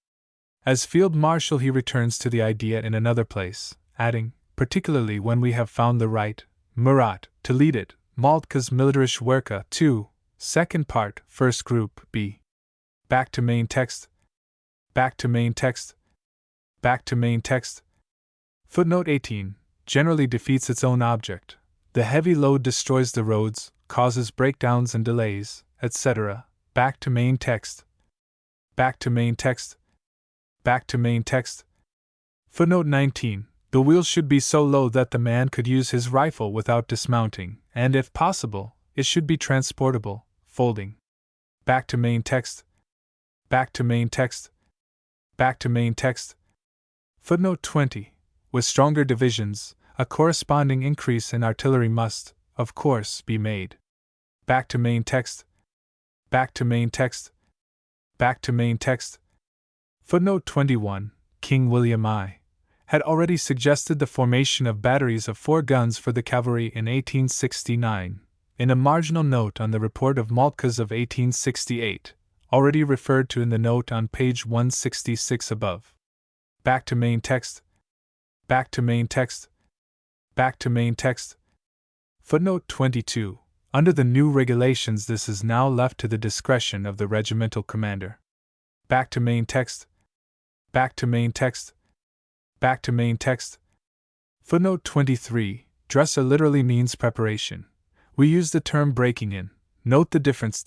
As Field Marshal he returns to the idea in another place, adding, particularly when we have found the right, Murat, to lead it, Moltke's Militärische Werke 2, second part, first group, B. Back to main text. Back to main text. Back to main text. Footnote 18. Generally defeats its own object. The heavy load destroys the roads, causes breakdowns and delays, etc. Back to main text. Back to main text. Back to main text. Footnote 19. The wheels should be so low that the man could use his rifle without dismounting, and if possible, it should be transportable, folding. Back to main text. Back to main text. Back to main text. Footnote 20. With stronger divisions, a corresponding increase in artillery must, of course, be made. Back to main text. Back to main text. Back to main text. Footnote 21. King William I had already suggested the formation of batteries of 4 guns for the cavalry in 1869, in a marginal note on the report of Moltke's of 1868, already referred to in the note on page 166 above. Back to main text. Back to main text. Back to main text. Footnote 22. Under the new regulations, this is now left to the discretion of the regimental commander. Back to main text. Back to main text. Back to main text. Footnote 23. Dresser literally means preparation. We use the term breaking in. Note the difference.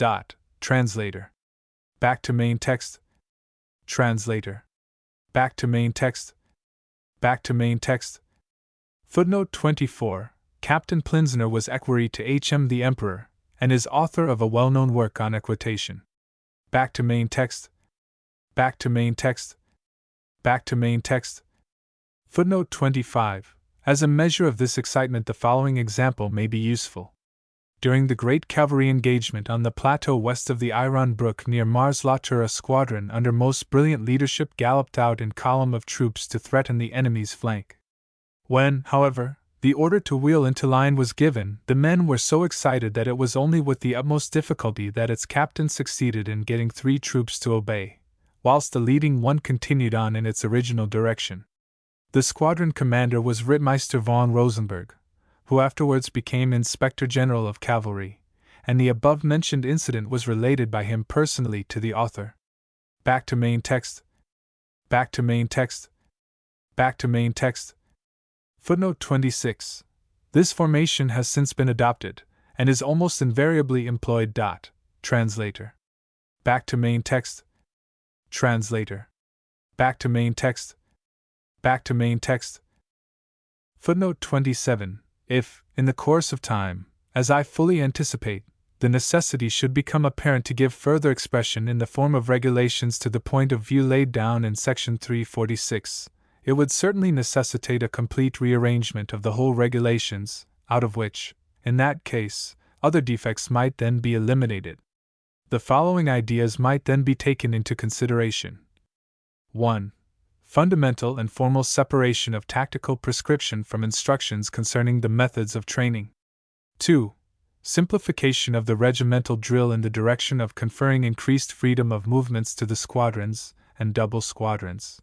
Translator. Back to main text. Translator. Back to main text. Back to main text. Footnote 24. Captain Plinsner was equerry to H.M. the Emperor, and is author of a well-known work on equitation. Back to main text. Back to main text. Back to main text. Footnote 25. As a measure of this excitement, the following example may be useful. During the great cavalry engagement on the plateau west of the Iron Brook near Mars-la-Tour, a squadron under most brilliant leadership galloped out in column of troops to threaten the enemy's flank. When, however, the order to wheel into line was given, the men were so excited that it was only with the utmost difficulty that its captain succeeded in getting 3 troops to obey, whilst the leading one continued on in its original direction. The squadron commander was Rittmeister von Rosenberg, who afterwards became Inspector General of Cavalry, and the above-mentioned incident was related by him personally to the author. Back to main text. Back to main text. Back to main text. Footnote 26. This formation has since been adopted, and is almost invariably employed. Translator. Back to main text. Translator. Back to main text. Back to main text. Footnote 27. If, in the course of time, as I fully anticipate, the necessity should become apparent to give further expression in the form of regulations to the point of view laid down in section 346, it would certainly necessitate a complete rearrangement of the whole regulations, out of which, in that case, other defects might then be eliminated. The following ideas might then be taken into consideration. 1. Fundamental and formal separation of tactical prescription from instructions concerning the methods of training. 2. Simplification of the regimental drill in the direction of conferring increased freedom of movements to the squadrons and double squadrons.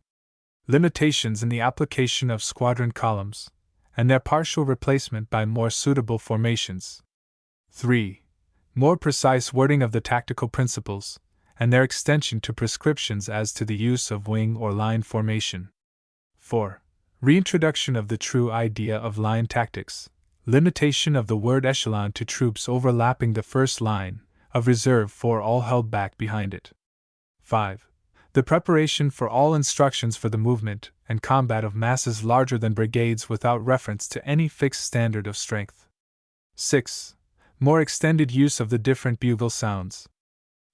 Limitations in the application of squadron columns, and their partial replacement by more suitable formations. 3. More precise wording of the tactical principles, and their extension to prescriptions as to the use of wing or line formation. 4. Reintroduction of the true idea of line tactics, limitation of the word echelon to troops overlapping the first line of reserve for all held back behind it. 5. The preparation for all instructions for the movement and combat of masses larger than brigades without reference to any fixed standard of strength. 6. More extended use of the different bugle sounds.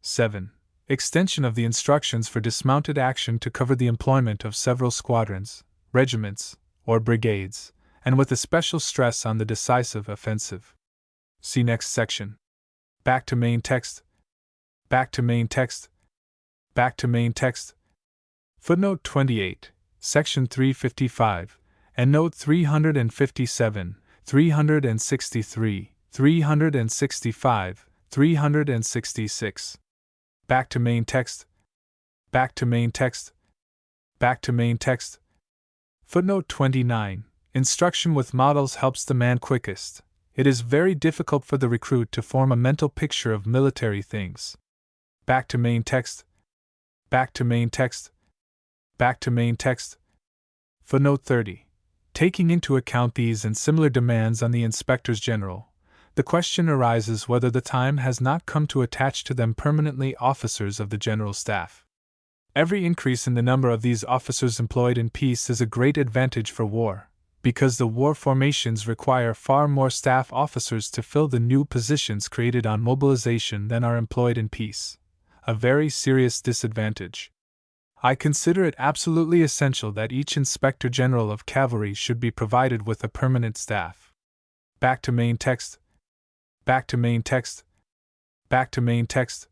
7. Extension of the instructions for dismounted action to cover the employment of several squadrons, regiments, or brigades, and with a special stress on the decisive offensive. See next section. Back to main text. Back to main text. Back to main text. Footnote 28, section 355, and note 357, 363, 365, 366. Back to main text. Back to main text. Back to main text. Footnote 29. Instruction with models helps the man quickest. It is very difficult for the recruit to form a mental picture of military things. Back to main text. Back to main text. Back to main text. Footnote 30. Taking into account these and similar demands on the Inspectors General, the question arises whether the time has not come to attach to them permanently officers of the General Staff. Every increase in the number of these officers employed in peace is a great advantage for war, because the war formations require far more staff officers to fill the new positions created on mobilization than are employed in peace, a very serious disadvantage. I consider it absolutely essential that each Inspector General of Cavalry should be provided with a permanent staff. Back to main text. Back to main text. Back to main text.